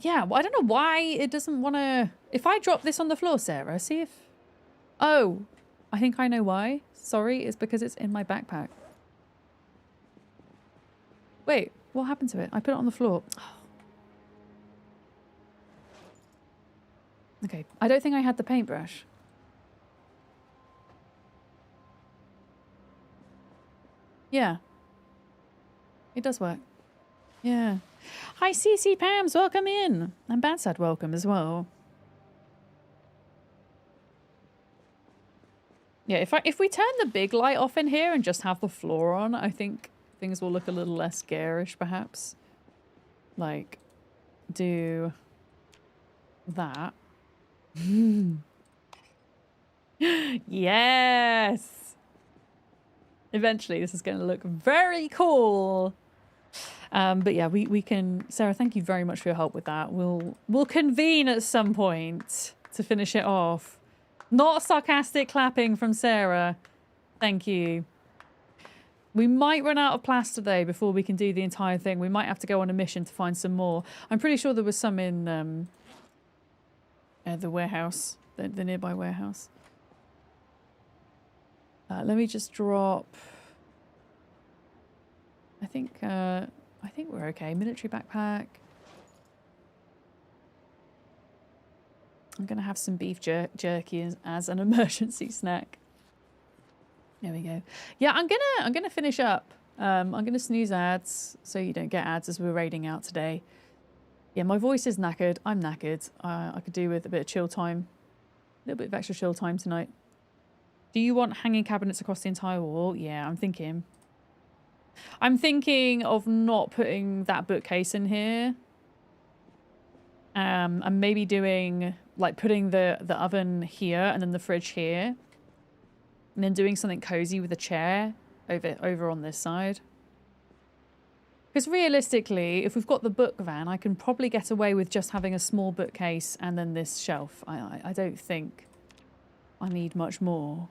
Yeah, well, I don't know why it doesn't want to... If I drop this on the floor, Sarah, see if... Oh, I think I know why. Sorry, it's because it's in my backpack. Wait, what happened to it? I put it on the floor. Okay, I don't think I had the paintbrush. Yeah. It does work. Yeah. Hi, CC Pams, welcome in. And Badsad, welcome as well. Yeah, if we turn the big light off in here and just have the floor on, I think things will look a little less garish, perhaps. Like, do that. Yes! Eventually, this is going to look very cool. But yeah, we can... Sarah, thank you very much for your help with that. We'll convene at some point to finish it off. Not sarcastic clapping from Sarah. Thank you. We might run out of plaster though before we can do the entire thing. We might have to go on a mission to find some more. I'm pretty sure there was some in the warehouse, the nearby warehouse. Let me just drop. I think we're okay. Military backpack. I'm gonna have some beef jerky as an emergency snack. There we go. Yeah, I'm gonna finish up. I'm gonna snooze ads so you don't get ads as we're raiding out today. Yeah, my voice is knackered. I'm knackered. I could do with a bit of chill time, a little bit of extra chill time tonight. Do you want hanging cabinets across the entire wall? Yeah, I'm thinking. I'm thinking of not putting that bookcase in here. And maybe doing like putting the oven here and then the fridge here. And then doing something cozy with a chair over on this side. Because realistically, if we've got the book van, I can probably get away with just having a small bookcase and then this shelf. I don't think I need much more.